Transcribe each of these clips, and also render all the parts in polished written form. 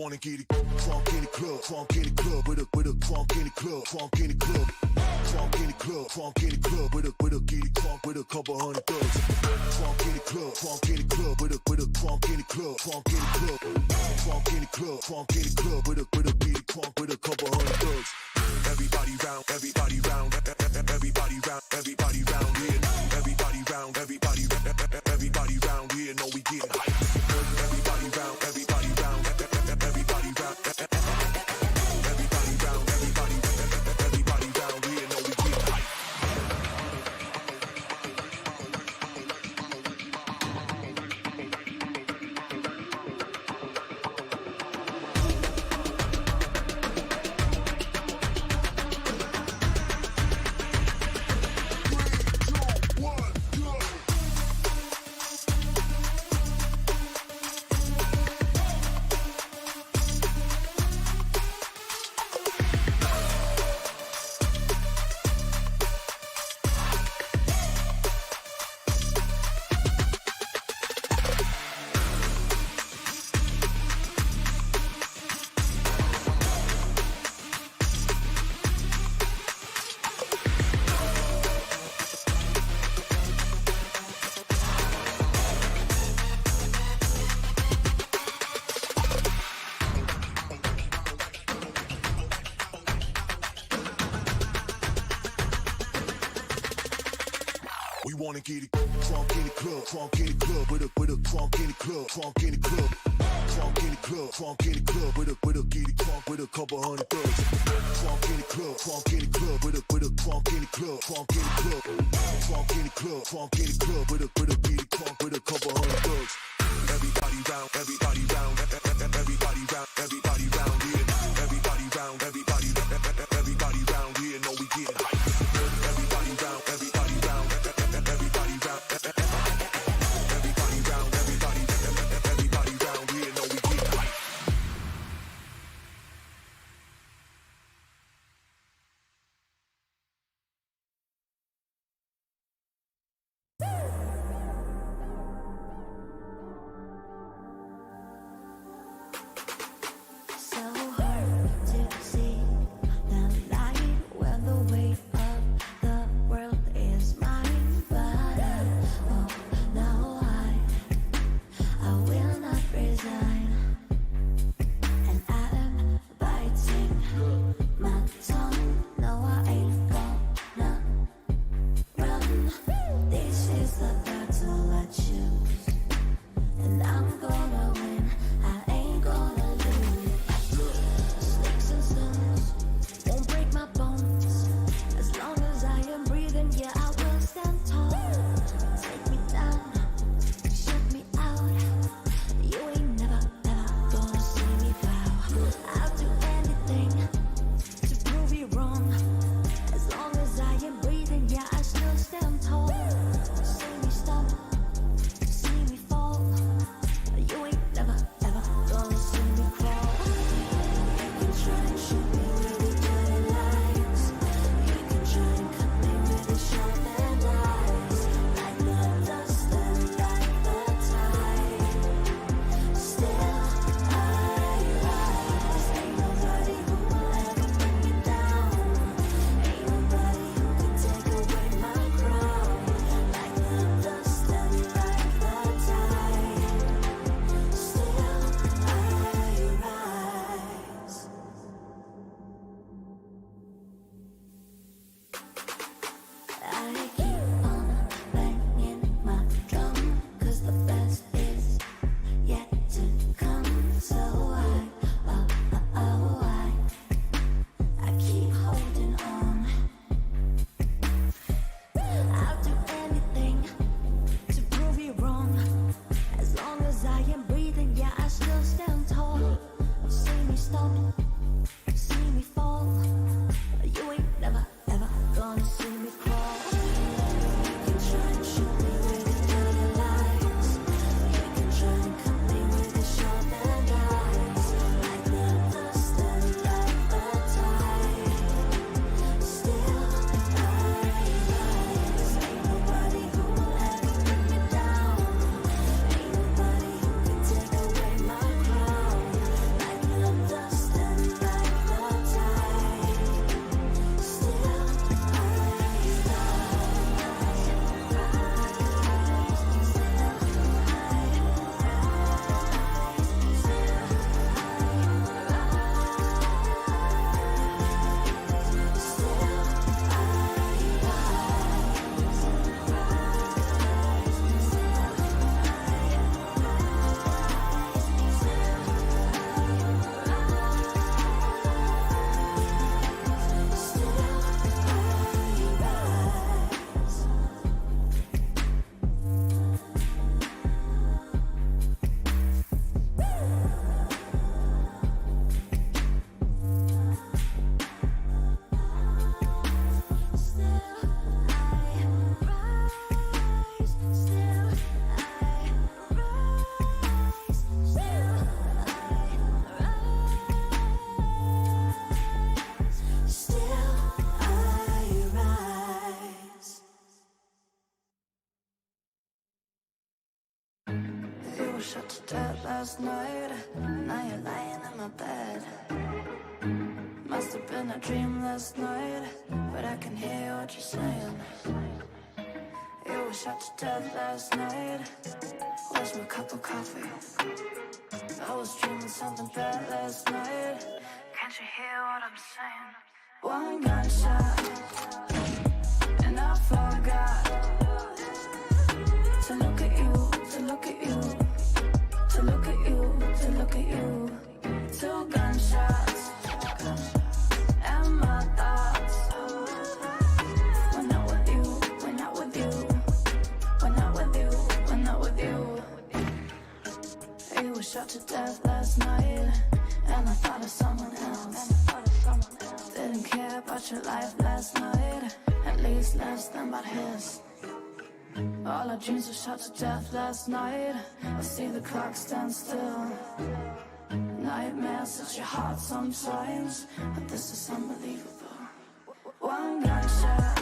wanna get it crunk in the club, crunk in the club, with a crunk in the club, crunk in the club, crunk in the club, crunk in the club, with a get it crunk with a couple hundred thugs. Crunk in the club, crunk in the club, with a crunk in the club, crunk in the club, crunk in the club, crunk in the club, with a get it crunk with a couple hundred thugs. Everybody round, everybody round, everybody round, everybody round here. Everybody round, everybody round here. Know we getting hype. Everybody round, everybody round, everybody round, everybody round, everybody round here. Know we getting hype. We wanna get it crunk in the club, crunk in the club, with a crunk in the club, crunk in the club, crunk in the club, crunk in the club, with a get it crunk with a couple hundred thugs. Crunk in the club, crunk in the club, with a crunk in the club, crunk in the club, crunk in the club, crunk in the club, with a get it crunk with a couple hundred thugs. Everybody round, everybody round, everybody round, everybody round here. Everybody round, everybody round here. Know we getting hype. Everybody round, everybody round, everybody round, everybody round, everybody round here. Know we getting hype. See me fall, you ain't never ever gonna see me crawl. shot to death last night. Now you're lying in my bed. Must have been a dream last night, but I can hear what you're saying. You were shot to death last night. Where's my cup of coffee? I was dreaming something bad last night. Can't you hear what I'm saying? One gunshot, and I forgot to look at you, to look at you, to look at you, to look at you. Two gunshots, and my thoughts. We're not with you, we're not with you, we're not with you, we're not with you. You were shot to death last night, and I thought of someone else. Didn't care about your life last night, at least less than about his. All our dreams were shot to death last night. I see the clock stand still. Nightmares at your heart sometimes, but this is unbelievable. One gunshot,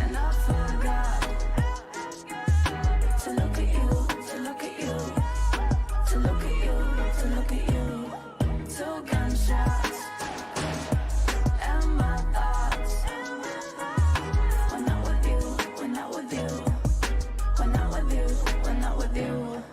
and I forgot to look at you, to look at you, to look at you, to look at you. Two gunshots, and my thoughts. We're not with you, we're not with you, we're not with you, we're not with you.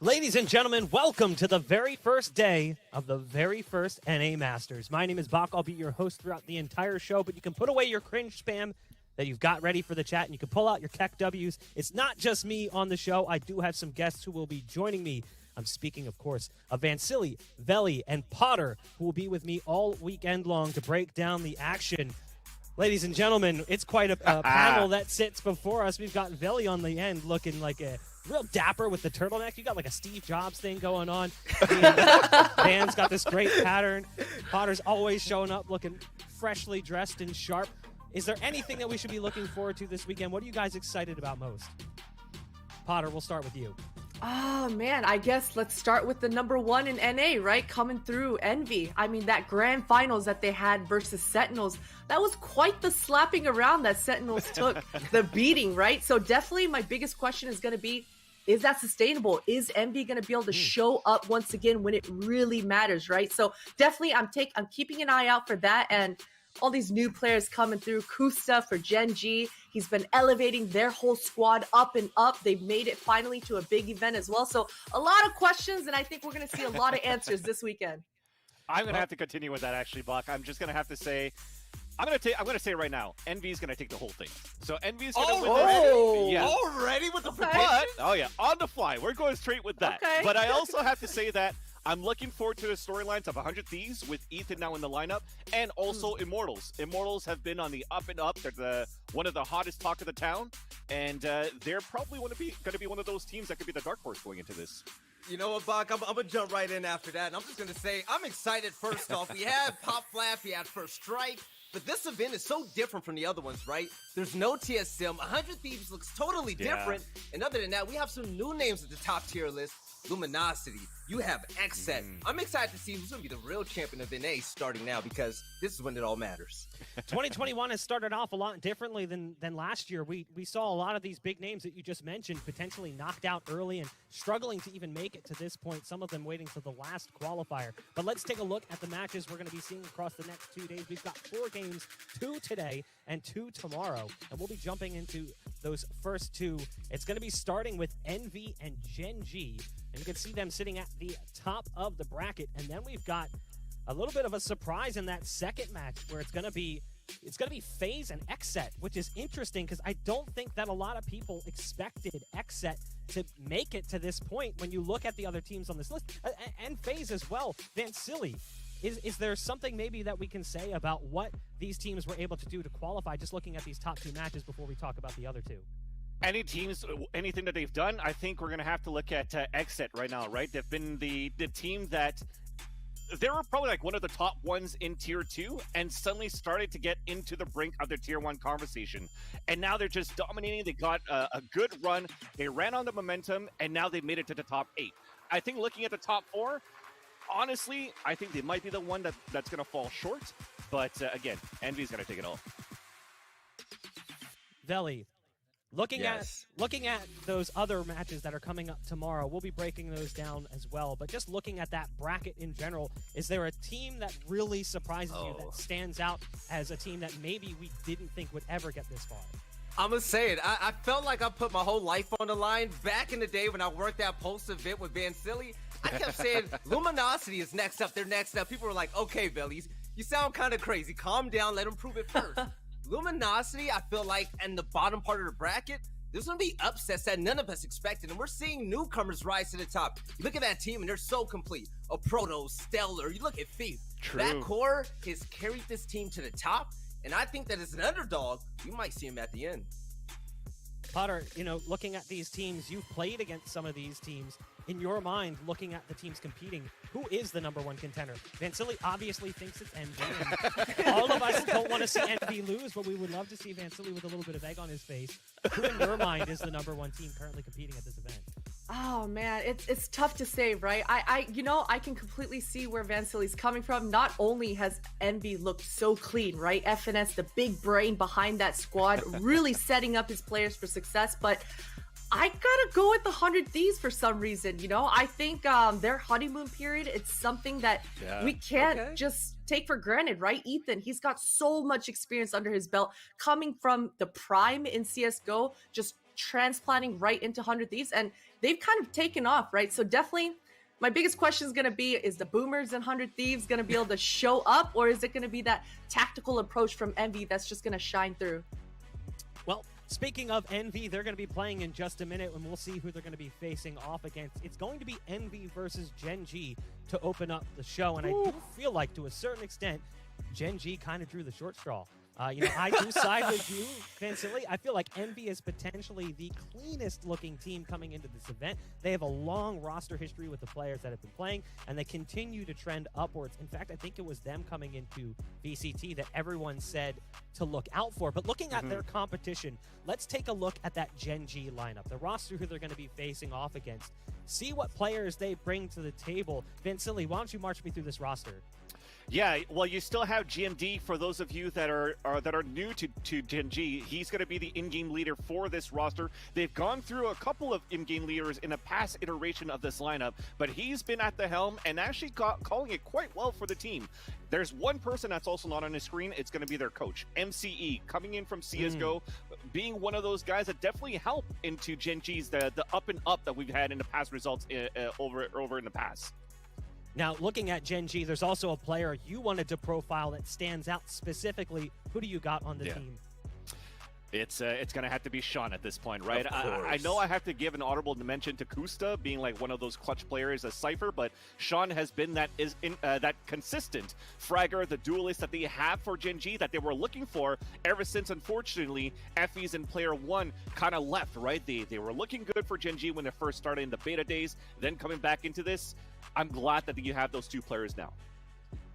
Ladies and gentlemen, welcome to the very first day of the very first NA Masters. My name is Bach. I'll be your host throughout the entire show, but you can put away your cringe spam that you've got ready for the chat, and you can pull out your Keck W's. It's not just me on the show. I do have some guests who will be joining me. I'm speaking, of course, of Vansili, Veli, and Potter, who will be with me all weekend long to break down the action. Ladies and gentlemen, it's quite a panel that sits before us. We've got Veli on the end looking like a real dapper with the turtleneck. You got like a Steve Jobs thing going on. Van's got this great pattern. Potter's always showing up looking freshly dressed and sharp. Is there anything that we should be looking forward to this weekend? What are you guys excited about most? Potter, we'll start with you. Oh man, I guess let's start with the number one in NA, right? Coming through, Envy. I mean, that grand finals that they had versus Sentinels, that was quite the slapping around that Sentinels took the beating, right? So definitely my biggest question is going to be, is that sustainable? Is Envy going to be able to show up once again when it really matters, right? So definitely I'm keeping an eye out for that, and all these new players coming through. Kusta for Gen G. He's been elevating their whole squad up and up. They've made it finally to a big event as well. So a lot of questions, and I think we're going to see a lot of answers this weekend. I'm going to have to continue with that, actually, Buck. I'm just going to have to say, I'm going to say right now, Envy's going to take the whole thing. So Envy's going to win this. Yeah. Already with the prediction? But, oh yeah, on the fly. We're going straight with that. Okay. But I also have to say that I'm looking forward to the storylines of 100 Thieves with Ethan now in the lineup, and also Immortals. Immortals have been on the up and up. They're one of the hottest talk of the town, and they're probably going to be one of those teams that could be the dark horse going into this. You know what, Bach? I'm going to jump right in after that, and I'm just going to say I'm excited first off. We had Pop Flap, we had First Strike, but this event is so different from the other ones, right? There's no TSM. 100 Thieves looks totally different, and other than that, we have some new names at the top tier list. Luminosity, you have XSET. I'm excited to see who's going to be the real champion of NA starting now, because this is when it all matters. 2021 has started off a lot differently than last year. We saw a lot of these big names that you just mentioned potentially knocked out early and struggling to even make it to this point, some of them waiting to the last qualifier. But let's take a look at the matches we're going to be seeing across the next 2 days. We've got 4 games, 2 today and 2 tomorrow, and we'll be jumping into those first 2. It's going to be starting with Envy and Gen G, and you can see them sitting at the top of the bracket. And then we've got a little bit of a surprise in that second match where it's going to be FAZE and XSET, which is interesting because I don't think that a lot of people expected XSET to make it to this point when you look at the other teams on this list, and FAZE as well. Vansili, is there something maybe that we can say about what these teams were able to do to qualify, just looking at these top 2 matches before we talk about the other 2? Anything that they've done, I think we're going to have to look at XSET right now, right? They've been the team that they were probably like one of the top ones in Tier 2 and suddenly started to get into the brink of their Tier 1 conversation. And now they're just dominating. They got a good run. They ran on the momentum, and now they've made it to the top 8. I think looking at the top 4, honestly, I think they might be the one that's going to fall short. But again, Envy's going to take it all. Veli, looking at those other matches that are coming up tomorrow, we'll be breaking those down as well. But just looking at that bracket in general, is there a team that really surprises you, that stands out as a team that maybe we didn't think would ever get this far? I'm going to say it. I felt like I put my whole life on the line. Back in the day when I worked that post event with Vansili, I kept saying, Luminosity is next up. They're next up. People were like, okay, Veli, you sound kind of crazy. Calm down. Let them prove it first. Luminosity, I feel like, in the bottom part of the bracket, there's going to be upsets that none of us expected, and we're seeing newcomers rise to the top. You look at that team, and they're so complete. A Proto, Stellar, you look at Thief. That core has carried this team to the top, and I think that as an underdog, we might see him at the end. Potter, looking at these teams, you've played against some of these teams. In your mind, looking at the teams competing, who is the number 1 contender? Vansili obviously thinks it's Envy. All of us don't want to see Envy lose, but we would love to see Vansili with a little bit of egg on his face. Who in your mind is the number 1 team currently competing at this event? Oh man, it's tough to say, right? I can completely see where Vansili's coming from. Not only has Envy looked so clean, right? FNS, the big brain behind that squad, really setting up his players for success, but I gotta go with the 100 Thieves for some reason. I think their honeymoon period, it's something that we can't just take for granted, right? Ethan, he's got so much experience under his belt, coming from the prime in CSGO, just transplanting right into 100 Thieves, and they've kind of taken off, right? So definitely, my biggest question is going to be, is the boomers and 100 Thieves going to be able to show up, or is it going to be that tactical approach from Envy that's just going to shine through? Well, speaking of Envy, they're going to be playing in just a minute, and we'll see who they're going to be facing off against. It's going to be Envy versus Gen G to open up the show, and I do feel like, to a certain extent, Gen G kind of drew the short straw. I do side with you, Vincently. I feel like Envy is potentially the cleanest looking team coming into this event. They have a long roster history with the players that have been playing, and they continue to trend upwards. In fact, I think it was them coming into VCT that everyone said to look out for. But looking at their competition, let's take a look at that Gen G lineup, the roster who they're going to be facing off against. See what players they bring to the table. Vincently, why don't you march me through this roster? Yeah, well, you still have GMD for those of you that are new to Gen G. He's going to be the in-game leader for this roster. They've gone through a couple of in-game leaders in a past iteration of this lineup, but he's been at the helm and actually calling it quite well for the team. There's one person that's also not on his screen. It's going to be their coach, MCE, coming in from CSGO, being one of those guys that definitely help into Gen G's the up and up that we've had in the past results over in the past. Now, looking at Gen G, there's also a player you wanted to profile that stands out specifically. Who do you got on the team? It's going to have to be Sean at this point, right? I know I have to give an honorable mention to Kusta being like one of those clutch players as Cypher, but Sean has been that consistent fragger, the duelist that they have for Gen G that they were looking for ever since, unfortunately, FE's and Player 1 kind of left, right? They were looking good for Gen G when they first started in the beta days, then coming back into this. I'm glad that you have those two players now.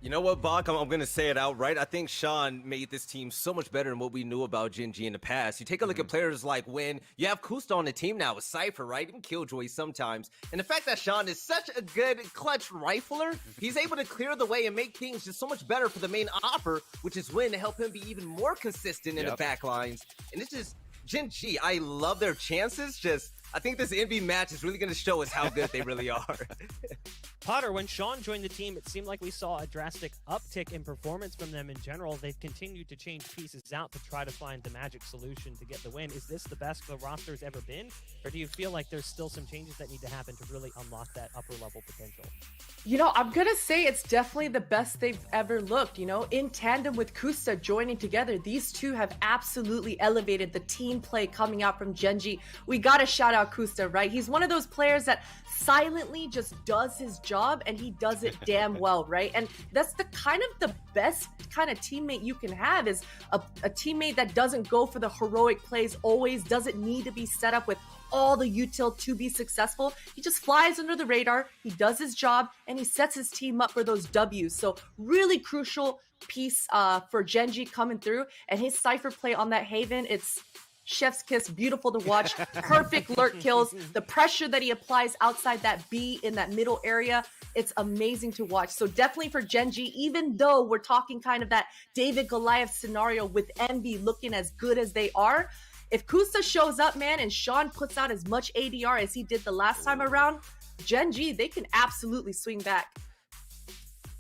You know what, Bach? I'm going to say it outright. I think Sean made this team so much better than what we knew about Gen G in the past. You take a look at players like Win. You have Kusta on the team now with Cypher, right? Even Killjoy sometimes. And the fact that Sean is such a good clutch rifler, he's able to clear the way and make things just so much better for the main offer, which is Win, to help him be even more consistent in the back lines. And it's just Gen G. I love their chances. I think this Envy match is really going to show us how good they really are. Potter, when Sean joined the team, it seemed like we saw a drastic uptick in performance from them in general. They've continued to change pieces out to try to find the magic solution to get the win. Is this the best the roster's ever been? Or do you feel like there's still some changes that need to happen to really unlock that upper level potential? I'm going to say it's definitely the best they've ever looked, in tandem with Kusta joining together. These two have absolutely elevated the team play coming out from Gen G. We got to shout out Kusta, right? He's one of those players that silently just does his job, and he does it damn well, right? And that's the best kind of teammate you can have, is a teammate that doesn't go for the heroic plays always, doesn't need to be set up with all the util to be successful. He just flies under the radar, he does his job, and he sets his team up for those W's. So really crucial piece for Gen G coming through, and his Cypher play on that Haven, it's chef's kiss, beautiful to watch. Perfect lurk kills. The pressure that he applies outside that B in that middle area, it's amazing to watch. So definitely for Gen G, even though we're talking kind of that David Goliath scenario with Envy looking as good as they are, if Kusta shows up, man, and Sean puts out as much ADR as he did the last time around, Gen G, they can absolutely swing back.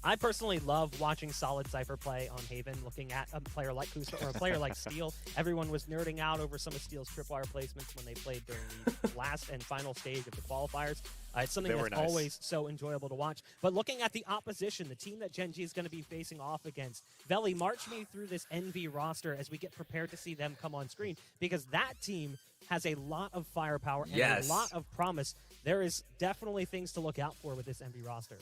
I personally love watching solid Cypher play on Haven, looking at a player like Kusta or a player like Steel. Everyone was nerding out over some of Steel's tripwire placements when they played during the last and final stage of the qualifiers. It's something that's always so enjoyable to watch. But looking at the opposition, the team that Gen G is going to be facing off against, Veli, march me through this Envy roster as we get prepared to see them come on screen, because that team has a lot of firepower and a lot of promise. There is definitely things to look out for with this Envy roster.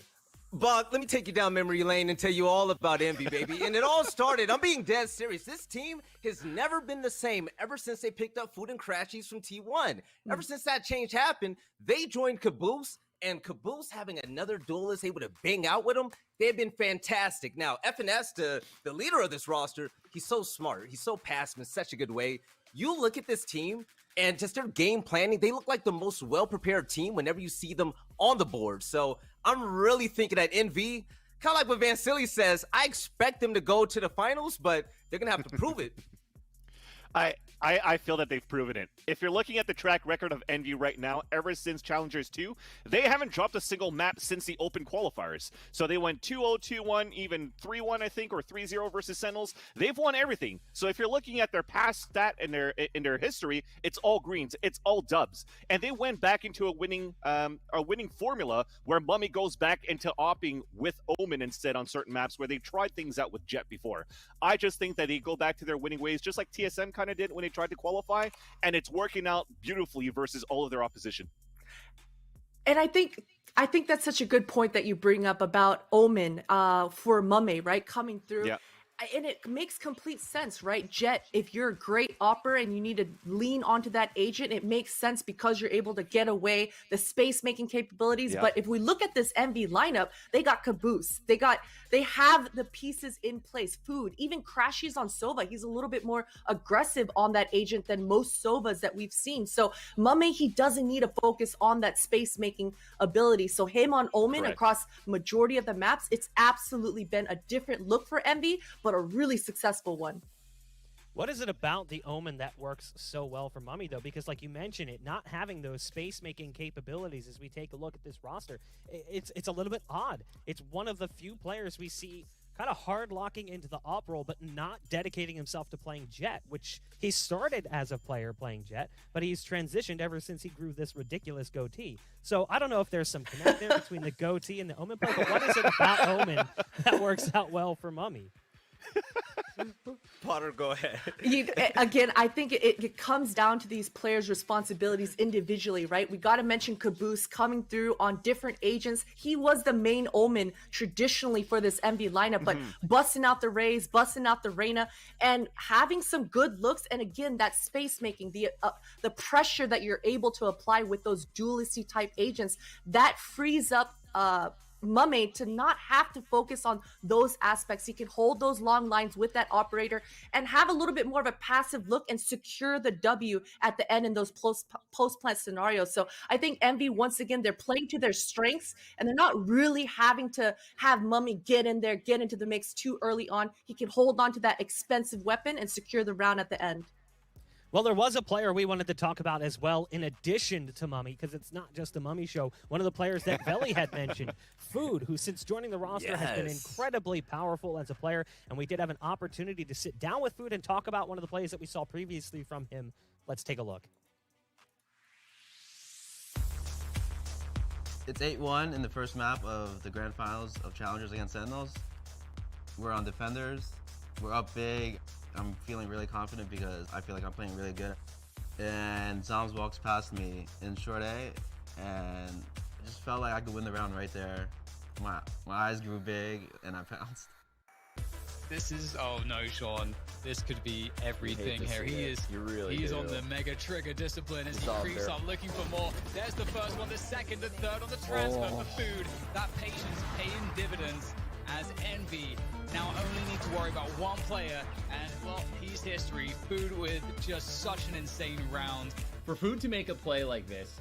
Buck, let me take you down memory lane and tell you all about Envy, baby. And it all started, I'm being dead serious. This team has never been the same ever since they picked up Food and Crashies from T1. Ever since that change happened, they joined Caboose, and Caboose having another duelist able to bang out with them, they've been fantastic. Now, FNS, the leader of this roster, he's so smart. He's so passive in such a good way. You look at this team, and just their game planning, they look like the most well-prepared team whenever you see them on the board. So I'm really thinking that Envy, kind of like what Vansili says, I expect them to go to the finals, but they're going to have to prove it. I feel that they've proven it. If you're looking at the track record of Envy right now, ever since Challengers 2, they haven't dropped a single map since the open qualifiers. So they went 2-0, 2-1, even 3-1, I think, or 3-0 versus Sentinels. They've won everything. So if you're looking at their past stat in their history, it's all greens, it's all dubs. And they went back into a winning formula where Mummy goes back into opting with Omen instead on certain maps where they tried things out with Jet before. I just think that they go back to their winning ways, just like TSM kind of did when they tried to qualify, and it's working out beautifully versus all of their opposition. And I think that's such a good point that you bring up about Omen for Mame, right? Coming through. Yeah. And it makes complete sense, right? Jet, if you're a great opera and you need to lean onto that agent, it makes sense because you're able to get away the space making capabilities. Yeah. But if we look at this MV lineup, they got Caboose. They have the pieces in place. Food, even Crashies on Sova. He's a little bit more aggressive on that agent than most Sovas that we've seen. So Mame, he doesn't need to focus on that space making ability. So him on Omen Correct. across majority of the maps, it's absolutely been a different look for Envy, but a really successful one. What is it about the Omen that works so well for Mummy, though? Because like you mentioned, it not having those space-making capabilities as we take a look at this roster, it's a little bit odd. It's one of the few players we see kind of hard locking into the op role, but not dedicating himself to playing Jet, which he started as a player playing Jet, but he's transitioned ever since he grew this ridiculous goatee. So I don't know if there's some connect there between the goatee and the Omen play, but what is it about Omen that works out well for Mummy? Potter, go ahead. Again, I think it comes down to these players' responsibilities individually, right? We got to mention Caboose coming through on different agents. He was the main Omen traditionally for this MV lineup, but busting out the Rays, busting out the Reyna, and having some good looks. And again, that space making, the pressure that you're able to apply with those dualisty type agents, that frees up Mame to not have to focus on those aspects. He can hold those long lines with that operator and have a little bit more of a passive look and secure the W at the end in those post-plant scenarios. So I think Envy, once again, they're playing to their strengths and they're not really having to have Mummy get in there, get into the mix too early on. He can hold on to that expensive weapon and secure the round at the end. Well, there was a player we wanted to talk about as well, in addition to Mummy, because it's not just the Mummy show. One of the players that Veli had mentioned, Food, who since joining the roster has been incredibly powerful as a player, and we did have an opportunity to sit down with Food and talk about one of the plays that we saw previously from him. Let's take a look. It's 8-1 in the first map of the grand finals of Challengers against Sentinels. We're on defenders. We're up big. I'm feeling really confident because I feel like I'm playing really good. And Zoms walks past me in short A, and I just felt like I could win the round right there. My eyes grew big, and I pounced. This is, oh no, Sean. This could be everything here. He is on the mega trigger discipline as he creeps up looking for more. There's the first one, the second, the third on the transfer for Food. That patience paying dividends as Envy now only need to worry about one player, and well, he's history. Food with just such an insane round. For Food to make a play like this,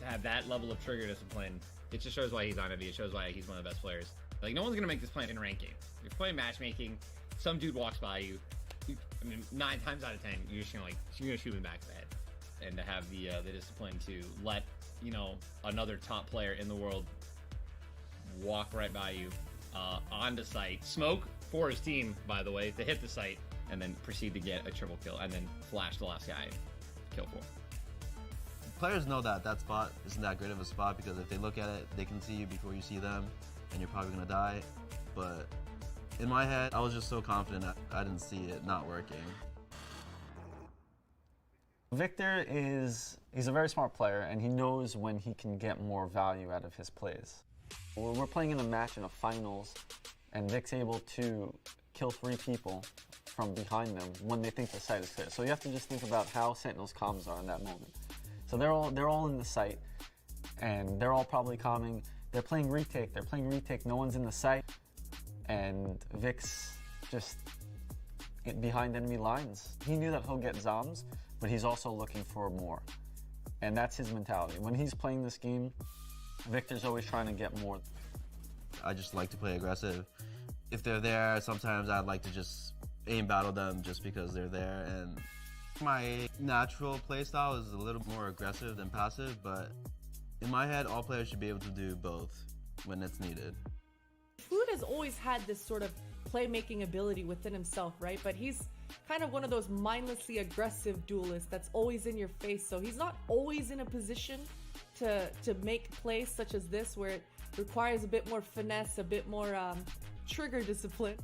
to have that level of trigger discipline, it just shows why he's on Envy. It shows why he's one of the best players. Like, no one's gonna make this play in ranking. You're playing matchmaking, some dude walks by you. I mean, 9 times out of 10, you're just gonna shoot him back to the head. And to have the discipline to let, you know, another top player in the world walk right by you, onto site, smoke for his team, by the way, to hit the site, and then proceed to get a triple kill, and then flash the last guy, kill 4. Players know that that spot isn't that great of a spot because if they look at it, they can see you before you see them, and you're probably gonna die. But in my head, I was just so confident I didn't see it not working. Victor he's a very smart player, and he knows when he can get more value out of his plays. We're playing in a match in a finals, and Vic's able to kill 3 people from behind them when they think the site is clear. So you have to just think about how Sentinel's comms are in that moment. So they're all in the site, and they're all probably calming. They're playing retake. No one's in the site, and Vic's just behind enemy lines. He knew that he'll get Zoms, but he's also looking for more, and that's his mentality. When he's playing this game, Victor's always trying to get more. I just like to play aggressive. If they're there, sometimes I'd like to just aim battle them just because they're there, and My natural playstyle is a little more aggressive than passive, but in my head, all players should be able to do both when it's needed. Food has always had this sort of playmaking ability within himself, right? But he's kind of one of those mindlessly aggressive duelists that's always in your face. So he's not always in a position to make plays such as this, where it requires a bit more finesse, a bit more trigger discipline.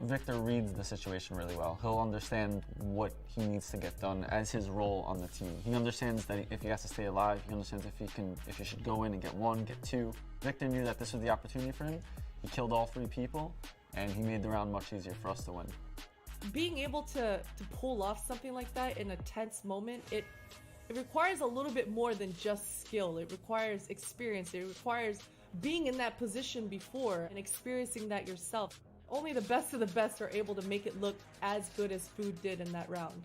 Victor reads the situation really well. He'll understand what he needs to get done as his role on the team. He understands that if he has to stay alive, he understands if he should go in and get one, get two. Victor knew that this was the opportunity for him. He killed all 3 people, and he made the round much easier for us to win. Being able to pull off something like that in a tense moment, it requires a little bit more than just skill. It requires experience. It requires being in that position before and experiencing that yourself. Only the best of the best are able to make it look as good as Food did in that round.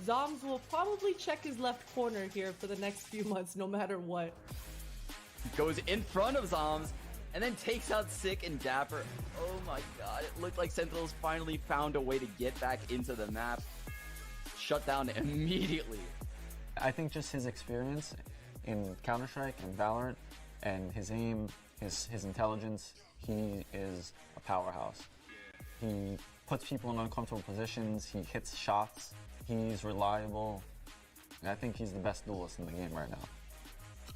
Zoms will probably check his left corner here for the next few months, no matter what. Goes in front of Zoms and then takes out Sick and Dapper. Oh my god, it looked like Sentinels finally found a way to get back into the map. Shut down immediately. I think just his experience in Counter-Strike and Valorant and his aim, his intelligence, he is a powerhouse. He puts people in uncomfortable positions, he hits shots, he's reliable. I think he's the best duelist in the game right now.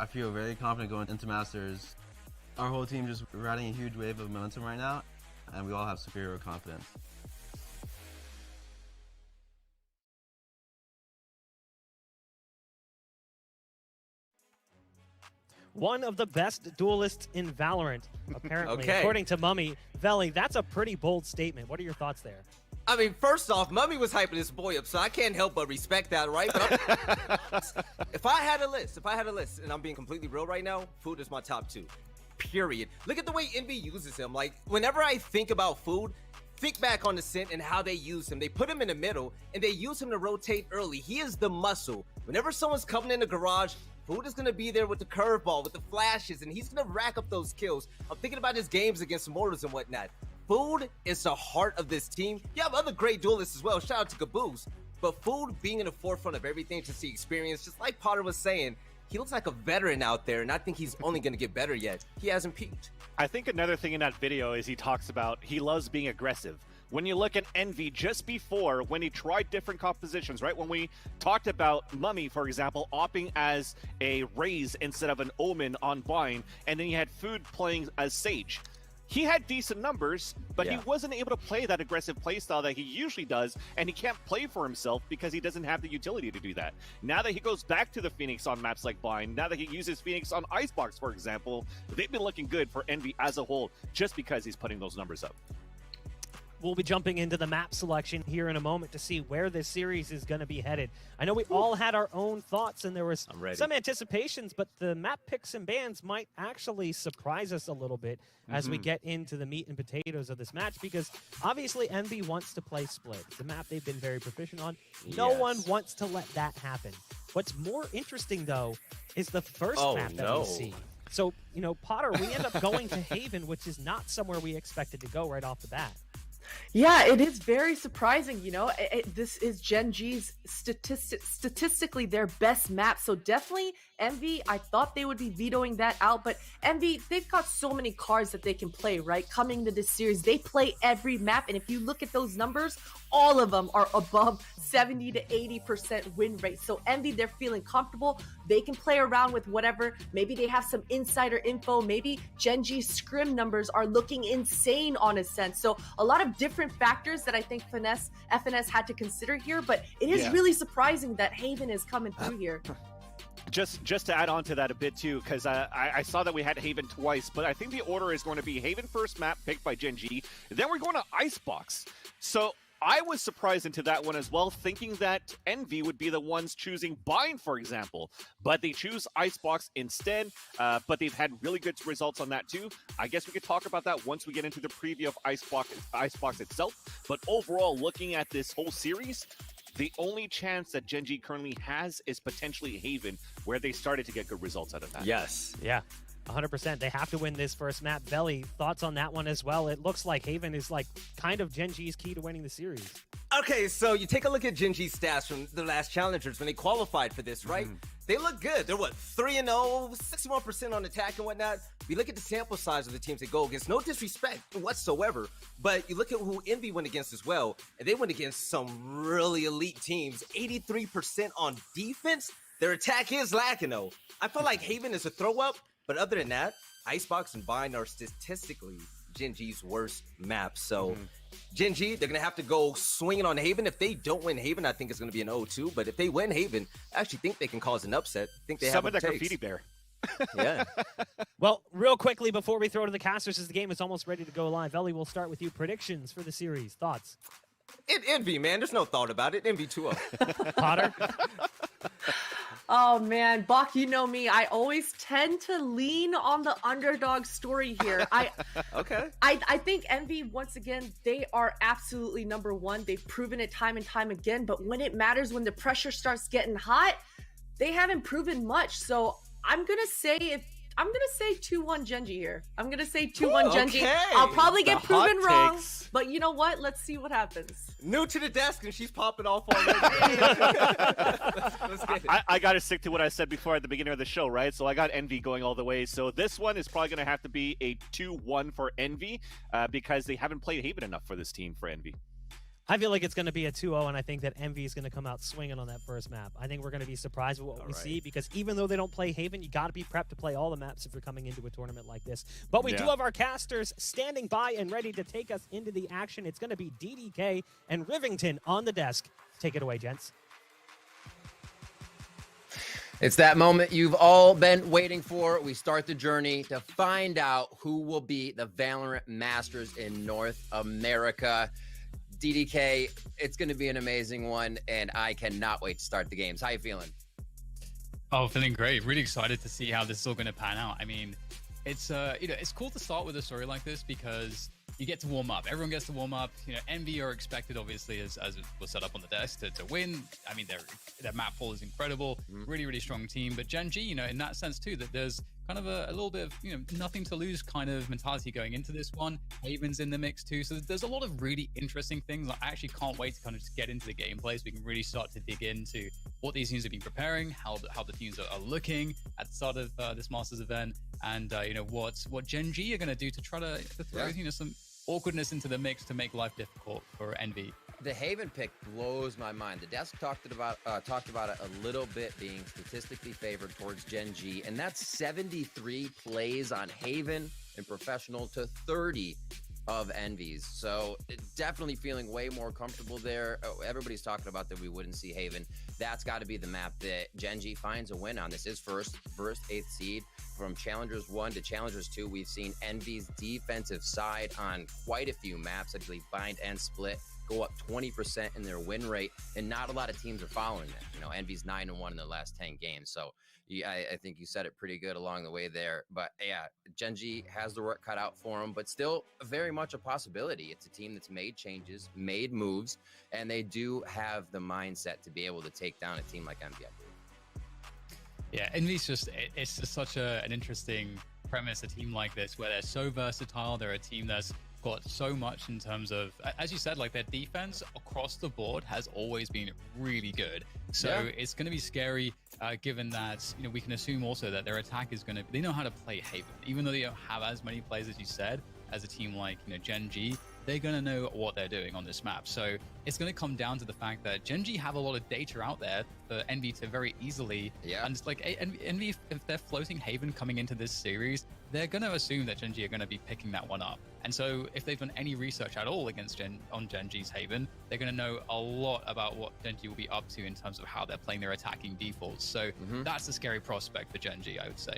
I feel very confident going into Masters. Our whole team just riding a huge wave of momentum right now, and we all have superior confidence. One of the best duelists in Valorant, apparently, Okay. according to Mummy. Veli, that's a pretty bold statement. What are your thoughts there? I mean, first off, Mummy was hyping this boy up, so I can't help but respect that, right? But if I had a list, and I'm being completely real right now, Food is my top 2. Period. Look at the way Envy uses him. Like, whenever I think about Food, think back on the Scent and how they use him. They put him in the middle, and they use him to rotate early. He is the muscle. Whenever someone's coming in the garage, Food is going to be there with the curveball, with the flashes, and he's going to rack up those kills. I'm thinking about his games against Mortals and whatnot. Food is the heart of this team. You have other great duelists as well. Shout out to Caboose. But Food being in the forefront of everything, to see experience, just like Potter was saying, he looks like a veteran out there, and I think he's only going to get better yet. He hasn't peaked. I think another thing in that video is he talks about he loves being aggressive. When you look at Envy just before, when he tried different compositions, right? When we talked about Mummy, for example, opting as a Raze instead of an Omen on Bind, and then you had Food playing as Sage. He had decent numbers, but he wasn't able to play that aggressive playstyle that he usually does, and he can't play for himself because he doesn't have the utility to do that. Now that he goes back to the Phoenix on maps like Bind, now that he uses Phoenix on Icebox, for example, they've been looking good for Envy as a whole, just because he's putting those numbers up. We'll be jumping into the map selection here in a moment to see where this series is going to be headed. I know we all had our own thoughts, and there was some anticipations, but the map picks and bans might actually surprise us a little bit as we get into the meat and potatoes of this match, because obviously Envy wants to play Split. It's a map they've been very proficient on. No one wants to let that happen. What's more interesting, though, is the first map that we see. So, you know, Potter, we end up going to Haven, which is not somewhere we expected to go right off the bat. Yeah, it is very surprising, you know. This is Gen G's statistically their best map, so definitely Envy, I thought they would be vetoing that out, but Envy, they've got so many cards that they can play, right? Coming to this series, they play every map, and if you look at those numbers, all of them are above 70 to 80% win rate. So Envy, they're feeling comfortable. They can play around with whatever. Maybe they have some insider info. Maybe Gen G's scrim numbers are looking insane on a sense. So a lot of different factors that I think FNS had to consider here, but it is really surprising that Haven is coming through here. Just to add on to that a bit too, because I saw that we had Haven twice, but I think the order is going to be Haven first map picked by Gen G, then we're going to Icebox. So I was surprised into that one as well, thinking that Envy would be the ones choosing Bind, for example, but they choose Icebox instead, but they've had really good results on that too. I guess we could talk about that once we get into the preview of Icebox itself, but overall, looking at this whole series, the only chance that Gen G currently has is potentially Haven, where they started to get good results out of that. Yes. Yeah. 100%. They have to win this first map. Veli, thoughts on that one as well? It looks like Haven is like kind of Gen G's key to winning the series. Okay, so you take a look at Gen G's stats from the last challengers when they qualified for this, right? They look good. They're what, 3-0, 61% on attack and whatnot. We look at the sample size of the teams they go against. No disrespect whatsoever, but you look at who Envy went against as well, and they went against some really elite teams. 83% on defense. Their attack is lacking though. I feel like Haven is a throw up, but other than that, Icebox and Bind are statistically Gen G's worst maps. So Gen G, they're going to have to go swinging on Haven. If they don't win Haven, I think it's going to be an 0-2. But if they win Haven, I actually think they can cause an upset. I think they have Summon what that it takes. graffiti bear. Yeah. Well, real quickly before we throw to the casters, as the game is almost ready to go live, Ellie, we'll start with you. Predictions for the series. Thoughts? Envy, man. There's no thought about it. Envy 2-0. Potter? Oh man, Bach, you know me. I always tend to lean on the underdog story here. Okay. I think Envy, once again, they are absolutely number one. They've proven it time and time again. But when it matters, when the pressure starts getting hot, they haven't proven much. So I'm gonna say 2-1 Genji here. I'm gonna say 2-1 Genji. Okay. I'll probably get The proven hot wrong, takes. but you know what? Let's see what happens. New to the desk, and she's popping off already. Let's get it. I got to stick to what I said before at the beginning of the show, right? So I got Envy going all the way. So this one is probably going to have to be a 2-1 for Envy because they haven't played Haven enough for this team for Envy. I feel like it's going to be a 2-0, and I think that Envy is going to come out swinging on that first map. I think we're going to be surprised with what we see, because even though they don't play Haven, you got to be prepped to play all the maps if you're coming into a tournament like this. But we do have our casters standing by and ready to take us into the action. It's going to be DDK and Rivington on the desk. Take it away, gents. It's that moment you've all been waiting for. We start the journey to find out who will be the VALORANT Masters in North America. DDK, it's going to be an amazing one, and I cannot wait to start the games. How you feeling? Oh, feeling great. Really excited to see how this is all going to pan out. I mean, it's it's cool to start with a story like this because you get to warm up. Everyone gets to warm up. Envy are expected, obviously, as it was set up on the desk, to win. I mean, their map pool is incredible. Really, really strong team. But Gen G, in that sense too, that there's kind of a little bit of, nothing to lose kind of mentality going into this one. Haven's in the mix too. So there's a lot of really interesting things. I actually can't wait to kind of just get into the gameplay so we can really start to dig into what these teams have been preparing, how the teams are looking at the start of this Masters event, and what Gen G are going to do to try to throw some awkwardness into the mix to make life difficult for Envy. The Haven pick blows my mind. The desk talked about it a little bit, being statistically favored towards Gen G, and that's 73 plays on Haven in professional to 30 of Envy's. So definitely feeling way more comfortable there. Everybody's talking about that we wouldn't see Haven. That's got to be the map that Gen G finds a win on. This is first 8th seed. From Challengers 1 to Challengers 2, we've seen Envy's defensive side on quite a few maps. I believe Bind and Split go up 20% in their win rate, and not a lot of teams are following that. Envy's 9-1 in their last 10 games. So I think you said it pretty good along the way there. But yeah, Gen G has the work cut out for them, but still very much a possibility. It's a team that's made changes, made moves, and they do have the mindset to be able to take down a team like Envy. Yeah, Envy's it's just such an interesting premise, a team like this, where they're so versatile. They're a team that's got so much in terms of, as you said, like their defense across the board has always been really good. So it's going to be scary, given that, we can assume also that their attack is going to, they know how to play Haven. Even though they don't have as many players as you said, as a team like, Gen G, they're going to know what they're doing on this map. So it's going to come down to the fact that Gen G have a lot of data out there for Envy to very easily. And it's like Envy, if they're floating Haven coming into this series, they're going to assume that Gen G are going to be picking that one up. And so if they've done any research at all against on Gen G's Haven, they're going to know a lot about what Gen G will be up to in terms of how they're playing their attacking defaults. So that's a scary prospect for Gen G, I would say.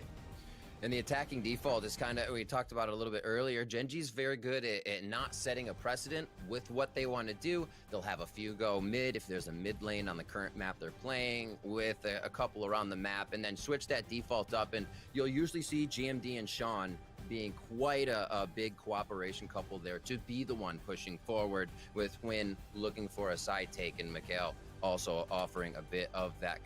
And the attacking default is kind of, we talked about it a little bit earlier. Gen G's very good at not setting a precedent with what they want to do. They'll have a few go mid if there's a mid lane on the current map they're playing, with a couple around the map, and then switch that default up. And you'll usually see GMD and Sean being quite a big cooperation couple there to be the one pushing forward, with Win looking for a side take and Mikhail also offering a bit of that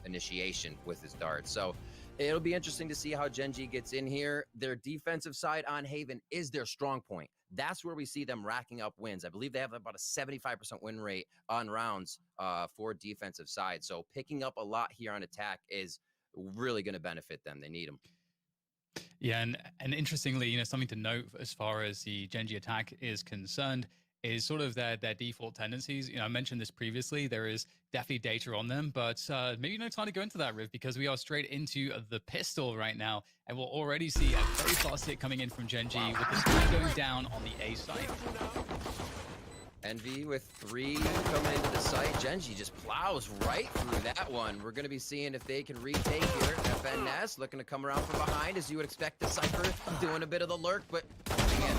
initiation with his darts. So It'll be interesting to see how Gen G gets in here. Their defensive side on Haven is their strong point. That's where we see them racking up wins. I believe they have about a 75% win rate on rounds for defensive side. So picking up a lot here on attack is really going to benefit them. They need them. Yeah, and interestingly, you know, something to note as far as the Gen G attack is concerned is sort of their default tendencies. You know, I mentioned this previously. There is definitely data on them, but maybe no time to go into that, Riv, because we are straight into the pistol right now, and we'll already see a very fast hit coming in from Gen G with the spray going down on the A side. Envy with 3 coming into the site. Gen G just plows right through that one. We're going to be seeing if they can retake here. FNS looking to come around from behind, as you would expect the Cypher doing a bit of the lurk, but again,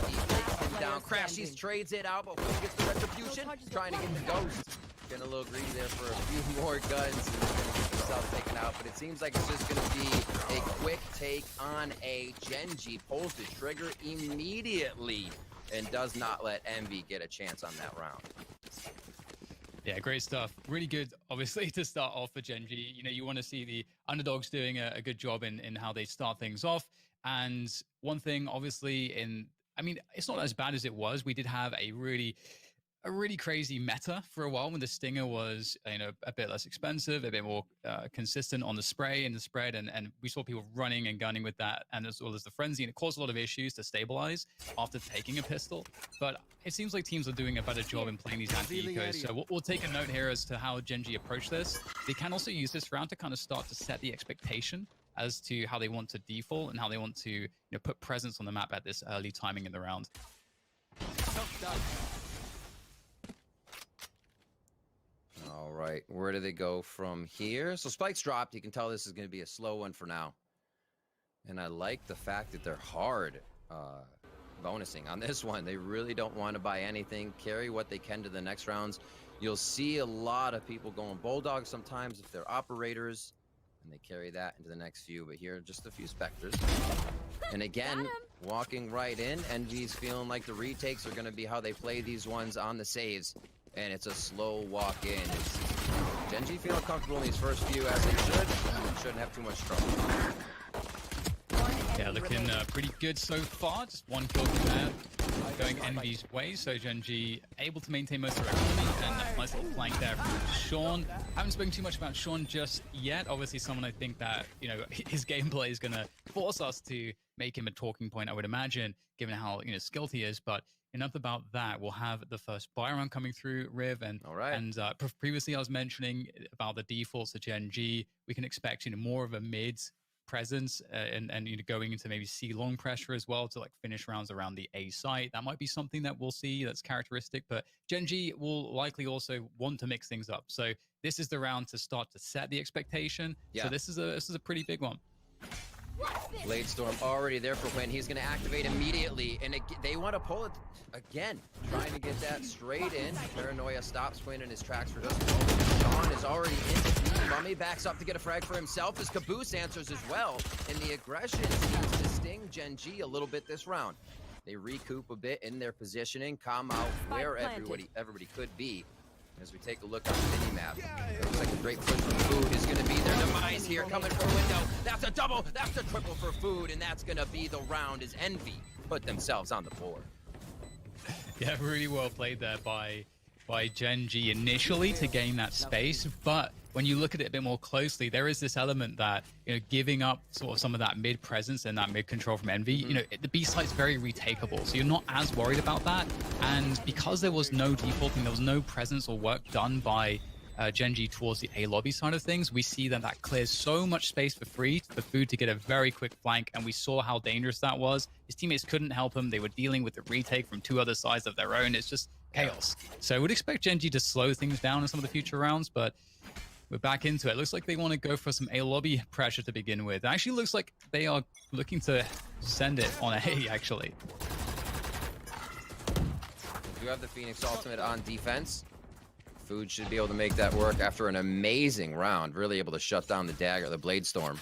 down. Crashies trades it out, but when he gets the retribution, trying to get the ghost. Getting a little greedy there for a few more guns and going to get himself taken out, but it seems like it's just going to be a quick take on a Gen G. Pulls the trigger immediately and does not let Envy get a chance on that round. Yeah, great stuff. Really good, obviously, to start off for Gen G. You know, you want to see the underdogs doing a good job in how they start things off. And one thing, obviously, I mean, it's not as bad as it was. We did have a really crazy meta for a while when the Stinger was, you know, a bit less expensive, a bit more consistent on the spray and the spread, and we saw people running and gunning with that, and as well as the frenzy, and it caused a lot of issues to stabilize after taking a pistol. But it seems like teams are doing a better job in playing these anti-ecos, so we'll take a note here as to how Gen G approach this. They can also use this round to kind of start to set the expectation as to how they want to default and how they want to, you know, put presence on the map at this early timing in the round. All right, where do they go from here? So spikes dropped. You can tell this is going to be a slow one for now. And I like the fact that they're hard bonusing on this one. They really don't want to buy anything, carry what they can to the next rounds. You'll see a lot of people going Bulldog sometimes if they're operators, and they carry that into the next few. But here, just a few Spectres. And again, walking right in. Envy's feeling like the retakes are going to be how they play these ones on the saves. And it's a slow walk in. Gen G feeling comfortable in these first few as they should. Shouldn't have too much trouble. Yeah, looking pretty good so far. Just one kill from there, going Envy's way. So Gen G able to maintain most of their economy, and a nice little flank there from Sean. I haven't spoken too much about Sean just yet. Obviously, someone I think that, you know, his gameplay is going to force us to make him a talking point, I would imagine, given how, you know, skilled he is. But enough about that. We'll have the first buy round coming through, Riv, and previously I was mentioning about the defaults to Gen G. We can expect, you know, more of a mid presence and you know, going into maybe C long pressure as well to like finish rounds around the A site. That might be something that we'll see that's characteristic, but Gen G will likely also want to mix things up. So this is the round to start to set the expectation. Yeah. So this is a pretty big one. Blade Storm already there for Win. He's going to activate immediately, and they want to pull it again, trying to get that straight in. Paranoia stops Win in his tracks for just a moment. Sean is already in. Mummy backs up to get a frag for himself as Caboose answers as well, and the aggression seems to sting Gen G a little bit this round. They recoup a bit in their positioning, calm out where everybody could be. As we take a look on the mini-map, it looks like a great push for Food is going to be their demise here, coming for Window. That's a double, that's a triple for Food, and that's going to be the round as Envy put themselves on the board. Yeah, really well played there by Gen G initially to gain that space, but when you look at it a bit more closely, there is this element that, you know, giving up sort of some of that mid presence and that mid control from Envy, you know, the B site's very retakeable, so you're not as worried about that. And because there was no defaulting, there was no presence or work done by Gen G towards the A lobby side of things, we see that clears so much space for Food to get a very quick flank, and we saw how dangerous that was. His teammates couldn't help him. They were dealing with the retake from two other sides of their own. It's just chaos. So I would expect Gen G to slow things down in some of the future rounds, but we're back into it. Looks like they want to go for some A lobby pressure to begin with. It actually looks like they are looking to send it on A, actually. You have the Phoenix ultimate on defense. Food should be able to make that work after an amazing round. Really able to shut down the dagger, the Blade Storm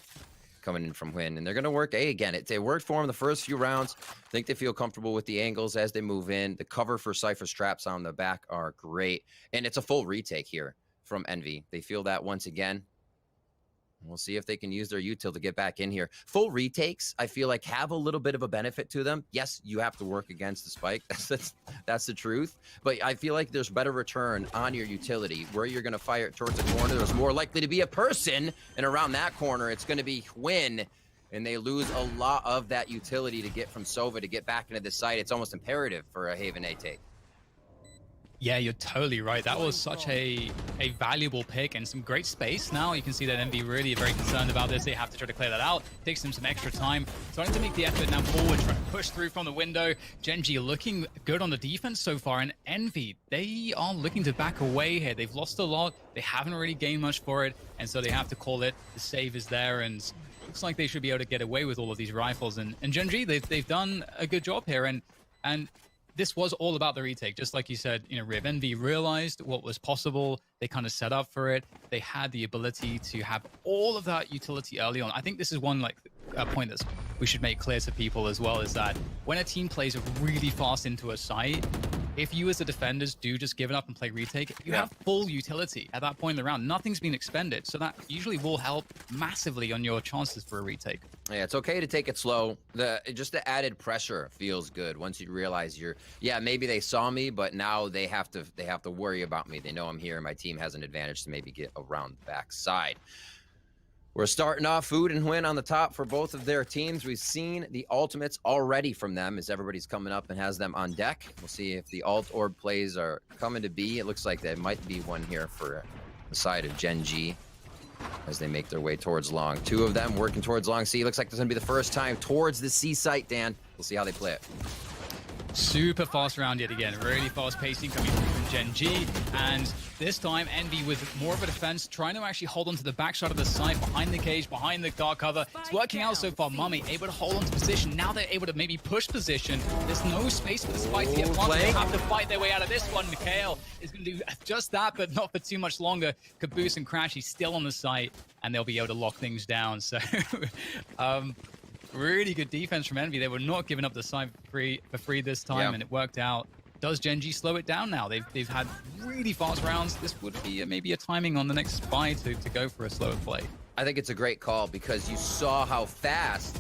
coming in from Win. And they're going to work A again. They worked for them the first few rounds. I think they feel comfortable with the angles as they move in. The cover for Cypher's traps on the back are great. And it's a full retake here from Envy. They feel that once again. We'll see if they can use their util to get back in here. Full retakes, I feel like, have a little bit of a benefit to them. Yes, you have to work against the spike. That's the truth. But I feel like there's better return on your utility. Where you're going to fire it towards the corner, there's more likely to be a person. And around that corner, it's going to be Hwin. And they lose a lot of that utility to get from Sova to get back into the site. It's almost imperative for a Haven A take. Yeah, you're totally right. That was such a valuable pick and some great space. Now you can see that Envy really are very concerned about this. They have to try to clear that out. Takes them some extra time. Starting to make the effort now forward, trying to push through from the window. Gen.G looking good on the defense so far. And Envy, they are looking to back away here. They've lost a lot. They haven't really gained much for it. And so they have to call it. The save is there. And looks like they should be able to get away with all of these rifles. And Gen.G, they've done a good job here. And this was all about the retake, just like you said, Riv. Envy realized what was possible. They kind of set up for it. They had the ability to have all of that utility early on. I think this is one point that we should make clear to people as well, is that when a team plays really fast into a site, if you as the defenders do just give it up and play retake, you have full utility at that point in the round. Nothing's been expended. So that usually will help massively on your chances for a retake. Yeah, it's okay to take it slow. Just the added pressure feels good once you realize maybe they saw me, but now they have to worry about me. They know I'm here and my team has an advantage to maybe get around the backside. We're starting off Food and Hwin on the top for both of their teams. We've seen the ultimates already from them as everybody's coming up and has them on deck. We'll see if the alt orb plays are coming to be. It looks like there might be one here for the side of Gen.G as they make their way towards long. Two of them working towards long C. Looks like this is going to be the first time towards the C site, Dan. We'll see how they play it. Super fast round yet again. Really fast pacing coming from Gen.G. And this time, Envy with more of a defense, trying to actually hold on to the backside of the site, behind the cage, behind the dark cover. It's working out so far. Mummy able to hold on to position. Now they're able to maybe push position. There's no space for the spike to get one. They have to fight their way out of this one. Mikhail is going to do just that, but not for too much longer. Caboose and Crash, he's still on the site, and they'll be able to lock things down. So, really good defense from Envy. They were not giving up the side for free this time, and it worked out. Does Gen.G slow it down now? They've had really fast rounds. This would be maybe a timing on the next spy to go for a slower play. I think it's a great call because you saw how fast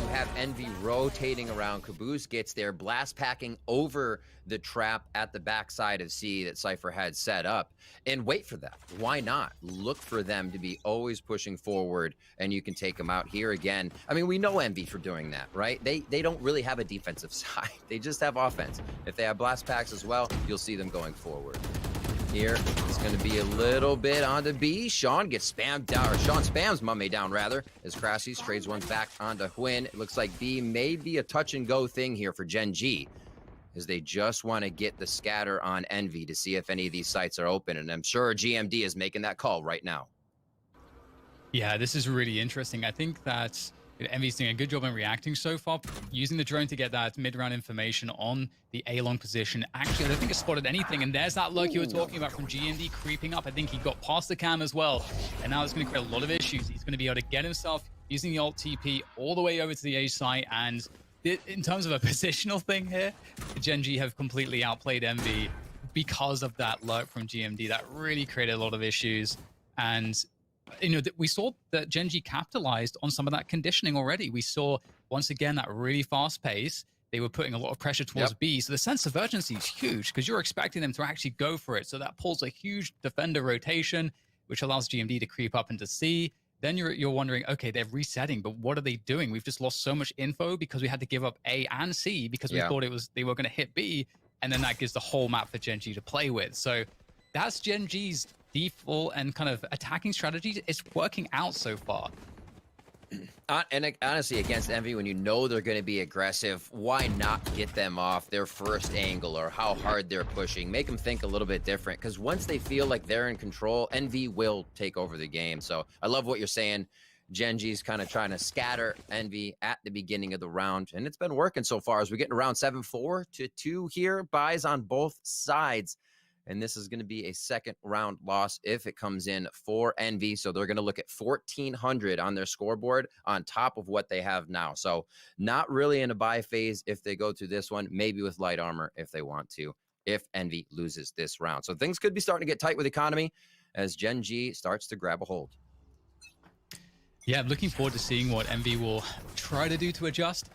you have Envy rotating around. Caboose gets there, blast packing over the trap at the backside of C that Cypher had set up. And wait for that. Why not? Look for them to be always pushing forward, and you can take them out here again. I mean, we know Envy for doing that, right? They don't really have a defensive side. They just have offense. If they have blast packs as well, you'll see them going forward. Here, it's going to be a little bit onto B. Sean gets spammed down, or Sean spams Mummy down, rather, as Crassy's trades one back onto Hwin. It looks like B may be a touch-and-go thing here for Gen.G, as they just want to get the scatter on Envy to see if any of these sites are open, and I'm sure GMD is making that call right now. Yeah, this is really interesting. I think that Envy's doing a good job in reacting so far, using the drone to get that mid-round information on the A-long position. Actually, I don't think it spotted anything, and there's that lurk you were talking about from GMD creeping up. I think he got past the cam as well, and now it's going to create a lot of issues. He's going to be able to get himself using the alt TP all the way over to the A site, and in terms of a positional thing here, Gen.G have completely outplayed Envy because of that lurk from GMD. That really created a lot of issues, and we saw that Gen.G capitalized on some of that conditioning already. We saw, once again, that really fast pace. They were putting a lot of pressure towards B, so the sense of urgency is huge because you're expecting them to actually go for it. So that pulls a huge defender rotation, which allows GMD to creep up into C. Then you're wondering, okay, they're resetting, but what are they doing? We've just lost so much info because we had to give up A and C because we thought they were going to hit B, and then that gives the whole map for Gen.G to play with. So that's Gen.G's default and kind of attacking strategy. It's working out so far. And honestly, against Envy, when you know they're going to be aggressive, why not get them off their first angle or how hard they're pushing? Make them think a little bit different, because once they feel like they're in control, Envy will take over the game. So I love what you're saying. Gen.G's kind of trying to scatter Envy at the beginning of the round, and it's been working so far as we get around 7-4 to 2 here. Buys on both sides. And this is going to be a second round loss if it comes in for Envy. So they're going to look at 1,400 on their scoreboard on top of what they have now. So not really in a buy phase if they go through this one, maybe with light armor if they want to, if Envy loses this round. So things could be starting to get tight with economy as Gen.G starts to grab a hold. Yeah, I'm looking forward to seeing what Envy will try to do to adjust.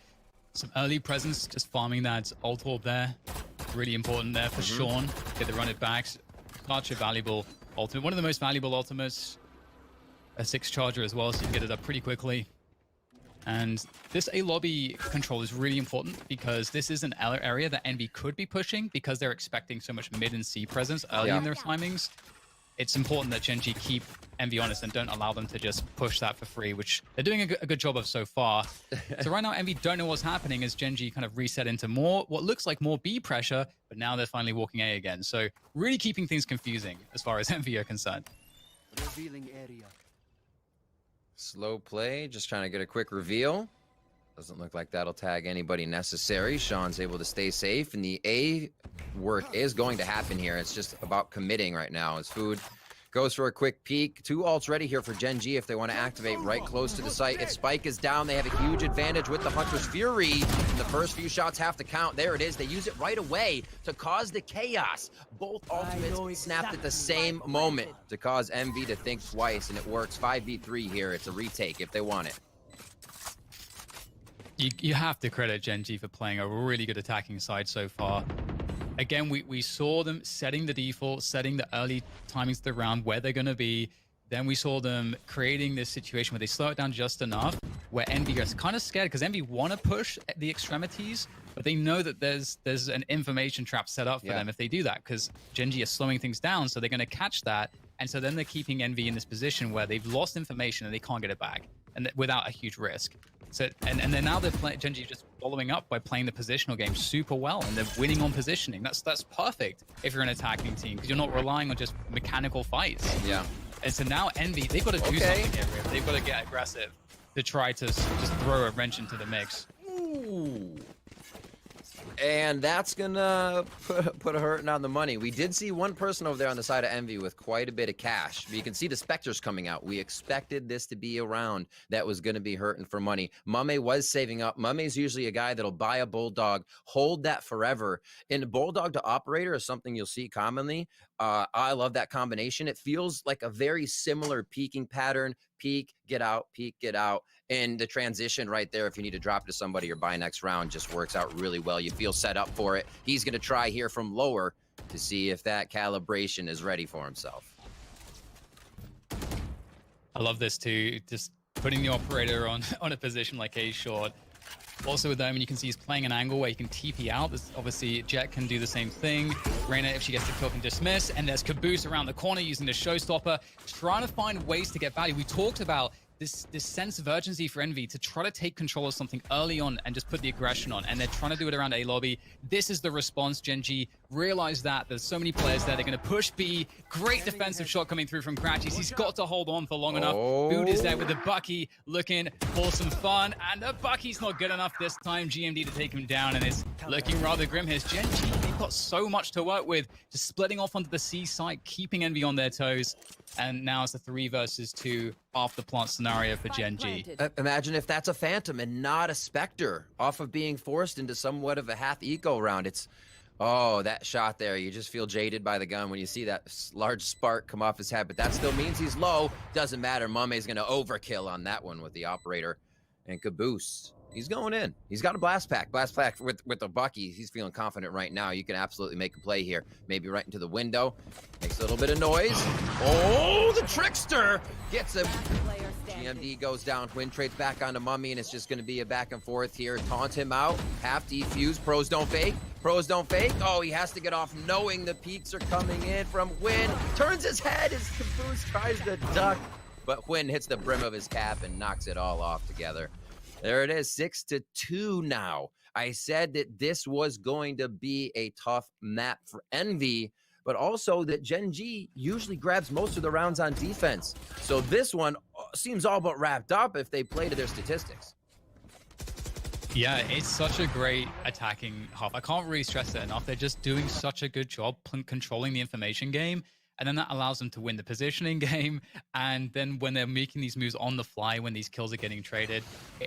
Some early presence, just farming that ult orb there. Really important there for Sean. Get the run it back. Such a valuable ultimate. One of the most valuable ultimates. A 6 charger as well, so you can get it up pretty quickly. And this A lobby control is really important because this is an area that Envy could be pushing because they're expecting so much mid and C presence early in their timings. It's important that Gen G keep Envy honest and don't allow them to just push that for free, which they're doing a good job of so far. So right now, Envy don't know what's happening as Gen G kind of reset into what looks like more B pressure, but now they're finally walking A again. So really keeping things confusing as far as Envy are concerned. Revealing area. Slow play, just trying to get a quick reveal. Doesn't look like that'll tag anybody necessary. Sean's able to stay safe, and the A work is going to happen here. It's just about committing right now as Food goes for a quick peek. 2 ults ready here for Gen G if they want to activate right close to the site. If Spike is down, they have a huge advantage with the Hunter's Fury. And the first few shots have to count. There it is. They use it right away to cause the chaos. Both ultimates snapped at the same moment to cause Envy to think twice, and it works. 5v3 here. It's a retake if they want it. You have to credit Gen G for playing a really good attacking side so far. Again, we saw them setting the default, setting the early timings of the round, where they're going to be. Then we saw them creating this situation where they slow it down just enough, where Envy gets kind of scared because Envy want to push the extremities, but they know that there's an information trap set up for them if they do that, because Gen G are slowing things down, so they're going to catch that. And so then they're keeping Envy in this position where they've lost information and they can't get it back, and without a huge risk. So, and then now they're playing, Gen G just following up by playing the positional game super well, and they're winning on positioning. That's perfect if you're an attacking team, because you're not relying on just mechanical fights. Yeah. And so now Envy, they've got to do something here. They've got to get aggressive to try to just throw a wrench into the mix. Ooh. And that's gonna put a hurting on the money. We did see one person over there on the side of Envy with quite a bit of cash. But you can see the Spectres coming out. We expected this to be a round that was gonna be hurting for money. Mame was saving up. Mame's usually a guy that'll buy a Bulldog, hold that forever. And Bulldog to Operator is something you'll see commonly. I love that combination. It feels like a very similar peaking pattern. Peak, get out, and the transition right there, if you need to drop to somebody or buy next round, just works out really well. You feel set up for it. He's going to try here from lower to see if that calibration is ready for himself. I love this too, just putting the Operator on a position like A short. Also with them, you can see he's playing an angle where you can TP out. There's obviously Jet can do the same thing. Reyna, if she gets the kill, can dismiss. And there's Caboose around the corner using the showstopper, trying to find ways to get value. We talked about this sense of urgency for Envy to try to take control of something early on and just put the aggression on. And they're trying to do it around A lobby. This is the response. Gen G realized that there's so many players there. They're going to push B. Great defensive shot coming through from Kratchis. He's got to hold on for long enough. Food is there with the Bucky looking for some fun. And the Bucky's not good enough this time. GMD to take him down, and it's looking rather grim here. Gen G, they've got so much to work with. Just splitting off onto the C site, keeping Envy on their toes. And now it's a 3 versus 2 off the plant scenario for Gen G. Imagine if that's a Phantom and not a Spectre off of being forced into somewhat of a half eco round. It's, oh, that shot there. You just feel jaded by the gun when you see that large spark come off his head, but that still means he's low. Doesn't matter. Mame's going to overkill on that one with the Operator. And Caboose, he's going in. He's got a blast pack. Blast pack with the Bucky. He's feeling confident right now. You can absolutely make a play here. Maybe right into the window. Makes a little bit of noise. Oh, the Trickster gets him. GMD goes down. Twin trades back onto Mummy, and it's just going to be a back and forth here. Taunt him out. Half defuse. Pros don't fake. Pros don't fake. Oh, he has to get off knowing the peaks are coming in from Win. Turns his head as Caboose tries to duck, but Win hits the brim of his cap and knocks it all off together. There it is, 6-2 now. I said that this was going to be a tough map for Envy, but also that Gen G usually grabs most of the rounds on defense. So this one seems all but wrapped up if they play to their statistics. Yeah, it's such a great attacking half. I can't really stress it enough. They're just doing such a good job controlling the information game. And then that allows them to win the positioning game. And then when they're making these moves on the fly, when these kills are getting traded,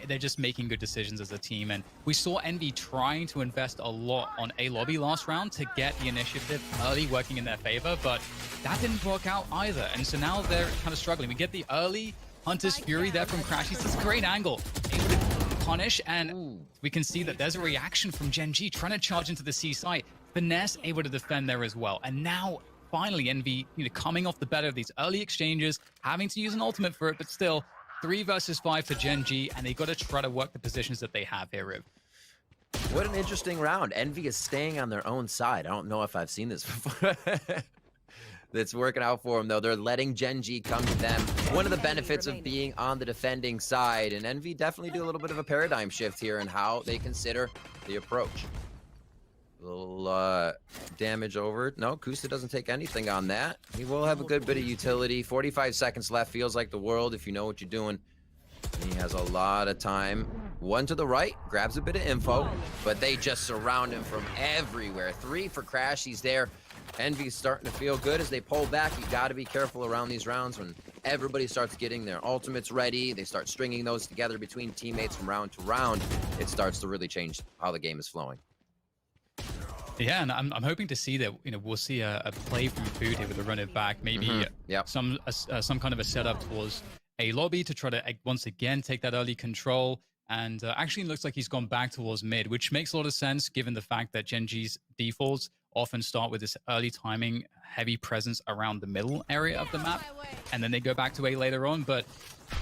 they're just making good decisions as a team. And we saw Envy trying to invest a lot on A lobby last round to get the initiative early working in their favor, but that didn't work out either. And so now they're kind of struggling. We get the early Hunter's Fury there from Crash. It's a great angle. Able to punish, and we can see that there's a reaction from Gen G trying to charge into the C site. Finesse able to defend there as well. And now, finally, Envy, coming off the better of these early exchanges, having to use an ultimate for it, but still, 3 versus 5 for Gen G, and they got to try to work the positions that they have here, Riv. What an interesting round. Envy is staying on their own side. I don't know if I've seen this before. That's working out for them, though. They're letting Gen G come to them. One of the benefits of being on the defending side, and Envy definitely do a little bit of a paradigm shift here in how they consider the approach. A little damage over. No, Kusa doesn't take anything on that. He will have a good bit of utility. 45 seconds left. Feels like the world if you know what you're doing. He has a lot of time. One to the right, grabs a bit of info, but they just surround him from everywhere. 3 for Crash, he's there. Envy's starting to feel good as they pull back. You got to be careful around these rounds when everybody starts getting their ultimates ready. They start stringing those together between teammates from round to round. It starts to really change how the game is flowing. Yeah, and I'm hoping to see that we'll see a play from Food here with a run it back, maybe some kind of a setup towards a lobby to try to once again take that early control. And actually it looks like he's gone back towards mid, which makes a lot of sense given the fact that Gen G's defaults often start with this early timing, heavy presence around the middle area of the map, and then they go back to A later on. But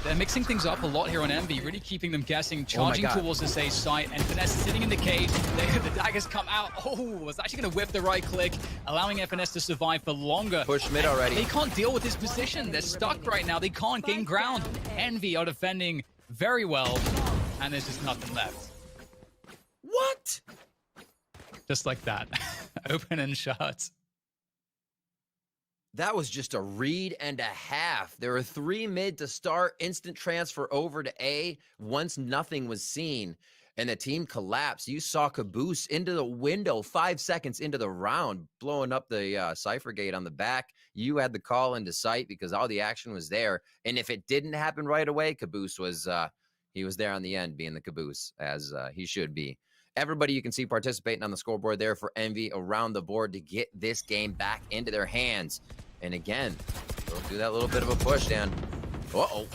they're mixing things up a lot here on Envy, really keeping them guessing, charging towards the safe site, and Finesse sitting in the cage. The daggers come out. Oh, was actually going to whip the right click, allowing FNS to survive for longer. Push mid already. They can't deal with this position. They're stuck right now. They can't gain ground. Envy are defending very well, and there's just nothing left. What? Just like that. Open and shut. That was just a read and a half. There were 3 mid to start, instant transfer over to A once nothing was seen, and the team collapsed. You saw Caboose into the window 5 seconds into the round, blowing up the Cypher gate on the back. You had the call into sight because all the action was there, and if it didn't happen right away, Caboose was he was there on the end, being the Caboose, as he should be. Everybody you can see participating on the scoreboard there for Envy around the board to get this game back into their hands. And again, they'll do that little bit of a push down. Uh-oh.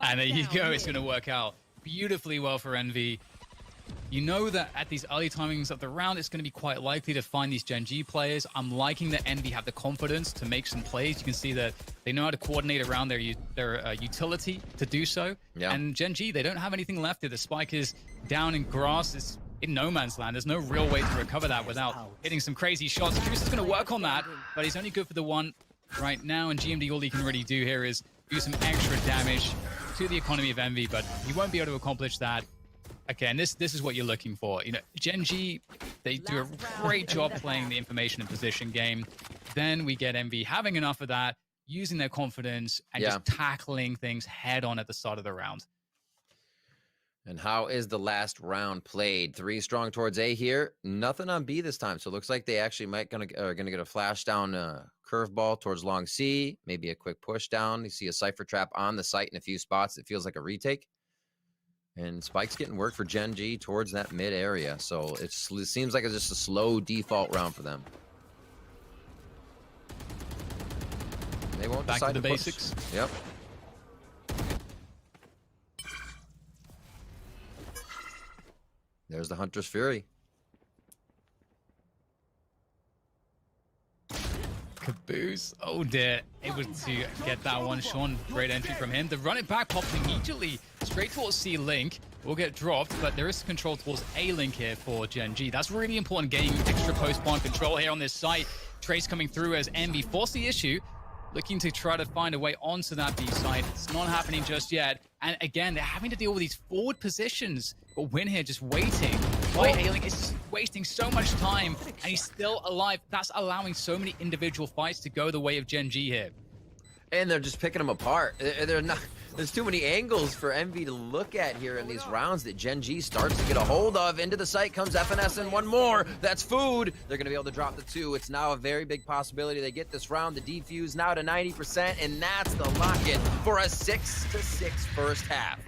And there you go. It's going to work out beautifully well for Envy. You know that at these early timings of the round, it's going to be quite likely to find these Gen G players. I'm liking that Envy have the confidence to make some plays. You can see that they know how to coordinate around their utility to do so. Yeah. And Gen G, they don't have anything left here. The spike is down in grass. It's in no man's land. There's no real way to recover that without hitting some crazy shots. Cruz is going to work on that, but he's only good for the one right now. And GMD, all he can really do here is do some extra damage to the economy of Envy, but he won't be able to accomplish that. Okay, and this is what you're looking for. Gen G, they do a great job playing the information and position game. Then we get Envy having enough of that, using their confidence, and just tackling things head on at the start of the round. And how is the last round played? 3 strong towards A here. Nothing on B this time. So it looks like they actually are gonna get a flash down curveball towards long C. Maybe a quick push down. You see a Cypher trap on the site in a few spots. It feels like a retake. And Spike's getting work for Gen G towards that mid area. So it seems like it's just a slow default round for them. They won't Back decide to the push. basics. Yep. There's the Hunter's Fury. Caboose, oh dear, able to get that one. Sean, great entry from him. The run it back pops immediately straight towards C Link. Will get dropped, but there is control towards A Link here for Gen G. That's really important, getting extra post-spawn control here on this site. Trace coming through as Envy force the issue, looking to try to find a way onto that B side. It's not happening just yet. And again, they're having to deal with these forward positions. But Win here just waiting. White Ailing is just wasting so much time, and he's still alive. That's allowing so many individual fights to go the way of Gen G here. And they're just picking them apart. They're not. There's too many angles for Envy to look at here in these rounds that Gen G starts to get a hold of. Into the site comes FNS and one more. That's Food. They're going to be able to drop the 2. It's now a very big possibility they get this round. The defuse now to 90%, and that's the lock-in for a 6-6 first half.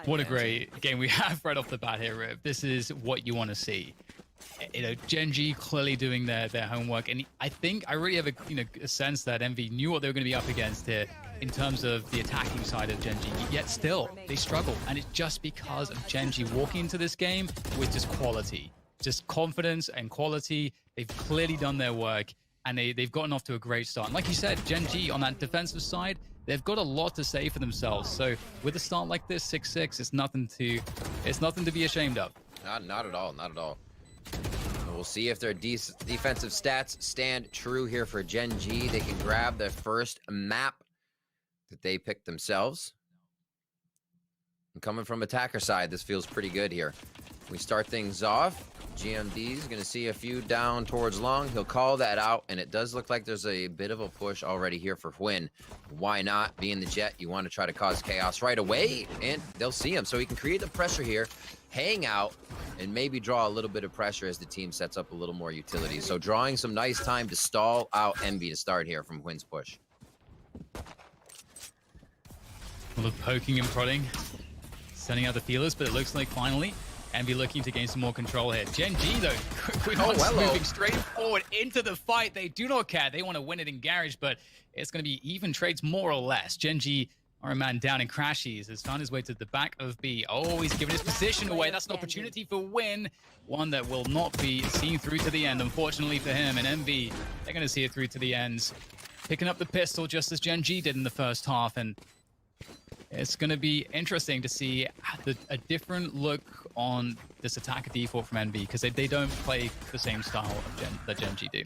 What a great game we have right off the bat here, Rip. This is what you want to see. you know, Gen G clearly doing their homework, and I think I really have a sense that Envy knew what they were going to be up against here in terms of the attacking side of Gen G. Yet still, they struggle, and it's just because of Gen G walking into this game with just quality, just confidence and quality. They've clearly done their work, and they've gotten off to a great start. And like you said, Gen G on that defensive side, they've got a lot to say for themselves. So with a start like this, 6-6, it's nothing to be ashamed of. Not at all. Not at all. We'll see if their defensive stats stand true here for Gen G. They can grab their first map that they picked themselves. And coming from attacker side, this feels pretty good here. We start things off. GMD is going to see a few down towards long. He'll call that out, and it does look like there's a bit of a push already here for Hwin. Why not? Being the Jet, you want to try to cause chaos right away, and they'll see him. So he can create the pressure here, hang out, and maybe draw a little bit of pressure as the team sets up a little more utility. So drawing some nice time to stall out Envy to start here from Hwin's push. A lot of poking and prodding, sending out the feelers, but it looks like finally Envy looking to gain some more control here. Gen G, though, moving straight forward into the fight. They do not care. They want to win it in Garage, but it's going to be even trades more or less. Gen G, our man down in Crashies, has found his way to the back of B. Oh, he's given his position away. That's an opportunity for Win. One that will not be seen through to the end, unfortunately for him. And Envy, they're going to see it through to the end. Picking up the pistol just as Gen G did in the first half. And it's going to be interesting to see a different look on this attacker default from Envy, because they don't play the same style that Gen G do.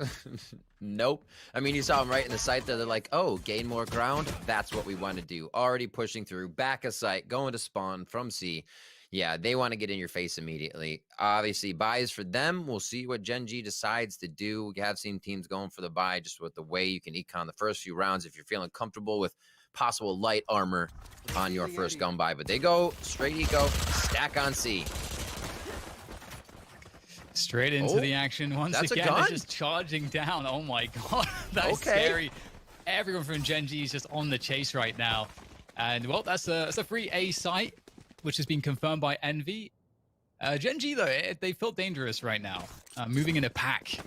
Nope. I mean, you saw them right in the site there. They're like, oh, gain more ground. That's what we want to do. Already pushing through, back of site, going to spawn from C. Yeah, they want to get in your face immediately. Obviously, buys for them. We'll see what Gen G decides to do. We have seen teams going for the buy just with the way you can econ the first few rounds if you're feeling comfortable with possible light armor on your first gun buy. But they go straight eco, stack on C. Straight into the action once again. They're just charging down. Oh my god, that's scary. Everyone from Gen G is just on the chase right now. And well, that's a free A site, which has been confirmed by Envy. Gen G, though, they feel dangerous right now, moving in a pack.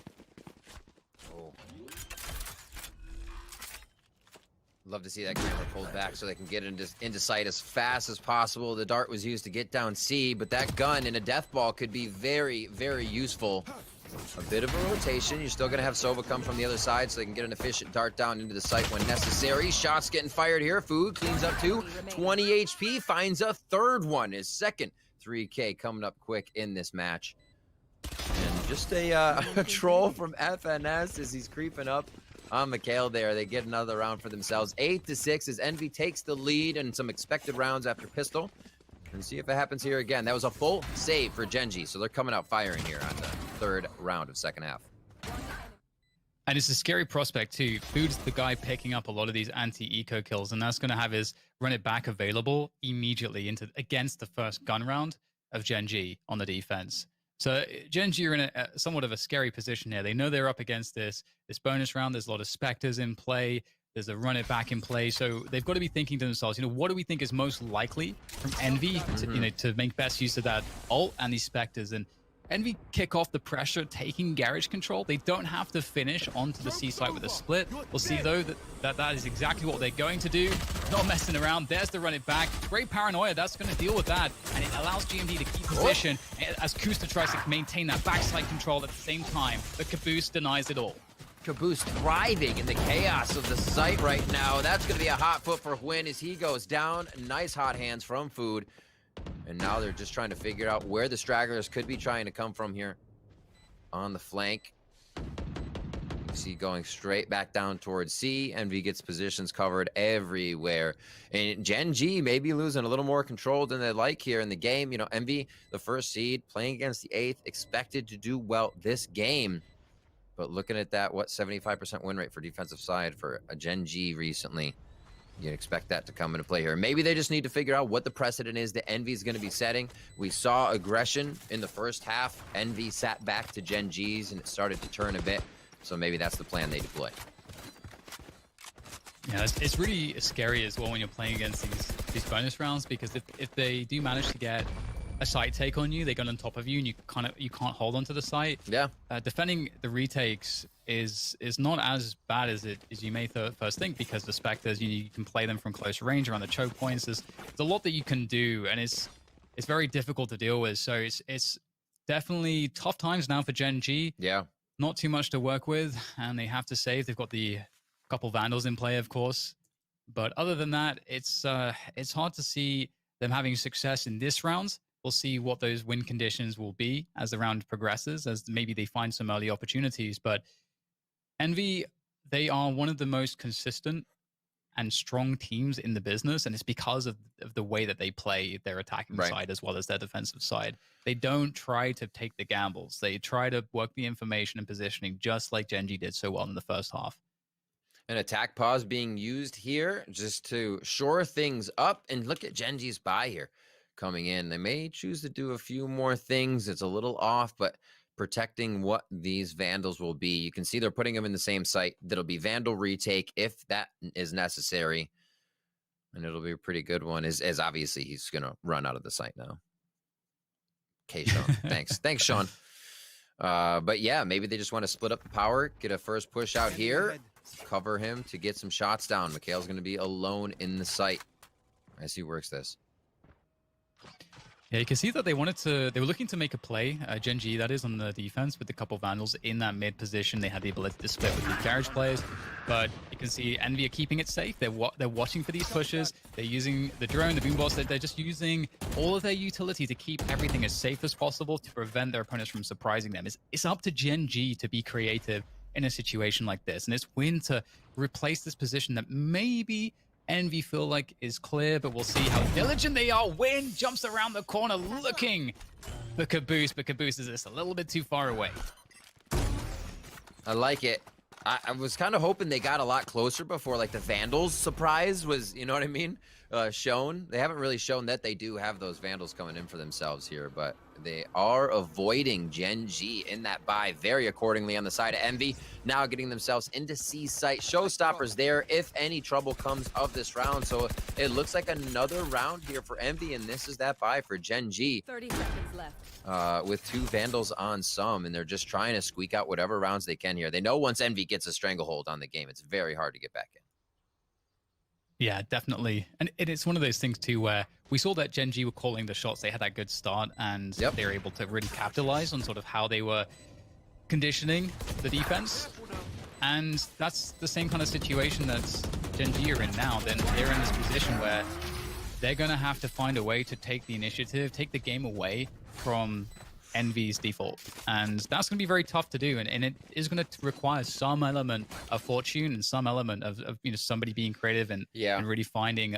Love to see that camera pulled back so they can get into sight as fast as possible. The dart was used to get down C, but that gun in a death ball could be very, very useful. A bit of a rotation. You're still going to have Sova come from the other side so they can get an efficient dart down into the site when necessary. Shots getting fired here. Food cleans up too. 20 HP, finds a third one. His second 3K coming up quick in this match. And just a troll from FNS as he's creeping up on Mikhail there. They get another round for themselves. 8-6 as Envy takes the lead and some expected rounds after pistol. And see if it happens here again. That was a full save for Gen G, so they're coming out firing here on the third round of second half. And it's a scary prospect too. Food's the guy picking up a lot of these anti-eco kills, and that's going to have his run it back available immediately against the first gun round of Gen G on the defense. So Gen G are in a somewhat of a scary position here. They know they're up against this bonus round. There's a lot of Spectres in play. There's a run it back in play. So they've got to be thinking to themselves, what do we think is most likely from Envy to make best use of that ult and these Spectres? And Envy kick off the pressure, taking garage control. They don't have to finish onto the C site with a split. We'll see, though, that is exactly what they're going to do. Not messing around. There's the run it back. Great paranoia. That's going to deal with that. And it allows GMD to keep position as Kusta tries to maintain that backside control at the same time. But Caboose denies it all. Caboose thriving in the chaos of the site right now. That's going to be a hot foot for Hwin as he goes down. Nice hot hands from Food. And now they're just trying to figure out where the stragglers could be trying to come from here on the flank. You see going straight back down towards C. Envy gets positions covered everywhere. And Gen G may be losing a little more control than they like here in the game. Envy, the first seed, playing against the 8th, expected to do well this game. But looking at that, 75% win rate for defensive side for a Gen G recently. You'd expect that to come into play here. Maybe they just need to figure out what the precedent is that Envy is going to be setting. We saw aggression in the first half. Envy sat back to Gen G's and it started to turn a bit. So maybe that's the plan they deploy. Yeah, it's really scary as well when you're playing against these bonus rounds, because if they do manage to get a site take on you, they get on top of you, and you can't hold onto the site. Yeah. Defending the retakes is not as bad as you may first think, because the Spectres, you can play them from close range around the choke points. There's a lot that you can do, and it's very difficult to deal with. So it's definitely tough times now for Gen G. Yeah. Not too much to work with, and they have to save. They've got the couple Vandals in play, of course. But other than that, it's hard to see them having success in this round. We'll see what those win conditions will be as the round progresses, as maybe they find some early opportunities. But Envy, they are one of the most consistent and strong teams in the business, and it's because of the way that they play their attacking side as well as their defensive side. They don't try to take the gambles. They try to work the information and positioning just like Gen G did so well in the first half. An attack pause being used here just to shore things up. And look at Gen G's buy here coming in. They may choose to do a few more things. It's a little off, but protecting what these Vandals will be. You can see they're putting them in the same site. That'll be Vandal retake if that is necessary. And it'll be a pretty good one, as obviously he's going to run out of the site now. Okay, Sean. Thanks. Thanks, Sean. But yeah, maybe they just want to split up the power, get a first push out here, cover him to get some shots down. Mikhail's going to be alone in the site as he works this. Yeah, you can see that they were looking to make a play, Gen G that is, on the defense with a couple Vandals in that mid position. They had the ability to split with the garage players, but you can see Envy are keeping it safe. They're watching for these pushes. They're using the drone, the boom boss. They're just using all of their utility to keep everything as safe as possible to prevent their opponents from surprising them. It's up to Gen G to be creative in a situation like this, and it's Win to replace this position that maybe Envy feel like is clear, but we'll see how diligent they are. Win jumps around the corner looking for Caboose, but Caboose is just a little bit too far away. I like it. I was kind of hoping they got a lot closer before, like, the Vandals surprise was, you know what I mean, shown. They haven't really shown that they do have those Vandals coming in for themselves here, but they are avoiding Gen G in that buy very accordingly on the side of Envy. Now getting themselves into C site. Showstoppers there if any trouble comes of this round. So it looks like another round here for Envy, and this is that buy for Gen G. 30 seconds left. With two Vandals on some, and they're just trying to squeak out whatever rounds they can here. They know once Envy gets a stranglehold on the game, it's very hard to get back in. Yeah, definitely. And it's one of those things, too, where we saw that Gen G were calling the shots. They had that good start, and they were able to really capitalize on sort of how they were conditioning the defense. And that's the same kind of situation that Gen G are in now. Then they're in this position where they're going to have to find a way to take the initiative, take the game away from Envy's default, and that's going to be very tough to do, and it is going to require some element of fortune and some element of somebody being creative and really finding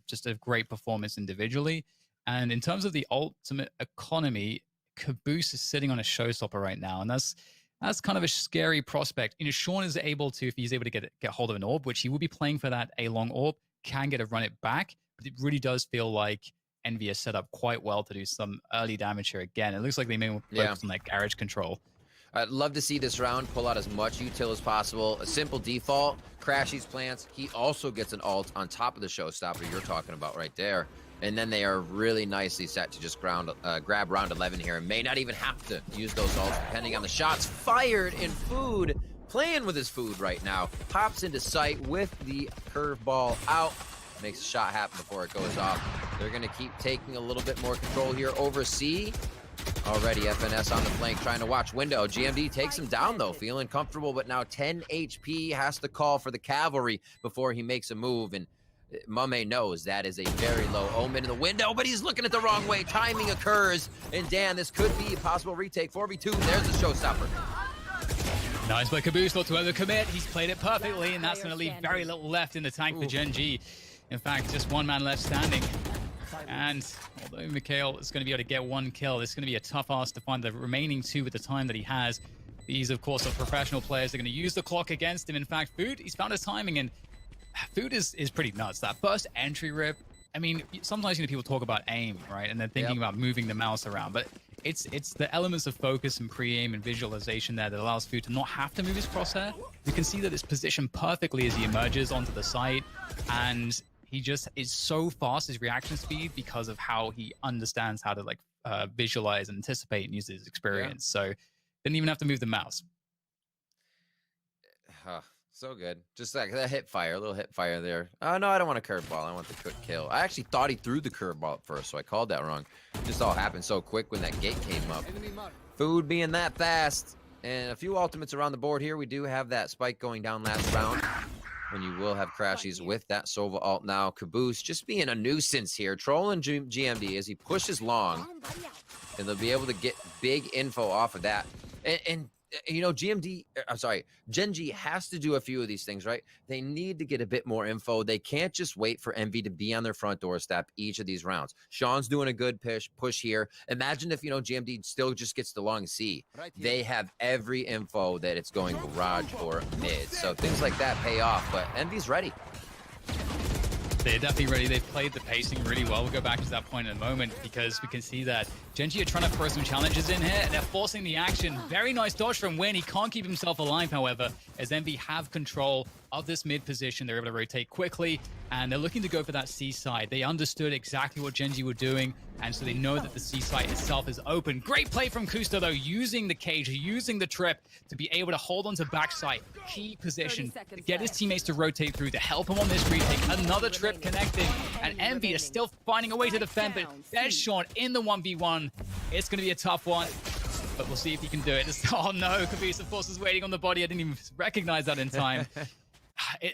just a great performance individually. And in terms of the ultimate economy, Caboose is sitting on a showstopper right now, and that's kind of a scary prospect. Sean is able to, if he's able to get hold of an orb, which he will be playing for that A long orb, can get a run it back, but it really does feel like Envy is set up quite well to do some early damage here again. It looks like they may focus on that garage control. I'd love to see this round pull out as much util as possible. A simple default, crash these plants. He also gets an ult on top of the showstopper you're talking about right there. And then they are really nicely set to just grab round 11 here and may not even have to use those ults depending on the shots fired. In Food, playing with his food right now, hops into sight with the curveball out. Makes a shot happen before it goes off. They're going to keep taking a little bit more control here over C. Already FNS on the flank trying to watch window. GMD takes him down though, feeling comfortable, but now 10 HP, has to call for the cavalry before he makes a move. And Mame knows that is a very low omen in the window, but he's looking at the wrong way. Timing occurs, and Dan, this could be a possible retake. 4v2, there's the showstopper. Nice by Caboose, not to overcommit. He's played it perfectly, and that's going to leave very little left in the tank for Gen G. In fact, just one man left standing. And although Mikhail is going to be able to get one kill, it's going to be a tough ask to find the remaining two with the time that he has. These, of course, are professional players. They're going to use the clock against him. In fact, Food, he's found his timing, and Food is pretty nuts. That first entry rip, I mean, sometimes people talk about aim, right? And they're thinking about moving the mouse around, but it's the elements of focus and pre-aim and visualization there that allows Food to not have to move his crosshair. You can see that it's positioned perfectly as he emerges onto the site, and he just is so fast, his reaction speed, because of how he understands how to visualize and anticipate and use his experience. So didn't even have to move the mouse. So good. Just like that hip fire, a little hip fire there. Oh, no, I don't want a curveball. I want the quick kill. I actually thought he threw the curveball at first, so I called that wrong. Just all happened so quick when that gate came up. Food being that fast. And a few ultimates around the board here. We do have that spike going down last round. When you will have crashes with that Sova ult now. Caboose just being a nuisance here. Trolling GMD as he pushes long. And they'll be able to get big info off of that. And you know, Gen.G has to do a few of these things, right? They need to get a bit more info. They can't just wait for Envy to be on their front doorstep each of these rounds. Sean's doing a good push here. Imagine if, you know, GMD still just gets the long C. They have every info that it's going garage or mid. So things like that pay off, but Envy's ready. They're definitely ready. They've played the pacing really well. We'll go back to that point in a moment because we can see that Gen.G are trying to throw some challenges in here. They're forcing the action. Very nice dodge from Win. He can't keep himself alive, however, as Envy have control of this mid position. They're able to rotate quickly, and they're looking to go for that C side. They understood exactly what Gen.G were doing, and so they know that the C side itself is open. Great play from Kusta, though, using the cage, using the trip to be able to hold onto backside. Key position to get his teammates to rotate through, to help him on this retake. Another trip connecting, and Envy is still finding a way to defend, but there's Sean in the 1v1. It's going to be a tough one, but we'll see if he can do it. Oh no, Caboose, of course, was waiting on the body. I didn't even recognize that in time.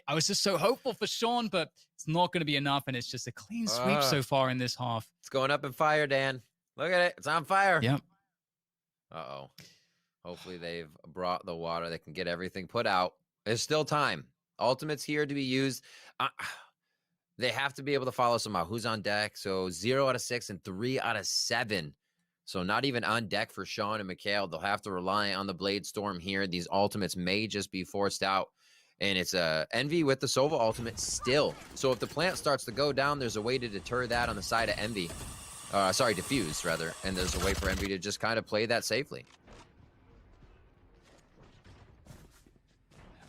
I was just so hopeful for Sean, but it's not going to be enough, and it's just a clean sweep so far in this half. It's going up in fire, Dan. Look at it. It's on fire. Yep. Uh-oh. Hopefully they've brought the water. They can get everything put out. There's still time. Ultimate's here to be used. They have to be able to follow somehow. Who's on deck? So 0 out of 6 and 3 out of 7. So not even on deck for Sean and Mikhail. They'll have to rely on the Blade Storm here. These ultimates may just be forced out. And it's Envy with the Sova ultimate still. So if the plant starts to go down, there's a way to deter that on the side of Envy. Diffuse, rather. And there's a way for Envy to just kind of play that safely.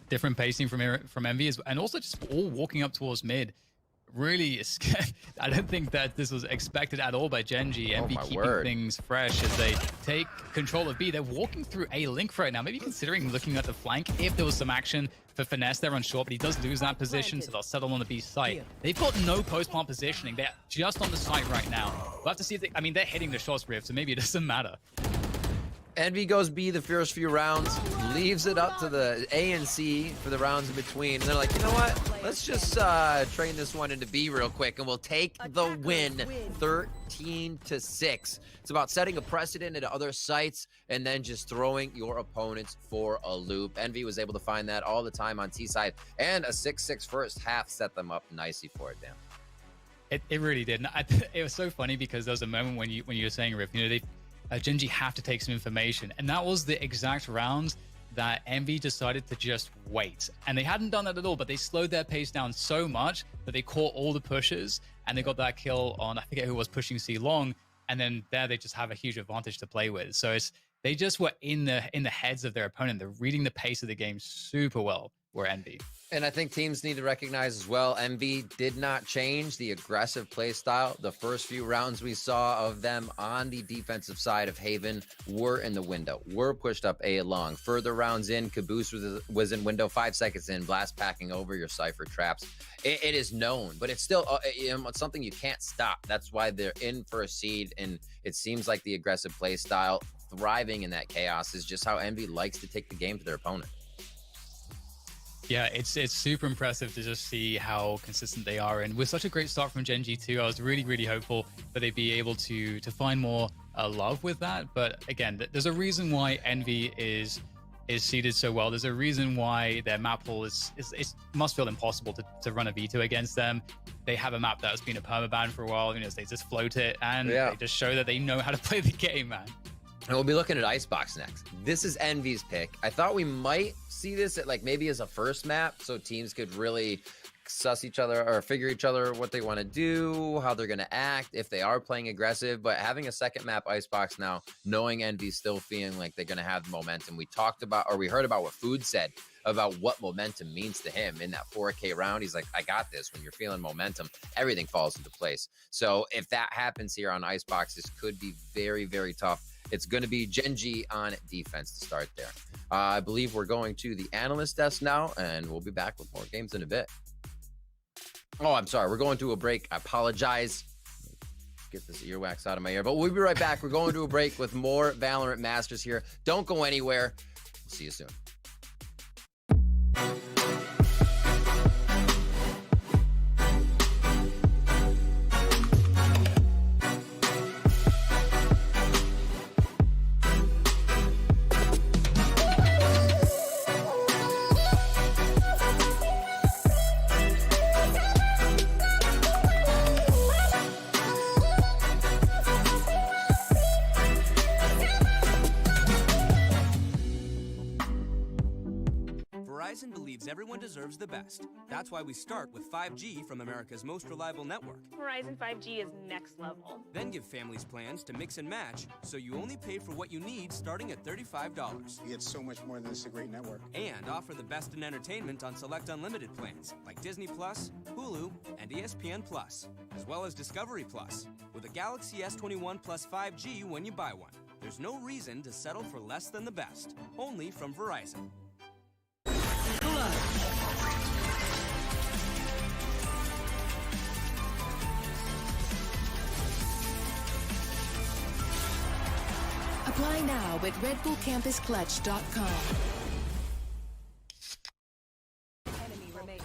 Different pacing from Envy, and also just all walking up towards mid. Really, I don't think that this was expected at all by Gen.G. Envy keeping things fresh as they take control of B. They're walking through A link right now, maybe considering looking at the flank if there was some action for Finesse there on short, but he does lose that position, so they'll settle on the B site. They've got no post-plant positioning. They're just on the site right now. We'll have to see if I mean, they're hitting the short script, so maybe it doesn't matter. Envy goes B the first few rounds, leaves it up to the A and C for the rounds in between. And they're like, you know what? Let's just train this one into B real quick, and we'll take the win 13-6. It's about setting a precedent at other sites and then just throwing your opponents for a loop. Envy was able to find that all the time on T side, and a 6-6 first half set them up nicely for it, Dan. It really did. And it was so funny because there was a moment when you were saying, Riff, you know, Gen.G have to take some information, and that was the exact round that Envy decided to just wait. And they hadn't done that at all, but they slowed their pace down so much that they caught all the pushes, and they got that kill on, I forget who was pushing C long, and then there they just have a huge advantage to play with. So they just were in the heads of their opponent. They're reading the pace of the game super well, were Envy. And I think teams need to recognize as well, Envy did not change the aggressive play style. The first few rounds we saw of them on the defensive side of Haven were in the window, were pushed up A long. Further rounds in, Caboose was in window, 5 seconds in, blast packing over your Cypher traps. It is known, but it's still it's something you can't stop. That's why they're in for a seed, and it seems like the aggressive play style, thriving in that chaos, is just how Envy likes to take the game to their opponent. Yeah, it's super impressive to just see how consistent they are. And with such a great start from Gen.G too, I was really, really hopeful that they'd be able to find more love with that. But again, there's a reason why Envy is seeded so well. There's a reason why their map pool it must feel impossible to run a veto against them. They have a map that has been a permaban for a while. You know, they just float it, and they just show that they know how to play the game, man. And we'll be looking at Icebox next. This is Envy's pick. I thought we might see this at maybe as a first map, so teams could really suss each other or figure each other what they want to do, how they're going to act, if they are playing aggressive. But having a second map Icebox now, knowing Envy's still feeling like they're going to have momentum. We talked about, or we heard about what Food said about what momentum means to him in that 4K round. He's like, I got this. When you're feeling momentum, everything falls into place. So if that happens here on Icebox, this could be very, very tough. It's going to be Gen G on defense to start there. I believe we're going to the analyst desk now, and we'll be back with more games in a bit. Oh, I'm sorry. We're going to a break. I apologize. Get this earwax out of my ear. But we'll be right back. We're going to a break with more VALORANT Masters here. Don't go anywhere. We'll see you soon. Verizon believes everyone deserves the best. That's why we start with 5G from America's most reliable network. Verizon 5G is next level. Then give families plans to mix and match, so you only pay for what you need starting at $35. You get so much more than this, a great network. And offer the best in entertainment on select unlimited plans, like Disney Plus, Hulu, and ESPN Plus, as well as Discovery Plus, with a Galaxy S21 Plus 5G when you buy one. There's no reason to settle for less than the best. Only from Verizon. Apply now at RedBullCampusClutch.com. Enemy remaining.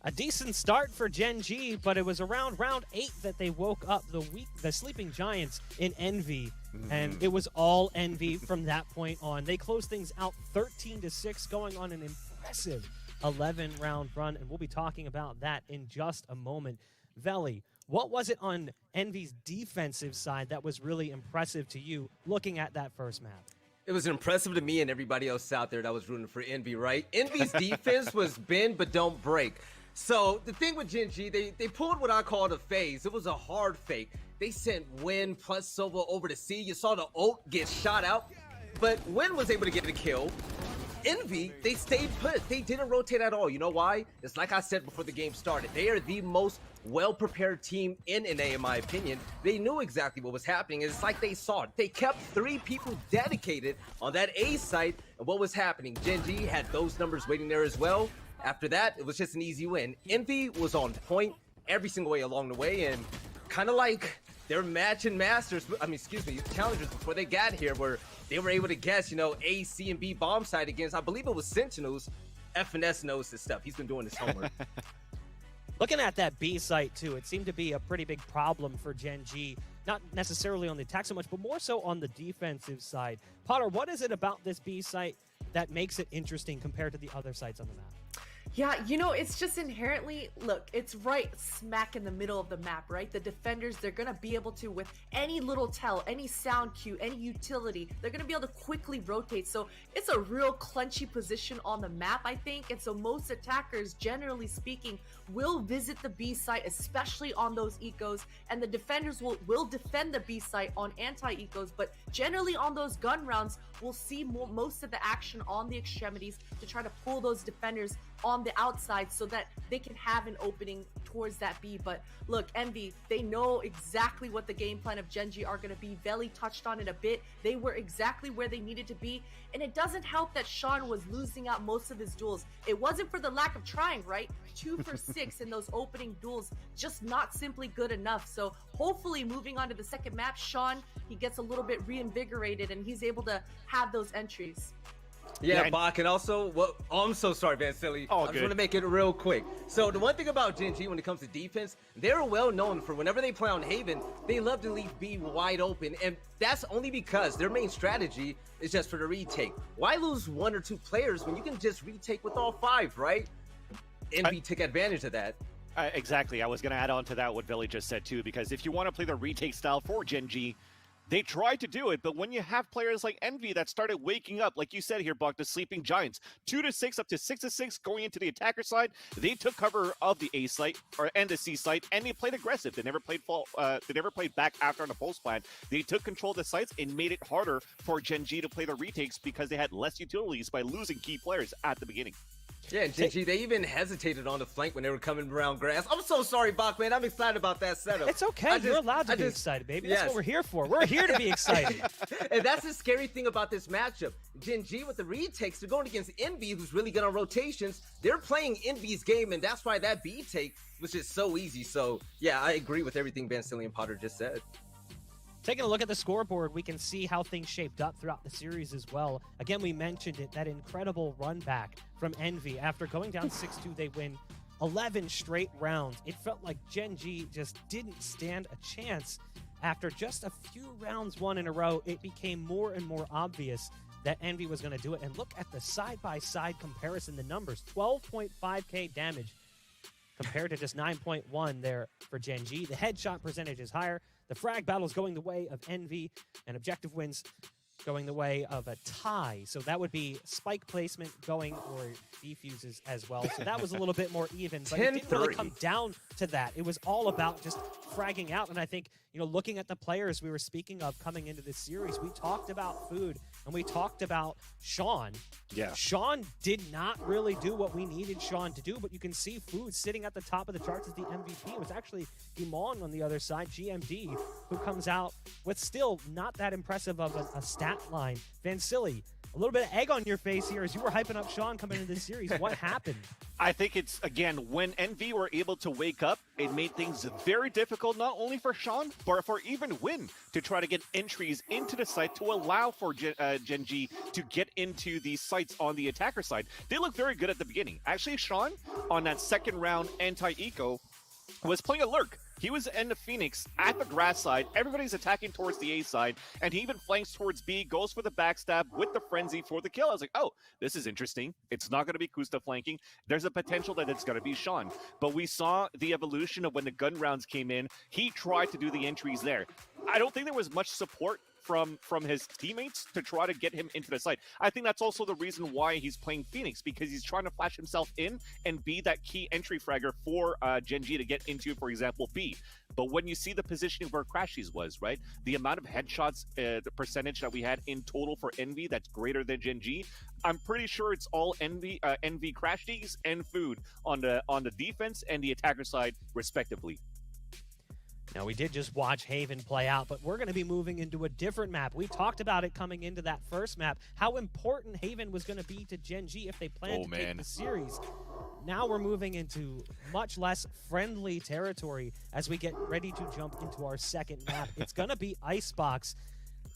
A decent start for Gen G, but it was around round 8 that they woke up the sleeping giants in Envy, and it was all Envy from that point on. They closed things out 13-6, going on an impressive 11-round run, and we'll be talking about that in just a moment. Veli, what was it on Envy's defensive side that was really impressive to you looking at that first map? It was impressive to me and everybody else out there that was rooting for Envy, right? Envy's defense was bend but don't break. So the thing with Gen G, they pulled what I called a phase. It was a hard fake. They sent Win plus Silva over to C. You saw the ult get shot out, but Win was able to get a kill. Envy, they stayed put. They didn't rotate at all. You know why? It's like I said before the game started. They are the most well-prepared team in NA, in my opinion. They knew exactly what was happening. It's like they saw it. They kept 3 people dedicated on that A site, and what was happening? Gen G had those numbers waiting there as well. After that, it was just an easy win. Envy was on point every single way along the way, and kind of like their challengers before they got here, where they were able to guess, you know, A, C, and B bomb site against, I believe it was Sentinels. FNS knows his stuff. He's been doing his homework. Looking at that B site, too, it seemed to be a pretty big problem for Gen G. Not necessarily on the attack so much, but more so on the defensive side. Potter, what is it about this B site that makes it interesting compared to the other sites on the map? Yeah, you know, it's just inherently, look, it's right smack in the middle of the map, right? The defenders, they're going to be able to, with any little tell, any sound cue, any utility, they're going to be able to quickly rotate. So it's a real clunchy position on the map, I think. And so most attackers, generally speaking, will visit the B site, especially on those ecos. And the defenders will defend the B site on anti-ecos. But generally on those gun rounds, we'll see most of the action on the extremities to try to pull those defenders on the outside so that they can have an opening towards that B. But look, Envy, they know exactly what the game plan of Gen G are going to be. Veli touched on it a bit. They were exactly where they needed to be. And it doesn't help that Sean was losing out most of his duels. It wasn't for the lack of trying, right? 2 for 6 in those opening duels, just not simply good enough. So hopefully moving on to the second map, Sean, he gets a little bit reinvigorated and he's able to have those entries. Yeah, Bach, and also, I'm so sorry, Van Silly. I just want to make it real quick. So the one thing about Gen G when it comes to defense, they're well known for whenever they play on Haven, they love to leave B wide open, and that's only because their main strategy is just for the retake. Why lose 1 or 2 players when you can just retake with all 5, right? Envy took advantage of that. Exactly. I was going to add on to that what Billy just said too, because if you want to play the retake style for Gen G, they tried to do it, but when you have players like Envy that started waking up, like you said here, Buck, the sleeping giants, 2-6 up to 6-6 going into the attacker side, they took cover of the A site and the C site, and they played aggressive. They never played back after on the post plan. They took control of the sites and made it harder for Gen G to play the retakes because they had less utilities by losing key players at the beginning. Yeah, and Gen G, they even hesitated on the flank when they were coming around grass. I'm so sorry, Bach, man. I'm excited about that setup. It's okay. You're allowed to be excited, baby. That's what we're here for. We're here to be excited. And that's the scary thing about this matchup. Gen G with the retakes, they're going against Envy, who's really good on rotations. They're playing Envy's game, and that's why that B take was just so easy. So, yeah, I agree with everything Ben Silly and Potter just said. Taking a look at the scoreboard, we can see how things shaped up throughout the series as well. Again, we mentioned it, that incredible run back from Envy. After going down 6-2, they win 11 straight rounds. It felt like Gen G just didn't stand a chance. After just a few rounds won in a row, it became more and more obvious that Envy was going to do it. And look at the side-by-side comparison, the numbers. 12.5k damage compared to just 9.1 there for Gen G. The headshot percentage is higher. The frag battles going the way of Envy, and objective wins going the way of a tie. So that would be spike placement going for defuses as well. So that was a little bit more even, but it didn't really come down to that. It was all about just fragging out. And I think, you know, looking at the players we were speaking of coming into this series, we talked about Food and we talked about Sean. Yeah. Sean did not really do what we needed Sean to do, but you can see Food sitting at the top of the charts as the MVP. It was actually Imon on the other side, GMD, who comes out with still not that impressive of a stat line. Van Silly, a little bit of egg on your face here as you were hyping up Sean coming into this series. What happened? I think it's, again, when Envy were able to wake up, it made things very difficult, not only for Sean, but for even Win to try to get entries into the site to allow for Gen G to get into these sites on the attacker side. They look very good at the beginning. Actually, Sean, on that second round anti-eco, was playing a lurk. He was in the Phoenix at the grass side. Everybody's attacking towards the A side, and he even flanks towards B, goes for the backstab with the frenzy for the kill. I was like, oh, this is interesting. It's not going to be Kusta flanking. There's a potential that it's going to be Sean. But we saw the evolution of when the gun rounds came in. He tried to do the entries there. I don't think there was much support from his teammates to try to get him into the site. I think that's also the reason why he's playing Phoenix, because he's trying to flash himself in and be that key entry fragger for Gen G to get into, for example, B. But when you see the positioning where Crashies was, right? The amount of headshots, the percentage that we had in total for Envy that's greater than Gen G, I'm pretty sure it's all Envy Crashies and Food on the defense and the attacker side, respectively. Now, we did just watch Haven play out, but we're going to be moving into a different map. We talked about it coming into that first map, how important Haven was going to be to Gen G if they planned to take the series. Now we're moving into much less friendly territory as we get ready to jump into our second map. It's going to be Icebox.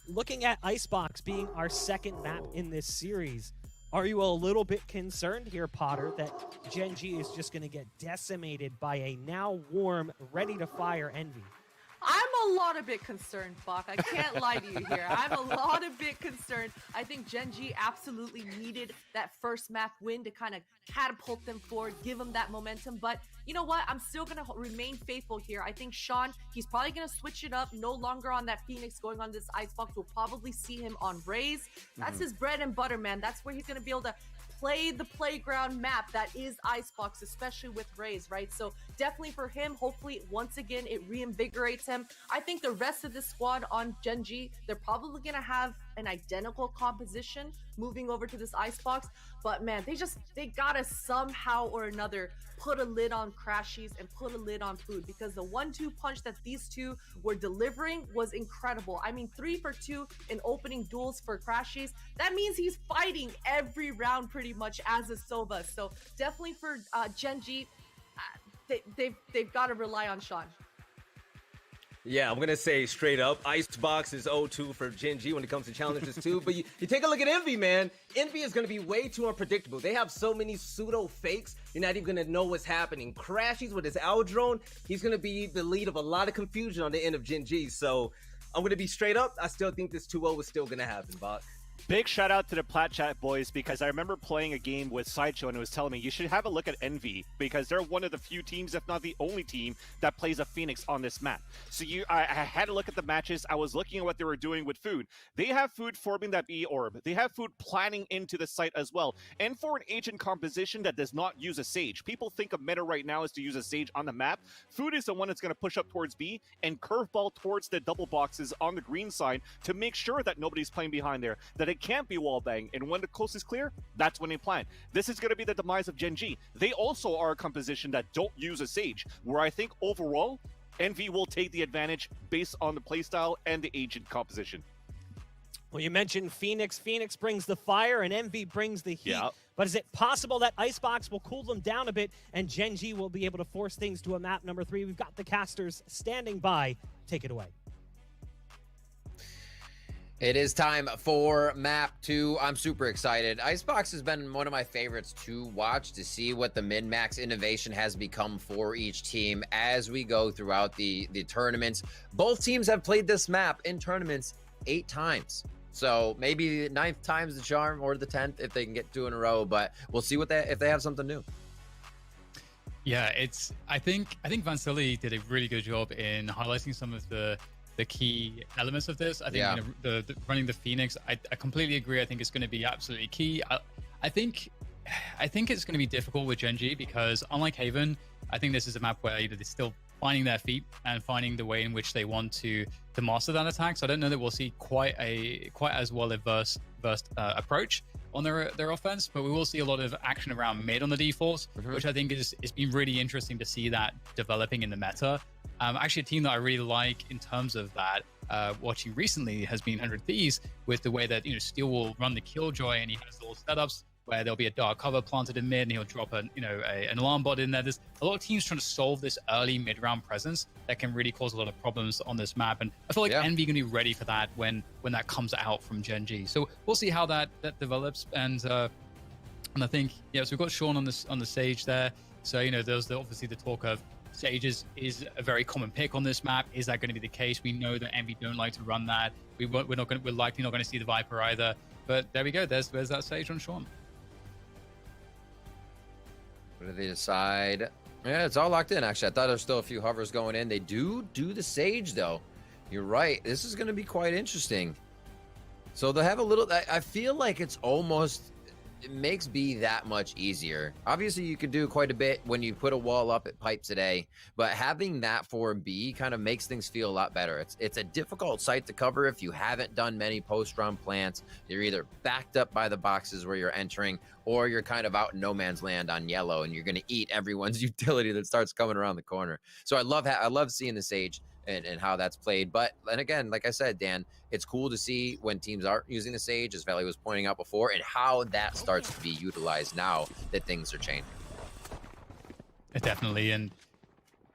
Looking at Icebox being our second map in this series, are you a little bit concerned here, Potter, that Gen G is just going to get decimated by a now warm, ready-to-fire Envy? I'm a lot a bit concerned, Bach. I can't lie to you here. I'm a lot a bit concerned. I think Gen G absolutely needed that first map win to kind of catapult them forward, give them that momentum. But you know what? I'm still going to remain faithful here. I think Sean, he's probably going to switch it up. No longer on that Phoenix, going on this Icebox. We'll probably see him on Raze. That's his bread and butter, man. That's where he's going to be able to play the playground map that is Icebox, especially with Raze, right? So definitely for him, hopefully once again it reinvigorates him. I think the rest of the squad on Gen G, they're probably gonna have an identical composition moving over to this Icebox, but man, they gotta somehow or another put a lid on Crashies and put a lid on Food, because the 1-2 punch that these two were delivering was incredible. I mean, 3 for 2 in opening duels for Crashies. That means he's fighting every round pretty much as a Sova. So definitely for Gen G, they've got to rely on Sean. Yeah, I'm going to say straight up, Icebox is 0-2 for Gen G when it comes to challenges too. But you take a look at Envy, man. Envy is going to be way too unpredictable. They have so many pseudo fakes, you're not even going to know what's happening. Crashies with his owl drone, he's going to be the lead of a lot of confusion on the end of Gen G. So I'm going to be straight up. I still think this 2-0 is still going to happen, Bach. Big shout out to the Plat Chat boys, because I remember playing a game with Sideshow and it was telling me you should have a look at Envy, because they're one of the few teams, if not the only team, that plays a Phoenix on this map. So I had a look at the matches. I was looking at what they were doing with Food. They have Food forming that B orb. They have Food planning into the site as well. And for an agent composition that does not use a Sage. People think a meta right now is to use a Sage on the map. Food is the one that's going to push up towards B and curveball towards the double boxes on the green side to make sure that nobody's playing behind there, that it can't be wall bang, and when the coast is clear, that's when they plant. This is going to be the demise of Gen G. They also are a composition that don't use a Sage, where I think overall, Envy will take the advantage based on the playstyle and the agent composition. Well, you mentioned Phoenix. Phoenix brings the fire and Envy brings the heat. Yeah. But is it possible that Icebox will cool them down a bit and Gen G will be able to force things to a map number 3? We've got the casters standing by. Take it away. It is time for map 2. I'm super excited. Icebox has been one of my favorites to watch, to see what the min-max innovation has become for each team as we go throughout the tournaments. Both teams have played this map in tournaments 8 times. So maybe the 9th time's the charm, or the 10th if they can get 2 in a row, but we'll see if they have something new. Yeah, I think Vansili did a really good job in highlighting some of the key elements of this. I think the running the Phoenix, I completely agree. I think it's going to be absolutely key. I think it's going to be difficult with Gen G, because unlike Haven, I think this is a map where they're still finding their feet and finding the way in which they want to master that attack. So I don't know that we'll see quite as well a versed approach on their offense, but we will see a lot of action around mid on the defaults, which I think it's been really interesting to see that developing in the meta. Actually, a team that I really like in terms of that watching recently has been 100 Thieves, with the way that, you know, Steel will run the Killjoy and he has little setups where there'll be a dark cover planted in mid and he'll drop an alarm bot in there. There's a lot of teams trying to solve this early mid-round presence that can really cause a lot of problems on this map. And I feel like Envy going to be ready for that when that comes out from Gen G. So we'll see how that develops. And I think, yeah, so we've got Sean on the Sage there. So, you know, there's obviously the talk of Sage is a very common pick on this map. Is that going to be the case? We know that Envy don't like to run that. We're likely not going to see the Viper either. But there we go. There's that Sage on Sean. What do they decide? Yeah, it's all locked in, actually. I thought there's still a few hovers going in. They do the Sage, though. You're right. This is going to be quite interesting. So they'll have a little... I feel like it's almost... It makes B that much easier. Obviously, you can do quite a bit when you put a wall up at Pipe today, but having that for B kind of makes things feel a lot better. It's a difficult site to cover if you haven't done many post-run plants. You're either backed up by the boxes where you're entering, or you're kind of out in no man's land on yellow, and you're going to eat everyone's utility that starts coming around the corner. So I love seeing the Sage and how that's played. But and again, like I said, Dan, it's cool to see when teams aren't using the Sage, as Valley was pointing out before, and how that starts to be utilized now that things are changing. Definitely. And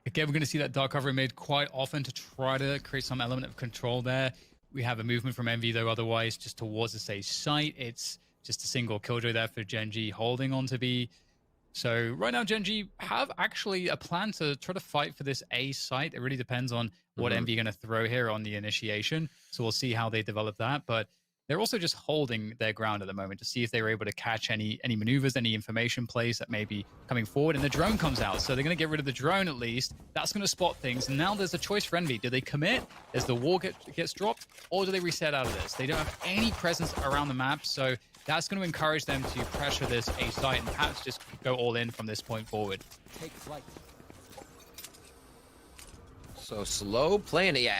again, we're going to see that dark cover made quite often to try to create some element of control there. We have a movement from Envy, though, otherwise, just towards the Sage site. It's just a single Killjoy there for Gen G holding on to B. So right now, Gen G have actually a plan to try to fight for this A site. It really depends on what Envy are going to throw here on the initiation. So we'll see how they develop that. But they're also just holding their ground at the moment to see if they were able to catch any maneuvers, any information plays that may be coming forward. And the drone comes out. So they're going to get rid of the drone at least. That's going to spot things. And now there's a choice for Envy. Do they commit as the wall gets dropped? Or do they reset out of this? They don't have any presence around the map. So that's going to encourage them to pressure this A site and perhaps just go all in from this point forward. Take flight. So slow playing it. Yeah,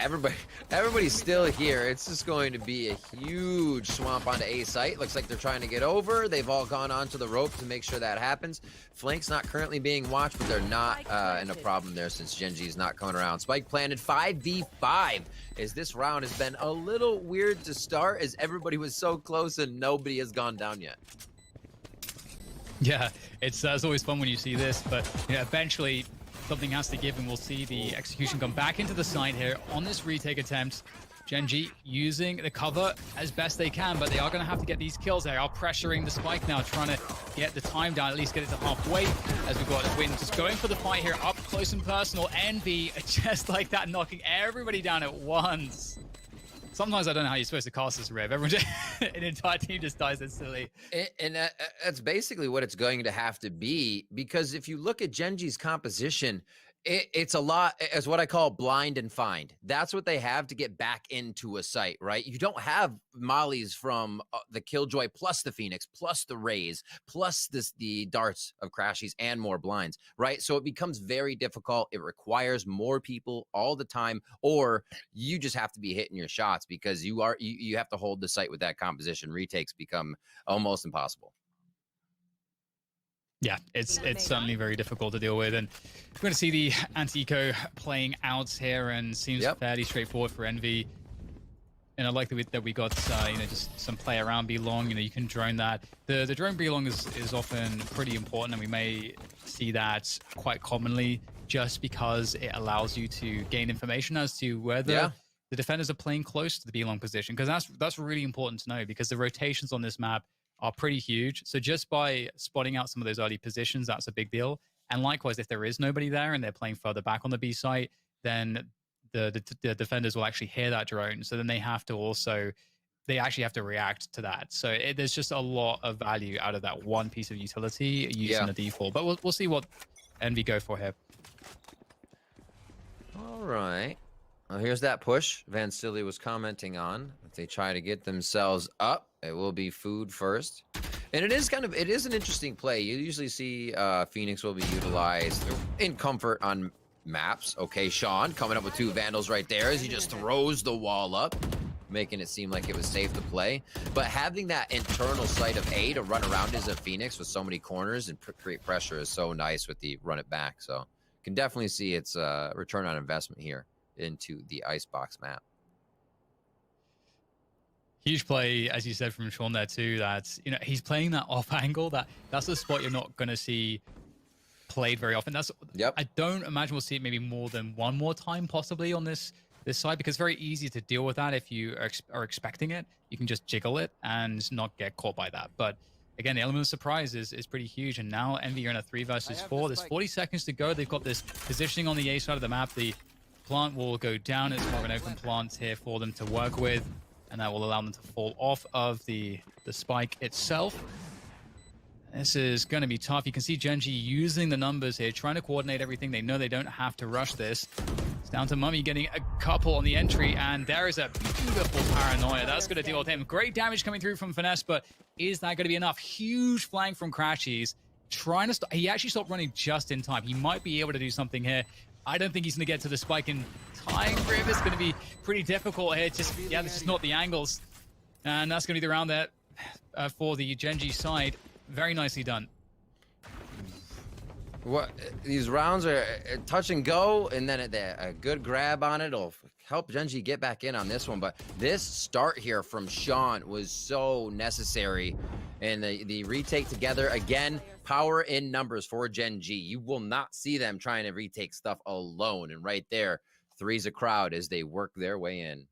everybody's still here. It's just going to be a huge swamp onto A site. Looks like they're trying to get over. They've all gone onto the rope to make sure that happens. Flank's not currently being watched, but they're not in a problem there since Gen G's not coming around. Spike planted 5v5 as this round has been a little weird to start as everybody was so close and nobody has gone down yet. Yeah, it's always fun when you see this, but eventually something has to give, and we'll see the execution come back into the side here on this retake attempt. Gen G using the cover as best they can, but they are going to have to get these kills. They are pressuring the Spike now, trying to get the time down, at least get it to halfway, as we've got Win just going for the fight here, up close and personal. Envy, just like that, knocking everybody down at once. Sometimes I don't know how you're supposed to cast this Rev. Everyone, an entire team just dies instantly. And that's basically what it's going to have to be, because if you look at Gen G's composition, it's a lot, as what I call blind and find. That's what they have to get back into a site, right? You don't have mollies from the Killjoy plus the Phoenix plus the Rays plus the darts of Crashies and more blinds, right? So it becomes very difficult. It requires more people all the time, or you just have to be hitting your shots because you have to hold the site with that composition. Retakes become almost impossible. Yeah, it's certainly very difficult to deal with, and we're going to see the anti-eco playing out here, and seems fairly straightforward for Envy. And I like that we got just some play around B-long. You can drone that. The drone B-long is often pretty important, and we may see that quite commonly just because it allows you to gain information as to whether the defenders are playing close to the B-long position, because that's really important to know, because the rotations on this map are pretty huge. So just by spotting out some of those early positions, that's a big deal. And likewise, if there is nobody there and they're playing further back on the B site, then the defenders will actually hear that drone. So then they actually have to react to that. So there's just a lot of value out of that one piece of utility using the default. But we'll see what Envy go for here. All right. Well, here's that push Van Silly was commenting on. If they try to get themselves up, it will be food first. And it is an interesting play. You usually see Phoenix will be utilized in comfort on maps. Okay, Sean coming up with two Vandals right there as he just throws the wall up, making it seem like it was safe to play. But having that internal site of A to run around as a Phoenix with so many corners and create pressure is so nice with the run it back. So can definitely see its return on investment here into the Icebox map. Huge play, as you said, from Sean there too. That's, you know, he's playing that off angle. That's the spot you're not going to see played very often. That's, I don't imagine we'll see it maybe more than one more time possibly on this side, because it's very easy to deal with that. If you are expecting it, you can just jiggle it and not get caught by that. But again, the element of surprise is pretty huge. And now Envy are in a 3 versus 4. There's 40 seconds to go. They've got this positioning on the A side of the map. The plant will go down. It's more of an open plant here for them to work with, and that will allow them to fall off of the spike itself. This is going to be tough. You can see Gen G using the numbers here, trying to coordinate everything. They know they don't have to rush this. It's down to Mummy getting a couple on the entry, and there is a beautiful paranoia. That's going to deal with him. Great damage coming through from Finesse, but is that going to be enough? Huge flank from Crashies. Trying to stop. He actually stopped running just in time. He might be able to do something here. I don't think he's going to get to the spike in time for him. It's going to be pretty difficult here. Just, yeah, this is not the angles. And that's going to be the round there for the Gen G side. Very nicely done. What these rounds are touch and go, and then a good grab on it will help Gen G get back in on this one. But this start here from Sean was so necessary, and the retake together again. Power in numbers for Gen G. You will not see them trying to retake stuff alone. And right there, 3's a crowd as they work their way in.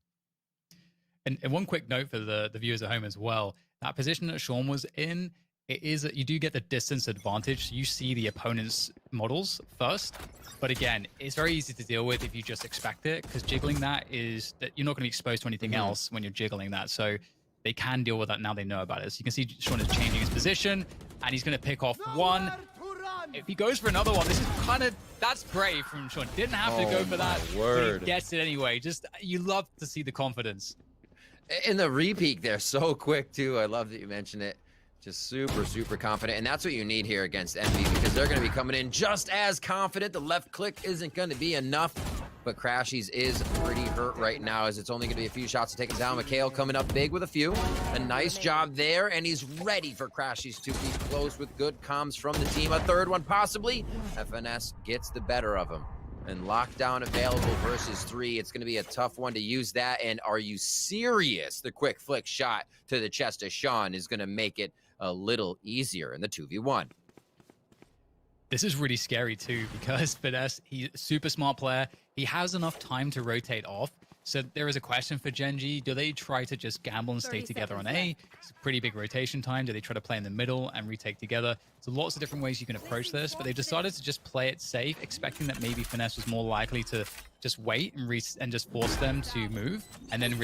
And one quick note for the viewers at home as well. That position that Sean was in, it is that you do get the distance advantage. You see the opponent's models first. But again, it's very easy to deal with if you just expect it, because jiggling that is that you're not going to be exposed to anything else when you're jiggling that. So they can deal with that now they know about it. So you can see Sean is changing his position, and he's going to pick off one. If he goes for another one, this is kind of, that's brave from Sean. Didn't have to go for that, but he gets it anyway. Just, you love to see the confidence. In the repeat, they're so quick too. I love that you mentioned it. Just super, super confident. And that's what you need here against Envy, because they're going to be coming in just as confident. The left click isn't going to be enough. But Crashies is pretty hurt right now, as it's only going to be a few shots to take him down. McHale coming up big with a few. A nice job there, and he's ready for Crashies to be close with good comms from the team. A third one possibly. FNS gets the better of him. And lockdown available versus 3. It's going to be a tough one to use that. And are you serious? The quick flick shot to the chest of Sean is going to make it a little easier in the 2v1. This is really scary too, because Finesse, he's a super smart player. He has enough time to rotate off. So there is a question for Gen G. Do they try to just gamble and stay together on A? It's a pretty big rotation time. Do they try to play in the middle and retake together? So lots of different ways you can approach this, but they decided to just play it safe, expecting that maybe Finesse was more likely to just wait and just force them to move and then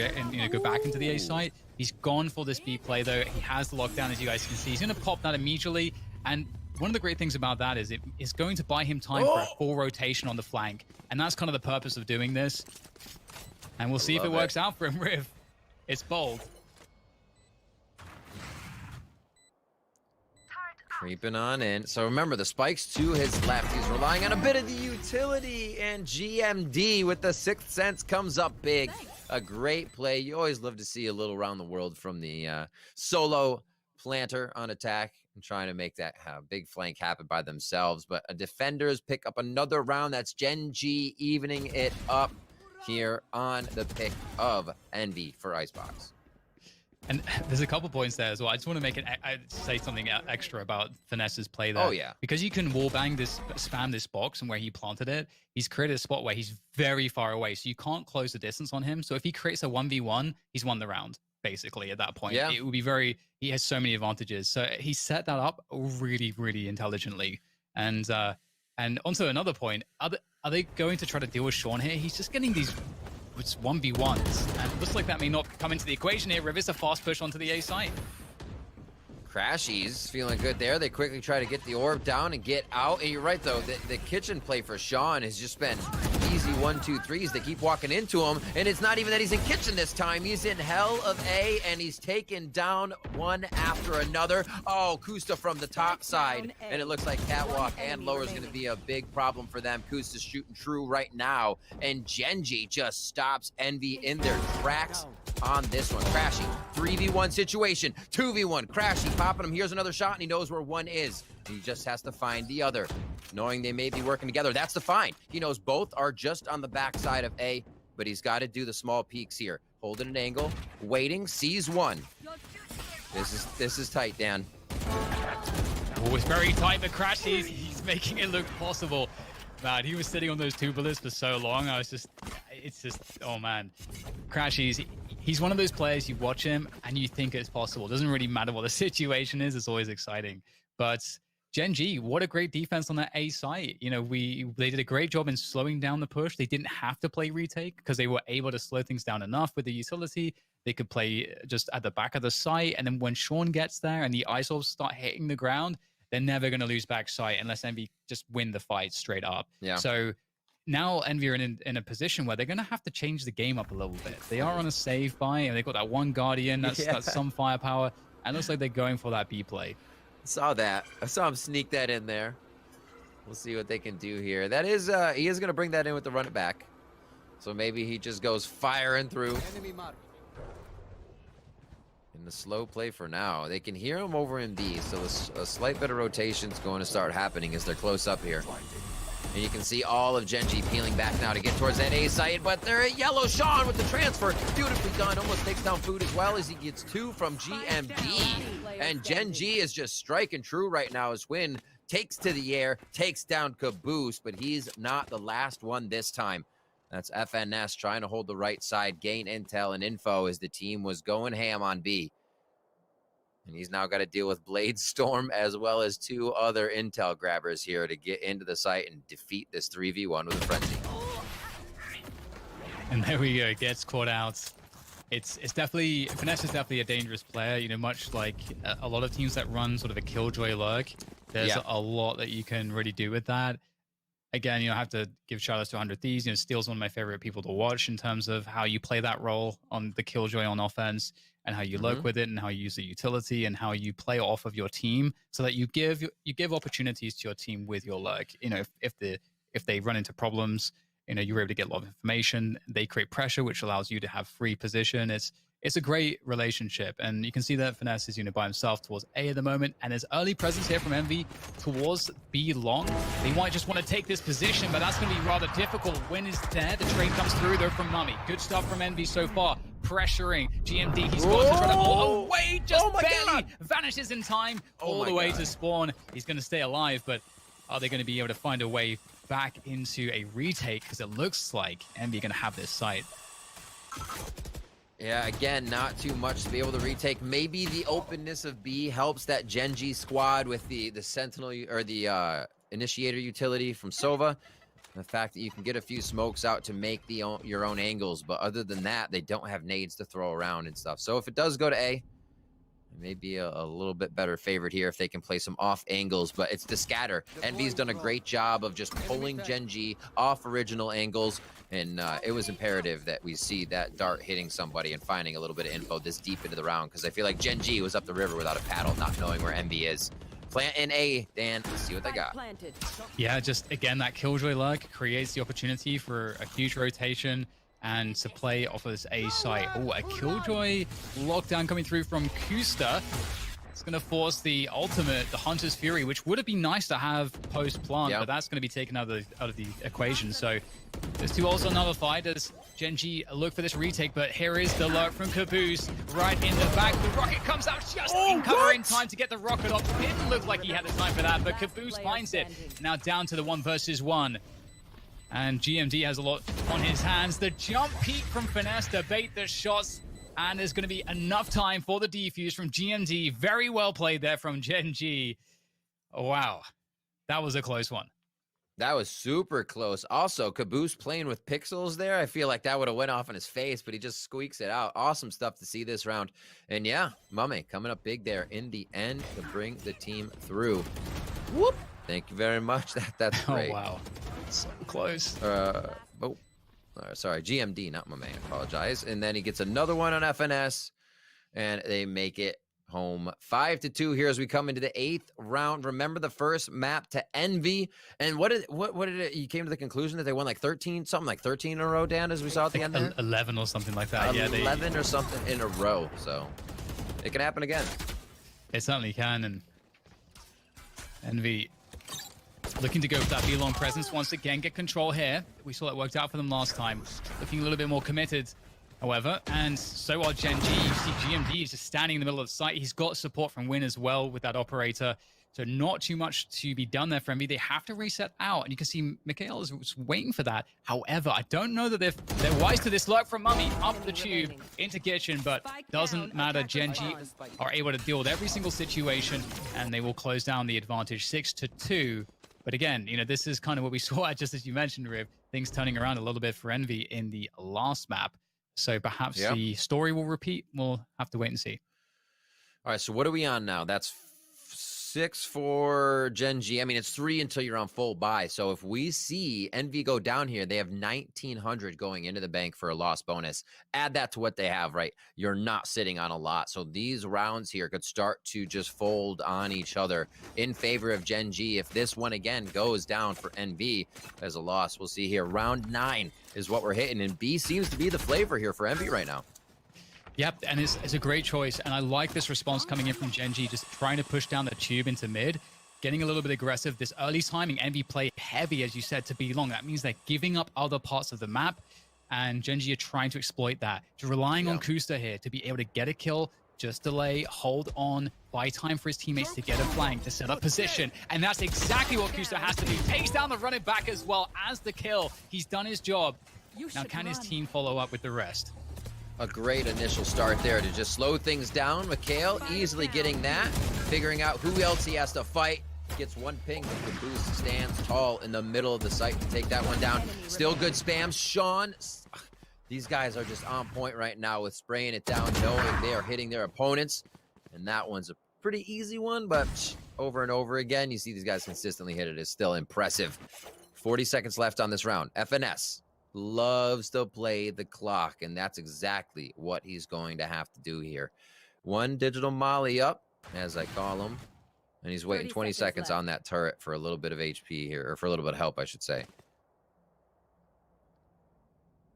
go back into the A site. He's gone for this B play though. He has the lockdown, as you guys can see. He's going to pop that immediately, and one of the great things about that is it is going to buy him time for a full rotation on the flank. And that's kind of the purpose of doing this. And we'll see if it works out for him, Riv. It's bold. Creeping on in. So remember, the spike's to his left. He's relying on a bit of the utility, and GMD with the 6th sense comes up big. A great play. You always love to see a little around the world from the solo planter on attack, and trying to make that big flank happen by themselves. But defenders pick up another round. That's Gen G evening it up here on the pick of Envy for Icebox. And there's a couple points there as well. I just want to make say something extra about Finesse's play there. Oh, yeah. Because you can wallbang this, spam this box, and where he planted it, he's created a spot where he's very far away, so you can't close the distance on him. So if he creates a 1v1, he's won the round, basically, at that point. Yeah. It would be very, he has so many advantages. So he set that up really, really intelligently. And onto another point, are they going to try to deal with Sean here? He's just getting these 1v1s, and it looks like that may not come into the equation here. Riv is a fast push onto the A site. Crashies feeling good there. They quickly try to get the orb down and get out. And you're right, though. The kitchen play for Sean has just been easy 1, 2, 3s. They keep walking into him, and it's not even that he's in kitchen this time. He's in hell of A, and he's taken down one after another. Oh, Kusta from the top side, and it looks like Catwalk and Lower is going to be a big problem for them. Kusta's shooting true right now, and Gen G just stops Envy in their tracks on this one. Crashy, 3v1 situation, 2v1. Crashy popping him. Here's another shot, and he knows where one is. He just has to find the other, knowing they may be working together. That's the find. He knows both are just on the backside of A, but he's got to do the small peeks here. holding an angle, waiting, sees one. This is tight, Dan. Oh, it's very tight, but Crashy, he's making it look possible. Man, he was sitting on those 2 bullets for so long. It's just, oh man. Crashy, he's one of those players, you watch him and you think it's possible. It doesn't really matter what the situation is, it's always exciting. But Gen G, what a great defense on that A site. You know, they did a great job in slowing down the push. They didn't have to play retake because they were able to slow things down enough with the utility. They could play just at the back of the site. And then when Sean gets there and the ice orbs start hitting the ground, they're never going to lose back sight unless Envy just win the fight straight up. Yeah. So now Envy are in a position where they're going to have to change the game up a little bit. They are on a save buy, and they've got that one Guardian. That's some firepower. And it looks like they're going for that B play. Saw that. I saw him sneak that in there. We'll see what they can do here. That is, he is going to bring that in with the run it back. So maybe he just goes firing through. In the slow play for now. They can hear him over in B, so a slight bit of rotation is going to start happening as they're close up here. And you can see all of Gen G peeling back now to get towards that A site, but they're at yellow. Sean with the transfer. Beautifully done. Almost takes down Food as well as he gets 2 from GMD. And Gen G is just striking true right now as Win takes to the air, takes down Caboose, but he's not the last one this time. That's FNS trying to hold the right side, gain intel and info as the team was going ham on B. And he's now got to deal with Blade Storm as well as 2 other intel grabbers here to get into the site and defeat this 3v1 with a frenzy. And there we go, gets caught out. It's definitely, Finesse is definitely a dangerous player, you know, much like a lot of teams that run sort of a Killjoy lurk. There's a lot that you can really do with that. Again, you know, I have to give shout outs to 100 Thieves. You know, Steel's one of my favorite people to watch in terms of how you play that role on the Killjoy on offense and how you lurk with it and how you use the utility and how you play off of your team so that you give opportunities to your team with your lurk. You know, if they run into problems, you know, you're able to get a lot of information. They create pressure, which allows you to have free position. It's a great relationship, and you can see that Finesse is, you know, by himself towards A at the moment, and there's early presence here from Envy towards B long. They might just want to take this position, but that's going to be rather difficult. Win is there. The trade comes through, though, from Mummy. Good stuff from Envy so far. Pressuring GMD. He's got to try to pull away, just barely vanishes in time all the way to spawn. He's going to stay alive, but are they going to be able to find a way back into a retake? Because it looks like Envy are going to have this site. Yeah, again, not too much to be able to retake. Maybe the openness of B helps that Gen G squad with the Sentinel or the Initiator utility from Sova. The fact that you can get a few smokes out to make your own angles, but other than that, they don't have nades to throw around and stuff. So if it does go to A, it may be a little bit better favored here if they can play some off angles, but it's the scatter. Envy's done a great job of just pulling Gen G off original angles, and it was imperative that we see that dart hitting somebody and finding a little bit of info this deep into the round, because I feel like Gen G was up the river without a paddle, not knowing where Envy is. Plant in A, Dan, let's see what they got. Yeah, just again, that Killjoy lurk creates the opportunity for a huge rotation and to play off of this A site. Oh, a Killjoy lockdown coming through from Kusta. It's going to force the ultimate, the Hunter's Fury, which would have been nice to have post-plant, but that's going to be taken out of the equation. So there's 2 ults on another fight. Does Gen G look for this retake, but here is the lurk from Caboose right in the back. The rocket comes out just in cover in time to get the rocket off. Didn't look like he had the time for that, but Caboose finds it. Now down to the 1 versus 1. And GMD has a lot on his hands. The jump peek from Finesse to bait the shots. And there's going to be enough time for the defuse from GMD. Very well played there from Gen G. Oh, wow. That was a close one. That was super close. Also, Caboose playing with pixels there. I feel like that would have went off in his face, but he just squeaks it out. Awesome stuff to see this round. And yeah, Mummy coming up big there in the end to bring the team through. Whoop. Thank you very much. That's great. Oh, wow. So close. Sorry, GMD, not Mummy. I apologize. And then he gets another one on FNS, and they make it home 5-2 here as we come into the 8th round. Remember the first map to Envy, and what did it, you came to the conclusion that they won like 13 in a row, Dan, as we saw at the end there? 11 or something like that. 11 or something in a row, so it can happen again. It certainly can. And Envy looking to go for that B-long presence once again, get control here. We saw that worked out for them last time. Looking a little bit more committed. however, and so are Gen G. You see GMD is just standing in the middle of the site. He's got support from Win as well with that operator. So not too much to be done there for Envy. They have to reset out, and you can see Mikhail is waiting for that. However, I don't know that they're wise to this lurk from Mummy up the tube into Kitchen, but doesn't matter. Gen G are able to deal with every single situation, and they will close down the advantage 6-2. But again, you know, this is kind of what we saw, just as you mentioned, Riv, things turning around a little bit for Envy in the last map. So perhaps the story will repeat. We'll have to wait and see. All right, so what are we on now? That's 6 for Gen G. I mean, it's 3 until you're on full buy. So if we see Envy go down here, they have 1,900 going into the bank for a loss bonus. Add that to what they have, right? You're not sitting on a lot. So these rounds here could start to just fold on each other in favor of Gen G. If this one again goes down for Envy as a loss, we'll see here. Round 9 is what we're hitting, and B seems to be the flavor here for Envy right now. Yep, and it's a great choice, and I like this response coming in from Gen G, just trying to push down the tube into mid, getting a little bit aggressive. This early timing, Envy play heavy, as you said, to be long. That means they're giving up other parts of the map, and Gen G are trying to exploit that. Just relying on Kusta here to be able to get a kill, just delay, hold on, buy time for his teammates to get a flank, to set up position, and that's exactly what Kusta has to do. Takes down the running back as well as the kill. He's done his job. Now can his team follow up with the rest? A great initial start there to just slow things down. Mikhail easily getting that, figuring out who else he has to fight. Gets one ping, but the boost stands tall in the middle of the site to take that one down. Still good spams. Sean, these guys are just on point right now with spraying it down, knowing they are hitting their opponents. And that one's a pretty easy one, but over and over again, you see these guys consistently hit it. It's still impressive. 40 seconds left on this round. FNS loves to play the clock, and that's exactly what he's going to have to do here. One digital molly up, as I call him, and he's waiting 20 seconds on that turret for a little bit of HP here, or for a little bit of help, I should say.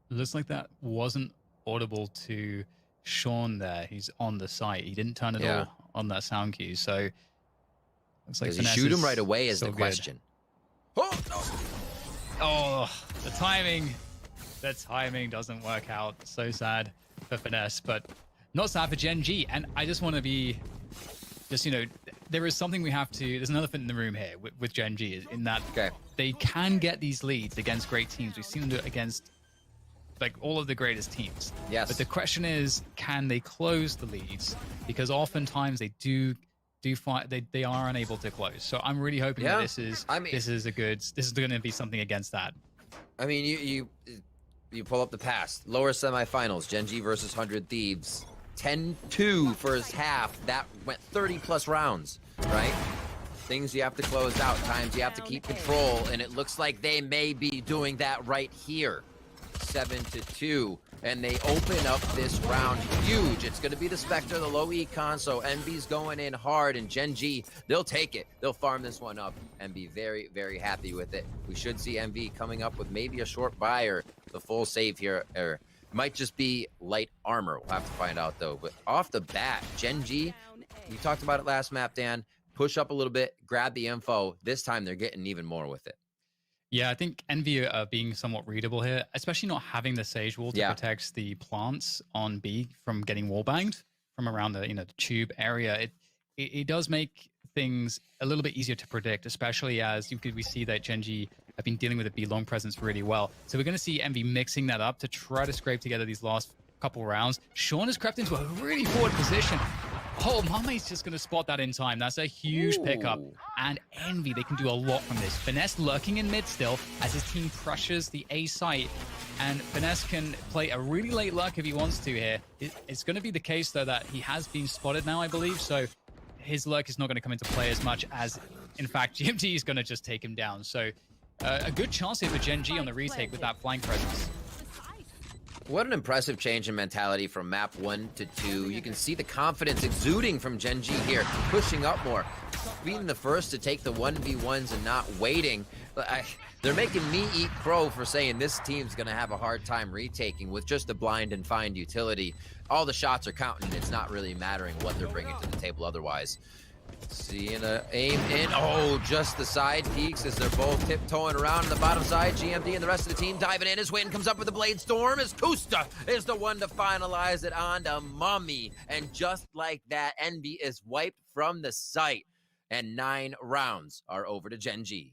Looks like that wasn't audible to Sean there. He's on the site. He didn't turn it all on that sound cue, so looks like does he shoot him right away is the question. Oh, the timing doesn't work out. So sad for Finesse, but not sad for Gen G. And I just want to be, just, you know, there is something we have to, there's an elephant in the room here with Gen G, in that they can get these leads against great teams. We've seen them do it against like all of the greatest teams. Yes. But the question is, can they close the leads? Because oftentimes they do fight, they are unable to close. So I'm really hoping that this is going to be something against that. I mean, you pull up the past lower semifinals, Gen G versus 100 Thieves, 10-2 first half. That went 30+ rounds, right? Things you have to close out, times you have to keep control, and it looks like they may be doing that right here. 7-2, and they open up this round huge. It's going to be the Spectre, the low econ, so Envy's going in hard, and Gen G, they'll take it. They'll farm this one up and be very, very happy with it. We should see Envy coming up with maybe a short buy or the full save here, or might just be light armor. We'll have to find out, though. But off the bat, Gen G, you talked about it last map, Dan. Push up a little bit, grab the info. This time, they're getting even more with it. Yeah, I think Envy are being somewhat readable here, especially not having the Sage Wall to protect the plants on B from getting wall banged from around the the tube area. It does make things a little bit easier to predict, especially as we see that Gen G have been dealing with a B long presence really well. So we're going to see Envy mixing that up to try to scrape together these last couple rounds. Sean has crept into a really forward position. Oh, Mame's just going to spot that in time. That's a huge pickup. And Envy, they can do a lot from this. Finesse lurking in mid still as his team pressures the A site. And Finesse can play a really late lurk if he wants to here. It's going to be the case, though, that he has been spotted now, I believe. So his lurk is not going to come into play as much as, in fact, GMT is going to just take him down. So a good chance here for Gen G on the retake with that flank presence. What an impressive change in mentality from map 1 to 2. You can see the confidence exuding from Gen G here, pushing up more, being the first to take the 1v1s and not waiting. They're making me eat crow for saying this team's going to have a hard time retaking with just a blind and find utility. All the shots are counting. It's not really mattering what they're bringing to the table otherwise. Seeing a aim in. Oh, just the side peeks as they're both tiptoeing around on the bottom side. GMD and the rest of the team diving in as Win comes up with the Blade Storm as Kusta is the one to finalize it on to Mummy. And just like that, Envy is wiped from the site. And 9 rounds are over to Gen G.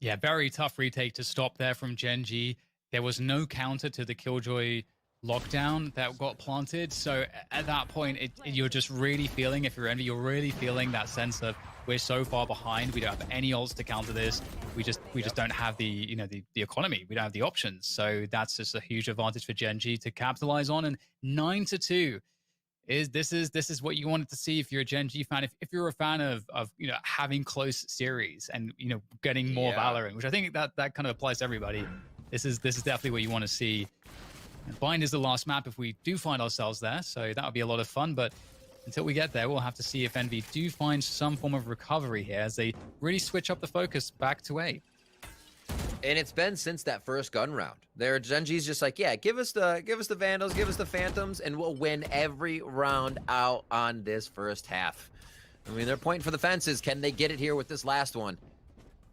Yeah, very tough retake to stop there from Gen G. There was no counter to the Killjoy lockdown that got planted. So at that point, you're just really feeling, if you're Envy, you're really feeling that sense of we're so far behind. We don't have any ults to counter this. We just don't have the the economy. We don't have the options. So that's just a huge advantage for Gen G to capitalize on. And 9-2 this is what you wanted to see if you're a Gen G fan. If you're a fan of having close series and getting more Valorant, which I think that kind of applies to everybody. This is definitely what you want to see. Bind is the last map if we do find ourselves there, so that would be a lot of fun. But until we get there, we'll have to see if Envy do find some form of recovery here as they really switch up the focus back to A. And it's been since that first gun round. Gen G's just like, yeah, give us the Vandals, give us the Phantoms, and we'll win every round out on this first half. I mean, they're pointing for the fences. Can they get it here with this last one?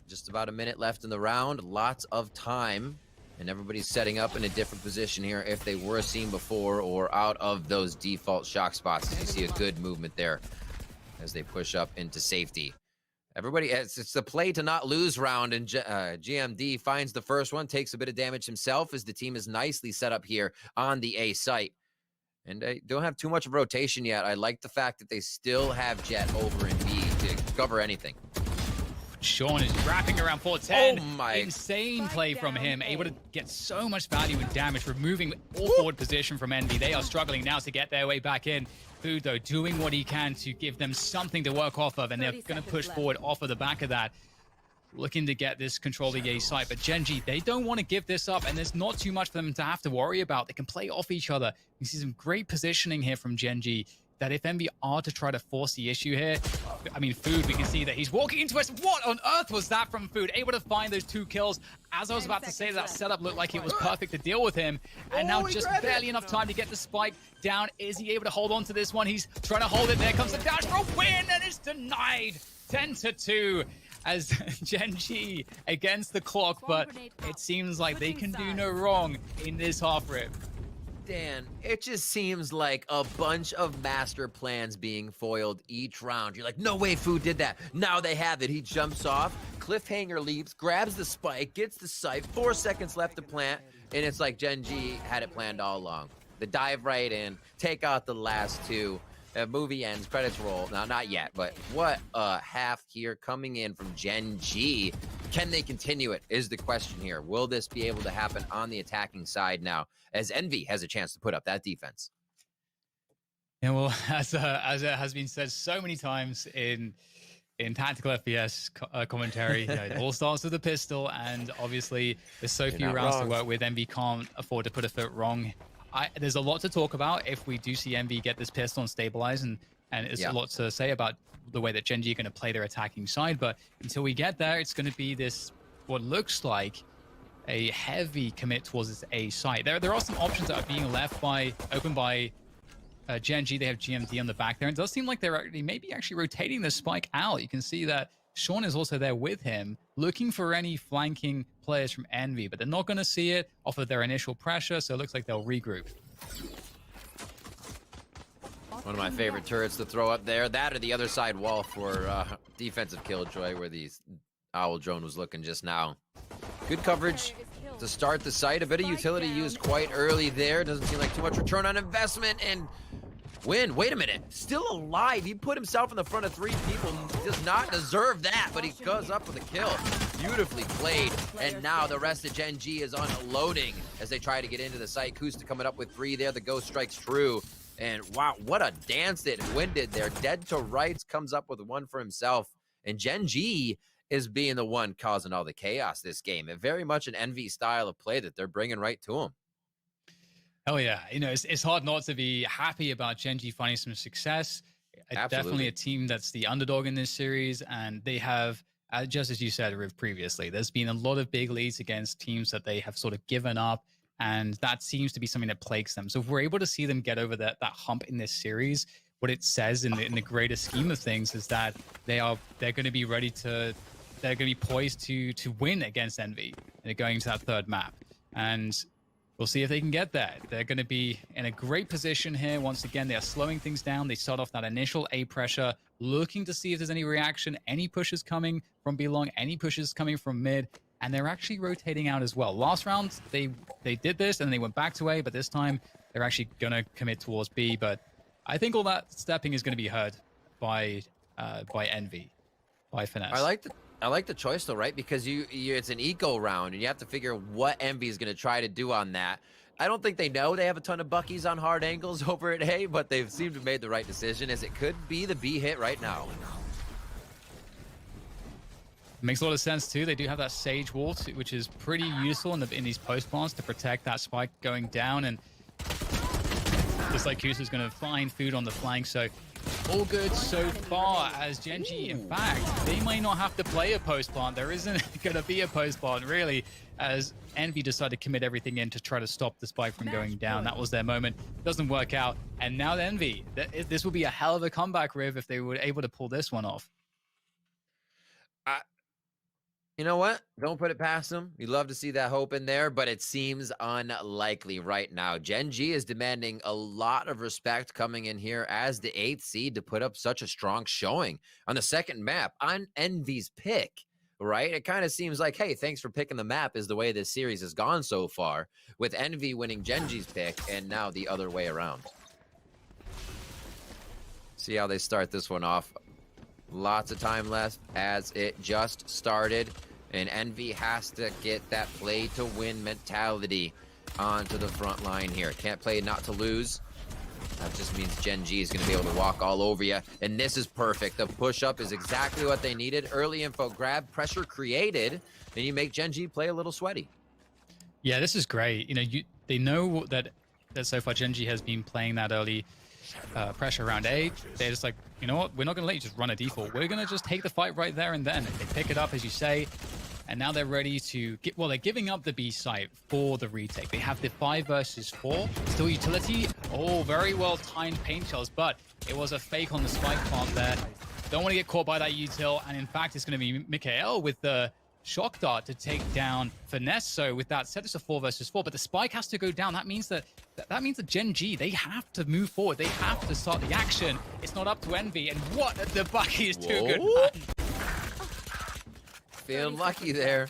Just about a minute left in the round. Lots of time. And everybody's setting up in a different position here if they were seen before or out of those default shock spots. You see a good movement there as they push up into safety. Everybody, it's the play to not lose round, and GMD finds the first one, takes a bit of damage himself as the team is nicely set up here on the A site. And they don't have too much of rotation yet. I like the fact that they still have Jet over in B to cover anything. Sean is wrapping around 410. Oh my. Insane play from him. Able to get so much value and damage, removing all forward position from Envy. They are struggling now to get their way back in. Food, though, doing what he can to give them something to work off of, and they're going to push forward off of the back of that, looking to get this control of the A site. But Gen G, they don't want to give this up, and there's not too much for them to have to worry about. They can play off each other. You see some great positioning here from Gen G, that if Envy are to try to force the issue here, I mean, Food, we can see that he's walking into us. What on earth was that from Food? Able to find those 2 kills. As I was about to say, that setup looked like it was perfect to deal with him. And now just barely enough time to get the spike down. Is he able to hold on to this one? He's trying to hold it. There comes the dash for a win, and it's denied. 10-2 as Gen G against the clock, but it seems like they can do no wrong in this half rip. Dan, it just seems like a bunch of master plans being foiled each round. You're like, no way Food did that. Now they have it. He jumps off, cliffhanger leaps, grabs the spike, gets the sight, 4 seconds left to plant, and it's like Gen G had it planned all along. The dive right in, take out the last 2. Movie ends, credits roll. Now, not yet, but what a half here coming in from Gen G. Can they continue it is the question here. Will this be able to happen on the attacking side now, as Envy has a chance to put up that defense? Yeah, well, as it has been said so many times in tactical FPS commentary, it all starts with a pistol, and obviously there's so few rounds to work with. Envy can't afford to put a foot wrong. There's a lot to talk about if we do see Envy get this pistol and stabilize, and it's a lot to say about the way that Gen G are going to play their attacking side. But until we get there, it's going to be this, what looks like a heavy commit towards this A site. There are some options that are being left open by Gen G. They have GMD on the back there. It does seem like they're maybe actually rotating the spike out. You can see that Sean is also there with him, looking for any flanking players from Envy, but they're not going to see it off of their initial pressure, so it looks like they'll regroup. One of my favorite turrets to throw up there. That or the other side wall for defensive Killjoy, where the Owl drone was looking just now. Good coverage to start the site. A bit of utility used quite early there. Doesn't seem like too much return on investment, and Win, wait a minute, still alive. He put himself in the front of 3 people. Does not deserve that, but he goes up with a kill. Beautifully played, and now the rest of Gen G is unloading as they try to get into the site. Kusta coming up with 3 there. The ghost strikes true, and wow, what a dance that Win did there. Dead to rights comes up with 1 for himself, and Gen G is being the one causing all the chaos this game. Very much an Envy style of play that they're bringing right to him. Hell yeah. It's hard not to be happy about Gen G finding some success. Definitely a team that's the underdog in this series, and they have, just as you said, Riv, previously, there's been a lot of big leads against teams that they have sort of given up, and that seems to be something that plagues them. So if we're able to see them get over that hump in this series, what it says in the greater scheme of things is that they're going to be ready to, they're going to be poised to win against Envy, and they're going to that third map. And we'll see if they can get there. They're going to be in a great position here. Once again, they are slowing things down. They start off that initial A pressure, looking to see if there's any reaction, any pushes coming from B long, any pushes coming from mid, and they're actually rotating out as well. Last round, they did this, and then they went back to A, but this time, they're actually going to commit towards B. But I think all that stepping is going to be heard by Envy, by Finesse. I like the choice though, right? Because it's an eco round, and you have to figure what Envy is going to try to do on that. I don't think they know they have a ton of Buckies on hard angles over at A, but they've seemed to have made the right decision, as it could be the B hit right now. Makes a lot of sense too. They do have that Sage wall, which is pretty useful in these post plants to protect that spike going down. And just like Kusa's going to find food on the flank, so all good so far. As Gen.G, in fact, they might not have to play a post plant. There isn't going to be a post plant really, as Envy decided to commit everything in to try to stop the spike from going down. That was their moment. Doesn't work out, and now Envy. This will be a hell of a comeback, Riv, if they were able to pull this one off. You know what? Don't put it past them. You'd love to see that hope in there, but it seems unlikely right now. Gen.G is demanding a lot of respect coming in here as the 8th seed to put up such a strong showing on the second map on Envy's pick, right? It kind of seems like, hey, thanks for picking the map is the way this series has gone so far, with Envy winning Gen.G's pick and now the other way around. See how they start this one off. Lots of time left as it just started, and Envy has to get that play to win mentality onto the front line here. Can't play not to lose. That just means Gen.G is going to be able to walk all over you, and this is perfect. The push-up is exactly what they needed. Early info grab, pressure created, and you make Gen.G play a little sweaty. Yeah, this is great. You know, they know that so far Gen.G has been playing that early pressure around A. They're just like, you know what, we're not going to let you just run a default. We're going to just take the fight right there and then. They pick it up, as you say, and now they're ready to get, well, they're giving up the B site for the retake. They have the 5 versus 4, still utility. Oh, very well timed paint shells, but it was a fake on the spike plant there. Don't want to get caught by that util, and in fact, it's going to be Mikael with the shock dart to take down Finesse. So with that set, it's a 4 versus 4, but the spike has to go down. That means that Gen.G, they have to move forward. They have to start the action. It's not up to Envy, and what the Bucky is too good. Feeling lucky there.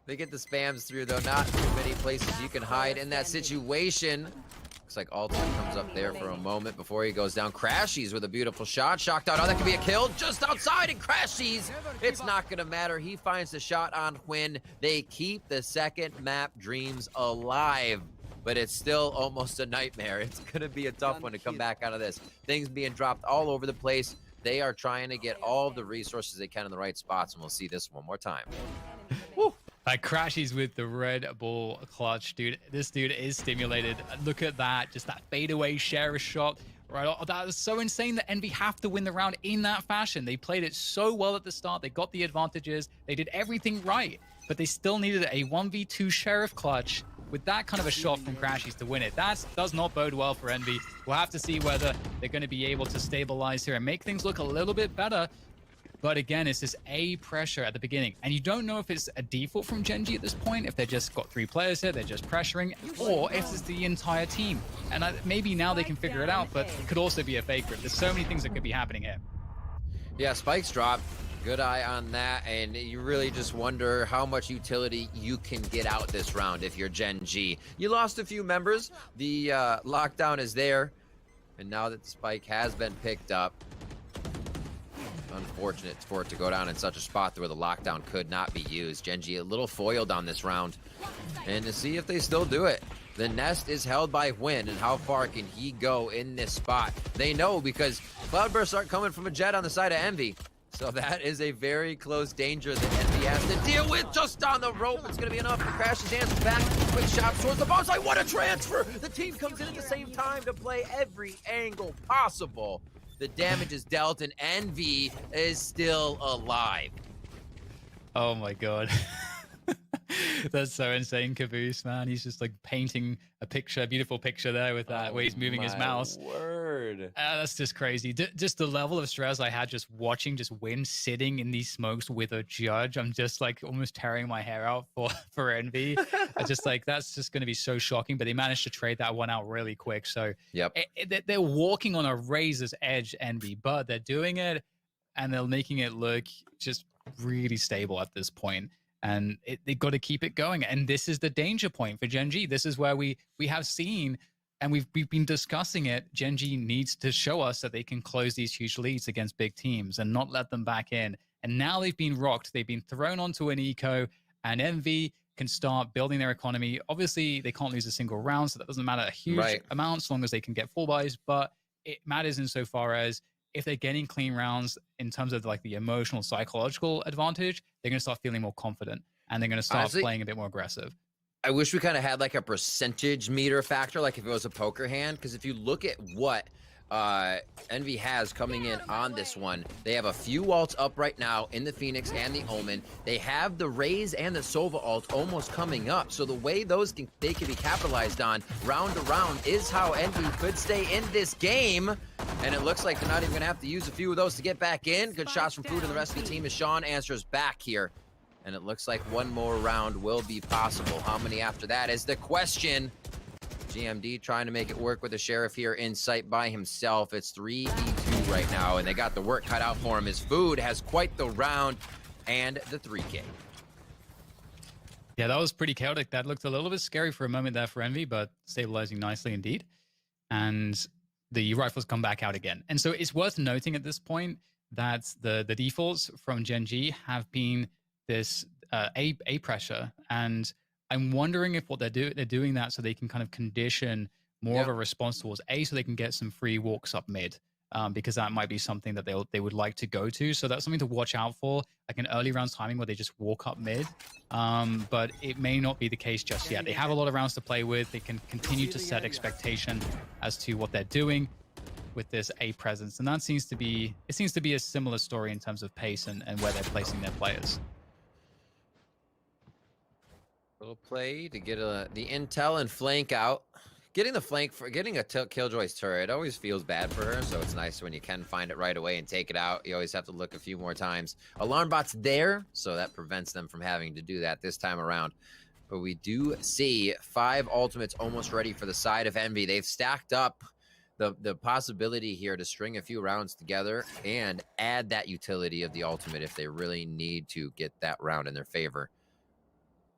They get the spams through though. Not too many places you can hide in that situation. Looks like Ultimate comes up there for a moment before he goes down. Crashies with a beautiful shot. Shocked out. Oh, that could be a kill just outside, and Crashies. It's not going to matter. He finds the shot on Hwin. They keep the second map dreams alive, but it's still almost a nightmare. It's going to be a tough one to come back out of this. Things being dropped all over the place. They are trying to get all the resources they can in the right spots, and we'll see this one more time. Woo. Crashies with the Red Bull clutch, dude. This dude is stimulated. Look at that, just that fadeaway sheriff shot. Right, that is so insane that Envy have to win the round in that fashion. They played it so well at the start. They got the advantages. They did everything right, but they still needed a 1v2 sheriff clutch with that kind of a shot from Crashies to win it. That does not bode well for Envy. We'll have to see whether they're going to be able to stabilize here and make things look a little bit better. But again, it's this A pressure at the beginning. And you don't know if it's a default from Gen.G at this point, if they just got 3 players here, they're just pressuring, or if it's the entire team. And maybe now they can figure it out, but it could also be a fake rip. There's so many things that could be happening here. Yeah, spikes drop. Good eye on that, and you really just wonder how much utility you can get out this round if you're Gen.G. You lost a few members. The lockdown is there, and now that the spike has been picked up, unfortunate for it to go down in such a spot where the lockdown could not be used. Gen.G a little foiled on this round, and to see if they still do it. The nest is held by Hwin, and how far can he go in this spot? They know, because Cloudbursts aren't coming from a jet on the side of Envy. So that is a very close danger that Envy has to deal with. Just on the rope, it's going to be enough to crash his hands back. Quick shot towards the bounce line. What a transfer! The team comes in at the same time to play every angle possible. The damage is dealt, and Envy is still alive. Oh my god. That's so insane, Caboose, man. He's just like painting a picture, a beautiful picture there with that, where he's moving his mouse. Word. That's just crazy. Just the level of stress I had just watching, just Win sitting in these smokes with a judge. I'm just like almost tearing my hair out for Envy. I just like, that's just going to be so shocking. But they managed to trade that one out really quick. So yep, they're walking on a razor's edge, Envy, but they're doing it and they're making it look just really stable at this point. And they've got to keep it going. And this is the danger point for Gen G. This is where we have seen, and we've been discussing it, Gen G needs to show us that they can close these huge leads against big teams and not let them back in. And now they've been rocked. They've been thrown onto an eco, and Envy can start building their economy. Obviously, they can't lose a single round, so that doesn't matter a huge amount as long as they can get full buys. But it matters insofar as if they're getting clean rounds in terms of like the emotional, psychological advantage, they're going to start feeling more confident and they're going to start Honestly, playing a bit more aggressive. I wish we kind of had like a percentage meter factor, like if it was a poker hand, because if you look at what Envy has coming in on this one, they have a few ults up right now in the Phoenix and the Omen. They have the Raze and the Sova ult almost coming up. So the way they can be capitalized on round to round is how Envy could stay in this game. And it looks like they're not even going to have to use a few of those to get back in. Good shots from Food and the rest of the team as Sean answers back here. And it looks like one more round will be possible. How many after that is the question. GMD trying to make it work with the Sheriff here in sight by himself. It's 3v2 right now, and they got the work cut out for him. His Food has quite the round and the 3K. Yeah, that was pretty chaotic. That looked a little bit scary for a moment there for Envy, but stabilizing nicely indeed. And the rifles come back out again. And so it's worth noting at this point that the defaults from Gen G have been this A pressure, and I'm wondering if what they're doing that so they can kind of condition more of a response towards A, so they can get some free walks up mid, because that might be something that they would like to go to. So that's something to watch out for, like an early round timing where they just walk up mid. But it may not be the case just yet. They have a lot of rounds to play with. They can continue to set expectation as to what they're doing with this A presence, and that seems to be a similar story in terms of pace and where they're placing their players. Little play to get the intel and flank out. Getting the flank for getting a Killjoy's turret always feels bad for her, so it's nice when you can find it right away and take it out. You always have to look a few more times. Alarm bot's there, so that prevents them from having to do that this time around. But we do see 5 ultimates almost ready for the side of Envy. They've stacked up the possibility here to string a few rounds together and add that utility of the ultimate if they really need to get that round in their favor.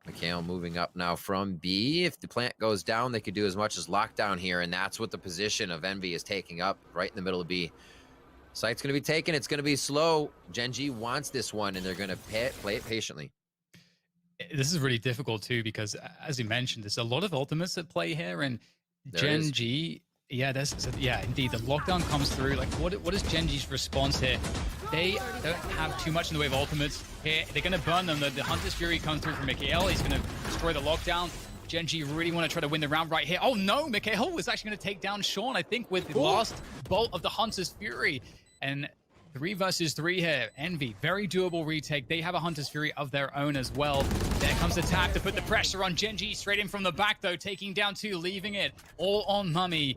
Mikhail moving up now from B. If the plant goes down, they could do as much as lockdown here, and that's what the position of Envy is taking up right in the middle of B. Site's going to be taken. It's going to be slow. Gen G wants this one, and they're going to play it patiently. This is really difficult, too, because, as you mentioned, there's a lot of ultimates at play here, and Gen G... Yeah, indeed. The lockdown comes through. Like, what is Gen G's response here? They don't have too much in the way of ultimates here. They're going to burn them. The Hunter's Fury comes through from Mikhail. He's going to destroy the lockdown. Gen G really want to try to win the round right here. Oh, no. Mikhail was actually going to take down Sean, I think, with the last bolt of the Hunter's Fury. And 3 versus 3 here. Envy, very doable retake. They have a Hunter's Fury of their own as well. There comes the tap to put the pressure on Gen G. Straight in from the back, though, taking down 2, leaving it all on Mummy.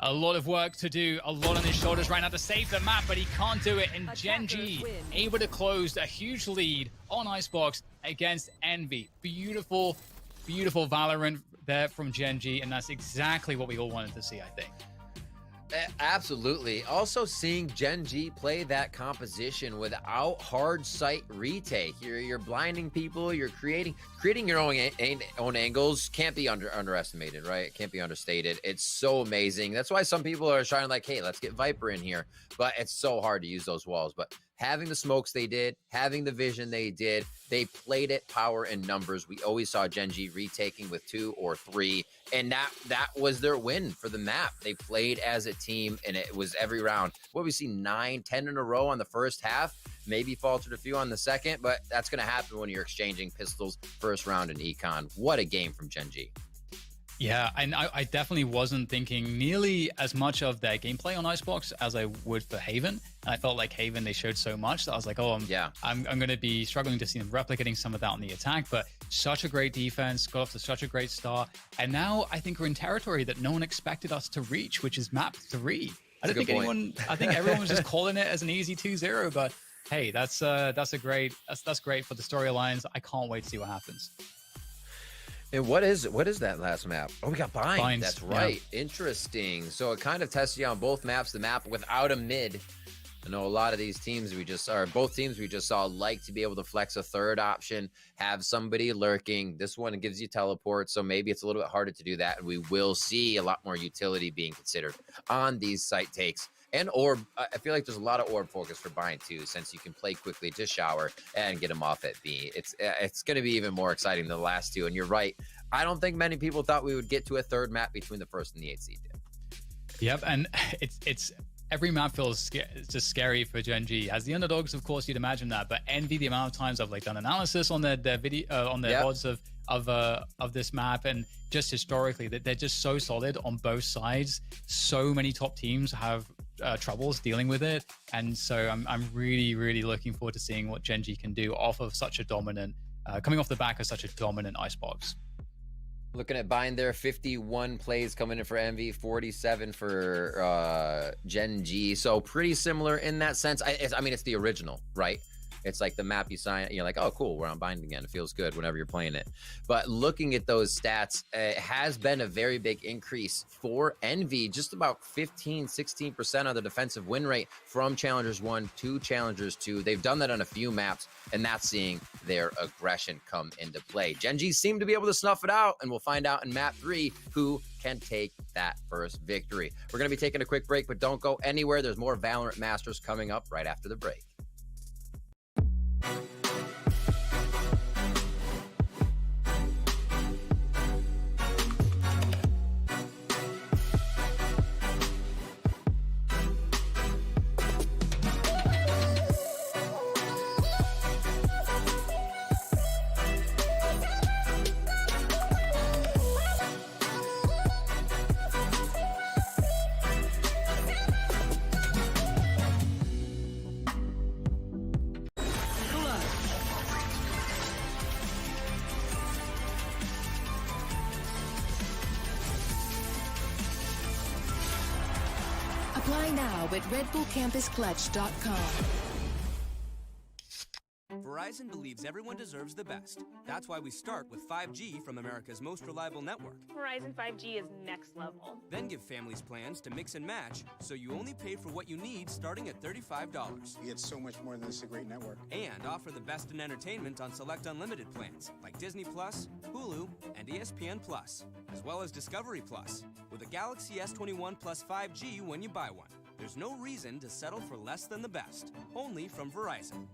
A lot of work to do, a lot on his shoulders right now to save the map, but he can't do it. And Gen G able to close a huge lead on Icebox against Envy. Beautiful, beautiful Valorant there from Gen G, and that's exactly what we all wanted to see, I think. Absolutely. Also seeing Gen G play that composition without hard sight retake. You're blinding people. You're creating your own angles. Can't be underestimated, right? It can't be understated. It's so amazing. That's why some people are trying to like, hey, let's get Viper in here. But it's so hard to use those walls. But having the smokes they did, having the vision they did, they played it power and numbers. We always saw Gen G retaking with 2 or 3, and that was their win for the map. They played as a team, and it was every round. What we see 9, 10 in a row on the first half, maybe faltered a few on the second, but that's going to happen when you're exchanging pistols first round in Econ. What a game from Gen G. Yeah, and I definitely wasn't thinking nearly as much of their gameplay on Icebox as I would for Haven. And I felt like Haven, they showed so much that I was like, oh, I'm going to be struggling to see them replicating some of that on the attack. But such a great defense, got off to such a great start. And now I think we're in territory that no one expected us to reach, which is map 3. I think everyone was just calling it as an easy 2-0. But hey, that's great for the storylines. I can't wait to see what happens. And what is that last map? Oh, we got Bind. That's right. Yeah. Interesting. So it kind of tests you on both maps. The map without a mid. I know a lot of these teams both teams we just saw like to be able to flex a third option, have somebody lurking. This one gives you teleport, so maybe it's a little bit harder to do that. And we will see a lot more utility being considered on these site takes. And orb, I feel like there's a lot of orb focus for Bind too, since you can play quickly to shower and get him off at B. It's going to be even more exciting than the last two. And you're right. I don't think many people thought we would get to a third map between the first and the 8th seed. Yep, and it's every map feels just scary for Gen G. As the underdogs, of course, you'd imagine that, but envy the amount of times I've done analysis on their video on their odds of this map, and just historically that they're just so solid on both sides. So many top teams have troubles dealing with it, and so I'm really looking forward to seeing what Gen G can do off of such a dominant coming off the back of such a dominant Icebox. Looking at Bind there, 51 plays coming in for Envy, 47 for Gen G. So pretty similar in that sense. I mean, it's the original, right? It's like the map you sign, you're like, oh, cool, we're on Bind again. It feels good whenever you're playing it. But looking at those stats, it has been a very big increase for Envy, just about 16% on the defensive win rate from Challengers 1 to Challengers 2. They've done that on a few maps, and that's seeing their aggression come into play. Gen G seem to be able to snuff it out, and we'll find out in map 3 who can take that first victory. We're going to be taking a quick break, but don't go anywhere. There's more VALORANT Masters coming up right after the break. Apply now at RedBullCampusClutch.com. Verizon believes everyone deserves the best. That's why we start with 5G from America's most reliable network. Verizon 5G is next level. Then give families plans to mix and match, so you only pay for what you need starting at $35. It's so much more than this, a great network. And offer the best in entertainment on select unlimited plans, like Disney Plus, Hulu, and ESPN Plus, as well as Discovery Plus, with a Galaxy S21 plus 5G when you buy one. There's no reason to settle for less than the best. Only from Verizon.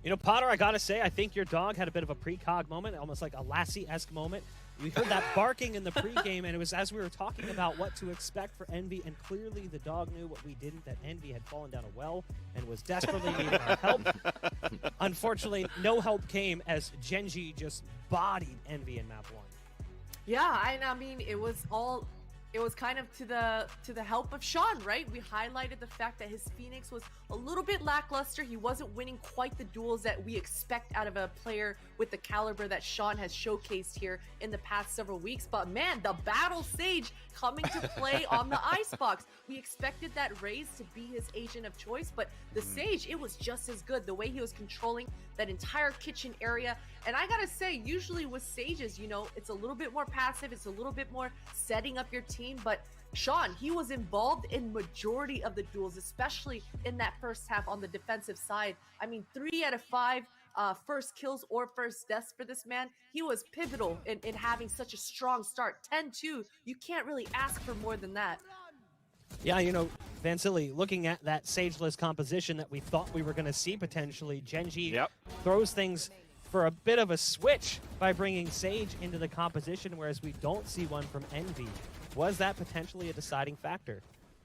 You know, Potter, I gotta say, I think your dog had a bit of a precog moment, almost like a Lassie-esque moment. We heard that barking in the pregame, and it was as we were talking about what to expect for Envy, and clearly the dog knew what we didn't, that Envy had fallen down a well and was desperately needing our help. Unfortunately, no help came as Gen.G just bodied Envy in map 1. Yeah, and I mean, it was kind of to the help of Sean, right? We highlighted the fact that his Phoenix was a little bit lackluster. He wasn't winning quite the duels that we expect out of a player with the caliber that Sean has showcased here in the past several weeks. But man, the Battle Sage coming to play on the Icebox. We expected that Raze to be his agent of choice, but the Sage, it was just as good. The way he was controlling that entire kitchen area. And I gotta say, usually with Sages, you know, it's a little bit more passive. It's a little bit more setting up your team. But Sean, he was involved in majority of the duels, especially in that first half on the defensive side. I mean, 3 out of 5 first kills or first deaths for this man. He was pivotal in having such a strong start. 10-2, you can't really ask for more than that. Yeah, you know, Vansili, looking at that Sageless composition that we thought we were going to see potentially, Gen.G throws things for a bit of a switch by bringing Sage into the composition, whereas we don't see one from Envy. Was that potentially a deciding factor?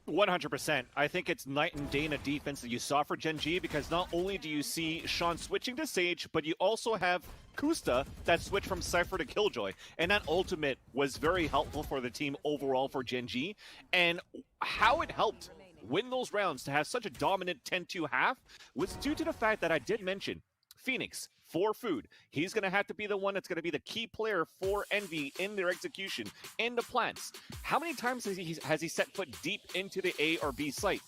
100%. I think it's night and day in a defense that you saw for Gen.G, because not only do you see Sean switching to Sage, but you also have Kusta that switched from Cypher to Killjoy. And that ultimate was very helpful for the team overall for Gen.G. And how it helped win those rounds to have such a dominant 10-2 half was due to the fact that I did mention Phoenix for food. He's going to have to be the one that's going to be the key player for Envy in their execution, in the plants. How many times has he set foot deep into the A or B site?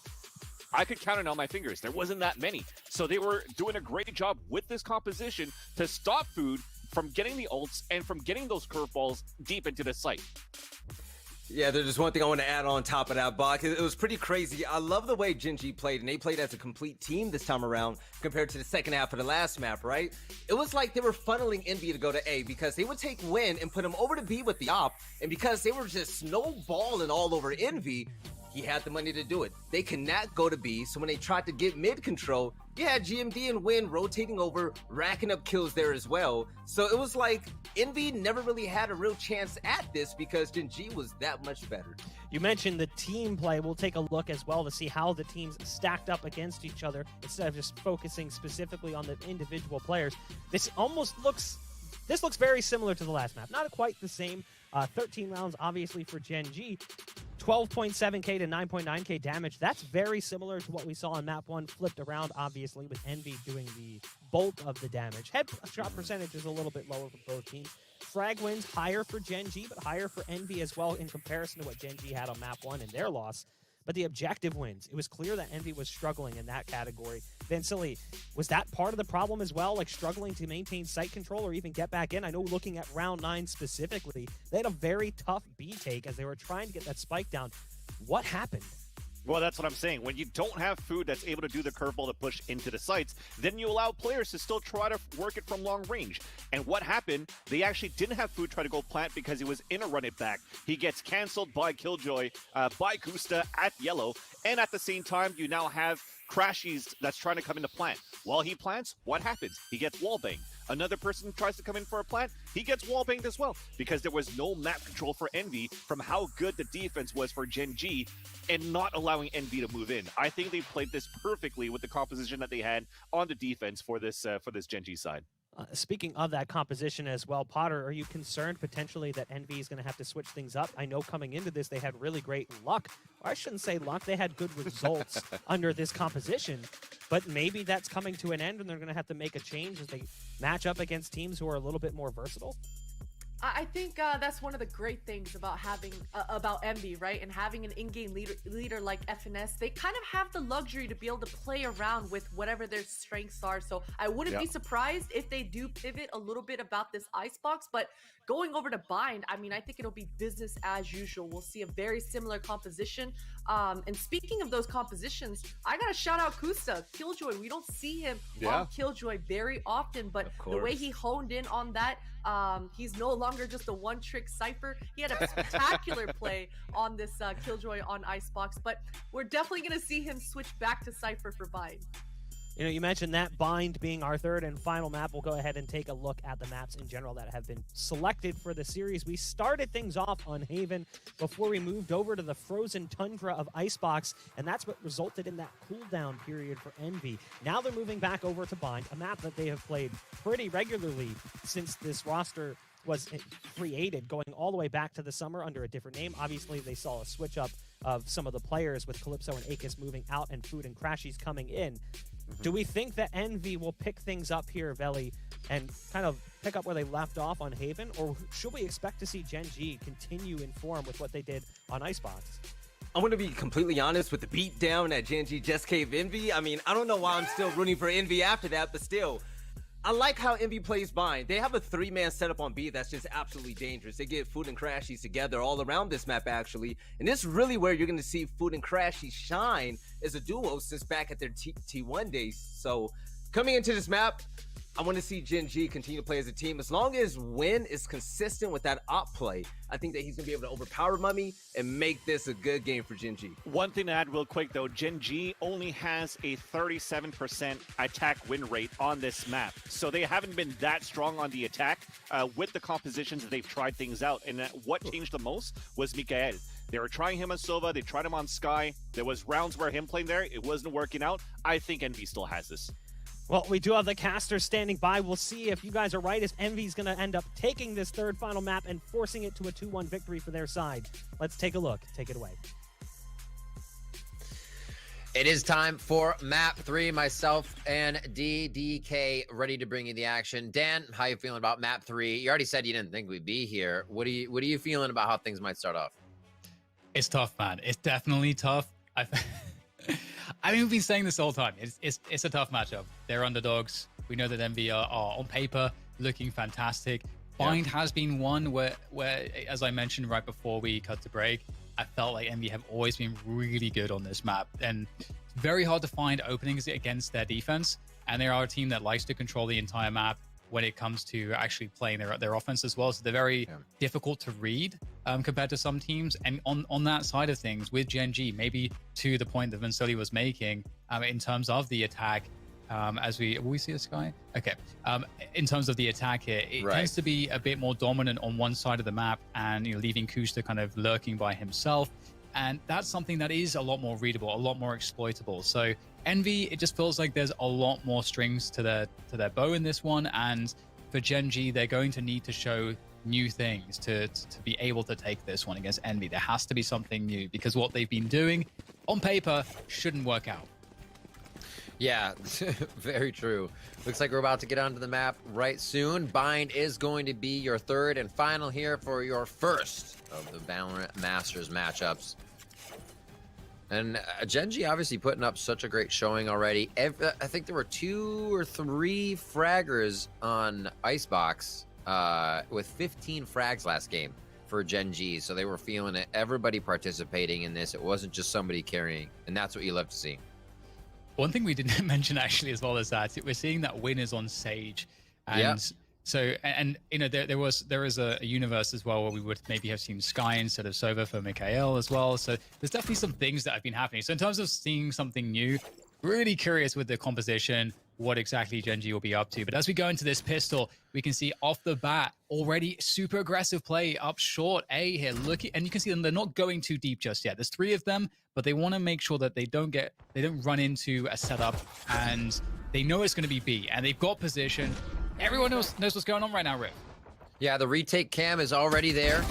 I could count it on my fingers. There wasn't that many. So they were doing a great job with this composition to stop food from getting the ults and from getting those curveballs deep into the site. Yeah, there's just one thing I want to add on top of that, Bach. It was pretty crazy. I love the way Gen.G played, and they played as a complete team this time around compared to the second half of the last map, right? It was like they were funneling Envy to go to A because they would take Win and put him over to B with the op, and because they were just snowballing all over Envy, he had the money to do it. They cannot go to B, so when they tried to get mid control, you had GMD and Win rotating over, racking up kills there as well. So it was like Envy never really had a real chance at this because Gen.G was that much better. You mentioned the team play. We'll take a look as well to see how the teams stacked up against each other instead of just focusing specifically on the individual players. This looks very similar to the last map. Not quite the same. 13 rounds, obviously, for Gen.G. 12.7k to 9.9k damage. That's very similar to what we saw in map 1, flipped around, obviously, with Envy doing the bulk of the damage. Headshot percentage is a little bit lower for both teams. Frag wins higher for Gen.G, but higher for Envy as well in comparison to what Gen.G had on map 1 in their loss. But the objective wins. It was clear that Envy was struggling in that category. Vansili, was that part of the problem as well, like struggling to maintain site control or even get back in? I know looking at round 9 specifically, they had a very tough B take as they were trying to get that spike down. What happened? Well, that's what I'm saying. When you don't have food that's able to do the curveball to push into the sites, then you allow players to still try to work it from long range. And what happened, they actually didn't have food try to go plant because he was in a run it back. He gets canceled by Killjoy, by Kusta at yellow. And at the same time, you now have Crashies that's trying to come into plant. While he plants, what happens? He gets wallbanged. Another person tries to come in for a plant, he gets wallbanged as well, because there was no map control for Envy from how good the defense was for Gen.G and not allowing Envy to move in. I think they played this perfectly with the composition that they had on the defense for this Gen.G side. Speaking of that composition as well, Potter, are you concerned potentially that Envy is going to have to switch things up? I know coming into this, they had really great luck. Or I shouldn't say luck. They had good results under this composition. But maybe that's coming to an end and they're going to have to make a change as they match up against teams who are a little bit more versatile. I think that's one of the great things about having about Envy, right? And having an in-game leader like FNS, they kind of have the luxury to be able to play around with whatever their strengths are. So I wouldn't be surprised if they do pivot a little bit about this Icebox, but going over to Bind, I mean, I think it'll be business as usual. We'll see a very similar composition. And speaking of those compositions, I gotta shout out Kusta, Killjoy. We don't see him on Killjoy very often, but the way he honed in on that, he's no longer just a one-trick Cypher. He had a spectacular play on this Killjoy on Icebox, but we're definitely going to see him switch back to Cypher for Bind. You know, you mentioned that Bind being our third and final map. We'll go ahead and take a look at the maps in general that have been selected for the series. We started things off on Haven before we moved over to the frozen tundra of Icebox, and that's what resulted in that cooldown period for Envy. Now they're moving back over to Bind, a map that they have played pretty regularly since this roster was created, going all the way back to the summer under a different name. Obviously, they saw a switch up of some of the players with Calypso and Akis moving out and Food and Crashies coming in. Do we think that Envy will pick things up here, Veli, and kind of pick up where they left off on Haven? Or should we expect to see Gen G continue in form with what they did on Icebox? I'm going to be completely honest with the beatdown at Gen G just gave Envy. I mean, I don't know why I'm still rooting for Envy after that, but still. I like how Envy plays Bind. They have a 3-man setup on B that's just absolutely dangerous. They get Food and Crashies together all around this map, actually. And this is really where you're going to see Food and Crashies shine as a duo since back at their T1 days. So coming into this map, I want to see Gen G continue to play as a team. As long as Win is consistent with that op play, I think that he's going to be able to overpower Mummy and make this a good game for Gen G. One thing to add real quick, though, Gen G only has a 37% attack win rate on this map. So they haven't been that strong on the attack with the compositions that they've tried things out. And what changed the most was Mikael. They were trying him on Sova. They tried him on Sky. There was rounds where him playing there, it wasn't working out. I think Envy still has this. Well, we do have the casters standing by. We'll see if you guys are right, if Envy's going to end up taking this third final map and forcing it to a 2-1 victory for their side. Let's take a look. Take it away. It is time for map 3. Myself and DDK ready to bring you the action. Dan, how you feeling about map 3? You already said you didn't think we'd be here. What are you feeling about how things might start off? It's tough, man. It's definitely tough. I mean, we've been saying this all the time. It's a tough matchup. They're underdogs. We know that Envy are on paper looking fantastic. Bind has been one where, as I mentioned right before we cut to break, I felt like Envy have always been really good on this map. And it's very hard to find openings against their defense. And they are a team that likes to control the entire map when it comes to actually playing their offense as well. So they're very difficult to read compared to some teams. And on that side of things, with Gen G, maybe to the point that Vincili was making in terms of the attack, as we see a Sky? Okay. In terms of the attack here, it tends to be a bit more dominant on one side of the map and leaving Kushta kind of lurking by himself. And that's something that is a lot more readable, a lot more exploitable. So Envy, it just feels like there's a lot more strings to their bow in this one. And for Gen G, they're going to need to show new things to be able to take this one against Envy. There has to be something new because what they've been doing on paper shouldn't work out. Yeah, very true. Looks like we're about to get onto the map right soon. Bind is going to be your third and final here for your first of the VALORANT Masters matchups. And Gen G obviously putting up such a great showing already. I think there were 2 or 3 fraggers on Icebox with 15 frags last game for Gen G. So they were feeling it. Everybody participating in this. It wasn't just somebody carrying. And that's what you love to see. One thing we didn't mention actually as well is that we're seeing that Win is on Sage. And so, and there is a universe as well where we would maybe have seen Sky instead of Sova for Mikael as well. So there's definitely some things that have been happening. So in terms of seeing something new, really curious with the composition, what exactly Gen G will be up to. But as we go into this pistol, we can see off the bat already super aggressive play up short A here. And you can see them, they're not going too deep just yet. There's 3 of them, but they want to make sure that they don't run into a setup, and they know it's going to be B, and they've got position. Everyone knows what's going on right now, Rick. Yeah, the retake cam is already there.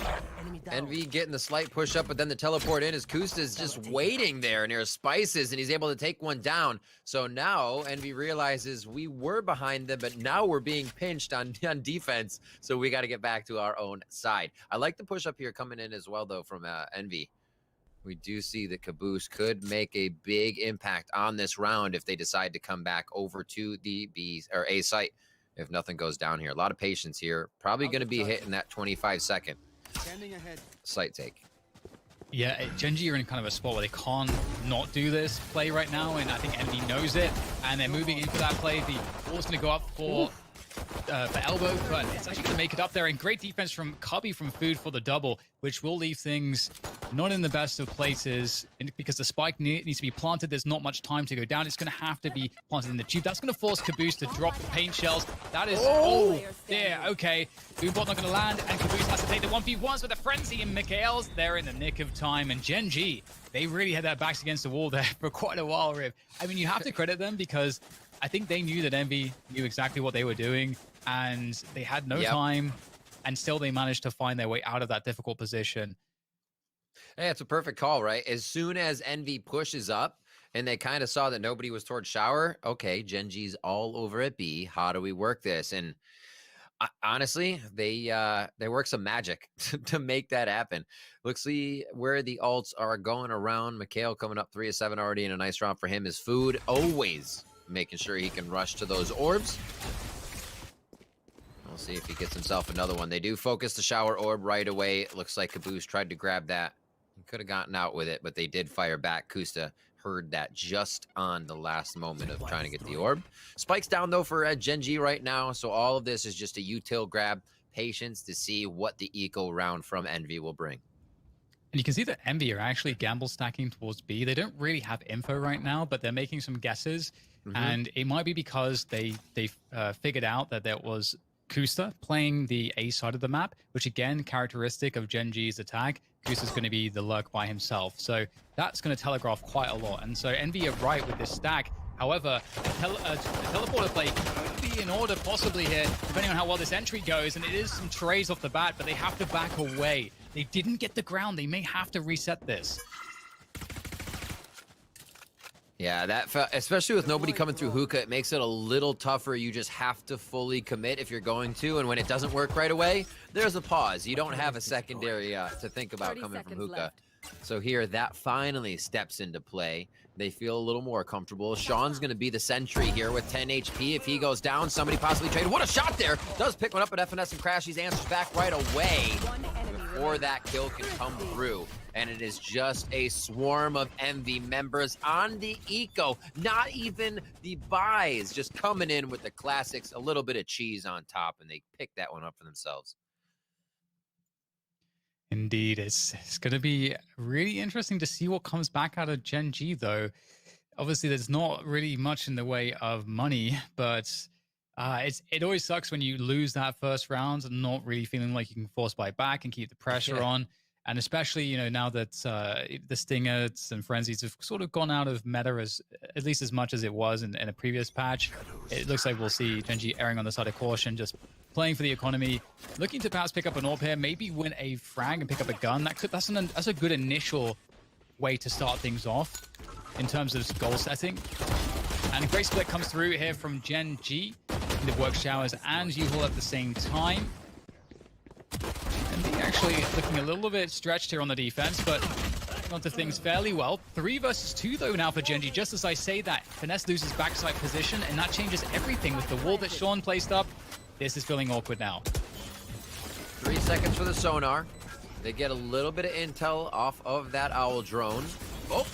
Envy getting the slight push up, but then the teleport in as Kusta's just waiting there near Spices, and he's able to take one down. So now Envy realizes we were behind them, but now we're being pinched on defense, so we got to get back to our own side. I like the push up here coming in as well, though, from Envy. We do see that Caboose could make a big impact on this round if they decide to come back over to the B or A site. If nothing goes down here, a lot of patience here. Probably going to be hitting that 25-second site take. Yeah, Gen G are in kind of a spot where they can't not do this play right now, and I think Envy knows it, and they're moving into that play. The ball's going to go up for for Elbow, but it's actually going to make it up there. And great defense from Cubby from Food for the double, which will leave things not in the best of places because the spike needs to be planted. There's not much time to go down. It's going to have to be planted in the tube. That's going to force Caboose to drop the paint shells. That is, oh dear, okay. Boombot not going to land, and Caboose has to take the 1v1s with a frenzy, and Mikhail's there in the nick of time. And Gen G, they really had their backs against the wall there for quite a while, Riv. I mean, you have to credit them because I think they knew that Envy knew exactly what they were doing, and they had no time, and still they managed to find their way out of that difficult position. Hey, it's a perfect call, right? As soon as Envy pushes up and they kind of saw that nobody was towards Shower, okay, Gen G's all over at B. How do we work this? And honestly, they work some magic to make that happen. Let's see where the alts are going around. Mikhail coming up 3 of 7 already, and a nice round for him is Food. Always making sure he can rush to those orbs. We'll see if he gets himself another one. They do focus the Shower orb right away. It looks like Caboose tried to grab that. He could have gotten out with it, but they did fire back. Kusta heard that just on the last moment of trying to get the orb. Spike's down, though, for Gen G right now, so all of this is just a util grab. Patience to see what the eco round from Envy will bring. And you can see that Envy are actually gamble stacking towards B. They don't really have info right now, but they're making some guesses. And it might be because they figured out that there was Kusta playing the A side of the map, which again, characteristic of Gen G's attack. Kusta's going to be the lurk by himself. So that's going to telegraph quite a lot. And so Envy are right with this stack. However, the teleporter play could be in order possibly here, depending on how well this entry goes. And it is some trays off the bat, but they have to back away. They didn't get the ground. They may have to reset this. Yeah, that especially with nobody coming through hookah, it makes it a little tougher. You just have to fully commit if you're going to, and when it doesn't work right away, there's a pause. You don't have a secondary to think about coming from hookah. So here, that finally steps into play. They feel a little more comfortable. Sean's going to be the sentry here with 10 HP. If he goes down, somebody possibly trade. What a shot there! Does pick one up at FNS and Crash. He answers back right away before that kill can come through. And it is just a swarm of Envy members on the eco. Not even the buys, just coming in with the classics, a little bit of cheese on top, and they pick that one up for themselves. Indeed, it's going to be really interesting to see what comes back out of Gen G, though. Obviously, there's not really much in the way of money, but it always sucks when you lose that first round and not really feeling like you can force buy back and keep the pressure on. And especially, you know, now that the Stingers and Frenzies have sort of gone out of meta at least as much as it was in a previous patch, it looks like we'll see Gen G erring on the side of caution, just playing for the economy, looking to perhaps pick up an AWP here, maybe win a frag and pick up a gun. That's a good initial way to start things off in terms of goal setting. And a great split comes through here from Gen G. The work showers and U-Haul at the same time. And they actually looking a little bit stretched here on the defense, but onto things fairly well. 3 versus 2 though now for Gen G. Just as I say that, Finesse loses backside position, and that changes everything with the wall that Sean placed up. This is feeling awkward now. 3 seconds for the sonar. They get a little bit of intel off of that owl drone. Oh,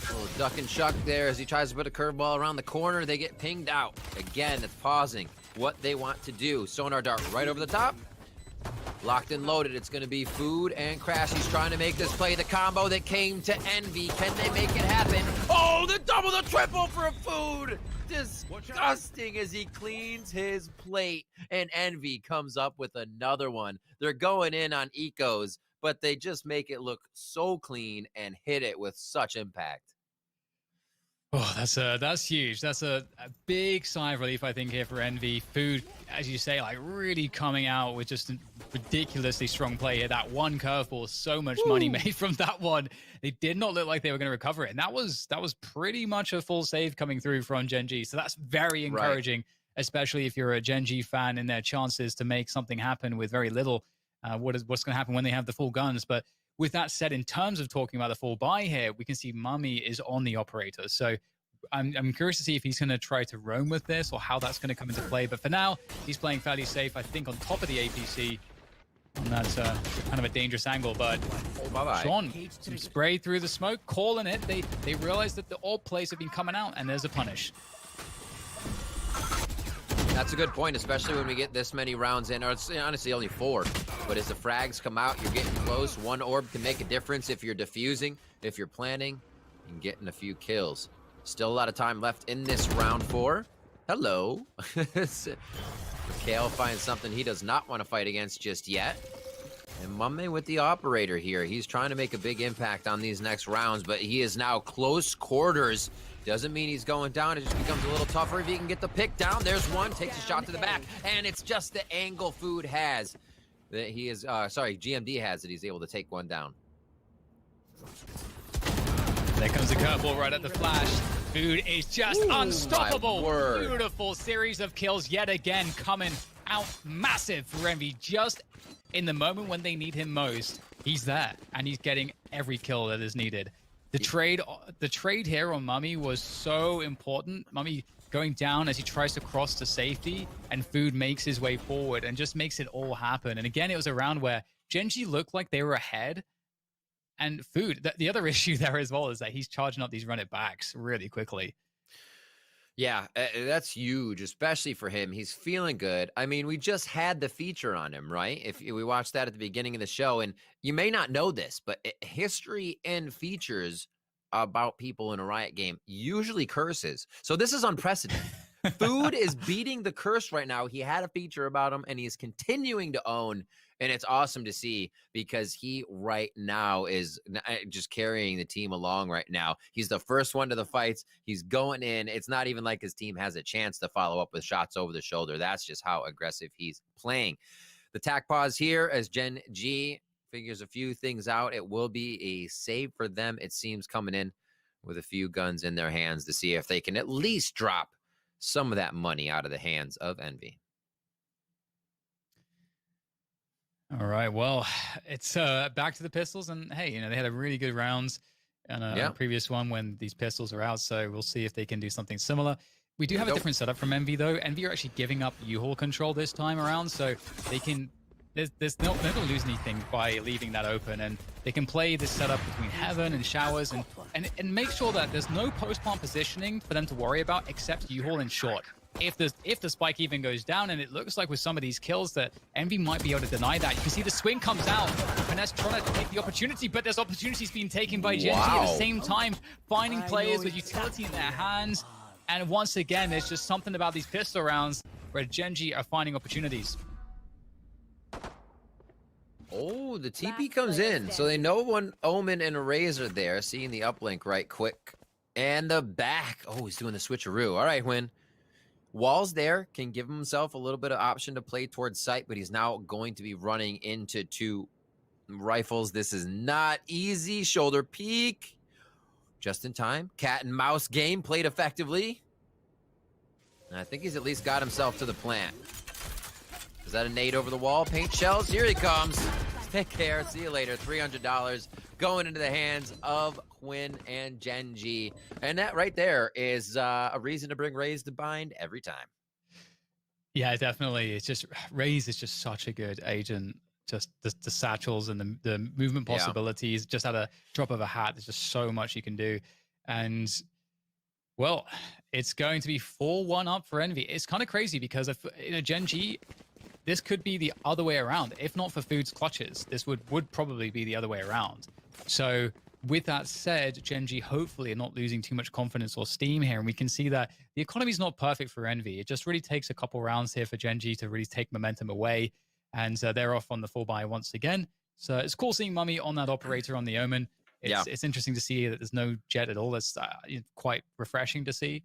a little duck and chuck there as he tries to put a curveball around the corner. They get pinged out. Again, it's pausing what they want to do. Sonar dart right over the top. Locked and loaded. It's going to be Food and Crash. He's trying to make this play. The combo that came to Envy. Can they make it happen? Oh, the double, the triple for Food. Disgusting as he cleans his plate. And Envy comes up with another one. They're going in on ecos, but they just make it look so clean and hit it with such impact. Oh, that's huge. That's a big sigh of relief, I think, here for Envy. Food, as you say, like really coming out with just a ridiculously strong play here. That one curveball, so much money made from that one. They did not look like they were going to recover it. And that was pretty much a full save coming through from Gen G. So that's very encouraging, especially if you're a Gen G fan and their chances to make something happen with very little. What's going to happen when they have the full guns. But with that said, in terms of talking about the full buy here, we can see Mummy is on the operator. So I'm curious to see if he's going to try to roam with this or how that's going to come into play. But for now, he's playing fairly safe, I think, on top of the APC. And that's kind of a dangerous angle. But Sean, some spray through the smoke, calling it. They realize that the all plays have been coming out, and there's a punish. That's a good point, especially when we get this many rounds in, or it's honestly only 4. But as the frags come out, you're getting close. One orb can make a difference if you're defusing, if you're planning, and getting a few kills. Still a lot of time left in this round 4. Hello. Mikhail finds something he does not want to fight against just yet. And Mummy with the operator here. He's trying to make a big impact on these next rounds, but he is now close quarters. Doesn't mean he's going down. It just becomes a little tougher if he can get the pick down. There's one, takes a shot to the back, and it's just the angle Food has that he is, GMD has that he's able to take one down. There comes the curveball right at the flash. Food is just unstoppable. Beautiful series of kills yet again coming out massive for Envy. Just in the moment when they need him most, he's there and he's getting every kill that is needed. The trade here on Mummy was so important. Mummy going down as he tries to cross to safety, and Food makes his way forward and just makes it all happen. And again, it was a round where Gen G looked like they were ahead, and Food, the other issue there as well is that he's charging up these run it backs really quickly. Yeah, that's huge, especially for him. He's feeling good. I mean, we just had the feature on him, right? If we watched that at the beginning of the show, and you may not know this, but history and features about people in a Riot game usually curses. So this is unprecedented. Food is beating the curse right now. He had a feature about him, and he is continuing to own. And it's awesome to see because he right now is just carrying the team along right now. He's the first one to the fights. He's going in. It's not even like his team has a chance to follow up with shots over the shoulder. That's just how aggressive he's playing. The tack pause here as Gen G figures a few things out. It will be a save for them, it seems, coming in with a few guns in their hands to see if they can at least drop some of that money out of the hands of Envy. All right, well, it's back to the pistols, and hey, they had a really good rounds in a previous one when these pistols are out, so we'll see if they can do something similar. We do have a different setup from Envy, though. Envy are actually giving up U-Haul control this time around, so they can... They're not going to lose anything by leaving that open, and they can play this setup between Heaven and Showers and make sure that there's no post-plant positioning for them to worry about except U-Haul and short. If the spike even goes down, and it looks like with some of these kills that Envy might be able to deny that. You can see the swing comes out, and that's trying to take the opportunity, but there's opportunities being taken by Gen G at the same time, finding players with utility in their hands. And once again, there's just something about these pistol rounds where Gen G are finding opportunities. Oh, the TP comes in, so they know one Omen and a Razor there, seeing the uplink right quick. And the back. Oh, he's doing the switcheroo. All right, Win. Wall's there, can give himself a little bit of option to play towards sight, but he's now going to be running into 2 rifles. This is not easy. Shoulder peek. Just in time. Cat and mouse game played effectively. And I think he's at least got himself to the plant. Is that a nade over the wall? Paint shells. Here he comes. Take care. See you later. $300 going into the hands of Quinn and Gen G. And that right there is a reason to bring Raze to bind every time. Yeah, definitely. It's just, Raze is just such a good agent. Just the satchels and the movement possibilities, just at a drop of a hat. There's just so much you can do. And, well, it's going to be 4-1 up for Envy. It's kind of crazy because, Gen G, this could be the other way around. If not for Food's clutches, this would probably be the other way around. So with that said, Gen G hopefully are not losing too much confidence or steam here. And we can see that the economy is not perfect for Envy. It just really takes a couple rounds here for Gen G to really take momentum away. And they're off on the 4-buy once again. So it's cool seeing Mummy on that operator on the Omen. It's interesting to see that there's no Jet at all. That's quite refreshing to see.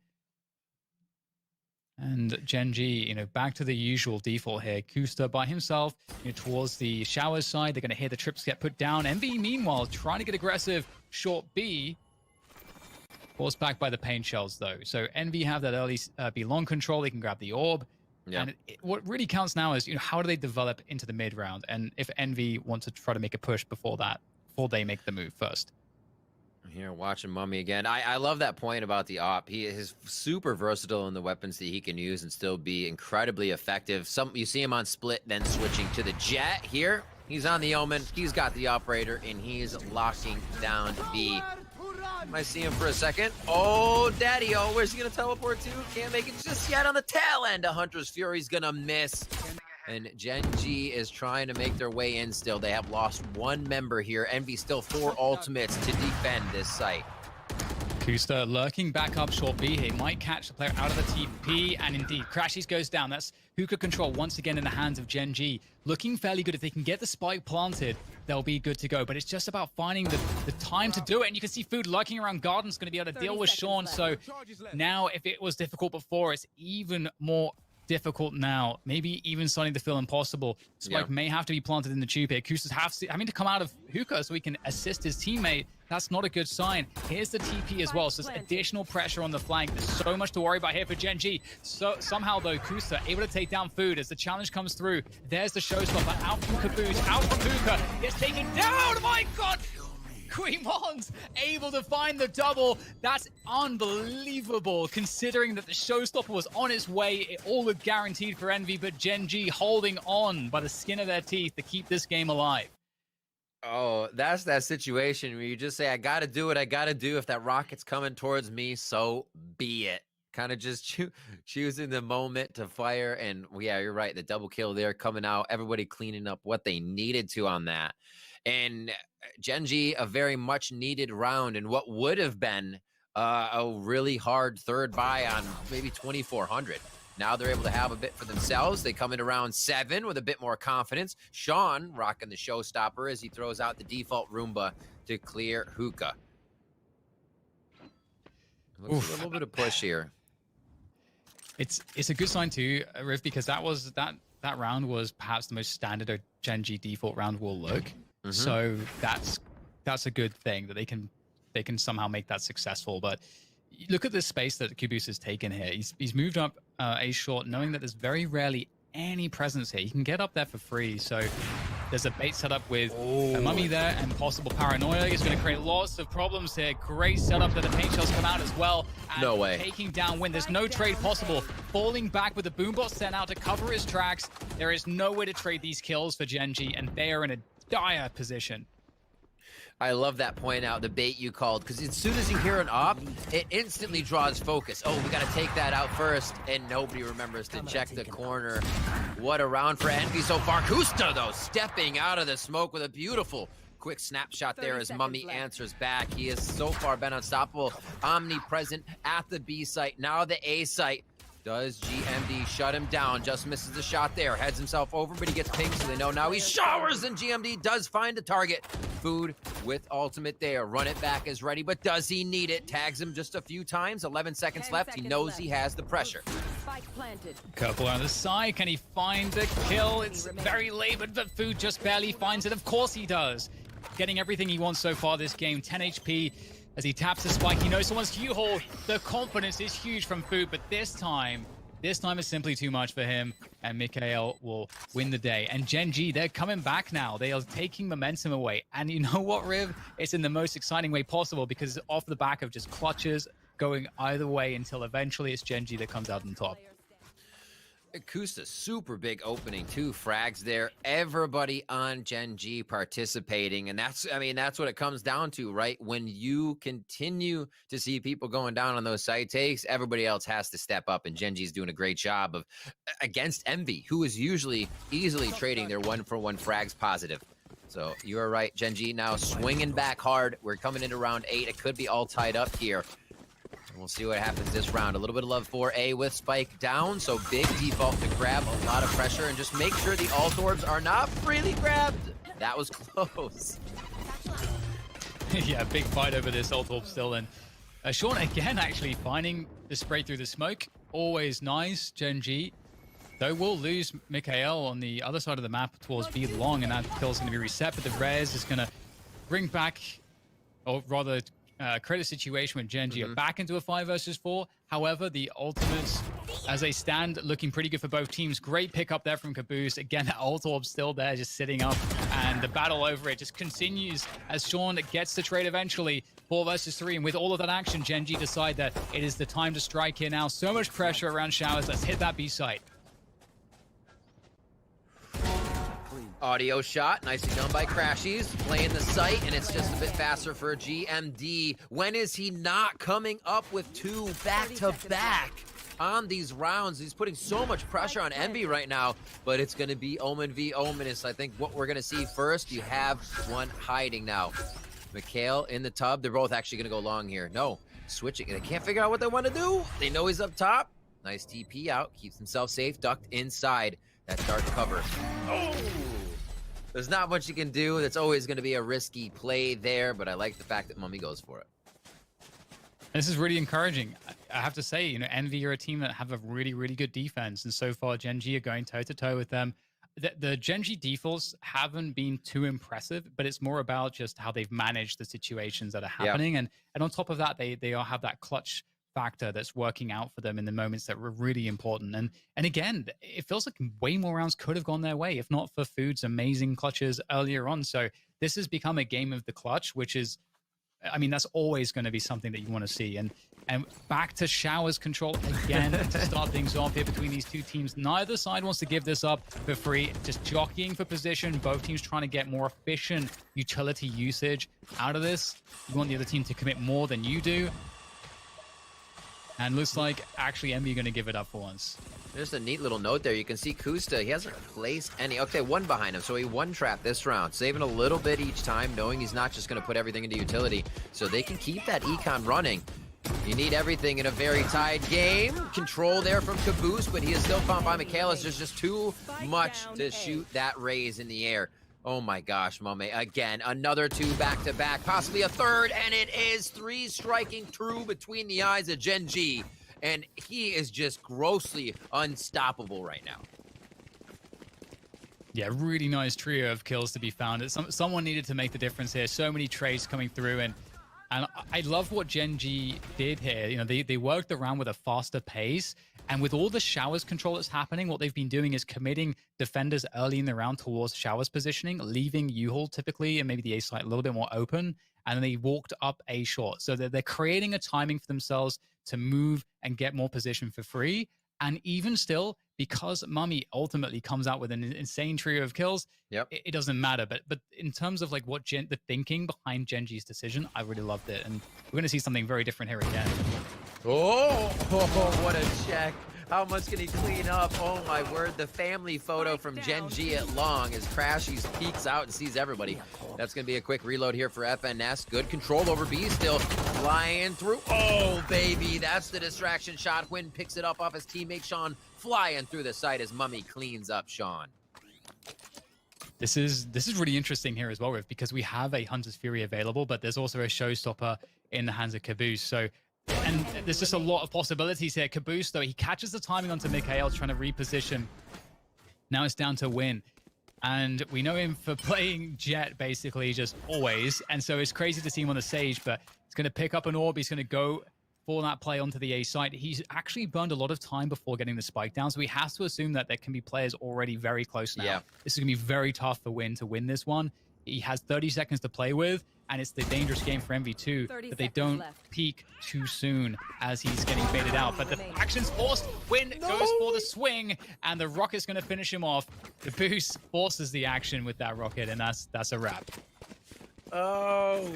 And Gen G, back to the usual default here. Kusta by himself, towards the Showers side. They're going to hear the trips get put down. Envy, meanwhile, trying to get aggressive. Short B. Forced back by the paint shells, though. So Envy have that early B long control. They can grab the orb. Yeah. And what really counts now is, how do they develop into the mid round? And if Envy want to try to make a push before they make the move first. Here, watching Mummy again. I love that point about the op. He is super versatile in the weapons that he can use and still be incredibly effective. You see him on split, then switching to the Jet here. He's on the Omen. He's got the operator, and he's locking down B. Might see him for a second. Oh, Daddy-O, where's he gonna teleport to? Can't make it just yet on the tail end. Hunter's Fury's gonna miss. And Gen G is trying to make their way in still. They have lost one member here. Envy still 4 ultimates to defend this site. Kusta lurking back up short B here. Might catch the player out of the TP, and indeed, Crashies goes down. That's Hookah control once again in the hands of Gen G. Looking fairly good. If they can get the spike planted, they'll be good to go. But it's just about finding the time to do it. And you can see Food lurking around Garden's going to be able to deal with Sean. So now, if it was difficult before, it's even more difficult now. Maybe even starting to feel impossible. Spike may have to be planted in the tube here. Kusta's having to come out of Hookah so he can assist his teammate. That's not a good sign. Here's the TP as well, so there's additional pressure on the flank. There's so much to worry about here for Gen G. So somehow though, Kusta able to take down Food as the challenge comes through. There's the showstopper out from Caboose, out from Hookah. It's taken down. My God! Queemon's able to find the double. That's unbelievable, considering that the showstopper was on its way. It all looked guaranteed for Envy, but Gen G holding on by the skin of their teeth to keep this game alive. Oh, that's that situation where you just say, I gotta do what I gotta do. If that rocket's coming towards me, so be it. Kind of just choosing the moment to fire. And yeah, you're right. The double kill there coming out. Everybody cleaning up what they needed to on that. And Gen G, a very much needed round in what would have been a really hard third buy on maybe 2,400. Now they're able to have a bit for themselves. They come into round 7 with a bit more confidence. Sean rocking the showstopper as he throws out the default Roomba to clear Hookah. Looks a little bit of push here. It's a good sign too, Riv, because that round was perhaps the most standard a Gen G default round will look. So that's a good thing that they can somehow make that successful. But look at the space that Caboose has taken here. He's moved up A short, knowing that there's very rarely any presence here. He can get up there for free. So there's a bait setup with a mummy there and possible paranoia. He's going to create lots of problems here. Great setup that the paint shells come out as well. And no way. Taking down Win. There's no trade possible. Falling back with the boombot sent out to cover his tracks. There is no way to trade these kills for Gen G, and they are in a dire position. I love that point out, the bait you called, because as soon as you hear an op, it instantly draws focus. Oh, we got to take that out first, and nobody remembers to check the corner. What a round for Envy so far. Kusta, though, stepping out of the smoke with a beautiful quick snapshot there as Mummy answers back. He has so far been unstoppable, omnipresent at the B site, now the A site. Does GMD shut him down? Just misses the shot there. Heads himself over, but he gets pinged, so they know now he showers, and GMD does find the target. Food with ultimate there. Run it back is ready, but does he need it? Tags him just a few times. 11 seconds left. He knows he has the pressure. Couple on the side. Can he find the kill? It's very labored, but Food just barely finds it. Of course he does. Getting everything he wants so far this game. 10 HP. As he taps the spike, he knows someone's Q-haul. The confidence is huge from Food, but this time is simply too much for him, and Mikael will win the day. And Gen G, they're coming back now. They are taking momentum away. And you know what, Riv? It's in the most exciting way possible, because off the back of just clutches going either way until eventually it's Gen G that comes out on top. Kusta, super big opening, 2 frags there. Everybody on Gen G participating, and that's what it comes down to, right? When you continue to see people going down on those side takes, everybody else has to step up, and Gen G's doing a great job of against Envy, who is usually easily trading their 1-for-1 frags positive. So you are right, Gen G now swinging back hard. We're coming into round 8. It could be all tied up here. We'll see what happens this round. A little bit of love for A with Spike down, so big default to grab a lot of pressure and just make sure the ult orbs are not freely grabbed. That was close. Yeah, big fight over this ult orb still. And Sean again actually finding the spray through the smoke. Always nice, Gen G. Though we'll lose Mikael on the other side of the map towards B long, and that kill's going to be reset, but the res is going to bring back, or rather create a situation where Gen G are back into a 5 versus 4. However, the ultimates, as they stand, looking pretty good for both teams. Great pick up there from Caboose. Again, that ult orb still there, just sitting up, and the battle over it just continues as Sean gets the trade eventually. 4 versus 3, and with all of that action, Gen G decide that it is the time to strike here now. So much pressure around Showers. Let's hit that B site. Audio shot, nicely done by Crashies, playing the site, and it's just a bit faster for GMD. When is he not coming up with 2 back-to-back on these rounds? He's putting so much pressure on Envy right now, but it's going to be Omen v Ominous. I think what we're going to see first, you have one hiding now. Mikhail in the tub. They're both actually going to go long here. No, switching. They can't figure out what they want to do. They know he's up top. Nice TP out, keeps himself safe, ducked inside that dark cover. Oh! There's not much you can do. That's always going to be a risky play there, but I like the fact that Mummy goes for it. This is really encouraging. I have to say, you know, Envy are a team that have a really, really good defense, and so far Gen G are going toe-to-toe with them. The Gen G defaults haven't been too impressive, but it's more about just how they've managed the situations that are happening. And on top of that, they all have that clutch factor that's working out for them in the moments that were really important. And again, it feels like way more rounds could have gone their way if not for Food's amazing clutches earlier on. So this has become a game of the clutch, which is, I mean, that's always going to be something that you want to see. And back to Showers control again to start things off here between these two teams. Neither side wants to give this up for free, just jockeying for position. Both teams trying to get more efficient utility usage out of this. You want the other team to commit more than you do. And looks like actually Envy going to give it up for once. There's a neat little note there. You can see Kusta, he hasn't placed any. Okay, one behind him, so he one-trapped this round, saving a little bit each time, knowing he's not just going to put everything into utility, so they can keep that econ running. You need everything in a very tied game. Control there from Caboose, but he is still caught by Michaelis. There's just too much to shoot that raise in the air. Oh my gosh, Mame. Again, another 2 back-to-back, possibly a third, and it is 3 striking true between the eyes of Gen G. And he is just grossly unstoppable right now. Yeah, really nice trio of kills to be found. Someone needed to make the difference here. So many trades coming through, and I love what Gen G did here. You know, they worked around with a faster pace, and with all the Showers control that's happening, what they've been doing is committing defenders early in the round towards Showers positioning, leaving U-Haul typically, and maybe the A site a little bit more open, and then they walked up A short. So they're creating a timing for themselves to move and get more position for free. And even still, because Mummy ultimately comes out with an insane trio of kills, it doesn't matter. But in terms of like what the thinking behind Gen G's decision, I really loved it. And we're going to see something very different here again. Oh, what a check. How much can he clean up? Oh my word, the family photo from Gen G at long as Crashies peeks out and sees everybody. That's going to be a quick reload here for FNS. Good control over B still. Flying through. Oh, baby, that's the distraction shot. Wynn picks it up off his teammate Sean, flying through the site as Mummy cleans up Sean. This is really interesting here as well, Riv, because we have a Hunter's Fury available, but there's also a showstopper in the hands of Caboose. So, and there's just a lot of possibilities here. Caboose, though, he catches the timing onto Mikhail, trying to reposition. Now it's down to Win. And we know him for playing Jet, basically, just always. And so it's crazy to see him on the Sage, but he's going to pick up an orb. He's going to go for that play onto the A site. He's actually burned a lot of time before getting the spike down, so we have to assume that there can be players already very close now. This is going to be very tough for Win to win this one. He has 30 seconds to play with, and it's the dangerous game for MV2 that they don't peak too soon as he's getting baited out. But the action's forced. Win goes for the swing, and the rocket's going to finish him off. The boost forces the action with that rocket, and that's a wrap. Oh,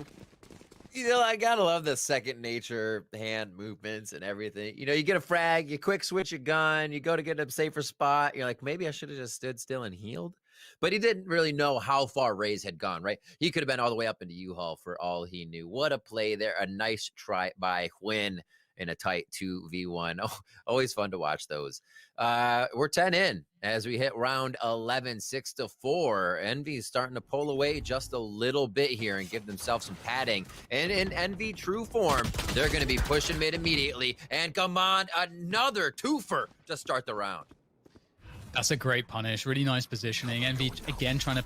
you know, I gotta love the second nature hand movements and everything. You know, you get a frag, you quick switch a gun, you go to get a safer spot. You're like, maybe I should have just stood still and healed. But he didn't really know how far Raze had gone, right? He could have been all the way up into U-Haul for all he knew. What a play there. A nice try by Win in a tight 2v1. Oh, always fun to watch those. We're 10 in as we hit round 11, 6-4. Envy is starting to pull away just a little bit here and give themselves some padding. And in Envy true form, they're going to be pushing mid immediately. And come on, another twofer to start the round. That's a great punish. Really nice positioning. Envy, again, trying to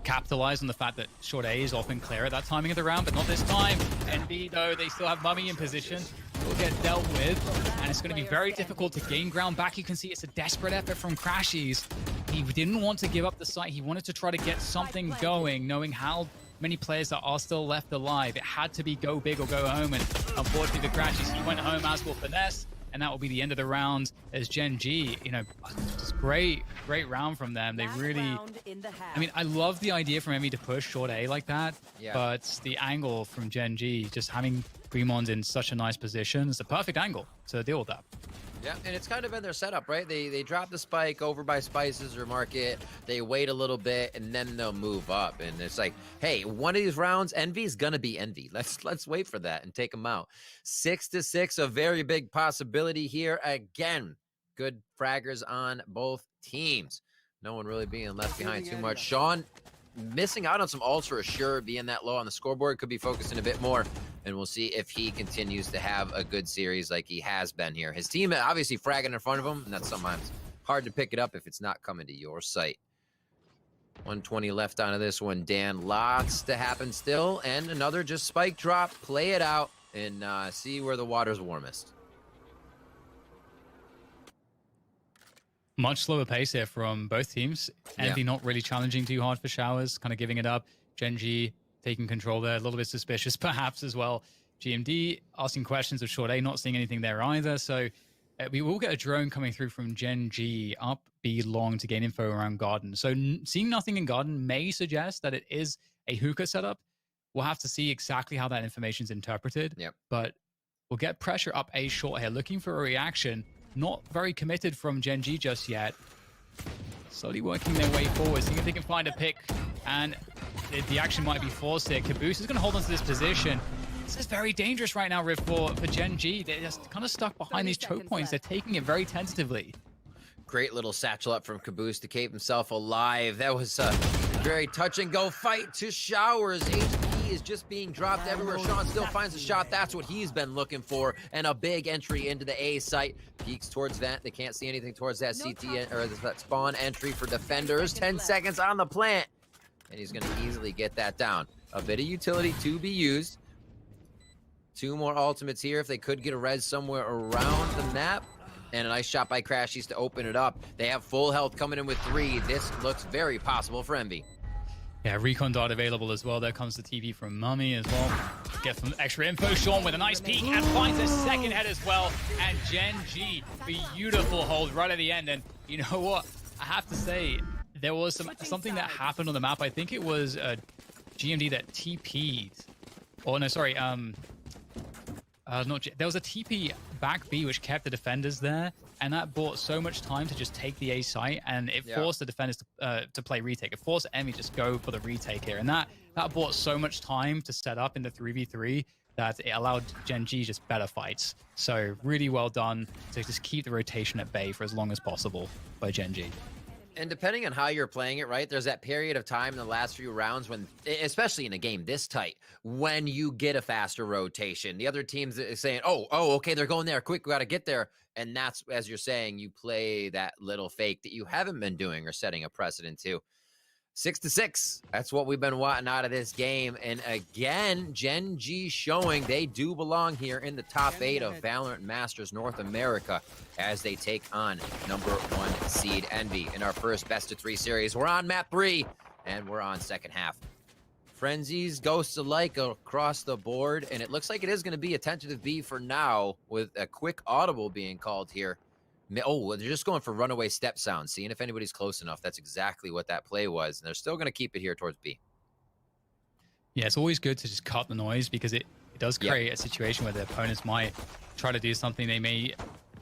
capitalize on the fact that short A is often clear at that timing of the round, but not this time. Envy, though, they still have Mummy in position. Will get dealt with, and it's going to be very difficult to gain ground back. You can see it's a desperate effort from Crashies. He didn't want to give up the site. He wanted to try to get something going, knowing how many players that are still left alive. It had to be go big or go home, and unfortunately the Crashies, he went home, as will Finesse, and that will be the end of the round as Gen G, you know, just great round from them. They really, I mean, I love the idea from Emmy to push short A like that, but the angle from Gen G, just having Greymons in such a nice position, is the perfect angle to deal with that. Yeah, and it's kind of been their setup, right? They drop the spike over by Spices or Market, they wait a little bit, and then they'll move up. And it's like, hey, one of these rounds, Envy's gonna be Envy. Let's wait for that and take them out. 6-6, a very big possibility here. Again, good fraggers on both teams. No one really being left behind too much. Sean missing out on some ults for sure, being that low on the scoreboard, could be focusing a bit more, and we'll see if he continues to have a good series like he has been here. His team obviously fragging in front of him, and that's sometimes hard to pick it up if it's not coming to your site. 120 left onto this one, Dan. Lots to happen still, and another just spike drop. Play it out and see where the water's warmest. Much slower pace here from both teams. Envy not really challenging too hard for showers, kind of giving it up. Gen G taking control there, a little bit suspicious perhaps as well. GMD asking questions of short A, not seeing anything there either. So we will get a drone coming through from Gen G up B long to gain info around Garden. So seeing nothing in Garden may suggest that it is a hookah setup. We'll have to see exactly how that information is interpreted. But we'll get pressure up A short here, looking for a reaction. Not very committed from Gen G just yet. Slowly working their way forward, seeing if they can find a pick. And the action might be forced here. Caboose is going to hold on to this position. This is very dangerous right now, Riv, for Gen G. They're just kind of stuck behind these choke points. They're taking it very tentatively. Great little satchel up from Caboose to keep himself alive. That was a very touch and go fight to showers. HP is just being dropped everywhere. Sean still finds a shot. That's what he's been looking for. And a big entry into the A site. Peeks towards vent. They can't see anything towards that CT or that spawn entry for defenders. 10 seconds on the plant. And he's going to easily get that down. A bit of utility to be used. 2 more ultimates here if they could get a res somewhere around the map. And a nice shot by Crashies to open it up. They have full health coming in with 3. This looks very possible for Envy. Yeah, recon dart available as well. There comes the TV from Mummy as well. Get some extra info. Sean with a nice peek and finds a second head as well. And Gen G, beautiful hold right at the end. And you know what? I have to say, there was something that happened on the map. I think it was GMD that TP'd. Oh, no, sorry. There was a TP back B which kept the defenders there, and that bought so much time to just take the A site, and it forced the defenders to play retake. It forced Emmy just go for the retake here, and that bought so much time to set up in the 3v3 that it allowed Gen G just better fights. So really well done to just keep the rotation at bay for as long as possible by Gen G. And depending on how you're playing it, right, there's that period of time in the last few rounds when, especially in a game this tight, when you get a faster rotation. The other team's saying, oh, okay, they're going there. Quick, we got to get there. And that's, as you're saying, you play that little fake that you haven't been doing or setting a precedent to. 6-6. That's what we've been wanting out of this game. And again, Gen G showing they do belong here in the top 8 of VALORANT Masters North America as they take on #1 seed Envy in our first best-of-3 series. We're on map 3, and we're on second half. Frenzies, ghosts alike across the board, and it looks like it is going to be a tentative B for now with a quick audible being called here. Oh, they're just going for runaway step sound, seeing if anybody's close enough. That's exactly what that play was, and they're still going to keep it here towards B. Yeah, it's always good to just cut the noise because it does create a situation where the opponents might try to do something.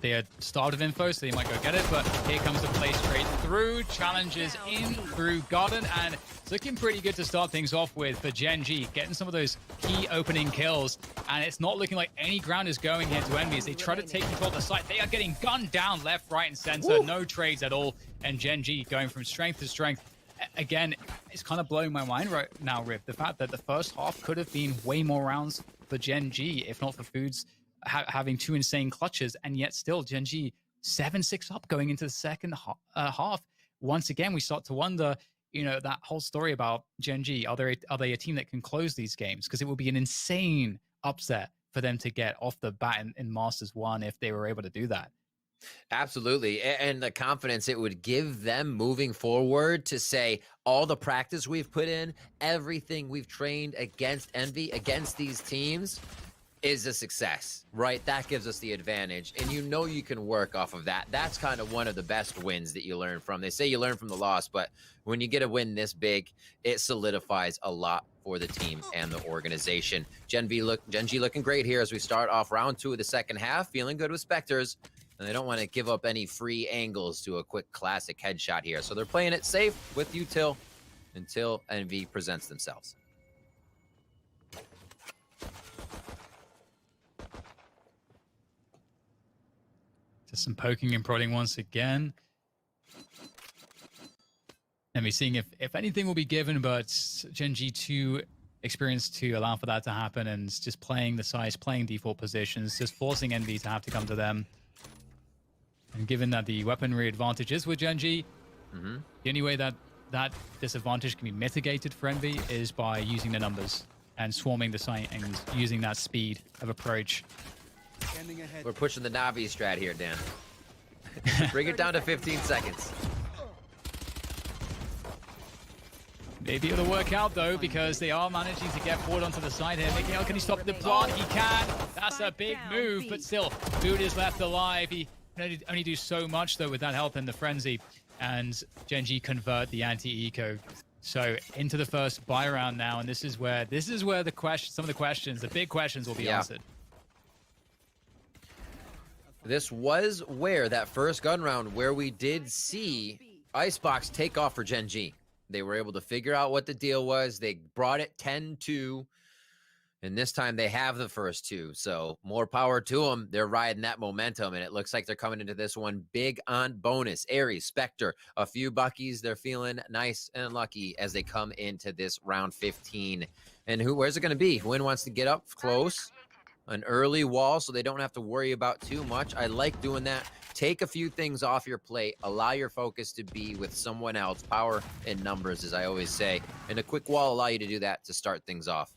They are starved of info, so they might go get it, but here comes the play straight through. Challenges in through Garden, and it's looking pretty good to start things off with for Gen G, getting some of those key opening kills, and it's not looking like any ground is going here to Envy as they try to take control of the site. They are getting gunned down left, right, and center. No trades at all, and Gen G going from strength to strength. Again, it's kind of blowing my mind right now, Rip, the fact that the first half could have been way more rounds for Gen G, if not for Foods having 2 insane clutches, and yet still Gen G 7-6 up going into the second half. Once again, we start to wonder, you know, that whole story about Gen G. Are they a team that can close these games? Because it would be an insane upset for them to get off the bat in Masters 1 if they were able to do that. Absolutely. And the confidence it would give them moving forward to say all the practice we've put in, everything we've trained against Envy, against these teams, is a success, right? That gives us the advantage, and you know you can work off of that. That's kind of one of the best wins that you learn from. They say you learn from the loss, but when you get a win this big, it solidifies a lot for the team and the organization. Gen G looking great here as we start off round 2 of the second half, feeling good with Spectres, and they don't want to give up any free angles to a quick classic headshot here. So they're playing it safe with util until Envy presents themselves. Just some poking and prodding once again. And we're seeing if anything will be given, but Gen G2 experience to allow for that to happen, and just playing the size, playing default positions, just forcing Envy to have to come to them. And given that the weaponry advantage is with Gen G, the only way that disadvantage can be mitigated for Envy is by using the numbers and swarming the site and using that speed of approach. We're pushing the Navi strat here, Dan. Bring it down to 15 seconds. Maybe it'll work out, though, because they are managing to get forward onto the side here. Miguel, can he stop the plant? He can. That's a big move, but still, Food is left alive. He can only do so much, though, with that help in the frenzy. And Gen G convert the anti-eco. So into the first buy round now, and this is where the some of the questions, the big questions, will be answered. This was where that first gun round where we did see Icebox take off for Gen G. They were able to figure out what the deal was. They brought it 10-2, and this time they have the first 2. So more power to them. They're riding that momentum, and it looks like they're coming into this one big on bonus. Ares, Spectre, a few buckies. They're feeling nice and lucky as they come into this round 15. And where's it going to be? Win wants to get up close. An early wall so they don't have to worry about too much. I like doing that. Take a few things off your plate. Allow your focus to be with someone else. Power in numbers, as I always say. And a quick wall allow you to do that to start things off.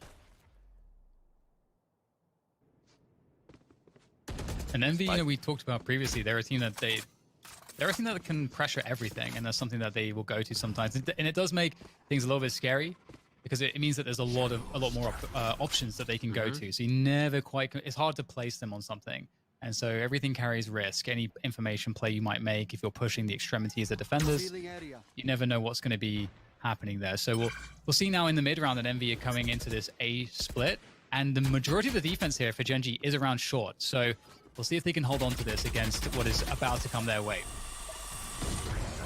And Envy, we talked about previously, they're a team that that can pressure everything, and that's something that they will go to sometimes. And it does make things a little bit scary, because it means that there's a lot more options that they can go to. So you never quite, it's hard to place them on something. And so everything carries risk. Any information play you might make, if you're pushing the extremities of defenders, you never know what's going to be happening there. So we'll see now in the mid round that Envy are coming into this A split. And the majority of the defense here for Gen G is around short. So we'll see if they can hold on to this against what is about to come their way.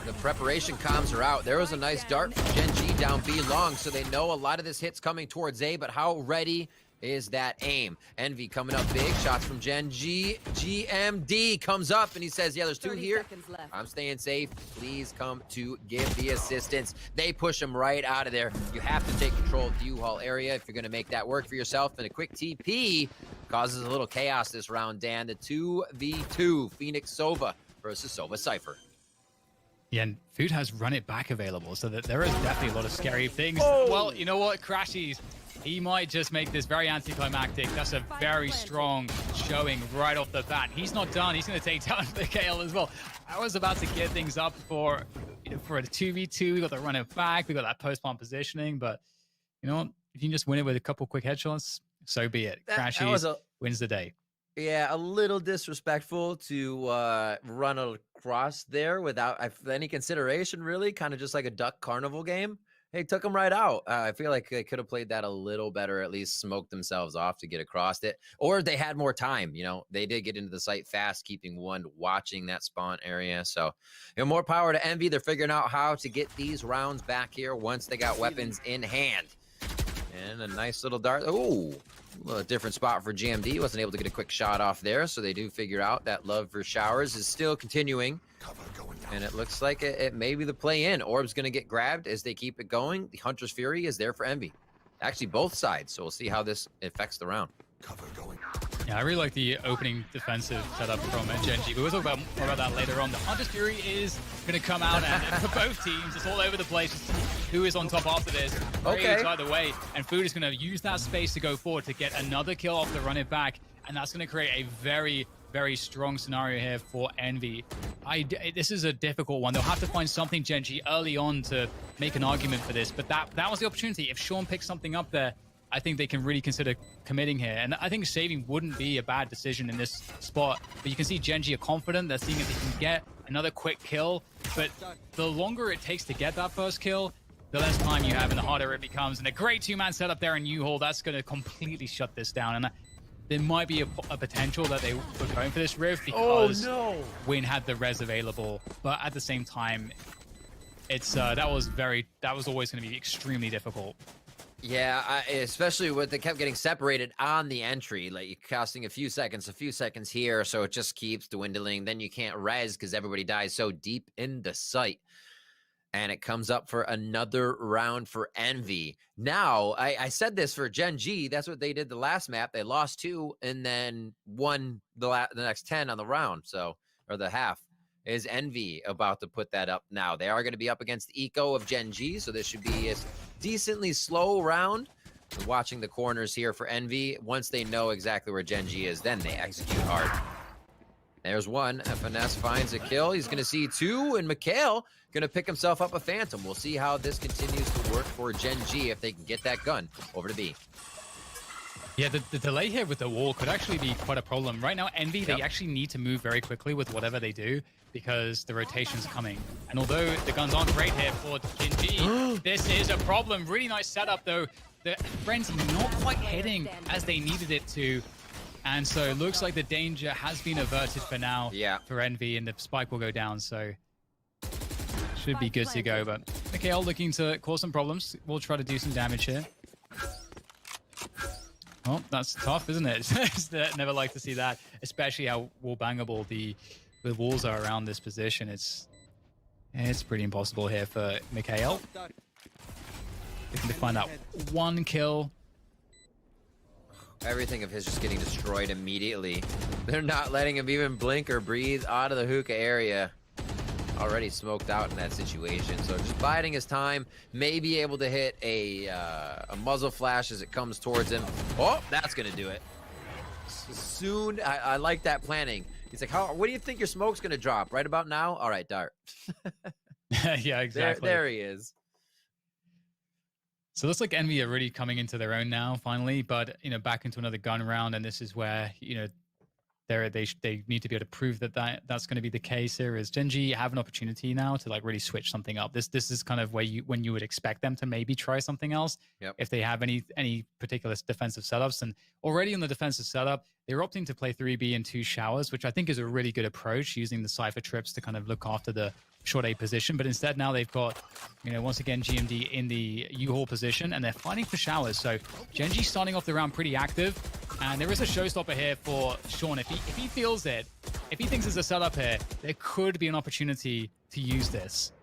The preparation comms are out. There was a nice dart from Gen G down B long, so they know a lot of this hit's coming towards A, but how ready is that aim? Envy coming up big. Shots from Gen G. GMD comes up, and he says, yeah, there's 2 here. I'm staying safe. Please come to give the assistance. They push him right out of there. You have to take control of the U-Haul area if you're going to make that work for yourself. And a quick TP causes a little chaos this round, Dan. The 2v2, Phoenix Sova versus Sova Cypher. Yeah, and Food has run it back available, so that there is definitely a lot of scary things. Oh. Well, you know what, Crashies, he might just make this very anticlimactic. That's a very strong showing right off the bat. He's not done. He's going to take down Mikhail as well. I was about to get things up for a 2v2. We got the run it back. We got that post-pump positioning, but you know what? If you can just win it with a couple quick headshots, so be it. Crashies wins the day. Yeah, a little disrespectful to run across there without any consideration, really. Kind of just like a duck carnival game. Hey, took them right out. I feel like they could have played that a little better, at least smoked themselves off to get across it. Or they had more time, They did get into the site fast, keeping one watching that spawn area. So, more power to Envy. They're figuring out how to get these rounds back here once they got weapons in hand. And a nice little dart. Oh, a different spot for GMD. Wasn't able to get a quick shot off there, so they do figure out that love for showers is still continuing. And it looks like it may be the play in. Orb's going to get grabbed as they keep it going. The Hunter's Fury is there for Envy. Actually, both sides, so we'll see how this affects the round. Yeah, I really like the opening defensive setup from Gen G. We'll talk more about that later on. The Hunter's Fury is going to come out, and for both teams, it's all over the place. Just who is on top after this? Okay. Either way, and Food is going to use that space to go forward to get another kill off the run it back, and that's going to create a very, very strong scenario here for Envy. This is a difficult one. They'll have to find something, Gen G, early on to make an argument for this, but that was the opportunity. If Sean picks something up there, I think they can really consider committing here. And I think saving wouldn't be a bad decision in this spot. But you can see Gen G are confident. They're seeing if they can get another quick kill. But the longer it takes to get that first kill, the less time you have and the harder it becomes. And a great two-man setup there in U-Haul, that's going to completely shut this down. And there might be a potential that they were going for this Rift because Win had the res available. But at the same time, it's that was always going to be extremely difficult. Yeah, especially with they kept getting separated on the entry, like you're costing a few seconds here, so it just keeps dwindling. Then you can't res because everybody dies so deep in the site. And it comes up for another round for Envy. Now, I said this for Gen G. That's what they did the last map. They lost 2 and then won the next 10 on the round, or the half. Is Envy about to put that up now? They are going to be up against Eco of Gen G, so this should be a decently slow round. We're watching the corners here for Envy. Once they know exactly where Gen G is, then they execute hard. There's one. FNS finds a kill. He's going to see 2, and Mikhail going to pick himself up a Phantom. We'll see how this continues to work for Gen G if they can get that gun over to B. Yeah, the delay here with the wall could actually be quite a problem. Right now, Envy, they actually need to move very quickly with whatever they do because the rotation's coming. And although the guns aren't great here for Gen G, this is a problem. Really nice setup, though. The Frenzy not quite hitting as they needed it to. And so it looks like the danger has been averted for now for Envy, and the spike will go down. So should be good to go. But Mikhail looking to cause some problems. We'll try to do some damage here. Oh, that's tough, isn't it? Never like to see that, especially how wall bangable the walls are around this position. It's pretty impossible here for Mikhail. Looking to find out 1 kill. Everything of his just getting destroyed immediately. They're not letting him even blink or breathe out of the hookah area. Already smoked out in that situation, so just biding his time, may be able to hit a muzzle flash as it comes towards him. Oh, that's gonna do it. Soon, I like that planning. He's like, what do you think your smoke's gonna drop? Right about now? All right, Dart. Yeah, exactly. There he is. So it looks like Envy are really coming into their own now, finally, but back into another gun round, and this is where they need to be able to prove that's going to be the case here. Is Gen G have an opportunity now to really switch something up? This is kind of where when you would expect them to maybe try something else. If they have any particular defensive setups. And already on the defensive setup, they're opting to play 3B and 2 showers, which I think is a really good approach, using the Cypher trips to kind of look after the short A position. But instead now they've got, once again, GMD in the U-Haul position, and they're fighting for showers. So Gen G starting off the round pretty active. And there is a showstopper here for Sean. If he feels it, if he thinks there's a setup here, there could be an opportunity to use this.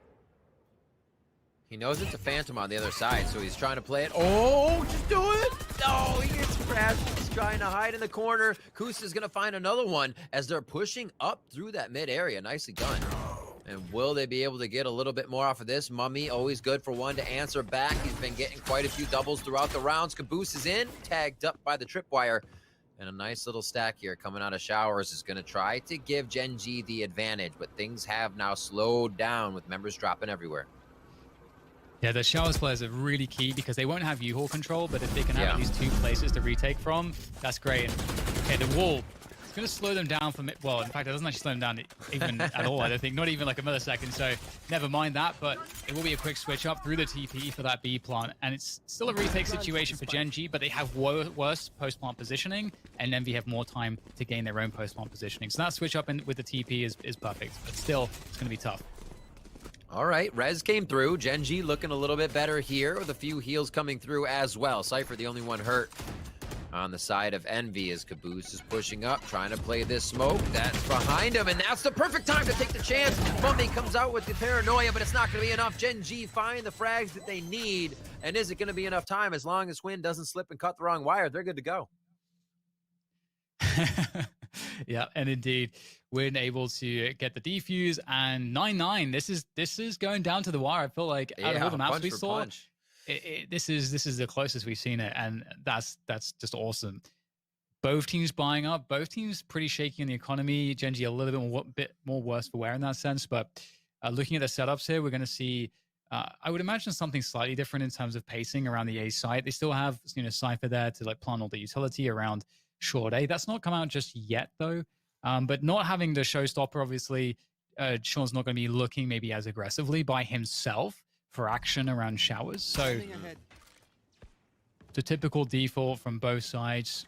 He knows it's a Phantom on the other side, so he's trying to play it. Oh, just do it! No, he gets crashed. He's trying to hide in the corner. Kusa's going to find another one as they're pushing up through that mid area. Nicely done. And will they be able to get a little bit more off of this? Mummy, always good for one to answer back. He's been getting quite a few doubles throughout the rounds. Caboose is in, tagged up by the tripwire. And a nice little stack here coming out of showers is going to try to give Gen G the advantage. But things have now slowed down with members dropping everywhere. Yeah, the showers players are really key because they won't have U-Haul control, but if they can have at least 2 places to retake from, that's great. And, okay, the wall, it's going to slow them down from it. Well, in fact, it doesn't actually slow them down even at all, I don't think. Not even like a millisecond, so never mind that. But it will be a quick switch up through the TP for that B plant. And it's still a retake situation for Gen G, but they have worse post-plant positioning, and Envy have more time to gain their own post-plant positioning. So that switch up with the TP is perfect, but still, it's going to be tough. All right, Rez came through. Gen G looking a little bit better here with a few heals coming through as well. Cypher, the only one hurt on the side of Envy as Caboose is pushing up, trying to play this smoke. That's behind him, and that's the perfect time to take the chance. Mummy comes out with the paranoia, but it's not going to be enough. Gen G find the frags that they need, and is it going to be enough time? As long as Win doesn't slip and cut the wrong wire, they're good to go. Yeah, and indeed, Win able to get the defuse, and 9-9. This is going down to the wire. I feel like out of all the maps we saw, this is the closest we've seen it, and that's just awesome. Both teams buying up, both teams pretty shaky in the economy. Gen G a little bit more worse for wear in that sense, but looking at the setups here, we're going to see I would imagine something slightly different in terms of pacing around the A site. They still have, Cypher there to like plan all the utility around short A. That's not come out just yet though. But not having the showstopper, obviously, Sean's not going to be looking maybe as aggressively by himself for action around showers. So the typical default from both sides.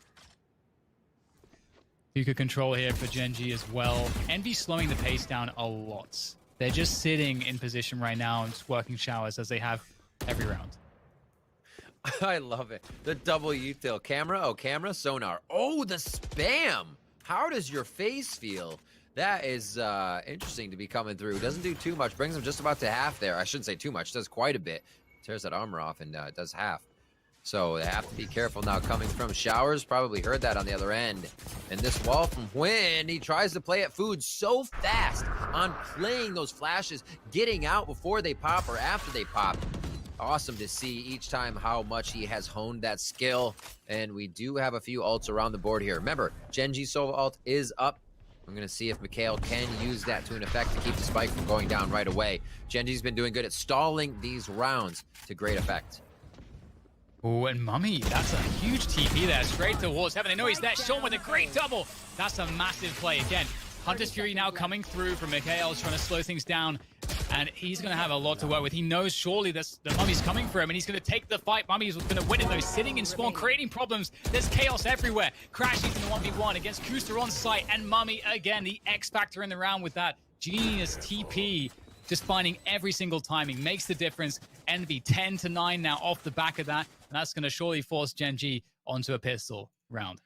You could control here for Gen G as well. Envy slowing the pace down a lot. They're just sitting in position right now and just working showers as they have every round. I love it. The double util. Camera, camera, sonar. Oh, the spam. How does your face feel? That is interesting to be coming through. Doesn't do too much. Brings him just about to half there. I shouldn't say too much. Does quite a bit. Tears that armor off and does half. So they have to be careful now coming from showers. Probably heard that on the other end. And this wall from Hwin, he tries to play at Food so fast on playing those flashes, getting out before they pop or after they pop. Awesome to see each time how much he has honed that skill. And we do have a few ults around the board here. Remember, Gen G Sova ult is up. I'm going to see if Mikhail can use that to an effect to keep the spike from going down right away. Gen G's been doing good at stalling these rounds to great effect. Oh, and Mummy, that's a huge TP there, straight towards Heaven. I know he's there, Sean with a great double. That's a massive play again. Hunter's Fury now coming through from Mikhail, trying to slow things down, and he's going to have a lot to work with. He knows surely the Mummy's coming for him, and he's going to take the fight. Mummy's going to win it though, sitting in spawn, creating problems. There's chaos everywhere. Crashing in the 1v1 against Kuster on site, and Mummy again, the X factor in the round with that genius TP. Just finding every single timing makes the difference. Envy 10-9 now off the back of that. And that's going to surely force Gen G onto a pistol round.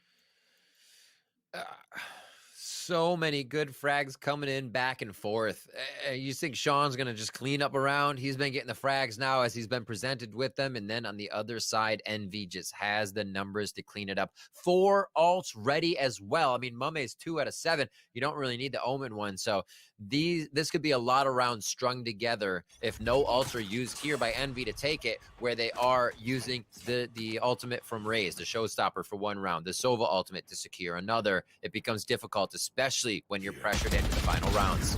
So many good frags coming in back and forth. You think Sean's going to just clean up around? He's been getting the frags now as he's been presented with them. And then on the other side, Envy just has the numbers to clean it up. 4 ults ready as well. I mean, Mummy's 2 out of 7. You don't really need the Omen one. So this could be a lot of rounds strung together if no ults are used here by Envy to take it, where they are using the ultimate from Raze, the showstopper for 1 round, the Sova ultimate to secure another. It becomes difficult, especially when you're pressured into the final rounds.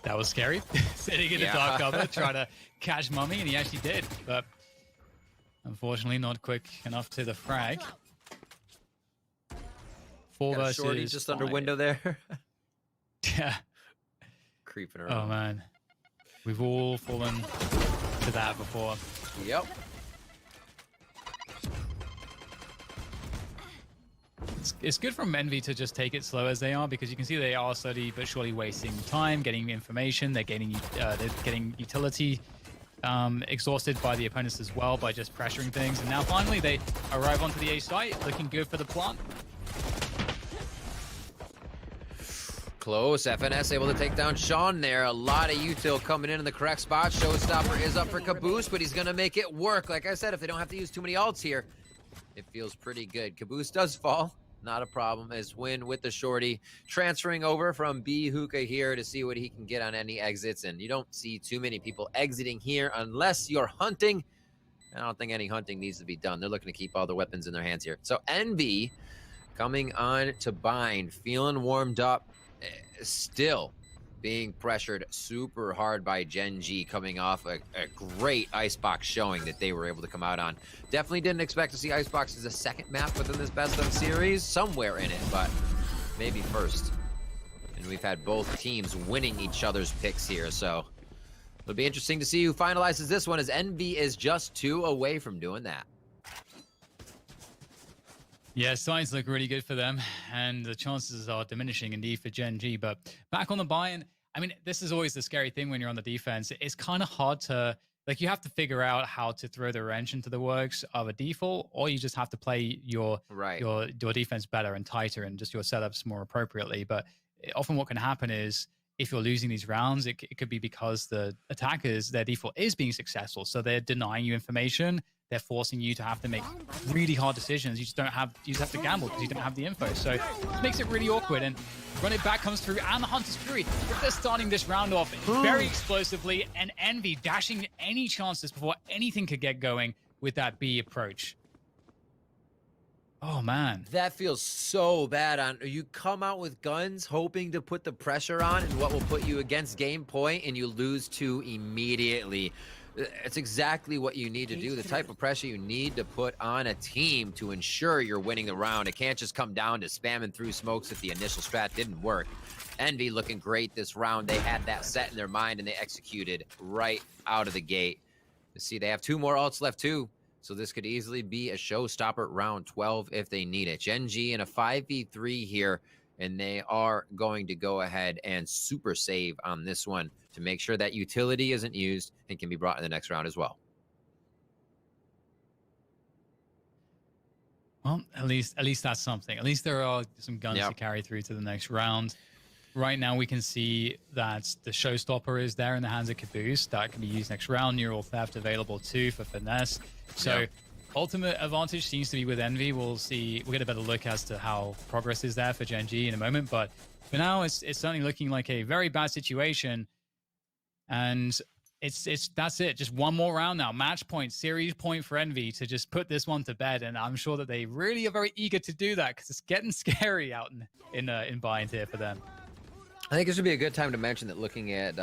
That was scary. Sitting in the dark cover, trying to catch Mummy, and he actually did, but unfortunately not quick enough to the frag. 4 versus Shorty just 5. under window there. Yeah. Creeping around. Oh man. We've all fallen to that before. Yep. It's good from Envy to just take it slow as they are, because you can see they are slowly but surely wasting time, getting information. They're getting utility exhausted by the opponents as well by just pressuring things. And now finally they arrive onto the A site, looking good for the plant. Close. FNS able to take down Sean there. A lot of util coming in the correct spot. Showstopper is up for Caboose, but he's going to make it work. Like I said, if they don't have to use too many ults here, it feels pretty good. Caboose does fall. Not a problem as Hwin with the shorty. Transferring over from B Hookah here to see what he can get on any exits. And you don't see too many people exiting here unless you're hunting. I don't think any hunting needs to be done. They're looking to keep all the weapons in their hands here. So Envy coming on to bind, feeling warmed up. Still being pressured super hard by Gen G, coming off a great Icebox showing that they were able to come out on. Definitely didn't expect to see Icebox as a second map within this best of series, somewhere in it, but maybe first. And we've had both teams winning each other's picks here, so it'll be interesting to see who finalizes this one, as Envy is just 2 away from doing that. Yeah, signs look really good for them, and the chances are diminishing indeed for Gen G. But back on the buy-in, I mean, this is always the scary thing when you're on the defense. It's kind of hard to, like, you have to figure out how to throw the wrench into the works of a default, or you just have to play your defense better and tighter and just your setups more appropriately. But often what can happen is, if you're losing these rounds, it could be because the attackers, their default is being successful. So they're denying you information. They're forcing you to have to make really hard decisions. You just have to gamble because you don't have the info. So it makes it really awkward. And Run It Back comes through, and the Hunter's Fury. They're starting this round off very explosively, and Envy dashing any chances before anything could get going with that B approach. Oh, man. That feels so bad. You come out with guns hoping to put the pressure on and what will put you against game point, and you lose 2 immediately. It's exactly what you need to do, the type of pressure you need to put on a team to ensure you're winning the round. It can't just come down to spamming through smokes if the initial strat didn't work. Envy looking great this round. They had that set in their mind, and they executed right out of the gate. You see, they have 2 more ults left, too. So this could easily be a showstopper round 12 if they need it. Gen G in a 5v3 here, and they are going to go ahead and super save on this one to make sure that utility isn't used and can be brought in the next round as well. Well, at least that's something. At least there are some guns to carry through to the next round. Right now, we can see that the showstopper is there in the hands of Caboose. That can be used next round. Neural Theft available too for Finesse. So ultimate advantage seems to be with Envy. We'll see. We'll get a better look as to how progress is there for Gen G in a moment. But for now, it's certainly looking like a very bad situation. And that's it. Just one more round now. Match point, series point for Envy to just put this one to bed. And I'm sure that they really are very eager to do that because it's getting scary out in Bind here for them. I think this would be a good time to mention that looking at,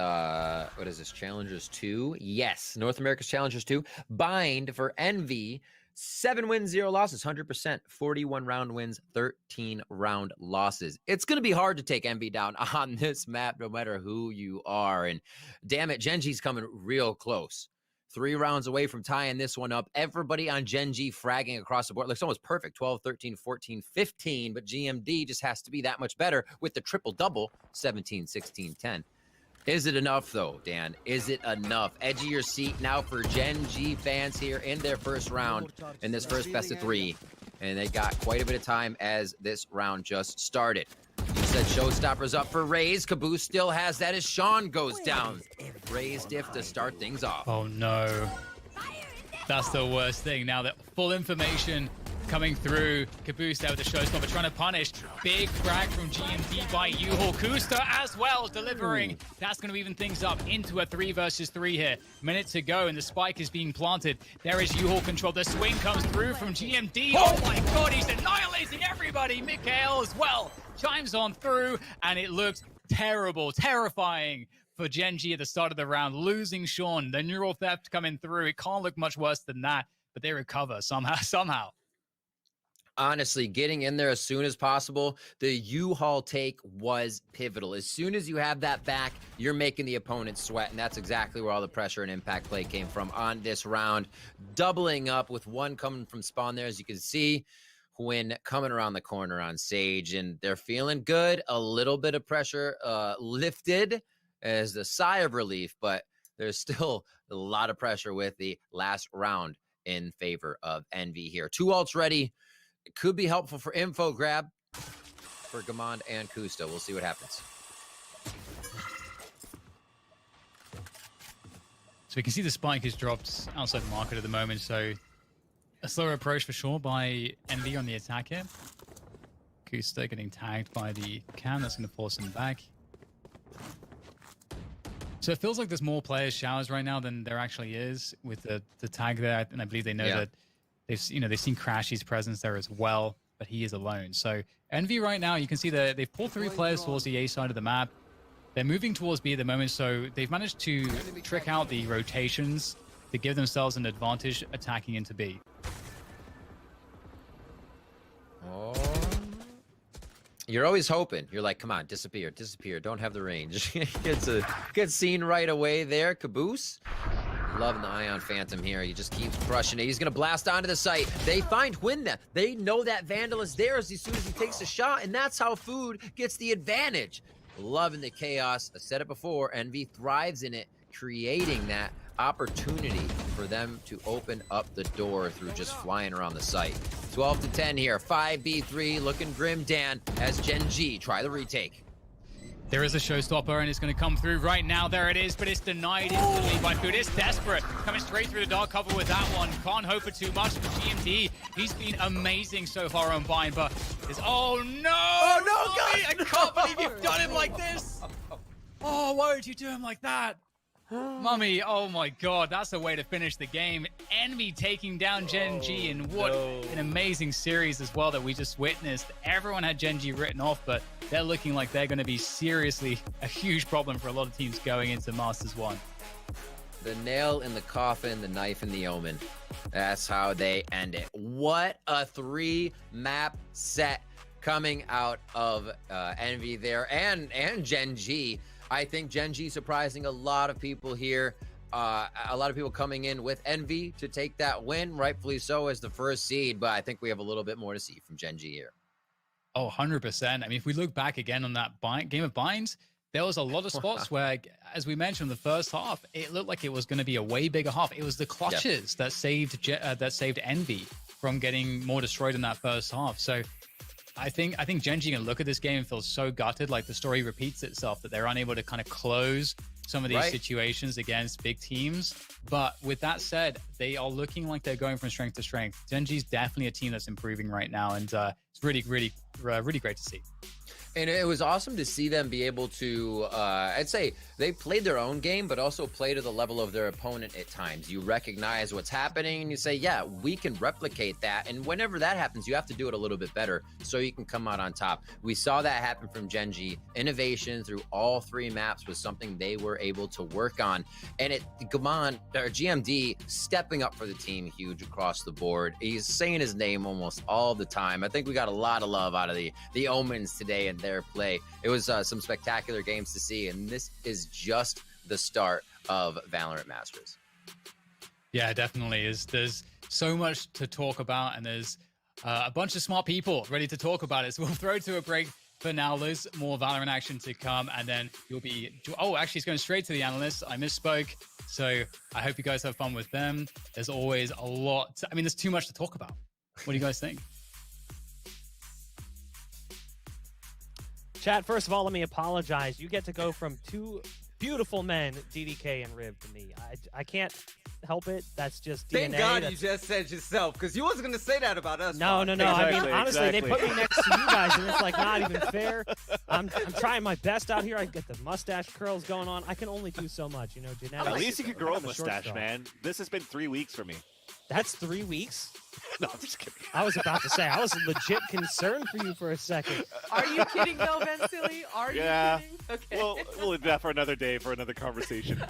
what is this, Challengers 2? Yes, North America's Challengers 2. Bind for Envy, 7 wins, 0 losses, 100%. 41 round wins, 13 round losses. It's going to be hard to take Envy down on this map, no matter who you are. And damn it, Gen G's coming real close. 3 rounds away from tying this one up. Everybody on Gen G fragging across the board. Looks almost perfect. 12, 13, 14, 15. But GMD just has to be that much better with the triple-double. 17, 16, 10. Is it enough, though, Dan? Is it enough? Edge of your seat now for Gen G fans here in their first round in this first best of 3. And they got quite a bit of time as this round just started. You said showstoppers up for Raze. Caboose still has that as Sean goes down. Raze diff to start things off. Oh no. That's the worst thing. Now that full information coming through. Caboose there with the showstopper trying to punish. Big frag from GMD by U-Haul. Kusta as well delivering. That's going to even things up into a 3 versus 3 here. Minute to go and the spike is being planted. There is U-Haul control. The swing comes through from GMD. Oh my god, he's annihilating everybody. Mikhail as well chimes on through and it looks terrible, terrifying for Gen G at the start of the round. Losing Sean, the neural theft coming through. It can't look much worse than that, but they recover somehow. Honestly, getting in there as soon as possible, the U-Haul take was pivotal. As soon as you have that back, you're making the opponent sweat, and that's exactly where all the pressure and impact play came from on this round. Doubling up with one coming from spawn there, as you can see, when coming around the corner on Sage, and they're feeling good. A little bit of pressure lifted as a sigh of relief, but there's still a lot of pressure with the last round in favor of Envy here. 2 ults ready. It could be helpful for info grab for Gamond and Kusta. We'll see what happens. So we can see the spike is dropped outside the market at the moment, so a slower approach for sure by Envy on the attack here. Kusta getting tagged by the cam. That's going to force him back. So it feels like there's more players showers right now than there actually is with the tag there, and I believe they know that they've seen Crashy's presence there as well, but he is alone. So Envy right now, you can see that they've pulled 3 players towards the A side of the map. They're moving towards B at the moment, so they've managed to trick out the rotations to give themselves an advantage attacking into B. Oh. You're always hoping. You're like, come on, disappear, disappear. Don't have the range. Gets a good scene right away there. Caboose. Loving the Ion Phantom here. He just keeps crushing it. He's going to blast onto the site. They find Winda. They know that Vandal is there as soon as he takes a shot, and that's how Food gets the advantage. Loving the chaos. I said it before. Envy thrives in it, creating that opportunity for them to open up the door through just flying around the site. 12 to 10 here. 5v3 looking grim, Dan, as Gen G try the retake. There is a showstopper, and it's going to come through right now. There it is, but it's denied instantly by Food. It's desperate. Coming straight through the dark cover with that one. Can't hope for too much for GMD. He's been amazing so far on Bind, but it's... Oh, no! Oh, no, Robbie, I can't believe you've done him like this! Oh, why would you do him like that? Mummy, oh my god, that's the way to finish the game. Envy taking down Gen G, and what an amazing series as well that we just witnessed. Everyone had Gen G written off, but they're looking like they're going to be seriously a huge problem for a lot of teams going into Masters 1. The nail in the coffin, the knife in the omen. That's how they end it. What a 3-map set coming out of Envy there, and Gen G. I think Gen G surprising a lot of people here. A lot of people coming in with Envy to take that win, rightfully so, as the first seed. But I think we have a little bit more to see from Gen G here. Oh, 100%. I mean, if we look back again on that game of binds, there was a lot of spots where, as we mentioned in the first half, it looked like it was going to be a way bigger half. It was the clutches that saved Envy from getting more destroyed in that first half. So I think Gen G can look at this game and feel so gutted, like the story repeats itself, that they're unable to kind of close some of these situations against big teams. But with that said, they are looking like they're going from strength to strength. Gen G's definitely a team that's improving right now, and it's really great to see. And it was awesome to see them be able to, I'd say they played their own game, but also play to the level of their opponent at times. You recognize what's happening and you say, yeah, we can replicate that. And whenever that happens, you have to do it a little bit better so you can come out on top. We saw that happen from Gen G. Innovation through all 3 maps was something they were able to work on. And GMD stepping up for the team huge across the board. He's saying his name almost all the time. I think we got a lot of love out of the Omens today and their play. It was some spectacular games to see, and this is just the start of VALORANT Masters. Yeah, definitely. There's so much to talk about, and there's a bunch of smart people ready to talk about it. So we'll throw to a break for now. There's more VALORANT action to come, and then you'll be... Oh, actually, it's going straight to the analysts. I misspoke. So I hope you guys have fun with them. There's always a lot... I mean, there's too much to talk about. What do you guys think? Chat, first of all, let me apologize. You get to go from 2 beautiful men, DDK and Riv, to me. I can't help it. That's just DNA. Thank God you just said yourself, because you wasn't going to say that about us. No. Exactly, I mean, honestly, they put me next to you guys, and it's like not even fair. I'm trying my best out here. I get the mustache curls going on. I can only do so much, you know. Genetics, at least you can grow a mustache, man. This has been 3 weeks for me. That's 3 weeks? No, I'm just kidding. I was about to say, I was legit concerned for you for a second. Are you kidding though, Vansili? Are you kidding? Okay. We'll leave that for another day, for another conversation.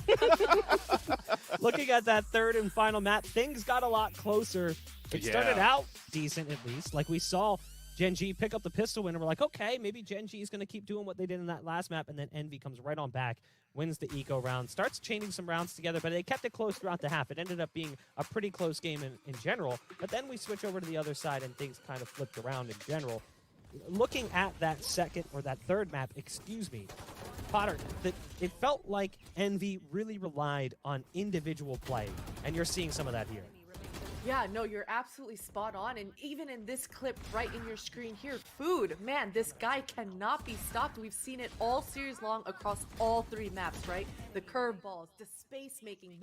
Looking at that third and final map, things got a lot closer. It started out decent, at least. Like we saw Gen G pick up the pistol win, and we're like, okay, maybe Gen G is going to keep doing what they did in that last map, and then Envy comes right on back, wins the eco round, starts chaining some rounds together, but they kept it close throughout the half. It ended up being a pretty close game in general, but then we switch over to the other side, and things kind of flipped around in general. Looking at that third map, Potter, it felt like Envy really relied on individual play, and you're seeing some of that here. Yeah, no, you're absolutely spot on. And even in this clip right in your screen here, Food, man, this guy cannot be stopped. We've seen it all series long across all 3 maps, right? The curveballs, the space making,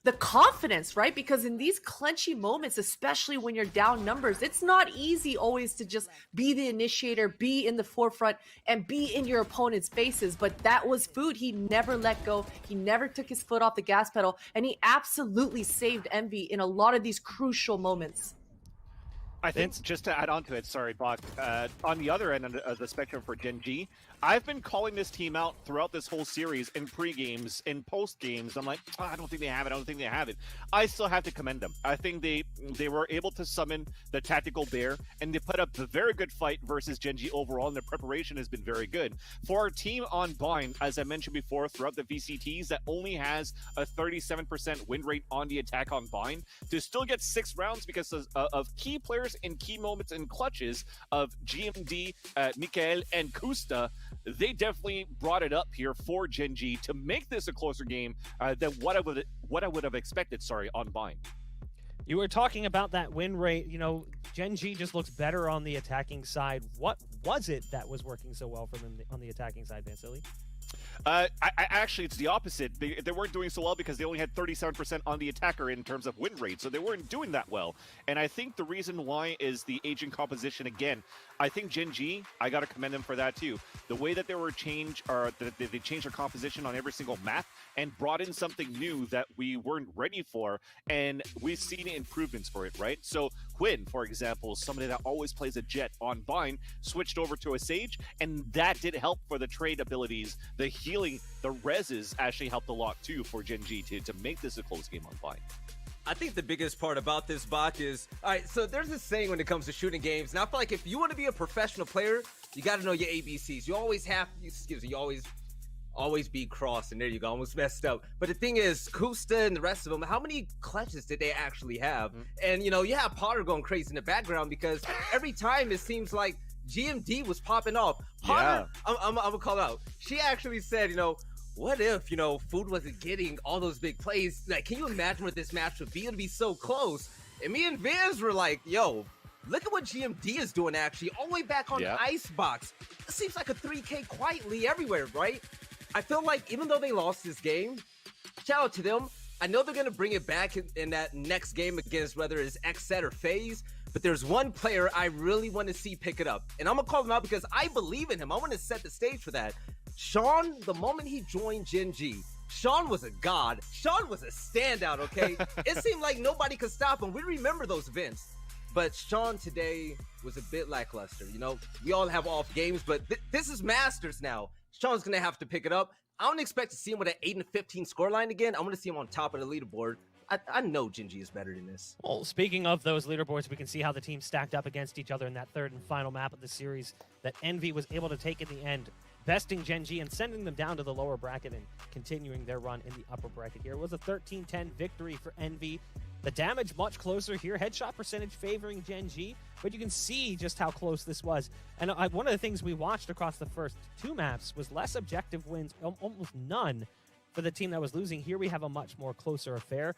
the confidence, right? Because in these clenchy moments, especially when you're down numbers, it's not easy always to just be the initiator, be in the forefront, and be in your opponent's faces. But that was Food. He never let go. He never took his foot off the gas pedal, and he absolutely saved Envy in a lot of these crucial moments. I think, just to add on to it, sorry, Bach, on the other end of the spectrum for Gen G, I've been calling this team out throughout this whole series in pre-games, in post-games. I'm like, oh, I don't think they have it. I still have to commend them. I think they were able to summon the tactical bear, and they put up a very good fight versus Gen G overall, and their preparation has been very good. For our team on Bind, as I mentioned before, throughout the VCTs, that only has a 37% win rate on the attack on Bind, to still get 6 rounds because of key players in key moments and clutches of GMD, Mikael, and Kusta, they definitely brought it up here for Gen G to make this a closer game than what I would have expected. Sorry, on Bind. You were talking about that win rate. You know, Gen G just looks better on the attacking side. What was it that was working so well for them on the attacking side, Vansili? Actually, it's the opposite. They weren't doing so well because they only had 37% on the attacker in terms of win rate, so they weren't doing that well. And I think the reason why is the agent composition again. I think Gen G, I got to commend them for that too. The way that they changed their composition on every single map and brought in something new that we weren't ready for, and we've seen improvements for it, right? So Quinn, for example, somebody that always plays a Jet on Vine, switched over to a Sage, and that did help for the trade abilities, the healing, the reses actually helped a lot too for Gen G to make this a close game on Vine. I think the biggest part about this, Bach, is, all right, so there's this saying when it comes to shooting games, and I feel like if you want to be a professional player, you got to know your ABCs. You always have, you always be cross, and there you go, almost messed up. But the thing is, Kusta and the rest of them, how many clutches did they actually have? And, you know, you have Potter going crazy in the background because every time it seems like GMD was popping off. Potter, I'm going to call out. She actually said, you know, what if, you know, Food wasn't getting all those big plays? Like, can you imagine what this match would be? It'd be so close. And me and Vans were like, yo, look at what GMD is doing, actually, all the way back on the Icebox. It seems like a 3K quietly everywhere, right? I feel like even though they lost this game, shout out to them. I know they're going to bring it back in that next game against whether it's XSET or FAZE, but there's one player I really want to see pick it up. And I'm going to call him out because I believe in him. I want to set the stage for that. Sean, the moment he joined Gen G, Sean was a god. Sean was a standout, okay? It seemed like nobody could stop him. We remember those events. But Sean today was a bit lackluster. You know, we all have off games, but this is Masters now. Sean's going to have to pick it up. I don't expect to see him with an 8-15 scoreline again. I want to see him on top of the leaderboard. I know Gen G is better than this. Well, speaking of those leaderboards, we can see how the teams stacked up against each other in that third and final map of the series that Envy was able to take in the end, besting Gen G and sending them down to the lower bracket and continuing their run in the upper bracket here. It was a 13-10 victory for Envy. The damage much closer here, headshot percentage favoring Gen G, but you can see just how close this was. And one of the things we watched across the first two maps was less objective wins, almost none, for the team that was losing. Here we have a much more closer affair.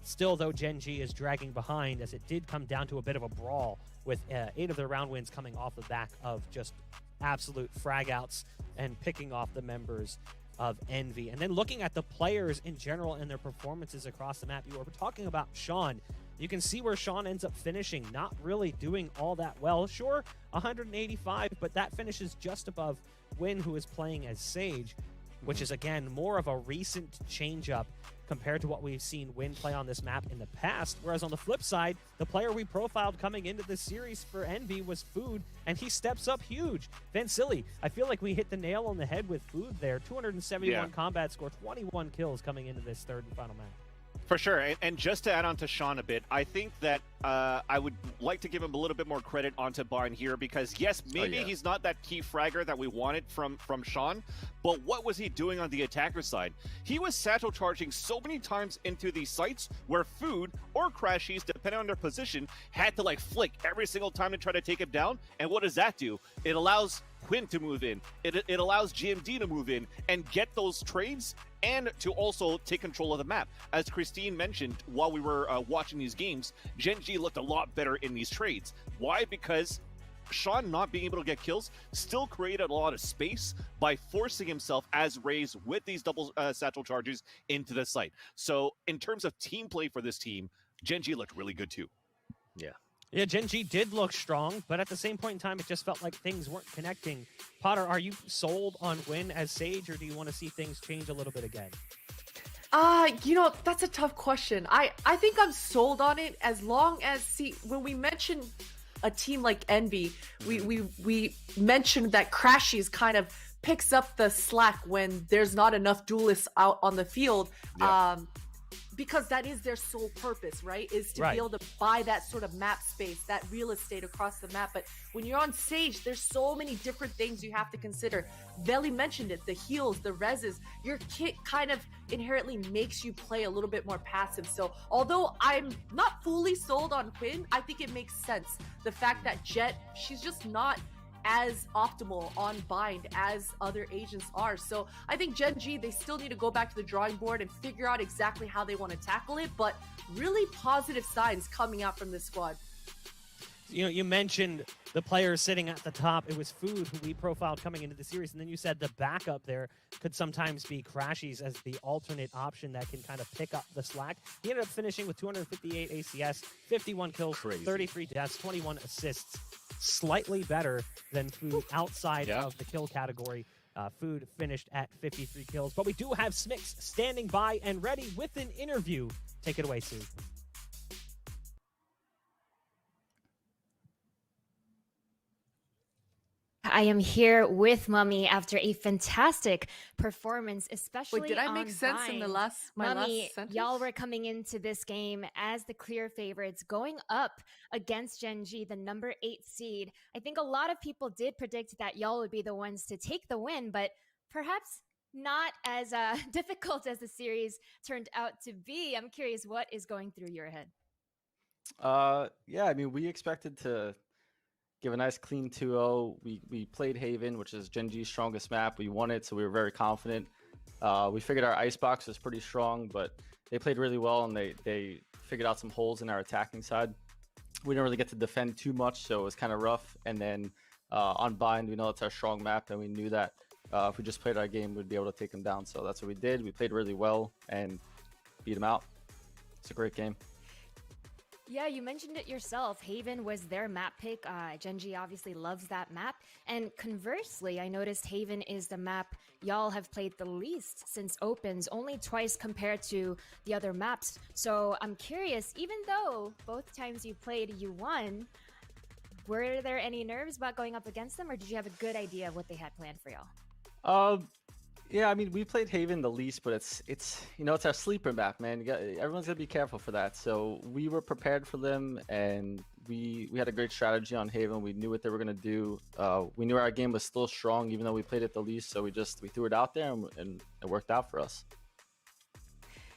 Still, though, Gen G is dragging behind as it did come down to a bit of a brawl with 8 of their round wins coming off the back of just absolute frag outs and picking off the members of Envy. And then looking at the players in general and their performances across the map, you were talking about Sean. You can see where Sean ends up finishing, not really doing all that well. Sure, 185, but that finishes just above Win, who is playing as Sage, which is, again, more of a recent change-up compared to what we've seen Win play on this map in the past. Whereas on the flip side, the player we profiled coming into this series for Envy was Food, and he steps up huge. Vansili, I feel like we hit the nail on the head with Food there. 271 combat score, 21 kills coming into this third and final map. For sure, and just to add on to Sean a bit, I think that I would like to give him a little bit more credit onto Barn here because, yes, maybe he's not that key fragger that we wanted from Sean, but what was he doing on the attacker side? He was satchel charging so many times into these sites where Food or Crashies, depending on their position, had to like flick every single time to try to take him down, and what does that do? It allows Quinn to move in, it allows GMD to move in and get those trades and to also take control of the map. As Christine mentioned while we were watching these games, Gen G looked a lot better in these trades. Why? Because Sean not being able to get kills still created a lot of space by forcing himself as Raze with these double satchel charges into the site. So in terms of team play for this team, Gen G looked really good too. Yeah, Gen G did look strong, but at the same point in time, it just felt like things weren't connecting. Potter, are you sold on Win as Sage, or do you want to see things change a little bit again? You know, that's a tough question. I think I'm sold on it as long as, see, when we mention a team like Envy, we mentioned that Crashies kind of picks up the slack when there's not enough duelists out on the field. Because that is their sole purpose, right? Is to be able to buy that sort of map space, that real estate across the map. But when you're on Sage, there's so many different things you have to consider. Veli mentioned it, the heals, the reses. Your kit kind of inherently makes you play a little bit more passive. So although I'm not fully sold on Quinn, I think it makes sense. The fact that Jet, she's just not as optimal on bind as other agents are. So I think Gen G, they still need to go back to the drawing board and figure out exactly how they want to tackle it, but really positive signs coming out from this squad. You mentioned the players sitting at the top. It was Food who we profiled coming into the series, and then you said the backup there could sometimes be Crashies as the alternate option that can kind of pick up the slack. He ended up finishing with 258 ACS, 51 kills, 33 deaths, 21 assists. Slightly better than Food outside of the kill category. Food finished at 53 kills, but we do have Smix standing by and ready with an interview. Take it away, Sue. I am here with Mummy after a fantastic performance, especially Wait, did I make on sense in the Vine. my Mummy, last sentence? y'all were coming into this game as the clear favorites, going up against Gen G, the number 8 seed. I think a lot of people did predict that y'all would be the ones to take the win, but perhaps not as difficult as the series turned out to be. I'm curious what is going through your head. Yeah, I mean, we expected to give a nice clean 2-0. We played Haven, which is Gen G's strongest map. We won it, so we were very confident. We figured our icebox was pretty strong, but they played really well, and they figured out some holes in our attacking side. We didn't really get to defend too much, so it was kind of rough. And then on Bind, we know it's our strong map, and we knew that if we just played our game, we'd be able to take them down. So that's what we did. We played really well and beat them out. It's a great game. Yeah, you mentioned it yourself. Haven was their map pick. Gen G obviously loves that map. And conversely, I noticed Haven is the map y'all have played the least since Opens, only twice compared to the other maps. So I'm curious, even though both times you played, you won, were there any nerves about going up against them, or did you have a good idea of what they had planned for y'all? Yeah, I mean, we played Haven the least, but it's it's our sleeper map, man. Everyone's gonna be careful for that. So we were prepared for them, and we had a great strategy on Haven. We knew what they were gonna do. We knew our game was still strong, even though we played it the least. So we threw it out there, and it worked out for us.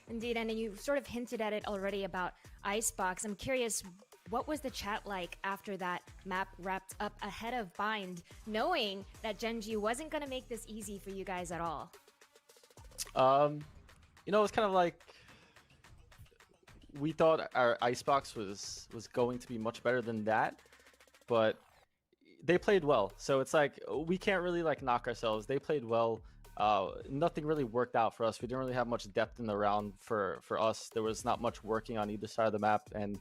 Indeed, and you sort of hinted at it already about Icebox. I'm curious, what was the chat like after that map wrapped up ahead of Bind, knowing that Gen G wasn't going to make this easy for you guys at all? It's kind of like we thought our Icebox was going to be much better than that, but they played well. So it's like we can't really knock ourselves. They played well. Nothing really worked out for us. We didn't really have much depth in the round for us. There was not much working on either side of the map, and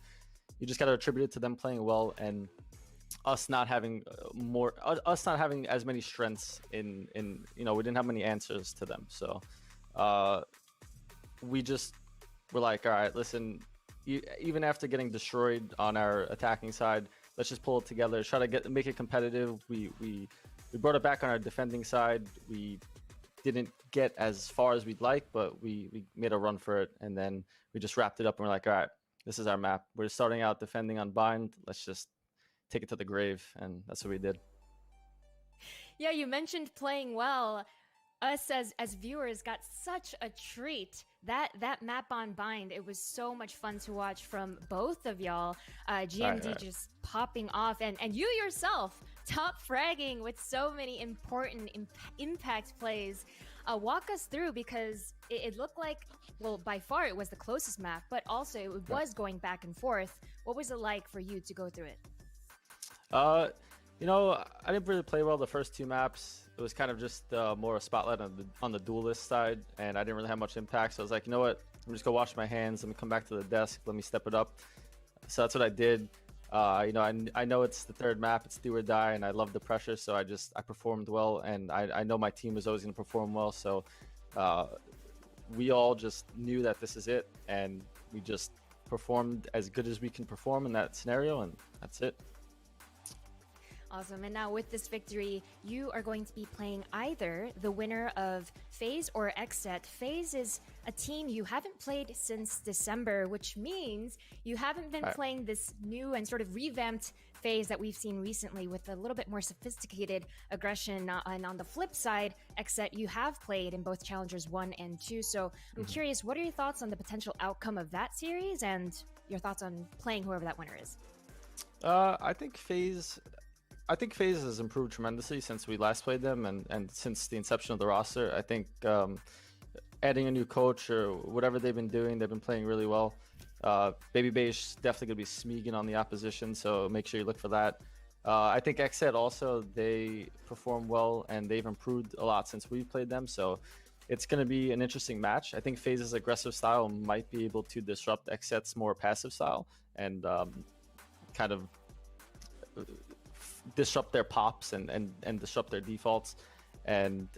you just got to attribute it to them playing well and us not having as many strengths in we didn't have many answers to them. So we just were like, all right, listen, even after getting destroyed on our attacking side, let's just pull it together, try to make it competitive. We brought it back on our defending side. We didn't get as far as we'd like, but we made a run for it, and then we just wrapped it up and we're like, all right, this is our map. We're starting out defending on Bind. Let's just take it to the grave, and that's what we did. Yeah, you mentioned playing well. Us as viewers got such a treat. That map on Bind, it was so much fun to watch from both of y'all. GMD right. just popping off, and you yourself top fragging with so many important impact plays. Walk us through, because it looked like, well, by far it was the closest map, but also it was going back and forth. What was it like for you to go through it? I didn't really play well the first two maps. It was kind of just more a spotlight on the duelist side, and I didn't really have much impact. So I was like, you know what? I'm just gonna wash my hands. Let me come back to the desk. Let me step it up. So that's what I did. I know it's the third map. It's do or die, and I love the pressure. So I performed well, and I know my team was always gonna perform well. So we all just knew that this is it, and we just performed as good as we can perform in that scenario, and that's it. Awesome. And now with this victory, you are going to be playing either the winner of FAZE or XSET. FAZE is a team you haven't played since December, which means you haven't been playing this new and sort of revamped FAZE that we've seen recently with a little bit more sophisticated aggression. And on the flip side, XSET, you have played in both Challengers 1 and 2. So I'm curious, what are your thoughts on the potential outcome of that series and your thoughts on playing whoever that winner is? I think FAZE has improved tremendously since we last played them, and since the inception of the roster. I think adding a new coach or whatever they've been doing, they've been playing really well. Baby Beige definitely going to be smeaging on the opposition, so make sure you look for that. I think XSET also, they perform well, and they've improved a lot since we played them, so it's going to be an interesting match. I think FaZe's aggressive style might be able to disrupt XSET's more passive style and kind of disrupt their pops and disrupt their defaults. And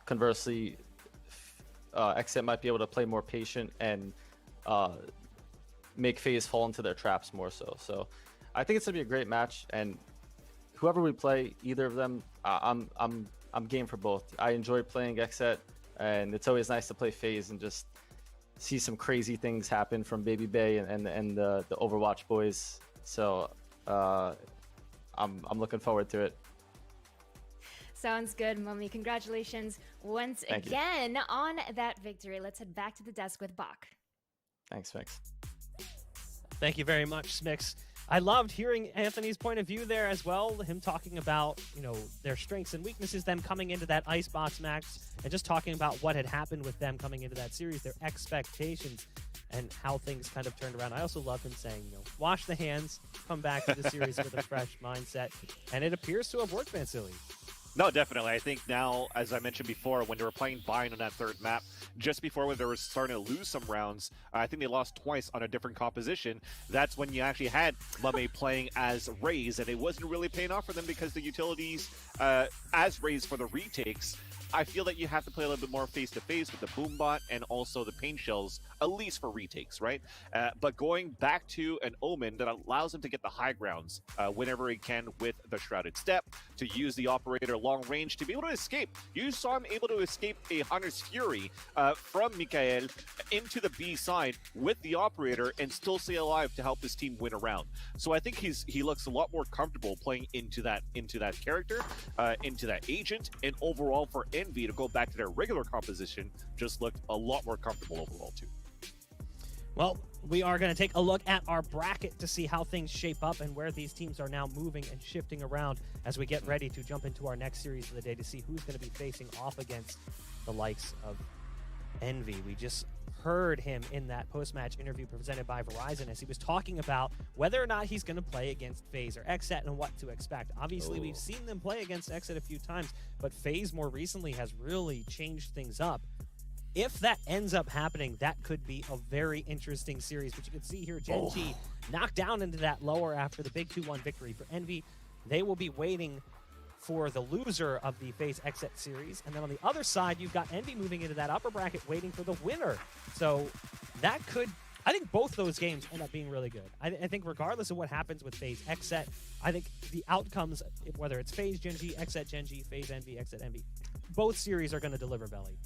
conversely, XSET might be able to play more patient and make FaZe fall into their traps more so. So I think it's gonna be a great match, and whoever we play, either of them, I'm game for both. I enjoy playing XSET, and it's always nice to play FaZe and just see some crazy things happen from Baby Bay and the Overwatch boys. So I'm looking forward to it. Sounds good, Mummy. Congratulations once Thank you. again on that victory. Let's head back to the desk with Bach. Thanks, Mix. Thank you very much, Smix. I loved hearing Anthony's point of view there as well, him talking about, you know, their strengths and weaknesses, them coming into that Icebox match, and just talking about what had happened with them coming into that series, their expectations, and how things kind of turned around. I also loved him saying, you know, wash the hands, come back to the series with a fresh mindset, and it appears to have worked, Vansili. No, definitely. I think now, as I mentioned before, when they were playing Bind on that third map, just before when they were starting to lose some rounds, I think they lost twice on a different composition. That's when you actually had Mame playing as Raze, and it wasn't really paying off for them because the utilities as Raze for the retakes, I feel that you have to play a little bit more face-to-face with the Boombot and also the Pain Shells, at least for retakes, right? But going back to an Omen that allows him to get the high grounds whenever he can with the Shrouded Step, to use the Operator long range to be able to escape. You saw him able to escape a Hunter's Fury from Mikael into the B side with the Operator and still stay alive to help his team win a round. So I think he looks a lot more comfortable playing into that character, into that agent, and overall for Envy to go back to their regular composition just looked a lot more comfortable overall too. Well, we are going to take a look at our bracket to see how things shape up and where these teams are now moving and shifting around as we get ready to jump into our next series of the day to see who's going to be facing off against the likes of Envy. We just heard him in that post-match interview presented by Verizon as he was talking about whether or not he's going to play against FaZe or XSET and what to expect. Obviously, we've seen them play against XSET a few times, but FaZe more recently has really changed things up. If that ends up happening, that could be a very interesting series. But you can see here, Gen G knocked down into that lower after the big 2-1 victory for Envy. They will be waiting for the loser of the FaZe XSET series. And then on the other side, you've got Envy moving into that upper bracket waiting for the winner. So that could, I think both those games end up being really good. I think regardless of what happens with FaZe XSET, I think the outcomes, whether it's FaZe Gen G, XSET Gen G, FaZe Envy, XSET Envy, both series are going to deliver belly.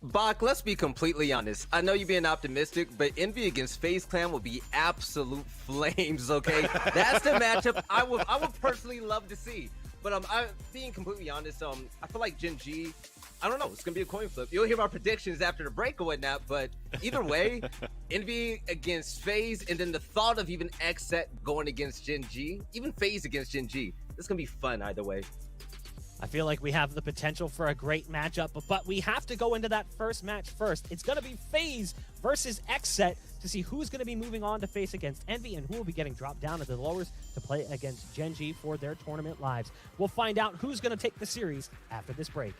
Bach, let's be completely honest. I know you're being optimistic, but Envy against FaZe Clan will be absolute flames, okay? That's the matchup I would personally love to see. But I'm being completely honest, I feel like Gen G, I don't know, it's going to be a coin flip. You'll hear my predictions after the break or whatnot, but either way, Envy against FaZe, and then the thought of even XSET going against Gen G, even FaZe against Gen G, it's going to be fun either way. I feel like we have the potential for a great matchup, but we have to go into that first match first. It's going to be FaZe versus XSET to see who's going to be moving on to face against Envy and who will be getting dropped down to the lowers to play against Gen G for their tournament lives. We'll find out who's going to take the series after this break.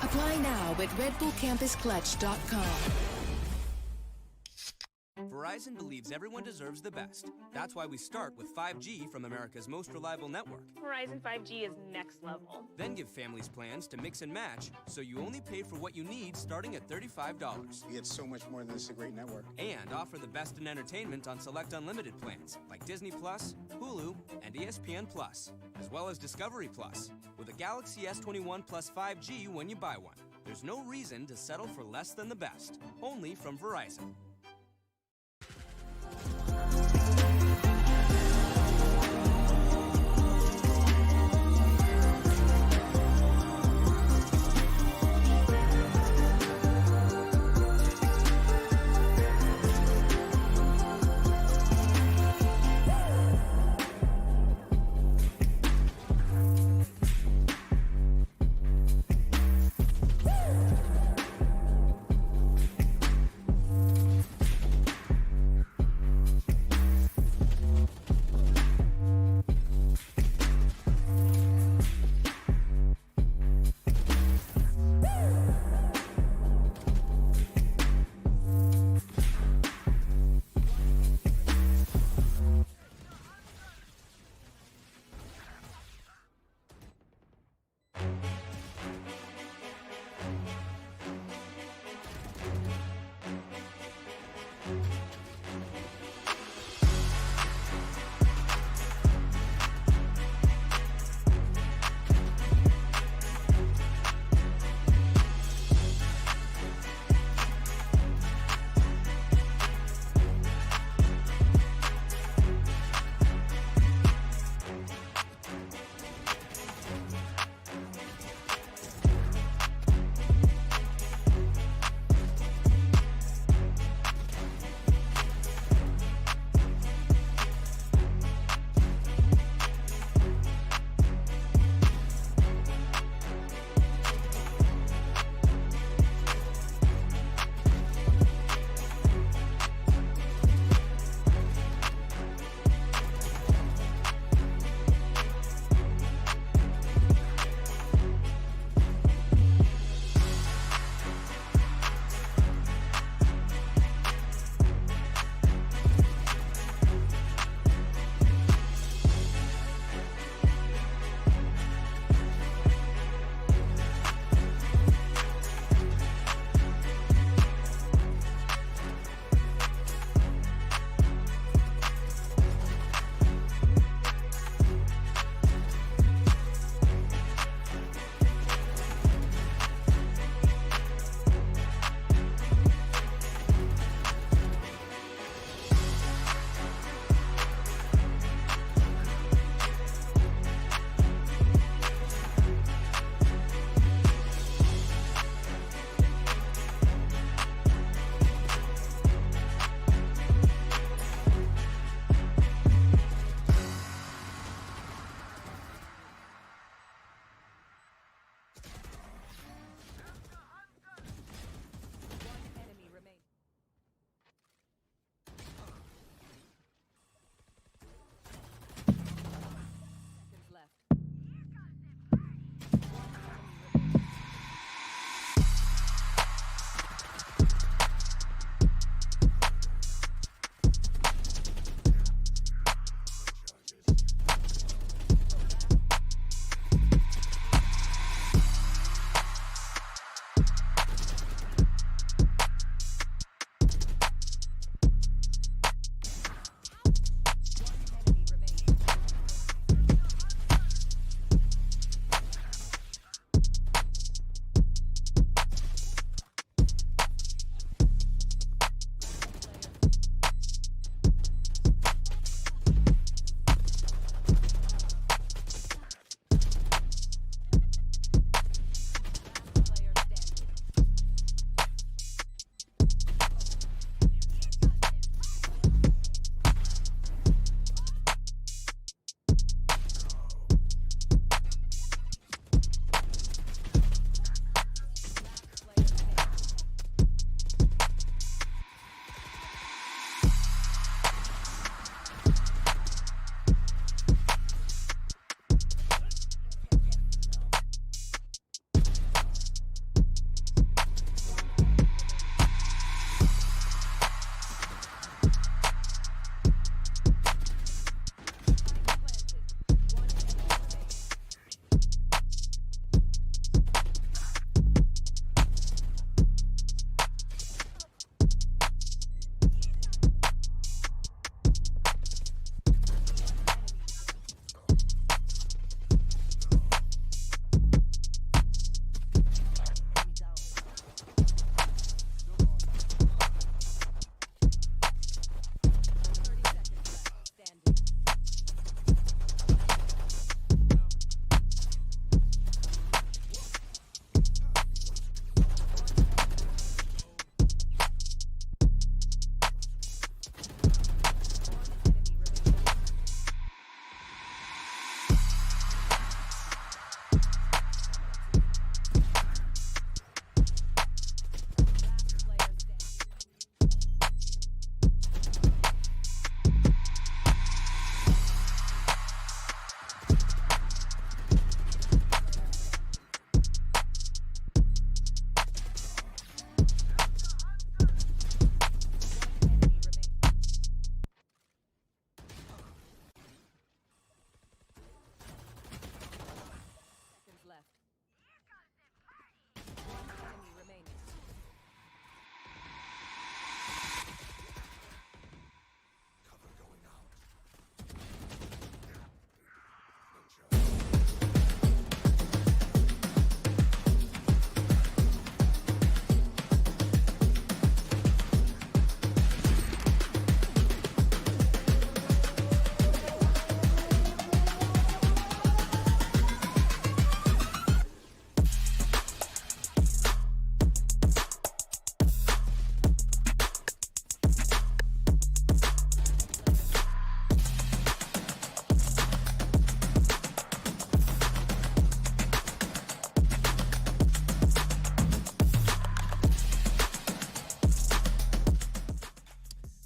Apply now at redbullcampusclutch.com. Verizon believes everyone deserves the best. That's why we start with 5G from America's most reliable network. Verizon 5G is next level. Then give families plans to mix and match, so you only pay for what you need starting at $35. You get so much more than this, a great network. And offer the best in entertainment on select unlimited plans, like Disney Plus, Hulu, and ESPN Plus, as well as Discovery Plus, with a Galaxy S21 plus 5G when you buy one. There's no reason to settle for less than the best. Only from Verizon.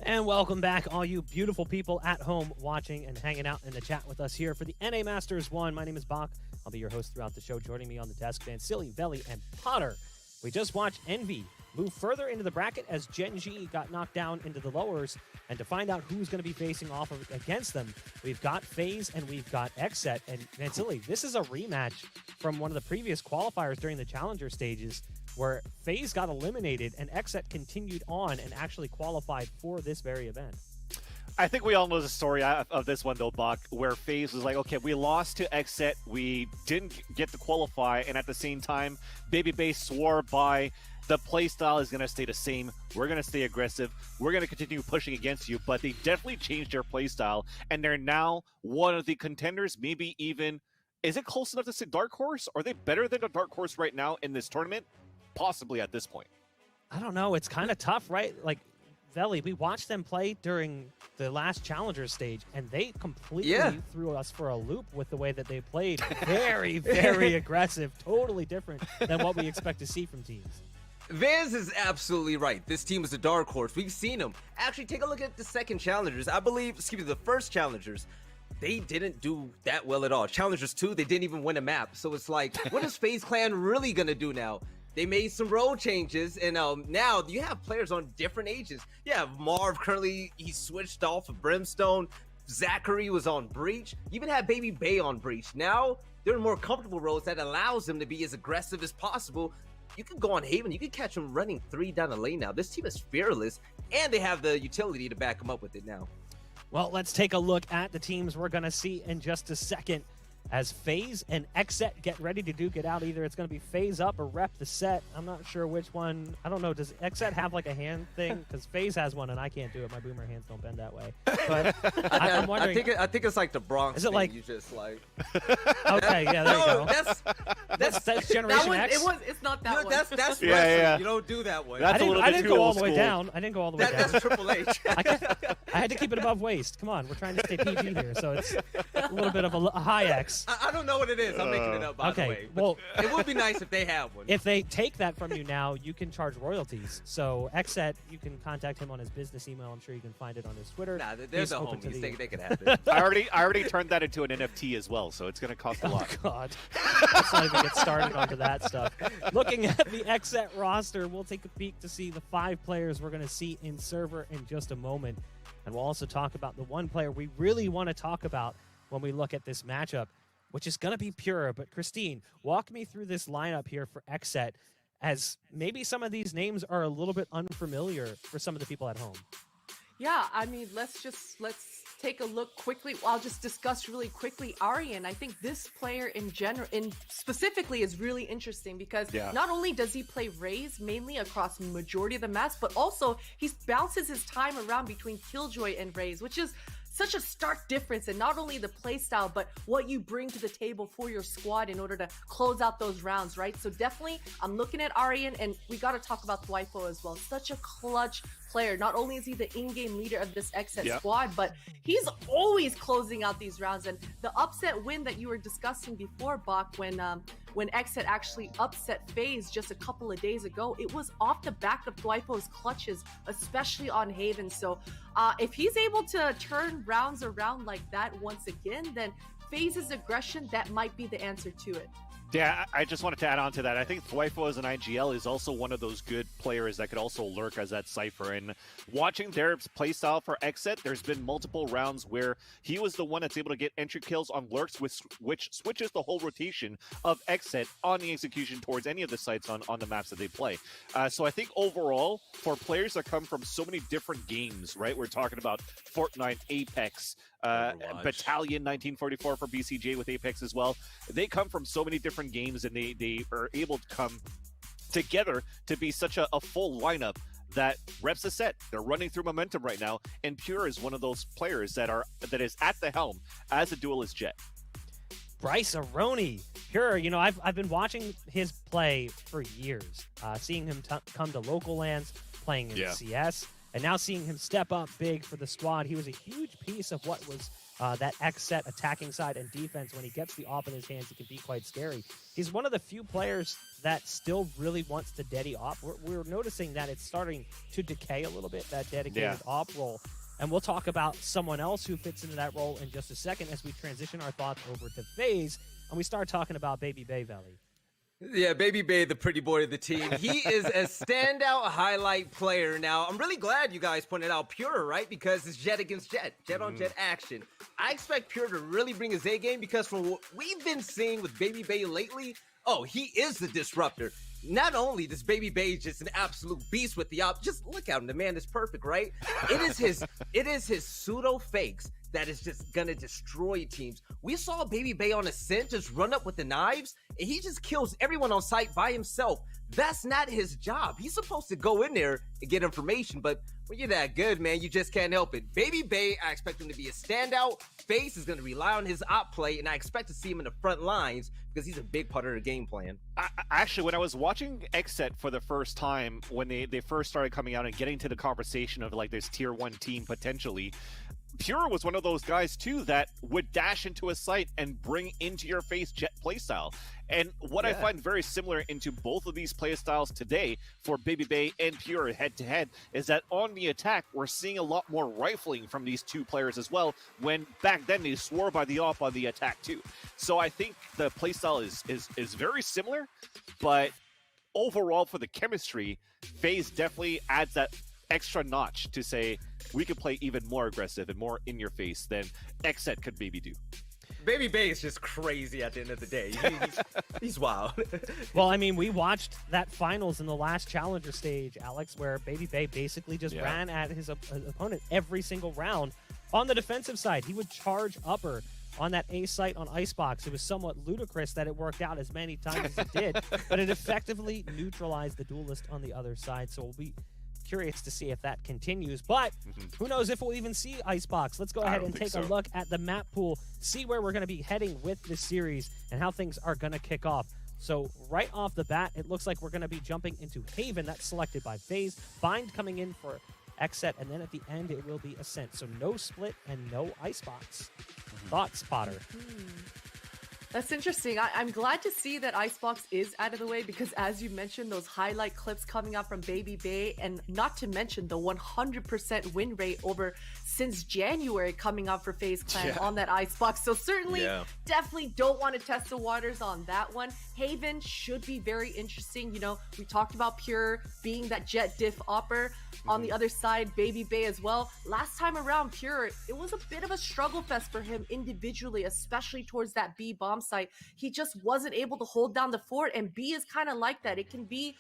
And welcome back, all you beautiful people at home watching and hanging out in the chat with us here for the NA Masters 1. My name is Bach. I'll be your host throughout the show. Joining me on the desk, Vansili, Veli, and Potter. We just watched Envy move further into the bracket as Gen G got knocked down into the lowers. And to find out who's going to be facing off against them, we've got FaZe and we've got XSET. And Vansili, this is a rematch from one of the previous qualifiers during the Challenger stages, where FaZe got eliminated and XSET continued on and actually qualified for this very event. I think we all know the story of this one, though, Bach, where FaZe was like, okay, we lost to XSET, we didn't get to qualify, and at the same time, Babybase swore by the playstyle is going to stay the same, we're going to stay aggressive, we're going to continue pushing against you, but they definitely changed their playstyle, and they're now one of the contenders, maybe even, is it close enough to say Dark Horse? Are they better than a Dark Horse right now in this tournament? Possibly at this point. I don't know. It's kind of tough, right? Like, Veli, we watched them play during the last Challenger stage, and they completely threw us for a loop with the way that they played. Very, very aggressive. Totally different than what we expect to see from teams. Vans is absolutely right. This team is a dark horse. We've seen them. Actually, take a look at the second Challengers. I believe, the first Challengers, they didn't do that well at all. Challengers 2, they didn't even win a map. So it's like, what is FaZe Clan really going to do now? They made some role changes, and now you have players on different ages. You have Marv currently, he switched off of Brimstone. Zachary was on Breach. You even have Baby Bay on Breach. Now, they're in more comfortable roles that allows them to be as aggressive as possible. You can go on Haven. You can catch them running 3 down the lane now. This team is fearless, and they have the utility to back them up with it now. Well, let's take a look at the teams we're going to see in just a second as FaZe and XSET get ready to duke it out. Either it's going to be FaZe up or rep the set. I'm not sure which one. I don't know. Does XSET have like a hand thing? Because FaZe has one and I can't do it. My boomer hands don't bend that way. But I'm wondering. I think it's like the Bronx. Is it like you just like? Okay, yeah, there you go. That's Generation X. It's not that one. That's wrestling. Yeah. You don't do that one. I didn't go all the way down. I didn't go all the way down. That's Triple H. I had to keep it above waist. Come on, we're trying to stay PG here, so it's a little bit of a high X. I don't know what it is. I'm making it up, by the way. Well, it would be nice if they have one. If they take that from you now, you can charge royalties. So XSET, you can contact him on his business email. I'm sure you can find it on his Twitter. Nah, they're the homies. They can have it. I already turned that into an NFT as well, so it's going to cost a lot. Oh, God. Let's not even get started onto that stuff. Looking at the XSET roster, we'll take a peek to see the 5 players we're going to see in server in just a moment. And we'll also talk about the one player we really want to talk about when we look at this matchup, which is going to be Pure. But Christine, walk me through this lineup here for XSET, as maybe some of these names are a little bit unfamiliar for some of the people at home. Yeah, I mean, let's take a look quickly. I'll just discuss really quickly Aryan. I think this player in general, specifically, is really interesting because not only does he play Raze mainly across majority of the maps, but also he bounces his time around between Killjoy and Raze, which is such a stark difference in not only the playstyle, but what you bring to the table for your squad in order to close out those rounds, right? So definitely, I'm looking at Aryan, and we got to talk about Dwipo as well. Such a clutch player. Not only is he the in-game leader of this XSET squad, but he's always closing out these rounds. And the upset win that you were discussing before, Bach, when XSET actually upset FaZe just a couple of days ago, it was off the back of Dwipo's clutches, especially on Haven. So if he's able to turn rounds around like that once again, then FaZe's aggression, that might be the answer to it. Yeah, I just wanted to add on to that. I think Dwipo as an IGL is also one of those good players that could also lurk as that Cypher. And watching their playstyle for XSET, there's been multiple rounds where he was the one that's able to get entry kills on lurks, which switches the whole rotation of XSET on the execution towards any of the sites on the maps that they play. So I think overall, for players that come from so many different games, right? We're talking about Fortnite, Apex, Battalion 1944 for BCJ with Apex as well. They come from so many different games, and they are able to come together to be such a full lineup that reps a set. They're running through momentum right now, and Pure is one of those players that is at the helm as a duelist jet. Bryce Aroni, Pure, you know, I've been watching his play for years, seeing him come to local lands, playing in CS, and now seeing him step up big for the squad. He was a huge piece of what was that XSET attacking side and defense. When he gets the AWP in his hands, he can be quite scary. He's one of the few players that still really wants to dedi op. We're noticing that it's starting to decay a little bit, that dedicated op role. And we'll talk about someone else who fits into that role in just a second as we transition our thoughts over to FaZe, and we start talking about Baby Bay Valley. Yeah, Baby Bay, the pretty boy of the team. He is a standout highlight player. Now, I'm really glad you guys pointed out Pure, right? Because it's Jet against Jet, Jet on Jet action. I expect Pure to really bring his A game because from what we've been seeing with Baby Bay lately, he is the disruptor. Not only does Baby Bay just an absolute beast with the op, just look at him. The man is perfect, right? It is his pseudo fakes that is just gonna destroy teams. We saw Baby Bay on Ascent just run up with the knives, and he just kills everyone on site by himself. That's not his job. He's supposed to go in there and get information, but when you're that good, man, you just can't help it. Baby Bay, I expect him to be a standout. FaZe is going to rely on his op play, and I expect to see him in the front lines because he's a big part of the game plan. Actually, when I was watching XSET for the first time, when they first started coming out and getting to the conversation of like this tier 1 team potentially, Pure was one of those guys too that would dash into a site and bring into your face Jet playstyle. And what I find very similar into both of these playstyles today for Baby Bay and Pure head-to-head is that on the attack, we're seeing a lot more rifling from these two players as well, when back then they swore by the op on the attack too. So I think the playstyle is very similar, but overall for the chemistry, FaZe definitely adds that extra notch to say we could play even more aggressive and more in your face than XSET could maybe do. Baby Bay is just crazy at the end of the day. He's wild. Well, I mean, we watched that finals in the last challenger stage, Alex, where Baby Bay basically just ran at his opponent every single round. On the defensive side, he would charge upper on that A site on Icebox. It was somewhat ludicrous that it worked out as many times as it did, but it effectively neutralized the duelist on the other side. So we'll be curious to see if that continues, but who knows if we'll even see Icebox. Let's go ahead and take a look at the map pool, see where we're going to be heading with this series and how things are going to kick off. So right off the bat, it looks like we're going to be jumping into Haven. That's selected by FaZe. Bind coming in for XSET, and then at the end it will be Ascent. So no split and no Icebox. Thoughts, Potter? That's interesting. I'm glad to see that Icebox is out of the way because, as you mentioned, those highlight clips coming out from Baby Bay, and not to mention the 100% win rate over since January coming out for FaZe Clan on that Icebox. So certainly, definitely don't want to test the waters on that one. Haven should be very interesting. You know, we talked about Pure being that Jet diff opper. On the other side, Baby Bay as well. Last time around, Pure, it was a bit of a struggle fest for him individually, especially towards that B bomb site. He just wasn't able to hold down the fort, and B is kind of like that. It can be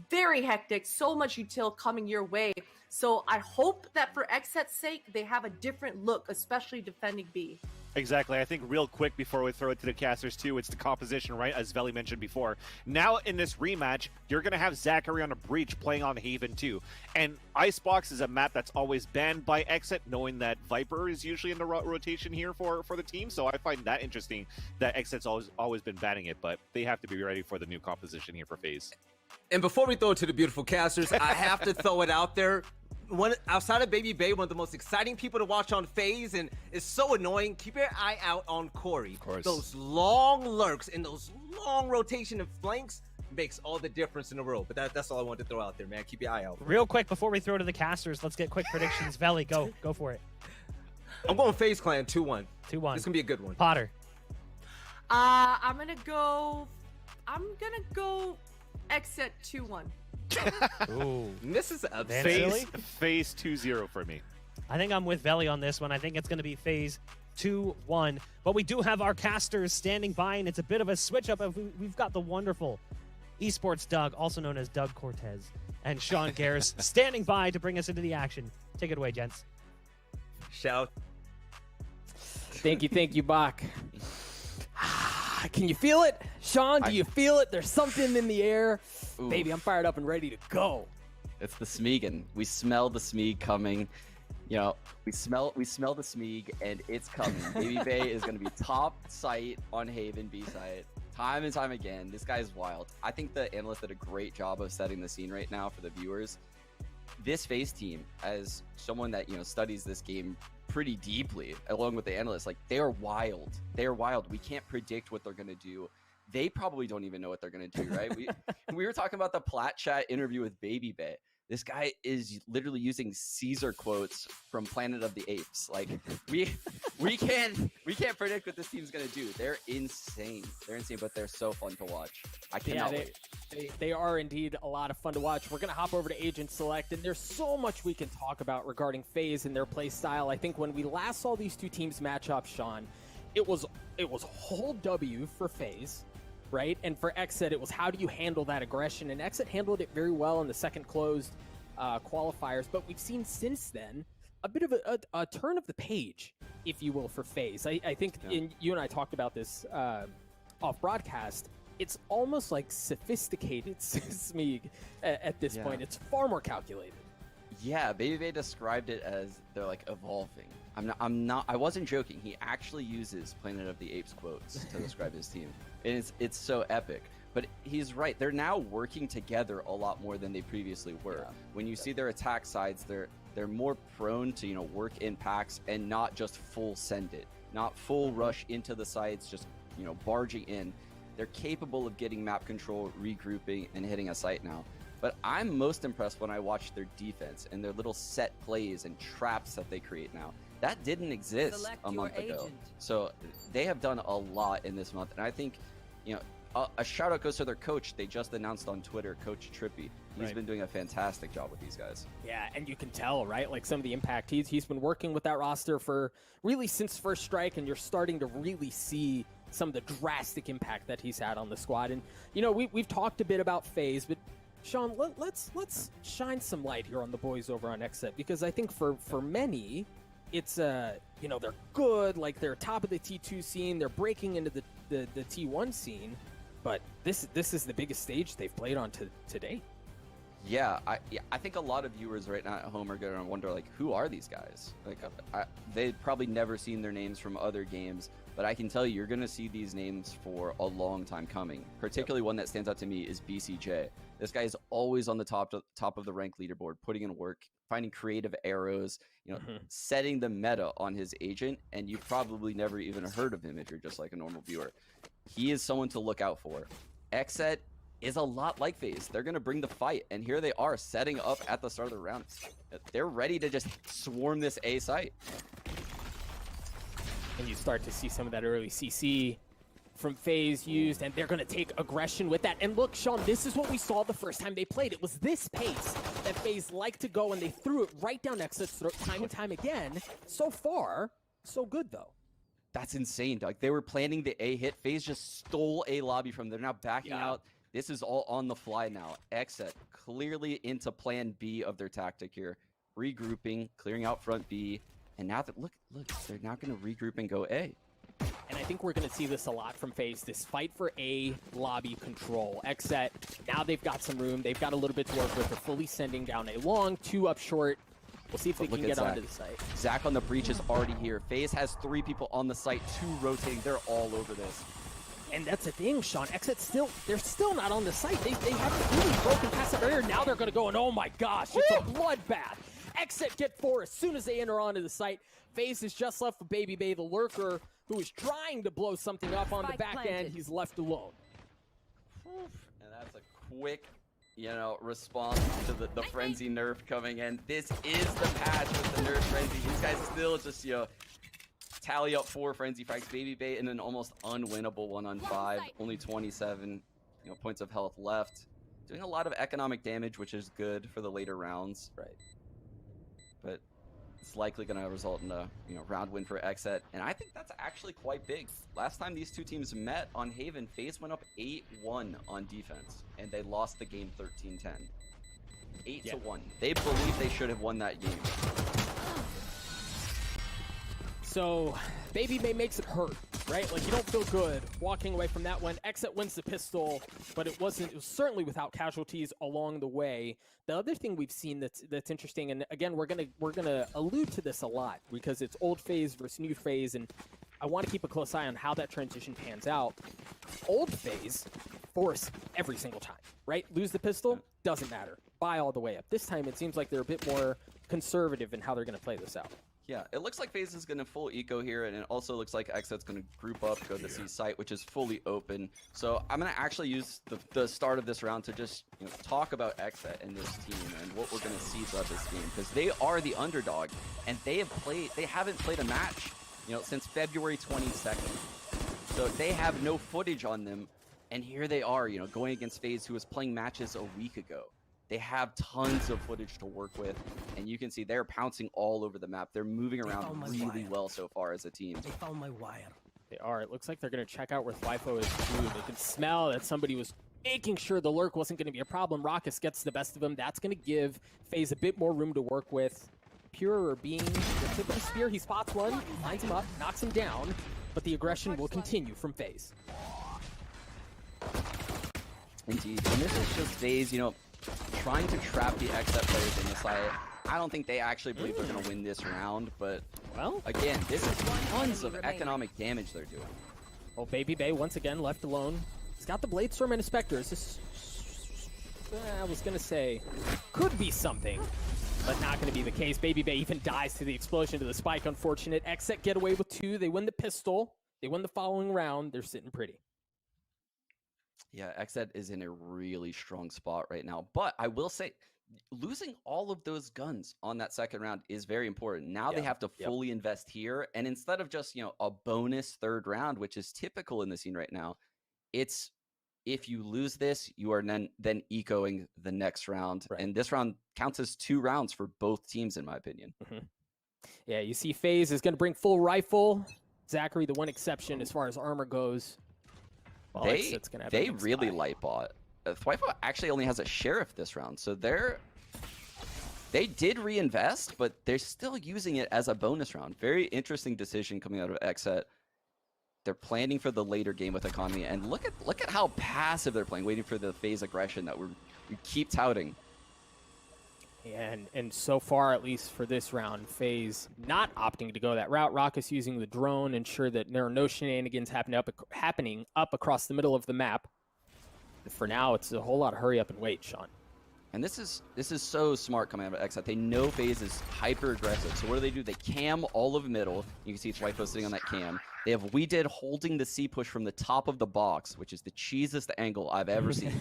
very hectic, so much util coming your way. So I hope that for XSET's sake, they have a different look, especially defending B. Exactly. I think real quick before we throw it to the casters too, it's the composition, right? As Veli mentioned before. Now in this rematch, you're going to have Zachary on a breach playing on Haven too. And Icebox is a map that's always banned by XSET, knowing that Viper is usually in the rotation here for the team. So I find that interesting that XSET's always been banning it, but they have to be ready for the new composition here for FaZe. And before we throw it to the beautiful casters, I have to throw it out there. Outside of Baby Bay, one of the most exciting people to watch on FaZe, and it's so annoying. Keep your eye out on Corey. Of course. Those long lurks and those long rotation of flanks makes all the difference in the world. But that's all I wanted to throw out there, man. Keep your eye out. Real quick, before we throw to the casters, let's get quick predictions. Veli, go for it. I'm going FaZe Clan 2-1. 2-1. This is gonna be a good one. Potter. I'm gonna go XSET 2-1. Ooh. This is FaZe 2-0 for me. I think I'm with Veli on this one. I think it's going to be FaZe 2-1. But we do have our casters standing by, and it's a bit of a switch up. We've got the wonderful Esports Doug, also known as Doug Cortez, and Sean Garris standing by to bring us into the action. Take it away, gents. Shout. Thank you, Bach. Can you feel it? Sean, do you feel it? There's something in the air. Ooh. Baby, I'm fired up and ready to go. It's the Smeagin. We smell the Smeag coming. You know, we smell the Smeag, and it's coming. Baby Bay is going to be top site on Haven B site. Time and time again. This guy is wild. I think the analyst did a great job of setting the scene right now for the viewers. This FaZe team, as someone that, you know, studies this game pretty deeply, along with the analysts, like, they are wild. They are wild. We can't predict what they're going to do. they probably don't even know what they're going to do, right? We were talking about the Plat Chat interview with Baby Bay. This guy is literally using Caesar quotes from Planet of the Apes. Like we can't predict what this team's gonna do. They're insane. They're insane, but they're so fun to watch. I cannot wait. They are indeed a lot of fun to watch. We're gonna hop over to Agent Select, and there's so much we can talk about regarding FaZe and their play style. I think when we last saw these two teams match up, Sean, it was whole W for FaZe. Right? And for XSET, it was how do you handle that aggression? And XSET handled it very well in the second closed qualifiers. But we've seen since then a bit of a turn of the page, if you will, for FaZe. I think you and I talked about this off broadcast. It's almost like sophisticated Smeeg at this point. It's far more calculated. Yeah, Baby Bay described it as they're like evolving. I wasn't joking. He actually uses Planet of the Apes quotes to describe his team. And it's so epic. But he's right. They're now working together a lot more than they previously were. When you see their attack sides, they're more prone to, work in packs and not just full send it. Not full rush into the sites, just, barging in. They're capable of getting map control, regrouping, and hitting a site now. But I'm most impressed when I watch their defense and their little set plays and traps that they create now. That didn't exist a month ago. So they have done a lot in this month. And I think, a shout out goes to their coach. They just announced on Twitter, Coach Trippy. He's been doing a fantastic job with these guys. Yeah, and you can tell, right? Like some of the impact he's been working with that roster for really since First Strike, and you're starting to really see some of the drastic impact that he's had on the squad. And we've talked a bit about FaZe, but Sean, let's shine some light here on the boys over on XSET, because I think for many, it's they're good, like they're top of the T2 scene, they're breaking into the T1 scene, but this is the biggest stage they've played on to date. Yeah, I think a lot of viewers right now at home are going to wonder, like, who are these guys? Like, they've probably never seen their names from other games, but I can tell you, you're going to see these names for a long time coming. Particularly one that stands out to me is BCJ. This guy is always on the top of the rank leaderboard, putting in work, finding creative arrows, setting the meta on his agent, and you've probably never even heard of him if you're just like a normal viewer. He is someone to look out for. XSET is a lot like FaZe. They're going to bring the fight, and here they are setting up at the start of the round. They're ready to just swarm this A site. And you start to see some of that early CC from FaZe used, and they're going to take aggression with that. And look, Sean, this is what we saw the first time they played. It was this pace that FaZe liked to go, and they threw it right down XSET's throat time and time again. So far, so good, though. That's insane. Like, they were planning the A hit. FaZe just stole A lobby from them. They're now backing out. This is all on the fly now. XSET clearly into plan B of their tactic here. Regrouping, clearing out front B. And now that, look, they're now going to regroup and go A. And I think we're going to see this a lot from FaZe, this fight for A lobby control. XSET, now they've got some room. They've got a little bit to work with. They're fully sending down A long, 2 up short. We'll see if they can get onto the site. Zach on the breach is already here. FaZe has 3 people on the site, 2 rotating. They're all over this. And that's the thing, Sean. XSET they're still not on the site. They haven't really broken past the barrier. Now they're going to go, and oh my gosh, it's a bloodbath. XSET get 4 as soon as they enter onto the site. FaZe is just left with Baby Bay, the lurker, who is trying to blow something up on the back end. He's left alone. And that's a quick, response to the Frenzy nerf coming in. This is the patch with the nerf Frenzy. These guys still just, tally up 4 Frenzy frags. Baby Bay in an almost unwinnable 1-on-5. Only 27 points of health left. Doing a lot of economic damage, which is good for the later rounds. Right. But it's likely going to result in a round win for XSET, and I think that's actually quite big. Last time these two teams met on Haven, FaZe went up 8-1 on defense, and they lost the game 13-10. 8-1. They believe they should have won that game. So Baby Bay makes it hurt, right? Like, you don't feel good walking away from that one. XSET wins the pistol, but it was certainly without casualties along the way. The other thing we've seen that's interesting, and again, we're gonna allude to this a lot because it's old FaZe versus new FaZe, and I want to keep a close eye on how that transition pans out. Old FaZe force every single time, right? Lose the pistol, doesn't matter. Buy all the way up. This time it seems like they're a bit more conservative in how they're going to play this out. Yeah, it looks like FaZe is going to full eco here, and it also looks like XSET's going to group up, go to C site, which is fully open. So I'm going to actually use the start of this round to just talk about XSET and this team and what we're going to see throughout this game, because they are the underdog, and they haven't played a match, since February 22nd. So they have no footage on them, and here they are, going against FaZe, who was playing matches a week ago. They have tons of footage to work with, and you can see they're pouncing all over the map. They're moving around really well so far as a team. They found my wire. They are. It looks like they're going to check out where Thwifo is too. They can smell that somebody was making sure the lurk wasn't going to be a problem. Raucus gets the best of him. That's going to give FaZe a bit more room to work with. Pure being the tip of the spear. He spots one, lines him up, knocks him down, but the aggression will continue from FaZe. Indeed. And this is just FaZe, trying to trap the XSET players in the site. I don't think they actually believe they're going to win this round, but again, this is tons of economic damage they're doing. Well, Baby Bay once again left alone. He's got the Bladestorm and a Spectre. Is this, I was going to say, could be something, but not going to be the case. Baby Bay even dies to the explosion to the spike. Unfortunate. XSET get away with 2. They win the pistol. They win the following round. They're sitting pretty. Yeah, XSET is in a really strong spot right now. But I will say, losing all of those guns on that second round is very important. Now they have to fully invest here. And instead of just, a bonus third round, which is typical in the scene right now, it's if you lose this, you are then ecoing the next round. Right. And this round counts as 2 rounds for both teams, in my opinion. Yeah, you see FaZe is going to bring full rifle. Zachary, the one exception as far as armor goes. Well, they really light bought. Thwifo actually only has a sheriff this round, so they did reinvest, but they're still using it as a bonus round. Very interesting decision coming out of XSET. They're planning for the later game with economy, and look at how passive they're playing, waiting for the FaZe aggression that we keep touting. And so far, at least for this round, FaZe not opting to go that route. Raucus using the drone, ensure that there are no shenanigans happening up across the middle of the map. But for now, it's a whole lot of hurry up and wait, Sean. And this is so smart coming out of XSET. They know FaZe is hyper aggressive. So what do? They cam all of middle. You can see Thwifo sitting on that cam. They have We Did holding the C push from the top of the box, which is the cheesiest angle I've ever seen.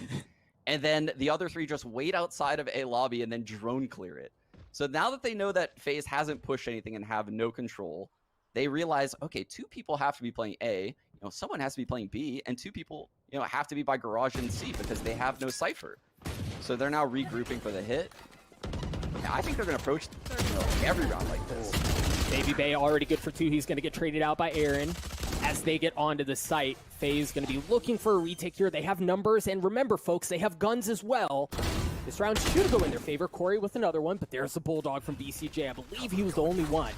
And then the other 3 just wait outside of A lobby and then drone clear it. So now that they know that FaZe hasn't pushed anything and have no control, they realize, okay, 2 people have to be playing A, someone has to be playing B, and 2 people, have to be by garage and C because they have no cipher. So they're now regrouping for the hit. Yeah, I think they're going to approach every round like this. Baby Bay already good for 2. He's going to get traded out by Aaron. As they get onto the site, FaZe going to be looking for a retake here. They have numbers, and remember, folks, they have guns as well. This round should go in their favor. Corey with another one, but there's the Bulldog from BCJ. I believe he was the only one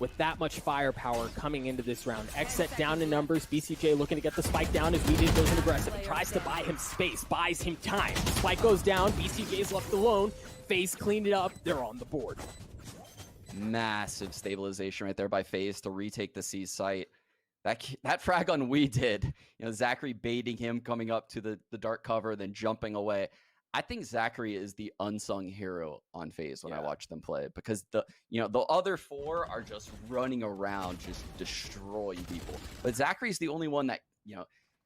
with that much firepower coming into this round. XSET down in numbers. BCJ looking to get the spike down as We Did goes in aggressive. He tries to buy him space, buys him time. Spike goes down. BCJ is left alone. FaZe cleaned it up. They're on the board. Massive stabilization right there by FaZe to retake the C site. That frag on We Did, Zachary baiting him, coming up to the dark cover, then jumping away. I think Zachary is the unsung hero on FaZe when I watch them play, because the other 4 are just running around, just destroying people. But Zachary's the only one that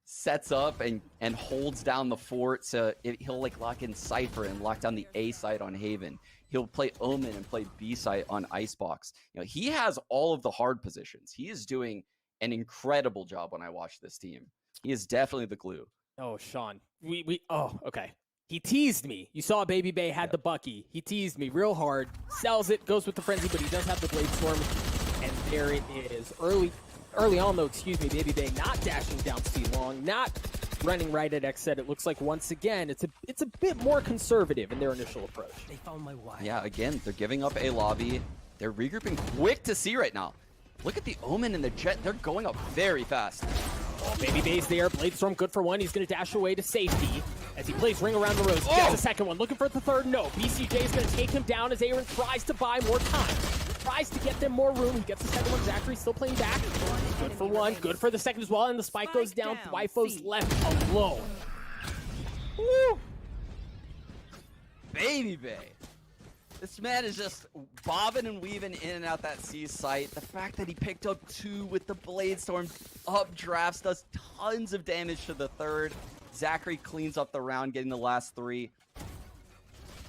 sets up and holds down the fort. So he'll lock in Cypher and lock down the A site on Haven. He'll play Omen and play B site on Icebox. He has all of the hard positions. He is doing an incredible job when I watch this team. He is definitely the glue. Oh, Sean, okay. He teased me. You saw Baby Bay had the Bucky. He teased me real hard. Sells it, goes with the Frenzy, but he does have the Bladestorm. And there it is. Early on, though, Baby Bay not dashing down C long, not running right at XSET. It looks like, once again, it's a bit more conservative in their initial approach. They found my wire. Yeah, again, they're giving up A lobby. They're regrouping quick to C right now. Look at the Omen and the Jet. They're going up very fast. Oh, Baby Bay's there. Bladestorm good for 1. He's going to dash away to safety as he plays Ring Around the Rose. Gets the second one. Looking for the third. No. BCJ is going to take him down as Aaron tries to buy more time. Tries to get them more room. He gets the second one. Zachary still playing back. Good for 1. Good for the second as well. And the spike goes down. Thwifo's left alone. Woo! Baby Bay. This man is just bobbing and weaving in and out that C site. The fact that he picked up 2 with the Blade Storm up drafts, does tons of damage to the third. Zachary cleans up the round, getting the last 3.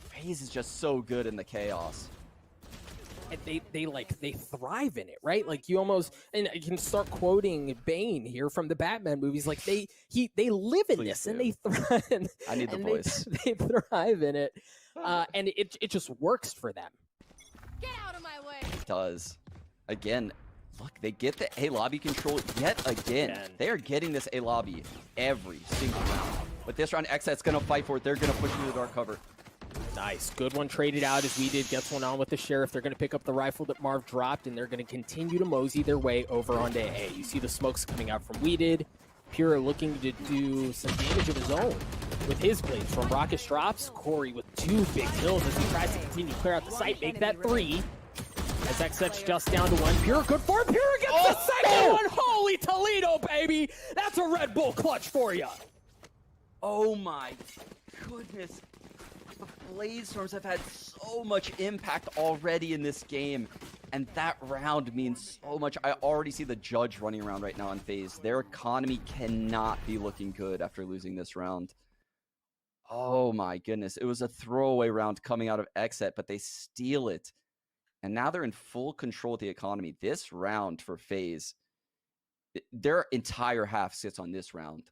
FaZe is just so good in the chaos. And they thrive in it, right? Like you almost, and you can start quoting Bane here from the Batman movies. Like they live in this and they thrive. I need the voice. They thrive in it, and it just works for them. Get out of my way. It does. Again, look, they get the A lobby control yet again. They are getting this A lobby every single round. But this round, XSET's gonna fight for it. They're gonna push through the dark cover. Nice. Good one traded out as we did. Gets one on with the Sheriff. They're going to pick up the rifle that Marv dropped, and they're going to continue to mosey their way over onto A. You see the smokes coming out from Weeded. Pure looking to do some damage of his own with his blades. From Rocket drops, Corey with 2 big kills as he tries to continue to clear out the site, make that 3. As XSET's just down to 1. Pure good for him. Pure gets the second one. Holy Toledo, baby. That's a Red Bull clutch for you. Oh my goodness. The Blade Storms have had so much impact already in this game, and that round means so much. I already see the judge running around right now on FaZe. Their economy cannot be looking good after losing this round. Oh my goodness. It was a throwaway round coming out of XSET, but they steal it. And now they're in full control of the economy. This round for FaZe, their entire half sits on this round.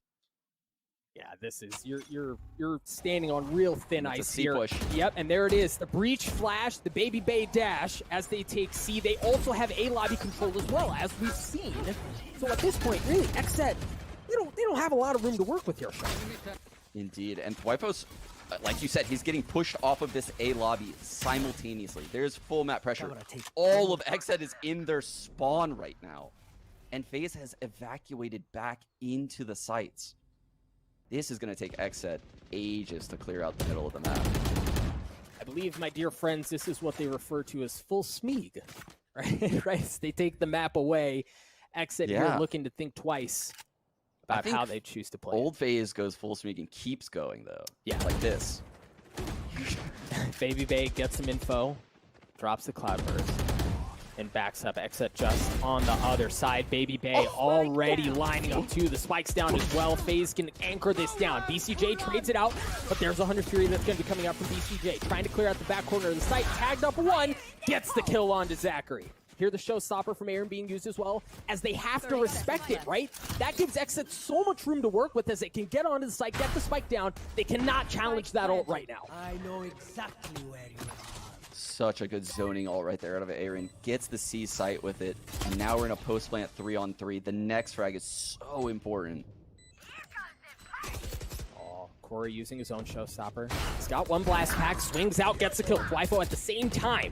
Yeah, this is you're standing on real thin It's a ice C here. push. Yep, and there it is. The breach flash, the Baby Bay dash as they take C. They also have A lobby control as well, as we've seen. So at this point, really, XSET, they don't have a lot of room to work with here, Sean. Indeed, and Twypo's, like you said, he's getting pushed off of this A lobby simultaneously. There's full map pressure. All of XSET is in their spawn right now, and FaZe has evacuated back into the sites. This is going to take XSET ages to clear out the middle of the map. I believe, my dear friends, this is what they refer to as full smeeg, right? Right? They take the map away. XSET here looking to think twice about how they choose to play. Old FaZe goes full smeeg and keeps going, though. Yeah. Like this. Baby Bay gets some info, drops the Cloudburst, and backs up. XSET just on the other side. Baby Bay already lining up too. The spike's down as well. FaZe can anchor this down. BCJ trades it out, but there's a Hunter Fury that's going to be coming out from BCJ. Trying to clear out the back corner of the site. Tagged up 1, gets the kill onto Zachary. Here the showstopper from Aaron being used as well, as they have to respect it, right? That gives XSET so much room to work with as they can get onto the site, get the spike down. They cannot challenge that ult right now. I know exactly where you are. Such a good zoning ult right there out of Aaron. Gets the C site with it. And now we're in a post plant 3-on-3. The next frag is so important. Oh, Corey using his own showstopper. He's got 1 blast pack, swings out, gets the kill. Twyfo at the same time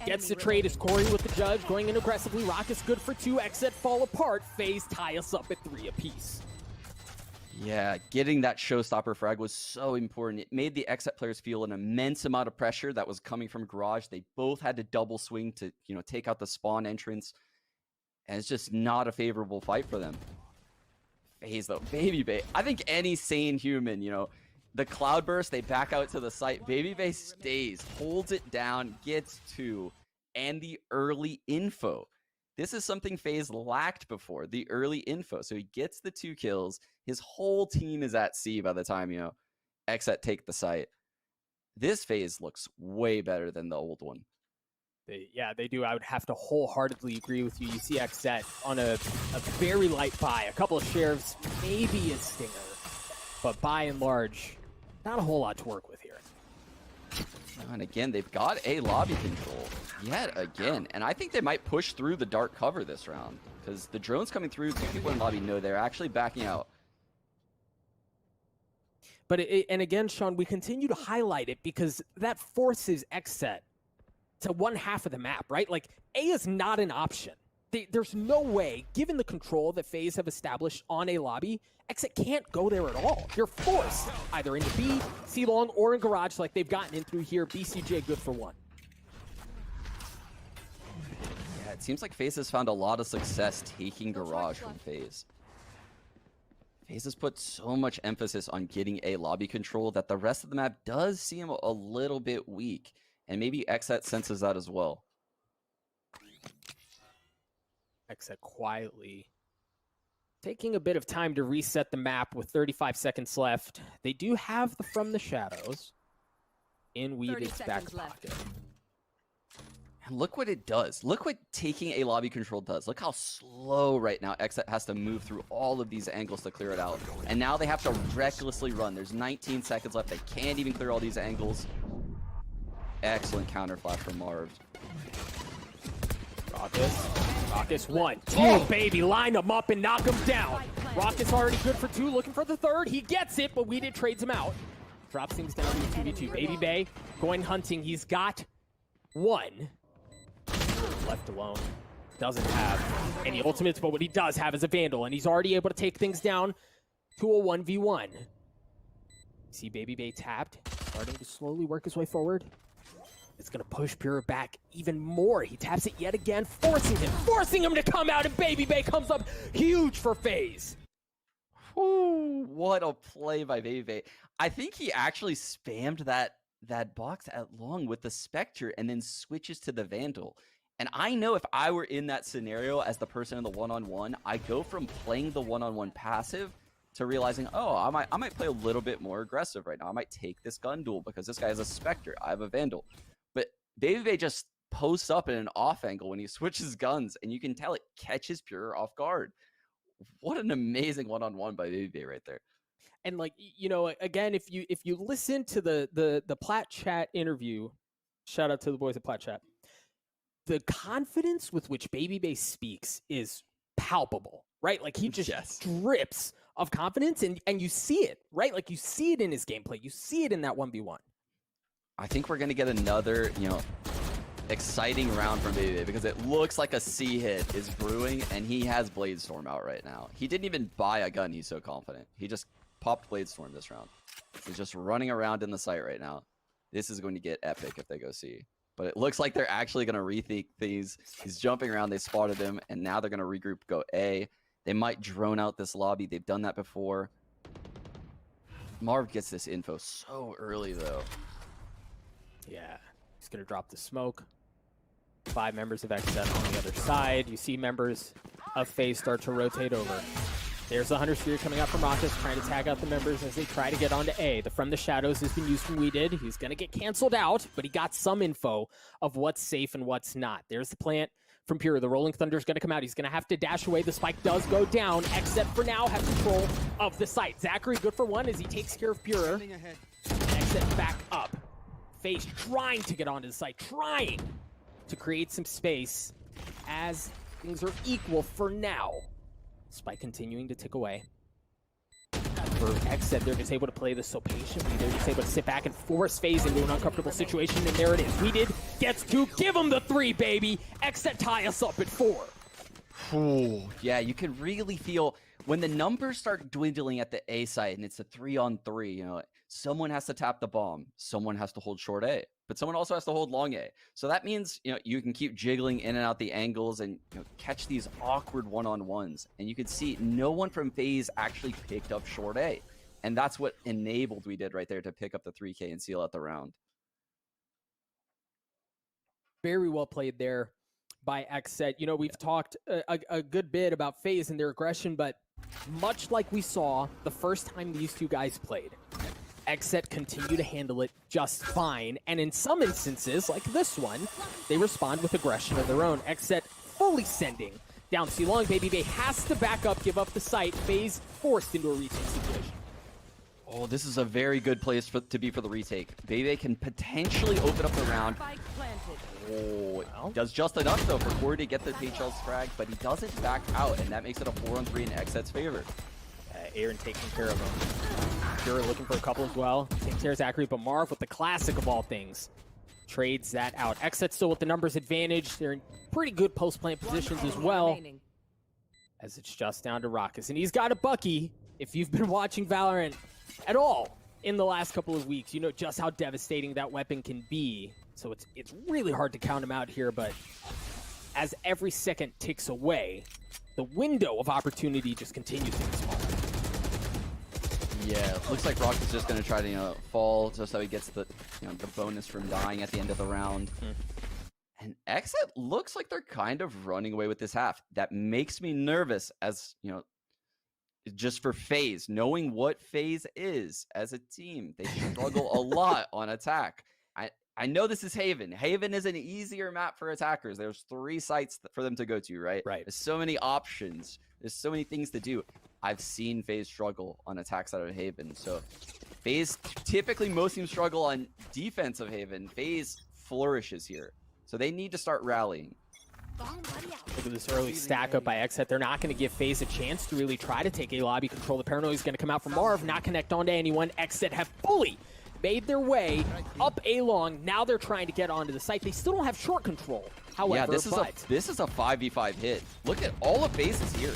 gets the trade as Corey with the judge, going in aggressively. Rocket's good for 2. XSET fall apart. FaZe tie us up at 3 apiece. Yeah, getting that showstopper frag was so important. It made the XSET players feel an immense amount of pressure that was coming from Garage. They both had to double swing to, take out the spawn entrance. And it's just not a favorable fight for them. FaZe, though. Baby Bay. I think any sane human, the Cloudburst, they back out to the site. Baby Bay stays, holds it down, gets 2, and the early info. This is something FaZe lacked before, the early info. So he gets the 2 kills. His whole team is at C by the time, XSET take the site. This FaZe looks way better than the old one. They do. I would have to wholeheartedly agree with you. You see XSET on a very light buy. A couple of sheriffs, maybe a stinger. But by and large, not a whole lot to work with here. And again, they've got A lobby control yet again. And I think they might push through the dark cover this round. Because the drones coming through, 2 people in lobby know they're actually backing out. But and again, Sean, we continue to highlight it because that forces XSET to 1/2 of the map, right? Like, A is not an option. There's no way, given the control that FaZe have established on A lobby, XSET can't go there at all. You're forced either into B, C long, or in Garage like they've gotten in through here. BCJ good for 1. Yeah, it seems like FaZe has found a lot of success taking Garage from FaZe. FaZe has put so much emphasis on getting A lobby control that the rest of the map does seem a little bit weak. And maybe XSET senses that as well. XSET quietly taking a bit of time to reset the map with 35 seconds left. They do have the From the Shadows in Weeded's back pocket. And look what it does. Look what taking a lobby control does. Look how slow right now XSET has to move through all of these angles to clear it out. And now they have to recklessly run. There's 19 seconds left. They can't even clear all these angles. Excellent counter flash from Marv. Raucus 1, 2, baby, line them up and knock them down. Raucus already good for 2, looking for the third. He gets it, but Weeded trades him out. Drops things down to 2v2. Baby Bay going hunting. He's got 1. Left alone. Doesn't have any ultimates, but what he does have is a Vandal, and he's already able to take things down to a 1v1. See Baby Bay tapped, starting to slowly work his way forward. It's going to push Pure back even more. He taps it yet again, forcing him to come out, and Baby Bay comes up huge for FaZe. Ooh, what a play by Baby Bay. I think he actually spammed that box at long with the Spectre and then switches to the Vandal. And I know if I were in that scenario as the person in the one-on-one, I go from playing the one-on-one passive to realizing, oh, I might play a little bit more aggressive right now. I might take this gun duel because this guy has a Spectre. I have a Vandal. But Baby Bay just posts up in an off angle when he switches guns, and you can tell it catches Pure off guard. What an amazing one-on-one by Baby Bay right there. And like, you know, again, if you listen to the Plat Chat interview, shout out to the boys at Plat Chat, the confidence with which Baby Bay speaks is palpable, right? Like he just drips of confidence, and you see it, right? Like you see it in his gameplay. You see it in that 1v1. I think we're going to get another, exciting round from Baby Bay because it looks like a C hit is brewing, and he has Bladestorm out right now. He didn't even buy a gun. He's so confident. He just popped Bladestorm this round. He's just running around in the site right now. This is going to get epic if they go C. But it looks like they're actually going to rethink things. He's jumping around. They spotted him, and now they're going to regroup, go A. They might drone out this lobby. They've done that before. Marv gets this info so early, though. Yeah, he's going to drop the smoke. 5 members of XSET on the other side. You see members of FaZe start to rotate over. There's the Hunter Spear coming out from Raucus, trying to tag out the members as they try to get onto A. The From the Shadows has been used from Weeded. He's going to get canceled out, but he got some info of what's safe and what's not. There's the plant from Pure. The Rolling Thunder is going to come out. He's going to have to dash away. The spike does go down. XSET for now have control of the site. Zachary good for 1 as he takes care of Pure. XSET back up. FaZe trying to get onto the site, trying to create some space as things are equal for now. Spike continuing to tick away. For XSET, they're just able to play this so patiently. They're just able to sit back and force FaZe into an uncomfortable situation, and there it is. Weeded gets 2. Give him the 3, baby. XSET tie us up at 4. Ooh, yeah, you can really feel when the numbers start dwindling at the A side and it's a 3-on-3, someone has to tap the bomb. Someone has to hold short A, but someone also has to hold long A. So that means, you can keep jiggling in and out the angles and catch these awkward one-on-ones. And you can see no one from FaZe actually picked up short A. And that's what enabled Weeded right there to pick up the 3K and seal out the round. Very well played there by XSET. We've talked a good bit about FaZe and their aggression, but much like we saw the first time these two guys played, XSET continue to handle it just fine, and in some instances, like this one, they respond with aggression of their own. XSET fully sending down C long. Baby Bay has to back up, give up the site. FaZe forced into a retake situation. Oh, this is a very good place to be for the retake. Baby can potentially open up the round. Oh, does just enough, though, for Corey to get the HL's frag, but he doesn't back out, and that makes it a 4-on-3 in XSET's favor. Aaron taking care of him. Pure looking for a couple as well. Takes care of Zachary, but Marv with the classic of all things trades that out. XSET still with the numbers advantage. They're in pretty good post-plant positions as well, as it's just down to Raucus. And he's got a Bucky. If you've been watching Valorant at all in the last couple of weeks, you know just how devastating that weapon can be. So it's really hard to count him out here, but as every second ticks away, the window of opportunity just continues to be smaller. Yeah, looks like Rock is just going to try to, fall just so he gets the, the bonus from dying at the end of the round. And XSET looks like they're kind of running away with this half. That makes me nervous as, just for FaZe, knowing what FaZe is as a team. They struggle a lot on attack. I know this is Haven. Haven is an easier map for attackers. There's 3 sites for them to go to, right? There's so many options. There's so many things to do. I've seen FaZe struggle on attack side of Haven. So FaZe, typically most teams struggle on defense of Haven. FaZe flourishes here. So they need to start rallying. Look at this early stack up by XSET. They're not going to give FaZe a chance to really try to take a lobby control. The paranoia is going to come out from Marv, not connect onto anyone. XSET have fully made their way up A long. Now they're trying to get onto the site. They still don't have short control. However, yeah, this is a 5v5 hit. Look at all of FaZe's here.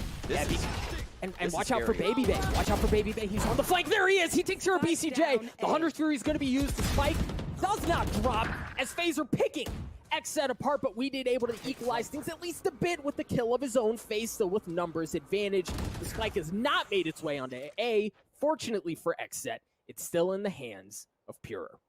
And watch out for Baby Bay. Watch out for Baby Bay. He's on the flank. There he is. He takes care of BCJ. The Hunter's Fury is going to be used. The spike does not drop as FaZe are picking XSET apart, but we did able to equalize things at least a bit with the kill of his own. FaZe still with numbers advantage. The spike has not made its way onto A. Fortunately for XSET, it's still in the hands of Pure.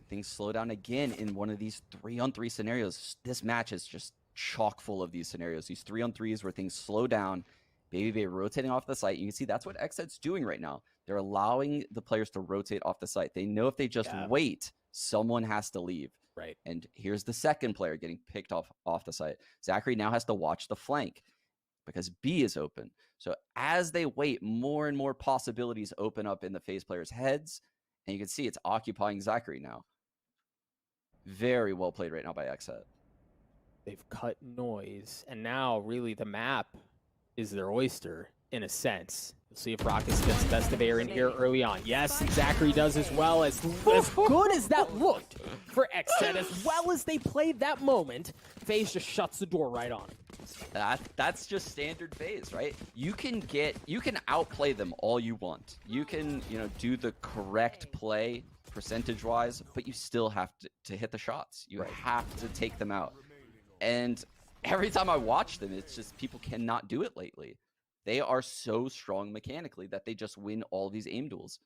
Things slow down again in one of these 3-on-3 scenarios. This match is just chock full of these scenarios. These 3-on-3s where things slow down. Baby Bay rotating off the site. You can see that's what XSET's doing right now. They're allowing the players to rotate off the site. They know if they just wait, someone has to leave. Right. And here's the second player getting picked off the site. Zachary now has to watch the flank because B is open. So as they wait, more and more possibilities open up in the FaZe players' heads. And you can see it's occupying Zachary now. Very well played right now by XSET. They've cut noise, and now really the map is their oyster in a sense. You'll see if Rockets gets the best of air in here early on. Yes, Zachary does as well. As good as that looked for XSET, as well as they played that moment, FaZe just shuts the door right on him. That's just standard FaZe, right? You can outplay them all you want. You can, do the correct play percentage-wise, but you still have to hit the shots. You have to take them out. And every time I watch them, it's just people cannot do it lately. They are so strong mechanically that they just win all these aim duels.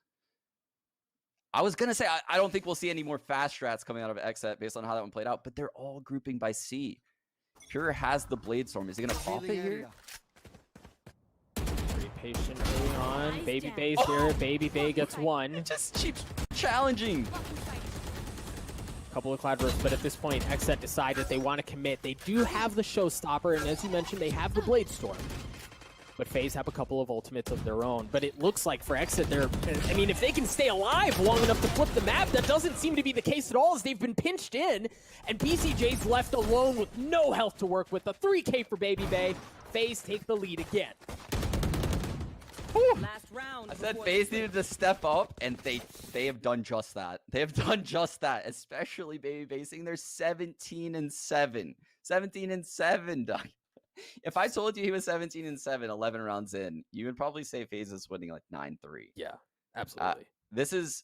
I was going to say, I don't think we'll see any more fast strats coming out of XSET based on how that one played out, but they're all grouping by C. Pure has the Blade Storm. Is he going to pop it here? Pretty patient early on. Baby Bay's here. Baby Bay gets one. Just cheap challenging. Couple of Cloudbursts, but at this point, XSET decided they want to commit. They do have the Showstopper, and as you mentioned, they have the Blade Storm. But FaZe have a couple of ultimates of their own. But it looks like for XSET, if they can stay alive long enough to flip the map, that doesn't seem to be the case at all, as they've been pinched in, and BCJ's left alone with no health to work with. A 3K for Baby Bay. FaZe take the lead again. Last round. I said FaZe needed to step up, and they have done just that. They have done just that, especially Baby Bay, seeing they're 17-7. 17-7, Doug. If I told you he was 17-7, 11 rounds in, you would probably say FaZe is winning like 9-3. Yeah, absolutely. This is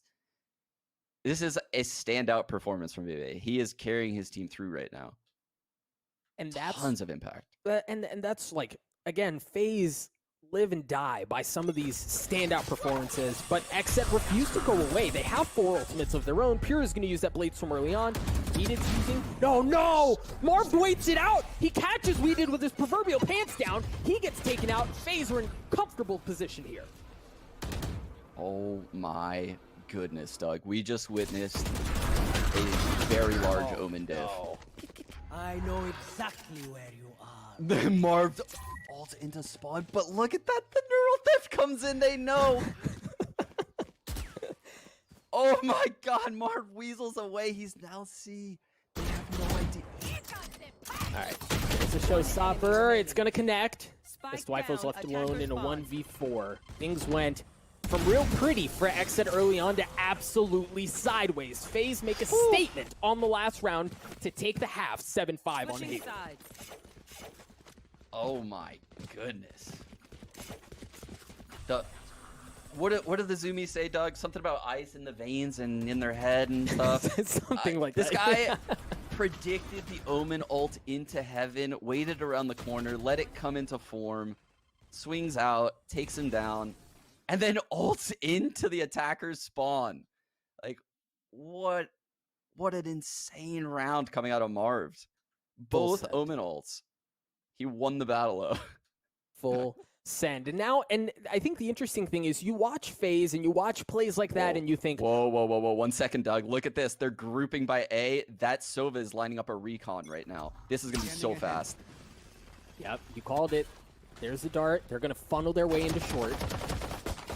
a standout performance from Baby Bay. He is carrying his team through right now. And that's tons of impact. And that's like, again, FaZe live and die by some of these standout performances, but XSET refuse to go away. They have 4 ultimates of their own. Pure is going to use that Blade Storm early on. Weeded's using... No! Marv waits it out! He catches Weeded with his proverbial pants down. He gets taken out. FaZe are in comfortable position here. Oh my goodness, Doug. We just witnessed a very large Omen diff. I know exactly where you are. The Marv ult into spawn, but look at that. The neural diff comes in. They know. Oh my god, Marv weasels away. He's now C. They have no idea. Alright, there's a Showstopper. It's gonna connect. As Dwifo's left alone in a 1v4. Things went from real pretty for XSET early on to absolutely sideways. FaZe make a statement on the last round to take the half 7-5 on Haven. Oh my goodness. What did the Zoomies say, Doug? Something about ice in the veins and in their head and stuff? Something like this that. This guy predicted the Omen ult into heaven, waited around the corner, let it come into form, swings out, takes him down. and then ults into the attacker's spawn. Like, what an insane round coming out of Marved. Both Omen ults. He won the battle though. Full send. And now, and I think the interesting thing is you watch FaZe and you watch plays like that and you think, whoa. 1 second, Doug. Look at this. They're grouping by A. That Sova is lining up a recon right now. This is going to be so fast. Yep, you called it. There's the dart. They're going to funnel their way into short.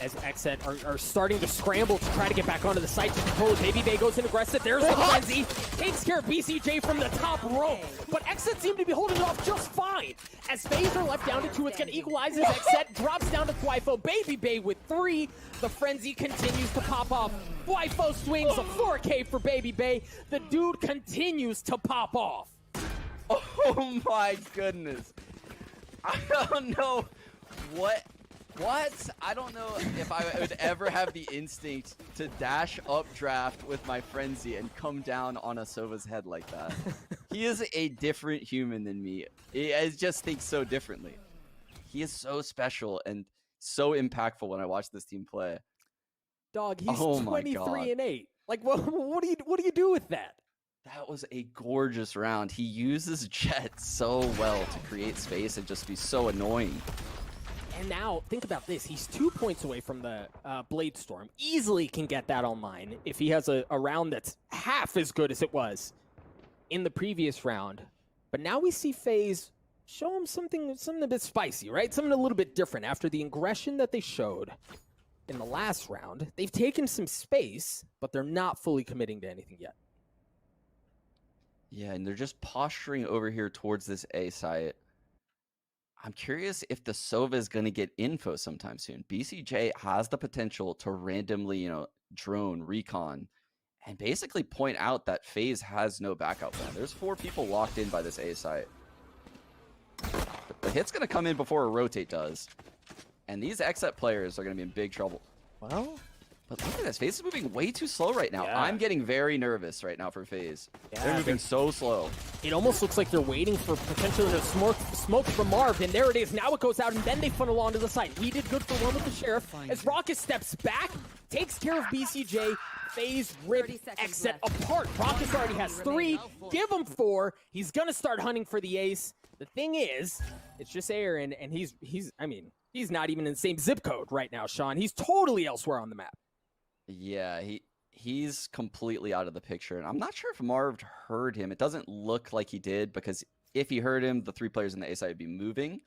As XSET are starting to scramble to try to get back onto the site to control it. Baby Bay goes in aggressive. There's the frenzy. Takes care of BCJ from the top row. But XSET seem to be holding it off just fine. As FaZe are left down to 2, it's going to equalize as XSET drops down to Flyfo. Baby Bay with 3. The frenzy continues to pop off. Flyfo swings a 4K for Baby Bay. The dude continues to pop off. Oh my goodness. I don't know what? I don't know if I would ever have the instinct to dash up draft with my frenzy and come down on a Sova's head like that. He is a different human than me. I just think so differently. He is so special and so impactful when I watch this team play. Dog, he's 23-8. Like, what do you do with that? That was a gorgeous round. He uses Jet so well to create space and just be so annoying. And now, think about this. He's 2 points away from the Blade Storm. Easily can get that online if he has a round that's half as good as it was in the previous round. But now we see FaZe show him something a bit spicy, right? Something a little bit different. After the aggression that they showed in the last round, they've taken some space, but they're not fully committing to anything yet. Yeah, and they're just posturing over here towards this A site. I'm curious if the Sova is going to get info sometime soon. BCJ has the potential to randomly, drone, recon, and basically point out that FaZe has no backup plan. There's 4 people locked in by this A site. The hit's going to come in before a rotate does. And these XSET players are going to be in big trouble. Well, but look at this. FaZe is moving way too slow right now. Yeah. I'm getting very nervous right now for FaZe. Yeah, they're moving so slow. It almost looks like they're waiting for potentially a smoke from Marv, and there it is. Now it goes out, and then they funnel onto the site. We did good for one with the Sheriff. As Rocket steps back, takes care of BCJ. FaZe rip XSET apart. Rocket already has 3. Give him 4. He's going to start hunting for the ace. The thing is, it's just Aaron, and he's not even in the same zip code right now, Sean. He's totally elsewhere on the map. Yeah, he's completely out of the picture, and I'm not sure if Marv heard him. It doesn't look like he did, because if he heard him, the 3 players in the A side would be moving.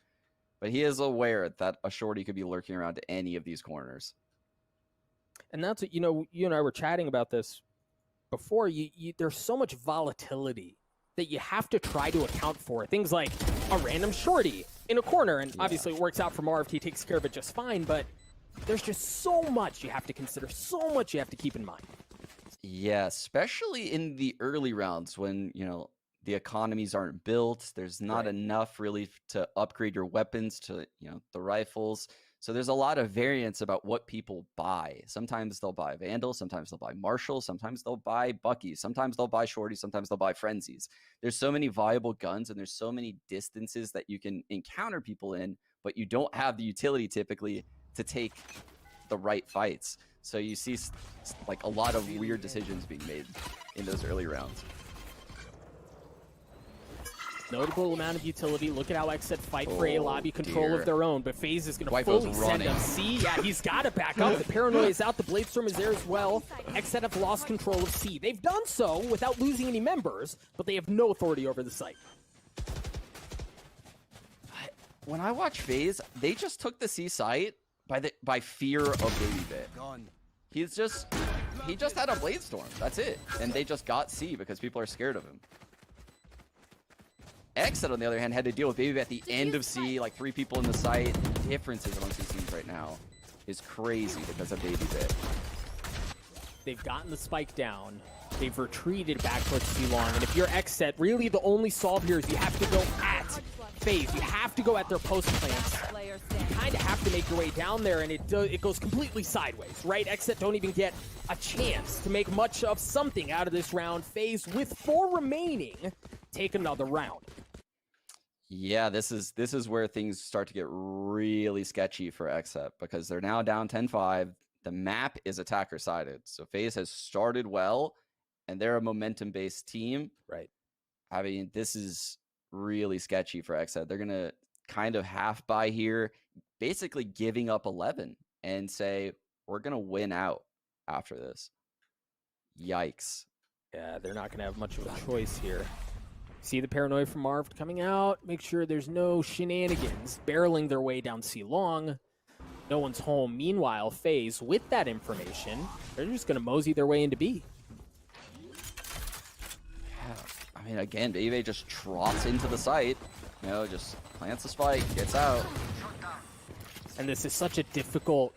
But he is aware that a shorty could be lurking around any of these corners. And that's what, you and I were chatting about this before. There's so much volatility that you have to try to account for. Things like a random shorty in a corner, and obviously it works out for Marv. He takes care of it just fine, but there's just so much you have to consider, so much you have to keep in mind. Yeah, especially in the early rounds when, the economies aren't built. There's not enough really to upgrade your weapons to, the rifles. So there's a lot of variance about what people buy. Sometimes they'll buy Vandal, sometimes they'll buy Marshall, sometimes they'll buy Bucky, sometimes they'll buy Shorty, sometimes they'll buy Frenzies. There's so many viable guns and there's so many distances that you can encounter people in, but you don't have the utility typically to take the right fights. So you see like a lot of weird decisions being made in those early rounds. Notable amount of utility. Look at how XSET fight for a lobby control of their own, but FaZe is going to fully send them. C, yeah, he's got to back up. The paranoia is out. The Bladestorm is there as well. XSET have lost control of C. They've done so without losing any members, but they have no authority over the site. When I watch FaZe, they just took the C site by fear of Baby Bit. He just had a Bladestorm. That's it. And they just got C because people are scared of him. XSET, on the other hand, had to deal with Baby Bit at the end of C, like 3 people in the site. The differences amongst these teams right now is crazy because of Baby Bit. They've gotten the spike down. They've retreated back towards C-Long. And if you're XSET, really the only solve here is you have to go at FaZe. You have to go at their post plants. You kind of have to make your way down there, and it goes completely sideways, right? XSET don't even get a chance to make much of something out of this round. FaZe, with 4 remaining, take another round. Yeah, this is where things start to get really sketchy for XSET because they're now down 10-5. The map is attacker sided. So FaZe has started well and they're a momentum based team. Right. I mean, this is really sketchy for XSET. They're going to kind of half buy here, basically giving up 11 and say, we're going to win out after this. Yikes. Yeah, they're not going to have much of a choice here. See the paranoia from Marv coming out. Make sure there's no shenanigans. Barreling their way down C long. No one's home. Meanwhile, FaZe, with that information, they're just going to mosey their way into B. I mean, again, Bebe just trots into the site. You know, just plants the spike, gets out. And this is such a difficult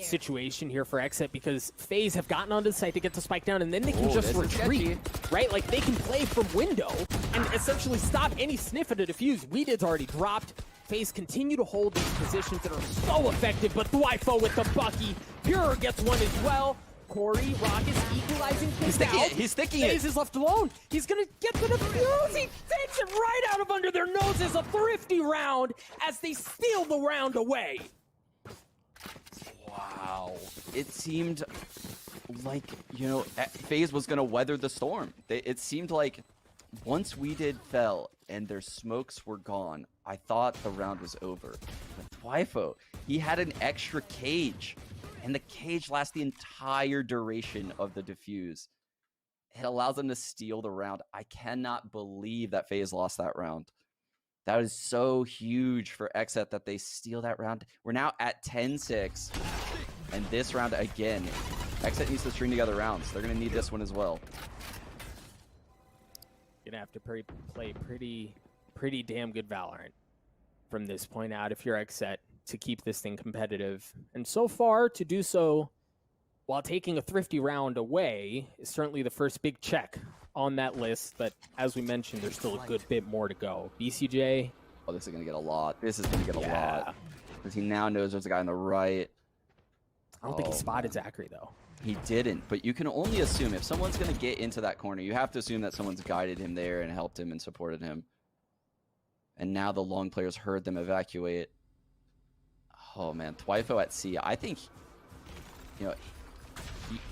situation here for XSET because FaZe have gotten onto the site to get the spike down and then they can just retreat, right? Like they can play from window and essentially stop any sniff at a defuse. Weedid's already dropped. FaZe continue to hold these positions that are so effective, but Thwifo with the Bucky. Pure gets one as well. Corey, Rock is equalizing things out. He's sticking it. FaZe is left alone. He's going to get the defuse. He takes it right out of under their noses. A thrifty round as they steal the round away. Wow. It seemed like, you know, FaZe was going to weather the storm. It seemed like once Weedid fell and their smokes were gone, I thought the round was over. But Thwifo, he had an extra cage. And the cage lasts the entire duration of the defuse. It allows them to steal the round. I cannot believe that FaZe lost that round. That is so huge for XSET that they steal that round. We're now at 10-6. And this round, again, XSET needs to string together rounds. They're going to need this one as well. You're going to have to play pretty damn good Valorant from this point out if you're XSET to keep this thing competitive. And so far, to do so while taking a thrifty round away is certainly the first big check on that list. But as we mentioned, there's still a good bit more to go. BCJ. Oh, this is going to get a lot. This is going to get a lot. Because he now knows there's a guy on the right. I don't think he spotted Zachary, though. He didn't, but you can only assume if someone's going to get into that corner, you have to assume that someone's guided him there and helped him and supported him. And now the long players heard them evacuate. Oh, man. Thwifo at C. I think, you know,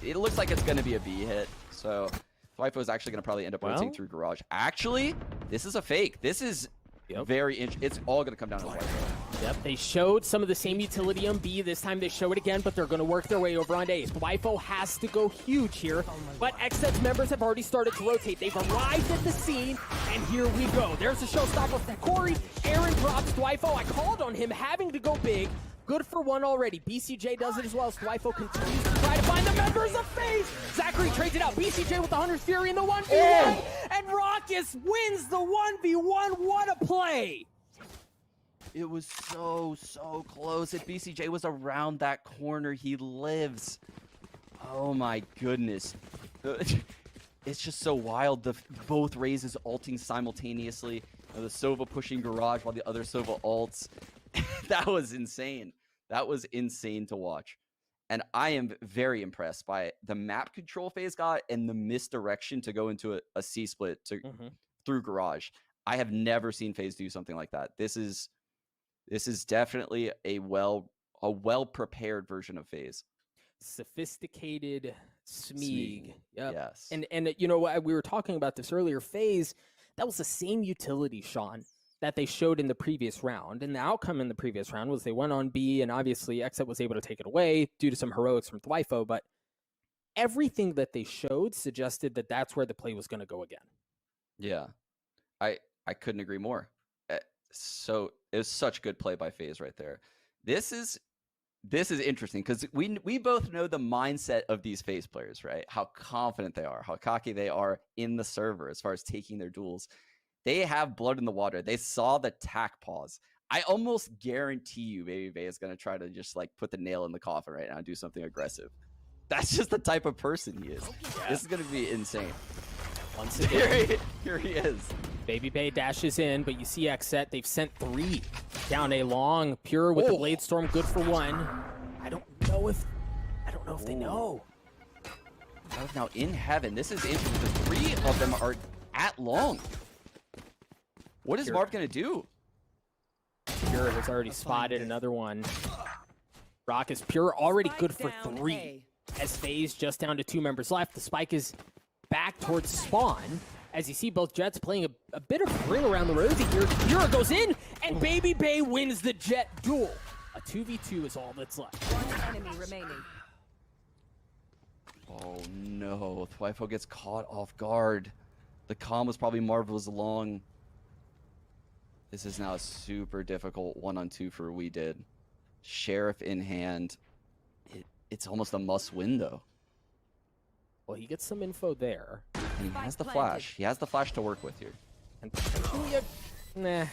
it looks like it's going to be a B hit. So Thwifo is actually going to probably end up rotating through Garage. Actually, this is a fake. This is very it's all going to come down to Thwifo. Yep, they showed some of the same utility on B. This time they show it again, but they're going to work their way over on A. Thwifo has to go huge here, but XSET's members have already started to rotate. They've arrived at the scene, and here we go. There's a showstopper for Corey. Aaron drops Thwifo. I called on him having to go big. Good for one already. BCJ does it as well as Thwifo continues to try to find the members of FaZe. Zachary trades it out. BCJ with the Hunter's Fury in the 1v1, and Raucus wins the 1v1. What a play! It was so close. If BCJ was around that corner, he lives. Oh my goodness. It's just so wild. Both raises ulting simultaneously. The Sova pushing Garage while the other Sova ults. That was insane. That was insane to watch. And I am very impressed by the map control FaZe got and the misdirection to go into a C split through Garage. I have never seen FaZe do something like that. This is definitely a well prepared version of FaZe. Sophisticated Smeeg. Yep. Yes. And you know what, we were talking about this earlier. FaZe, that was the same utility, Sean, that they showed in the previous round. And the outcome in the previous round was they went on B, and obviously XSET was able to take it away due to some heroics from Thwifo, but everything that they showed suggested that that's where the play was going to go again. Yeah. I couldn't agree more. So it was such good play by FaZe right there. This is interesting because we both know the mindset of these FaZe players, right? How confident they are, how cocky they are in the server as far as taking their duels. They have blood in the water. They saw the tack pause. I almost guarantee you Baby Bay is going to try to just like put the nail in the coffin right now and do something aggressive. That's just the type of person he is. Yeah. This is going to be insane. Once again, here he is. Baby Bay dashes in, but you see XSET, they've sent 3 down a long. Pure with the Blade Storm, good for 1. I don't know if they know. Now in heaven, this is interesting because 3 of them are at long. What is Marv gonna do? Pure has already spotted another one. Rock is Pure already good for 3. As FaZe just down to 2 members left. The spike is back towards spawn. As you see both Jets playing a bit of ring around the rosy here. Pure goes in, and Baby Bay wins the Jet duel. A 2v2 is all that's left. One enemy remaining. Oh no, Thwifo gets caught off guard. The comm was probably Marvel's long. This is now a super difficult 1-on-2 for We Did. Sheriff in hand. It's almost a must win though. Well, he gets some info there. And he has the flash. He has the flash to work with here. And potentially nah.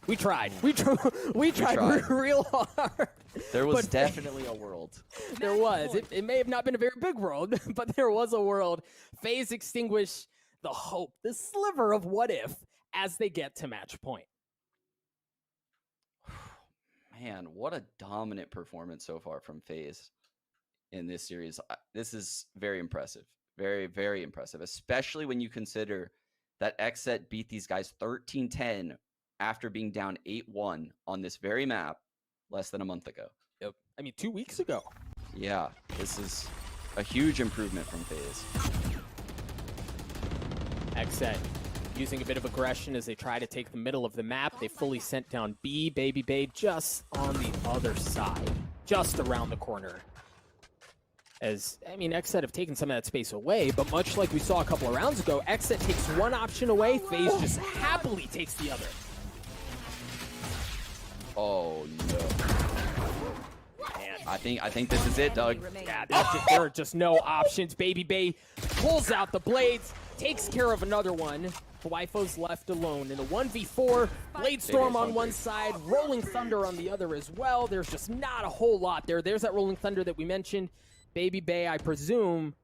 We tried. We tried real hard. There was definitely a world. There was. It may have not been a very big world, but there was a world. FaZe extinguish the hope, the sliver of what if, as they get to match point. Man, what a dominant performance so far from FaZe in this series. This is very impressive. Very, very impressive, especially when you consider that XSET beat these guys 13-10 after being down 8-1 on this very map less than a month ago. Yep. I mean, 2 weeks ago. Yeah, this is a huge improvement from FaZe. XSET using a bit of aggression as they try to take the middle of the map. They fully sent down B. Baby Bay just on the other side, just around the corner. As, I mean, XSET have taken some of that space away, but much like we saw a couple of rounds ago, XSET takes one option away, FaZe just happily takes the other. Oh no. Man, I think this is it, Doug. Yeah, there are just no options. Baby Bay pulls out the blades, takes care of another one. Wifo's left alone in a 1v4. Blade Storm on one side, Rolling Thunder on the other as well. There's just not a whole lot there. There's that Rolling Thunder that we mentioned. Baby Bay, I presume.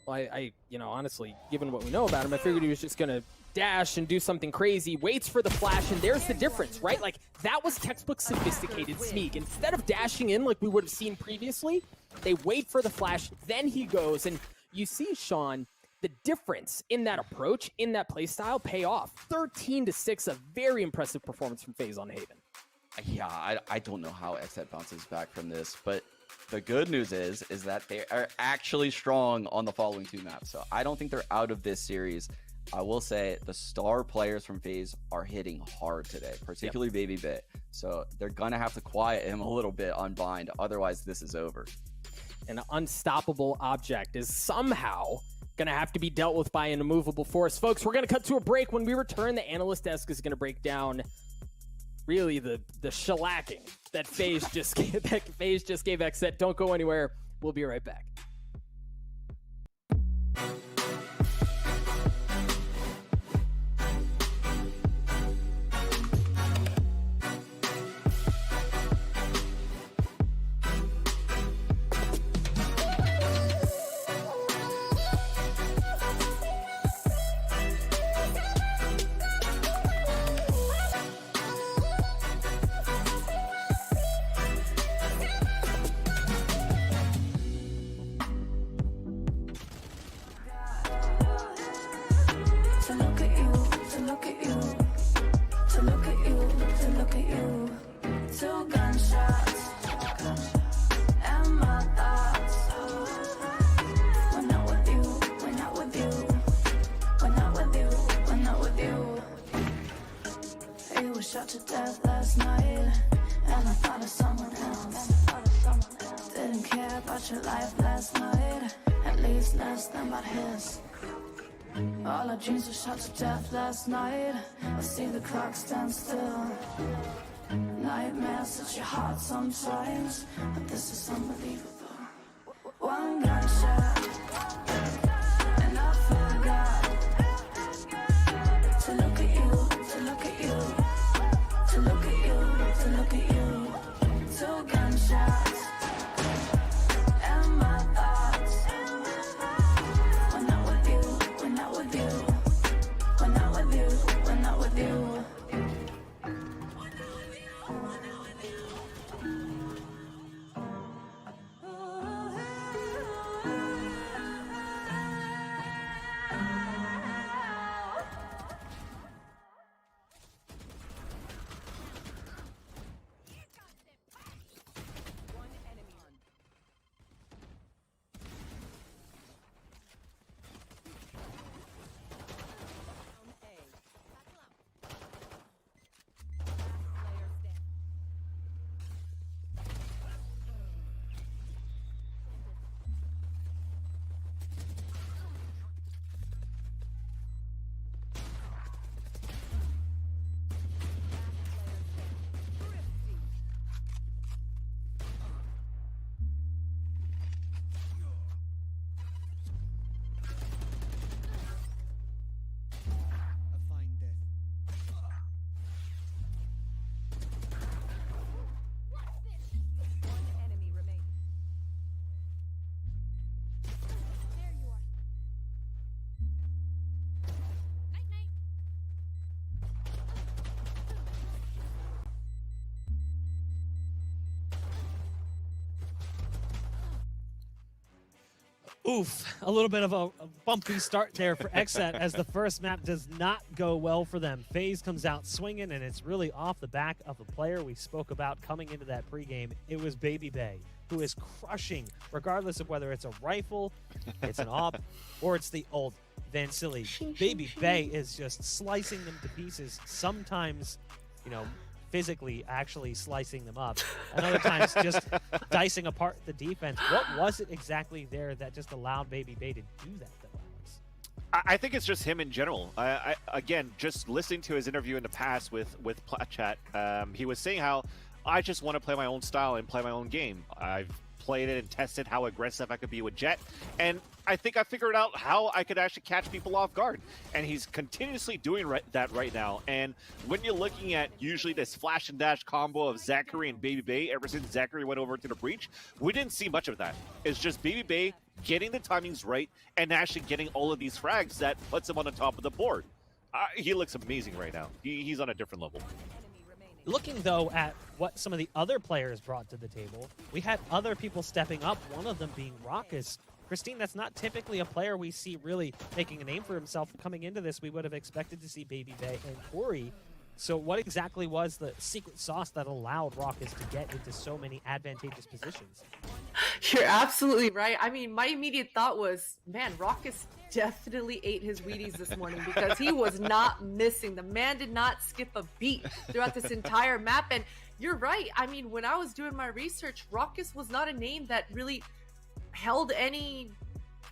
Well, you know, honestly, given what we know about him, I figured he was just gonna dash and do something crazy. Waits for the flash, and there's the difference, right? Like, that was textbook sophisticated sneak. Instead of dashing in like we would have seen previously, they wait for the flash, then he goes, and you see, Sean, the difference in that approach, in that playstyle, pay off. 13-6, a very impressive performance from FaZe on Haven. Yeah, I don't know how XSET bounces back from this, but the good news is that they are actually strong on the following 2 maps. So I don't think they're out of this series. I will say the star players from FaZe are hitting hard today, particularly Baby Bay. So they're going to have to quiet him a little bit on Bind. Otherwise, this is over. An unstoppable object is somehow going to have to be dealt with by an immovable force. Folks, we're going to cut to a break. When we return, the analyst desk is going to break down really the shellacking that FaZe just gave XSET. Don't go anywhere. We'll be right back. Shot to death last night, and I thought of someone else. Didn't care about your life last night, at least less than about his. All our dreams were shot to death last night. I see the clock stand still. Nightmares at your heart sometimes, but this is unbelievable. One gunshot, and I forgot to look at you, to look at you. To look at you, to look at you. 2 gunshots and my thoughts. We're not with you, we're not with you. We're not with you, we're not with you. Oof, a little bit of a bumpy start there for XSET as the first map does not go well for them. FaZe comes out swinging, and it's really off the back of a player we spoke about coming into that pregame. It was Baby Bay, who is crushing, regardless of whether it's a rifle, it's an AWP, or it's the old Van Silly. Baby Bay is just slicing them to pieces, sometimes, you know, physically actually slicing them up, and other times just dicing apart the defense. What was it exactly there that just allowed Baby Bay to do that, though, Alex? I think it's just him in general. Again, just listening to his interview in the past with Platchat, he was saying how I just want to play my own style and play my own game. I've played it and tested how aggressive I could be with Jett, and I think I figured out how I could actually catch people off guard, and he's continuously doing that right now. And when you're looking at usually this flash and dash combo of Zachary and Baby Bay, ever since Zachary went over to the breach, we didn't see much of that. It's just Baby Bay getting the timings right and actually getting all of these frags that puts him on the top of the board. He looks amazing right now. He's on a different level. Looking, though, at what some of the other players brought to the table, we had other people stepping up, one of them being Raucus. Christine, that's not typically a player we see really making a name for himself. Coming into this, we would have expected to see Baby Bay and Corey. So what exactly was the secret sauce that allowed Raucus to get into so many advantageous positions? You're absolutely right. I mean, my immediate thought was, man, Raucus definitely ate his Wheaties this morning because he was not missing. The man did not skip a beat throughout this entire map. And you're right. I mean, when I was doing my research, Raucus was not a name that really held any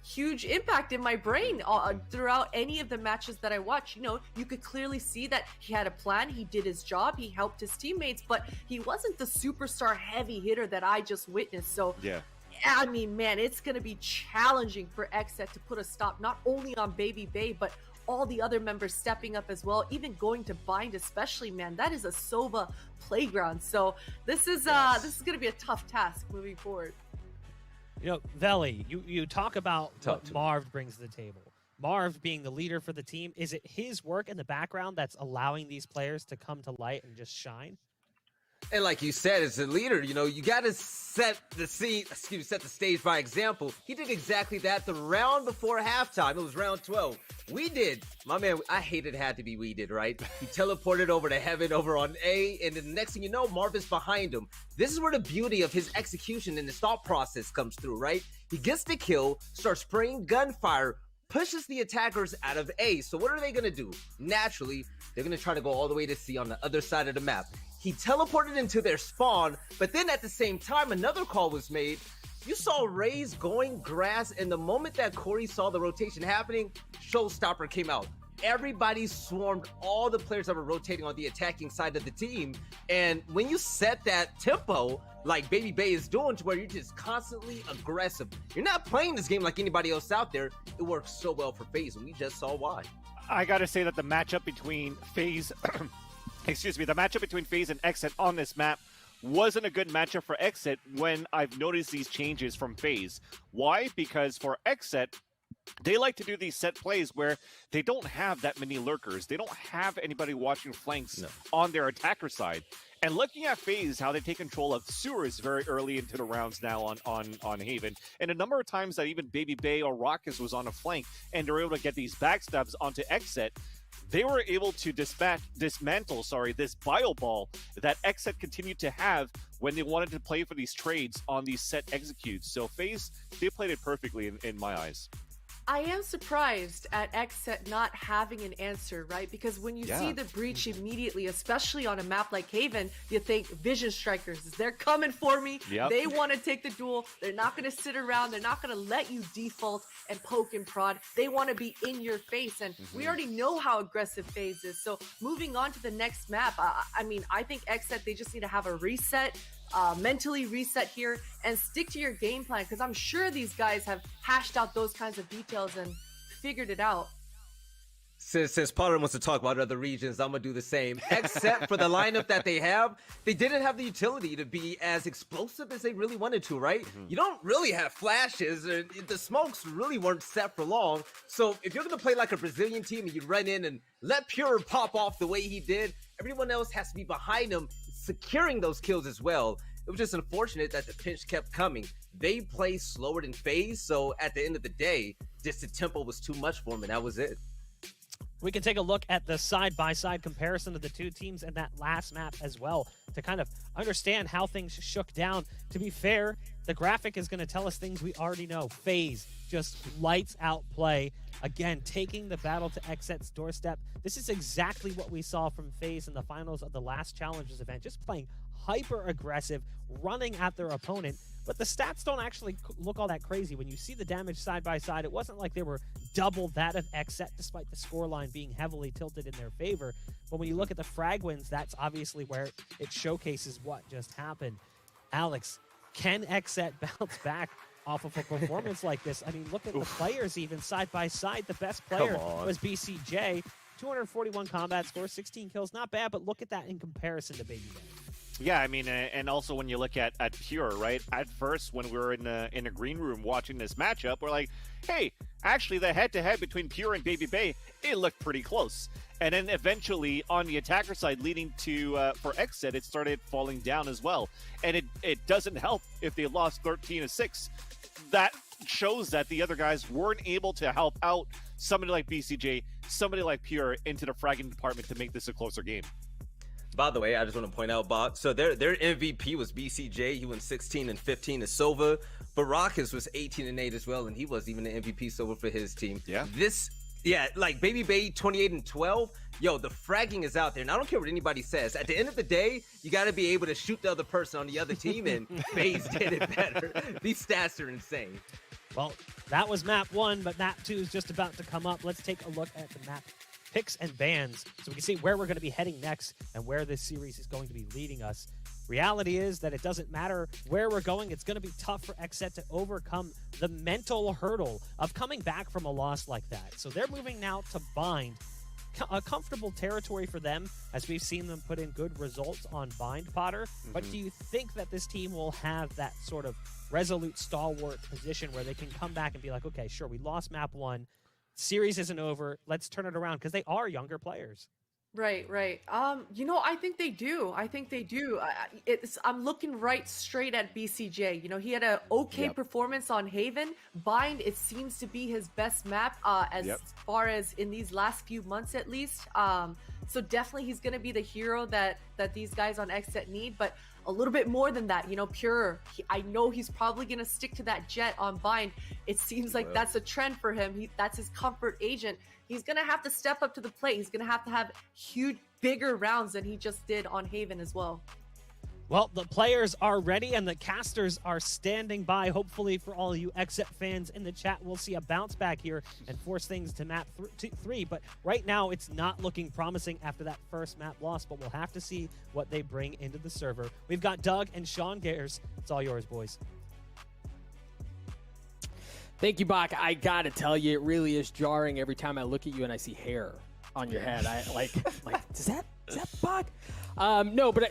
huge impact in my brain throughout any of the matches that I watched. You know, you could clearly see that he had a plan, he did his job, he helped his teammates, but he wasn't the superstar heavy hitter that I just witnessed. So yeah, I mean, man, it's going to be challenging for XSET to put a stop not only on Baby Bay, but all the other members stepping up as well, even going to Bind especially, man. That is a Sova playground. So this is going to be a tough task moving forward. You know, Veli, you talk about what Marv brings to the table. Marv being the leader for the team, is it his work in the background that's allowing these players to come to light and just shine? And like you said, as a leader, you know, you got to set the scene, set the stage by example. He did exactly that the round before halftime. It was round 12. We did. My man, I hated had to be we did, right? He teleported over to heaven over on A, and then the next thing you know, Marv is behind him. This is where the beauty of his execution and his thought process comes through, right? He gets the kill, starts spraying gunfire, pushes the attackers out of A. So what are they going to do? Naturally, they're going to try to go all the way to C on the other side of the map. He teleported into their spawn, but then at the same time, another call was made. You saw Raze going grass, and the moment that Corey saw the rotation happening, Showstopper came out. Everybody swarmed all the players that were rotating on the attacking side of the team. And when you set that tempo, like Baby Bay is doing, to where you're just constantly aggressive, you're not playing this game like anybody else out there. It works so well for FaZe, and we just saw why. I got to say that the matchup between FaZe... the matchup between FaZe and XSET on this map wasn't a good matchup for XSET when I've noticed these changes from FaZe. Why? Because for XSET, they like to do these set plays where they don't have that many lurkers. They don't have anybody watching flanks on their attacker side. And looking at FaZe, how they take control of sewers very early into the rounds now on Haven, and a number of times that even Baby Bay or Raucus was on a flank, and they're able to get these backstabs onto XSET, they were able to dismantle this bio ball that XSET continued to have when they wanted to play for these trades on these set executes. So FaZe, they played it perfectly in my eyes. I am surprised at XSET not having an answer, right? Because when you see the breach immediately, especially on a map like Haven, you think Vision Strikers, they're coming for me. Yep. They want to take the duel. They're not going to sit around. They're not going to let you default and poke and prod. They want to be in your face. And we already know how aggressive FaZe is. So moving on to the next map, I mean, I think XSET, they just need to have a reset. Mentally reset here and stick to your game plan, because I'm sure these guys have hashed out those kinds of details and figured it out. Since Potter wants to talk about other regions, I'm gonna do the same. Except for the lineup that they have, they didn't have the utility to be as explosive as they really wanted to, right? You don't really have flashes, or the smokes really weren't set for long. So if you're gonna play like a Brazilian team and you run in and let Pure pop off the way he did, everyone else has to be behind him, securing those kills as well. It was just unfortunate that the pinch kept coming. They play slower than FaZe, so at the end of the day, just the tempo was too much for them, and that was it. We can take a look at the side-by-side comparison of the two teams in that last map as well to kind of understand how things shook down. To be fair, the graphic is going to tell us things we already know. FaZe just lights out play. Again, taking the battle to XSET's doorstep. This is exactly what we saw from FaZe in the finals of the last Challengers event. Just playing hyper-aggressive, running at their opponent. But the stats don't actually look all that crazy. When you see the damage side by side, it wasn't like they were double that of XSET, despite the scoreline being heavily tilted in their favor. But when you look at the frag wins, that's obviously where it showcases what just happened. Alex, can XSET bounce back off of a performance like this? I mean, look at the players even side by side. The best player was BCJ. 241 combat scores, 16 kills. Not bad, but look at that in comparison to Baby Bay. Yeah, I mean, and also when you look at Pure, right? At first, when we were in a green room watching this matchup, we're like, hey, actually the head-to-head between Pure and Baby Bay, it looked pretty close. And then eventually on the attacker side leading to, for XSET, it started falling down as well. And it doesn't help if they lost 13-6. That shows that the other guys weren't able to help out somebody like BCJ, somebody like Pure into the fragging department to make this a closer game. By the way, I just want to point out, Bob, so their MVP was BCJ. He went 16-15 to Silva. Baracus was 18-8 as well, and he was even the MVP Silva for his team. Yeah. Like Baby Bay 28-12. Yo, the fragging is out there, and I don't care what anybody says. At the end of the day, you got to be able to shoot the other person on the other team, and FaZe did it better. These stats are insane. Well, that was map 1, but map 2 is just about to come up. Let's take a look at the map picks and bans so we can see where we're going to be heading next and where this series is going to be leading us. Reality is that it doesn't matter where we're going. It's going to be tough for XSET to overcome the mental hurdle of coming back from a loss like that. So they're moving now to Bind. A comfortable territory for them, as we've seen them put in good results on Bind, Potter. But do you think that this team will have that sort of resolute, stalwart position where they can come back and be like, okay, sure, we lost map 1. Series isn't over. Let's turn it around, because they are younger players. Right. You know, I think they do. I'm looking right straight at BCJ. You know, he had an okay performance on Haven. Bind, it seems to be his best map as far as in these last few months, at least. So definitely he's going to be the hero that these guys on XSET need. But a little bit more than that, you know, Pure, I know he's probably going to stick to that jet on Bind. It seems like that's a trend for him. That's his comfort agent. He's going to have to step up to the plate. He's going to have huge, bigger rounds than he just did on Haven as well. Well, the players are ready and the casters are standing by. Hopefully for all you XSET fans in the chat, we'll see a bounce back here and force things to map 3. But right now, it's not looking promising after that first map loss, but we'll have to see what they bring into the server. We've got Doug and Sean Gares. It's all yours, boys. Thank you, Bach. I gotta tell you, it really is jarring every time I look at you and I see hair on your head. I like, is that Bach? No, but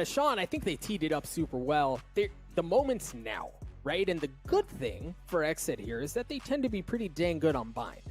Sean, I think they teed it up super well. The moment's now, right? And the good thing for XSET here is that they tend to be pretty dang good on Bind.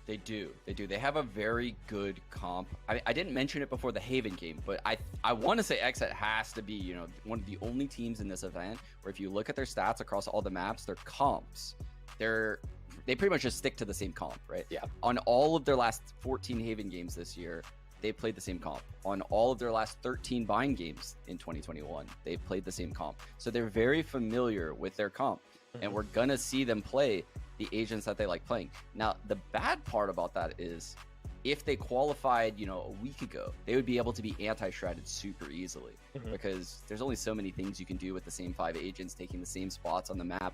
They do. They have a very good comp. I didn't mention it before the Haven game, but I want to say XSET has to be, you know, one of the only teams in this event where if you look at their stats across all the maps, their comps, they pretty much just stick to the same comp, right? Yeah. On all of their last 14 Haven games this year, they played the same comp. On all of their last 13 Bind games in 2021, they've played the same comp. So they're very familiar with their comp, and we're gonna see them play the agents that they like playing. Now, the bad part about that is if they qualified, you know, a week ago, they would be able to be anti-shredded super easily because there's only so many things you can do with the same 5 agents taking the same spots on the map.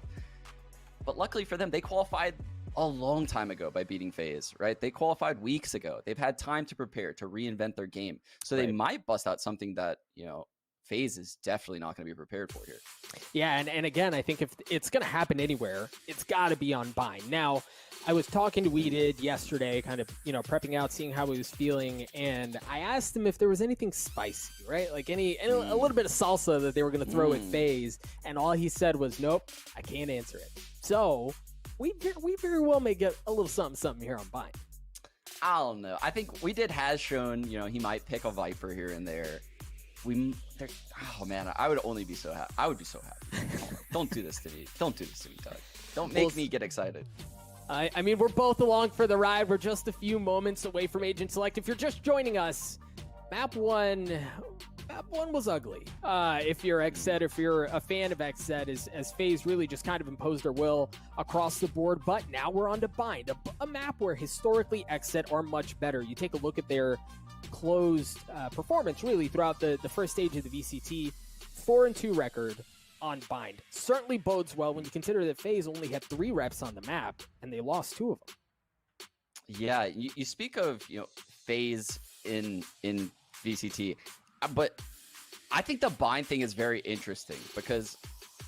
But luckily for them, they qualified a long time ago by beating FaZe, right? They qualified weeks ago. They've had time to prepare, to reinvent their game. So they might bust out something that, you know, FaZe is definitely not going to be prepared for here. Yeah, and again, I think if it's going to happen anywhere, it's got to be on Bind. Now, I was talking to Weeded yesterday, kind of, you know, prepping out, seeing how he was feeling, and I asked him if there was anything spicy, right? Like a little bit of salsa that they were going to throw at FaZe, and all he said was, nope, I can't answer it. So we very well may get a little something here on Bind. I don't know. I think Weeded has shown, you know, he might pick a Viper here and there. Oh man, I would only be so happy. I would be so happy. Don't do this to me. Don't do this to me, Doug. Don't make me get excited. I mean, we're both along for the ride. We're just a few moments away from Agent Select. If you're just joining us, Map 1 was ugly. If you're XSET, if you're a fan of XSET, as FaZe really just kind of imposed their will across the board. But now we're on to Bind, a map where historically XSET are much better. You take a look at their closed performance really throughout the first stage of the VCT, 4-2 record on Bind. Certainly bodes well when you consider that FaZe only had 3 reps on the map and they lost 2 of them. Yeah, you speak of FaZe in VCT, but I think the Bind thing is very interesting because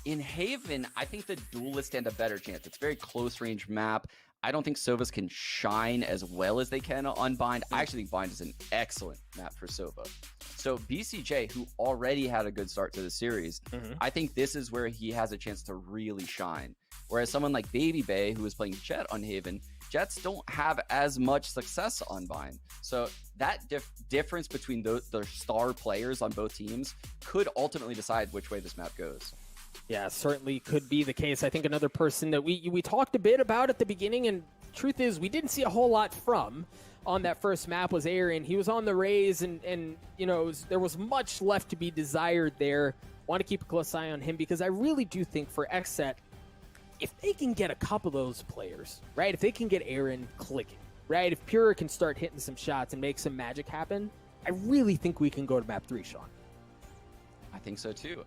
in Haven, I think the duelists stand a better chance. It's a very close range map. I don't think Sovas can shine as well as they can on Bind. I actually think Bind is an excellent map for Sova. So BCJ, who already had a good start to the series, I think this is where he has a chance to really shine. Whereas someone like Baby Bay, who is playing Jet on Haven, Jets don't have as much success on Bind. So that difference between the star players on both teams could ultimately decide which way this map goes. Yeah, certainly could be the case. I think another person that we talked a bit about at the beginning, and truth is we didn't see a whole lot from on that first map, was Aaron. He was on the Rays, and there was much left to be desired there. Want to keep a close eye on him because I really do think for XSET, if they can get a couple of those players, right? If they can get Aaron clicking, right? If Pure can start hitting some shots and make some magic happen, I really think we can go to map 3, Sean. I think so too.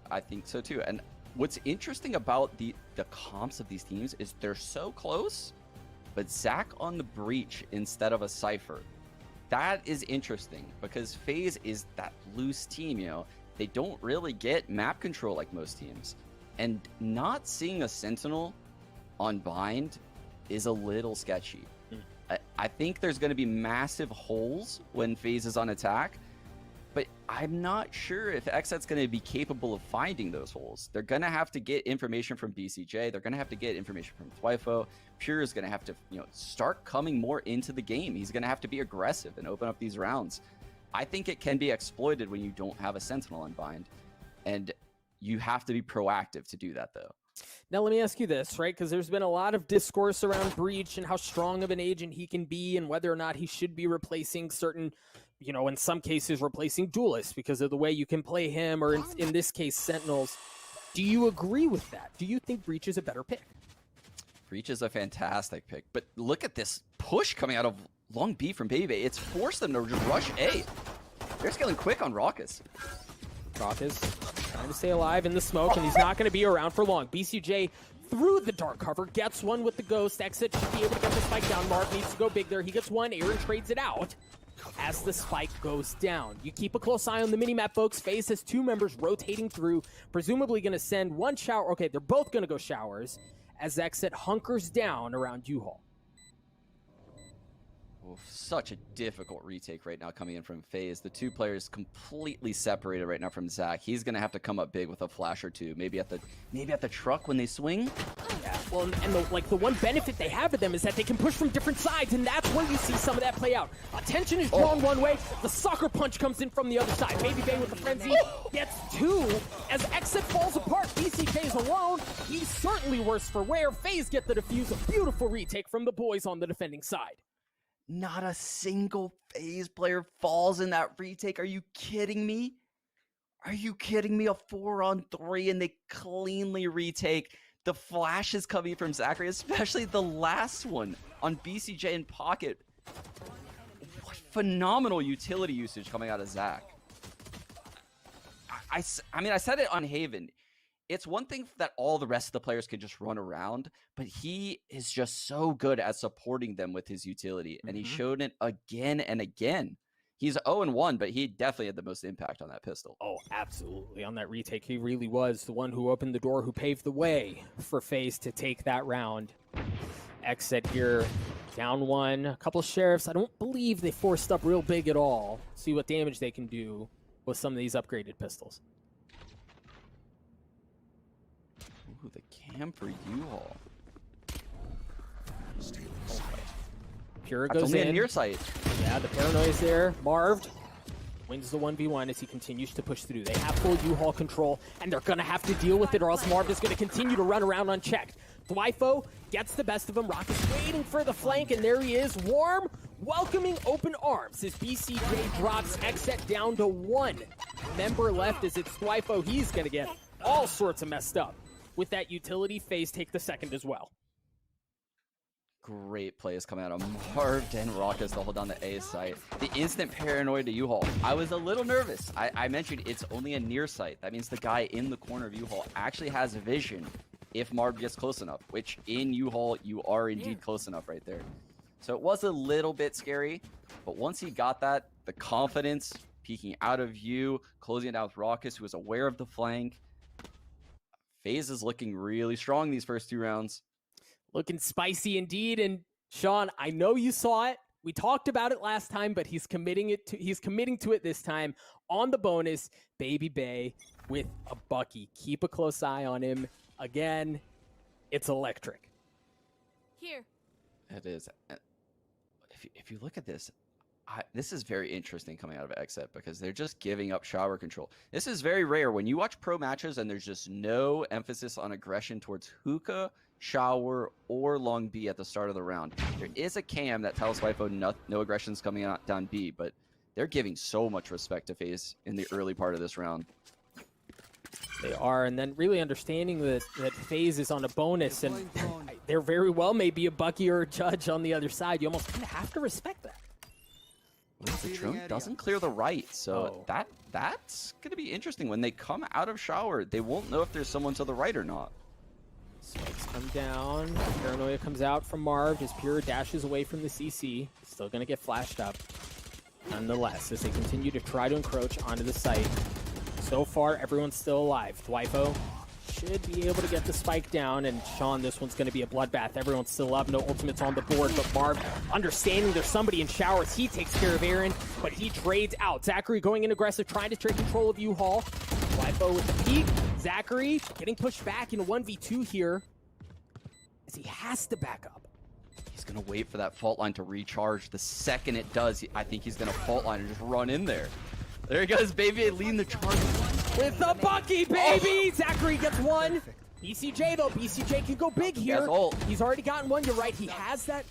And what's interesting about the comps of these teams is they're so close, but Zach on the breach instead of a Cypher. That is interesting because FaZe is that loose team, They don't really get map control like most teams. And not seeing a Sentinel on Bind is a little sketchy. I think there's going to be massive holes when FaZe is on attack, but I'm not sure if XSET's going to be capable of finding those holes. They're going to have to get information from BCJ. They're going to have to get information from Twyfo. Pure is going to have to start coming more into the game. He's going to have to be aggressive and open up these rounds. I think it can be exploited when you don't have a Sentinel on Bind. And you have to be proactive to do that, though. Now, let me ask you this, right? Because there's been a lot of discourse around Breach and how strong of an agent he can be and whether or not he should be replacing certain, in some cases, replacing duelists because of the way you can play him or, in this case, Sentinels. Do you agree with that? Do you think Breach is a better pick? Breach is a fantastic pick. But look at this push coming out of Long B from Baby Bay. It's forced them to just rush A. They're scaling quick on Raucus. Raucus trying to stay alive in the smoke, and he's not going to be around for long. BCJ through the dark cover, gets one with the ghost. XSET should be able to get the spike down. Mark needs to go big there. He gets one. Aaron trades it out as the spike goes down. You keep a close eye on the minimap, folks. FaZe has 2 members rotating through, presumably going to send one shower. Okay, they're both going to go showers as XSET hunkers down around U-Haul. Such a difficult retake right now coming in from FaZe. The 2 players completely separated right now from Zach. He's gonna have to come up big with a flash or 2, maybe at the truck when they swing. Yeah, well, and the one benefit they have with them is that they can push from different sides, and that's where you see some of that play out. Attention is drawn one way, the sucker punch comes in from the other side. Baby Bay with the frenzy gets 2 as XSET falls apart. BCK is alone. He's certainly worse for wear. FaZe get the defuse. A beautiful retake from the boys on the defending side. Not a single FaZe player falls in that retake. Are you kidding me? Are you kidding me? A 4-on-3 and they cleanly retake. The flashes coming from Zachary, especially the last one on BCJ in pocket. What phenomenal utility usage coming out of Zach. I mean, I said it on Haven. It's one thing that all the rest of the players can just run around, but he is just so good at supporting them with his utility, and he showed it again and again. He's 0-1, but he definitely had the most impact on that pistol. Oh, absolutely. On that retake, he really was the one who opened the door, who paved the way for FaZe to take that round. XSET here, down 1. A couple of sheriffs. I don't believe they forced up real big at all. See what damage they can do with some of these upgraded pistols. Ooh, the cam for U-Haul. Pure goes in. Near sight. Yeah, the paranoia's there. Marved wins the 1v1 as he continues to push through. They have full U-Haul control, and they're going to have to deal with it, or else Marv is going to continue to run around unchecked. Dwifo gets the best of him. Rock is waiting for the flank, and there he is. Warm, welcoming open arms as BCJ drops XSET down to 1 member left as it's Dwifo. He's going to get all sorts of messed up. With that utility, FaZe take the second as well. Great plays coming out of Marv and Raucus to hold down the A site. The instant paranoid to U-Haul. I was a little nervous. I mentioned it's only a near site. That means the guy in the corner of U-Haul actually has vision if Marv gets close enough, which in U-Haul, you are indeed close enough right there. So it was a little bit scary, but once he got that, the confidence peeking out of you, closing it out with Raucus, who was aware of the flank. FaZe is looking really strong these first 2 rounds. Looking spicy indeed, and Sean, I know you saw it. We talked about it last time, but he's committing to it this time on the bonus. Baby Bay with a Bucky. Keep a close eye on him. Again, it's electric. Here. It is. If you look at this, this is very interesting coming out of XSET because they're just giving up shower control. This is very rare when you watch pro matches and there's just no emphasis on aggression towards hookah, shower, or long B at the start of the round. There is a cam that tells Dwifo no aggression's coming out down B, but they're giving so much respect to FaZe in the early part of this round. They are, and then really understanding that FaZe is on a bonus, and there very well may be a Bucky or a Judge on the other side. You almost kind of have to respect that. Well, the drone doesn't clear the right, so that's going to be interesting. When they come out of shower, they won't know if there's someone to the right or not. Spikes come down. Paranoia comes out from Marv as Pure dashes away from the CC. Still going to get flashed up. Nonetheless, as they continue to try to encroach onto the site. So far, everyone's still alive. Dwifo should be able to get the spike down, and Sean, this one's going to be a bloodbath. Everyone's still up, no ultimates on the board, but Marv, understanding there's somebody in showers, he takes care of Aaron, but he trades out. Zachary going in aggressive, trying to take control of U-Haul. Dwifo with the peek. Zachary getting pushed back in a 1v2 here, as he has to back up. He's going to wait for that fault line to recharge. The second it does, I think he's going to fault line and just run in there. There he goes, baby, leading the charge. With the Bucky, baby! Oh. Zachary gets 1. BCJ, though. BCJ can go big here. He's already gotten 1. You're right. He has that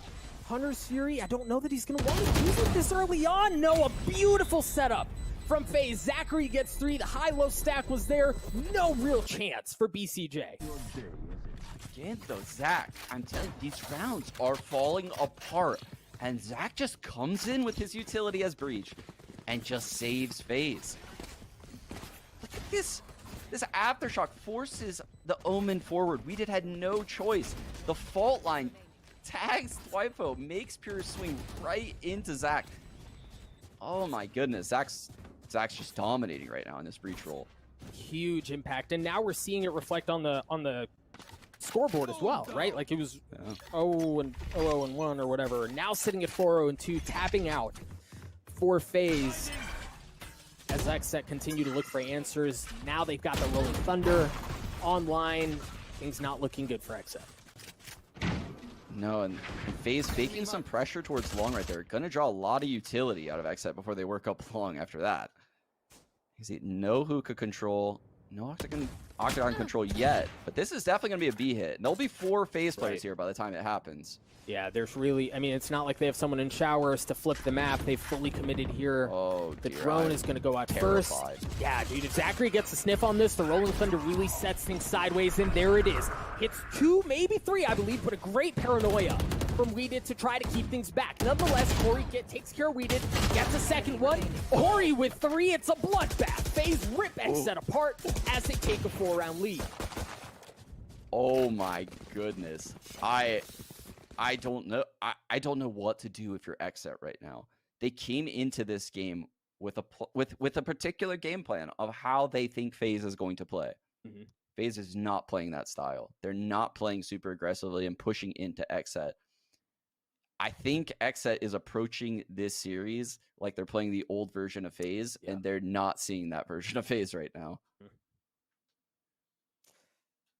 Hunter's Fury. I don't know that he's going to want to use it this early on. No, a beautiful setup from FaZe. Zachary gets 3. The high-low stack was there. No real chance for BCJ. Again, though, Zach, I'm telling you, these rounds are falling apart. And Zach just comes in with his utility as Breach and just saves FaZe. Look at this. This Aftershock forces the Omen forward. We had no choice. The fault line tags Dwifo, makes Pure swing right into Zach. Oh my goodness, Zach's just dominating right now in this Breach role. Huge impact, and now we're seeing it reflect on the scoreboard as well, right? Like it was 0-1 or whatever. Now sitting at 4-0-2, tapping out for FaZe. As XSET continue to look for answers, now they've got the Rolling Thunder online. Things not looking good for XSET. No, and FaZe faking some pressure towards long right there. Gonna draw a lot of utility out of XSET before they work up long after that. No hookah control, no octagon control yet, but this is definitely gonna be a B hit. And there'll be 4 FaZe players here by the time it happens. Yeah, there's really, I mean, it's not like they have someone in showers to flip the map. They've fully committed here. Oh, the drone is going to go out first. Yeah, dude, if Zachary gets a sniff on this, the Rolling Thunder really sets things sideways, and there it is. Hits 2, maybe 3, I believe, but a great paranoia from Weeded to try to keep things back. Nonetheless, Corey takes care of Weeded, gets a second one. Corey with 3, it's a bloodbath. FaZe rip XSET apart as they take a 4-round lead. Oh my goodness. I don't know. I don't know what to do if you're XSET right now. They came into this game with a particular game plan of how they think FaZe is going to play. Mm-hmm. FaZe is not playing that style. They're not playing super aggressively and pushing into XSET. I think XSET is approaching this series like they're playing the old version of FaZe, and they're not seeing that version of FaZe right now.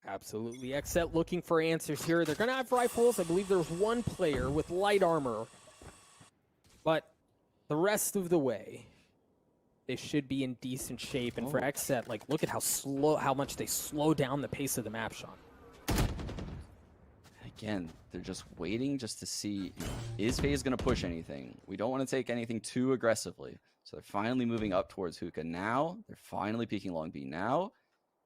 Absolutely. XSET looking for answers here. They're going to have rifles. I believe there's 1 player with light armor. But the rest of the way, they should be in decent shape. And for XSET, like, look at how much they slow down the pace of the map, Sean. Again, they're just waiting just to see, is FaZe going to push anything? We don't want to take anything too aggressively. So they're finally moving up towards hookah now. They're finally peeking long B now.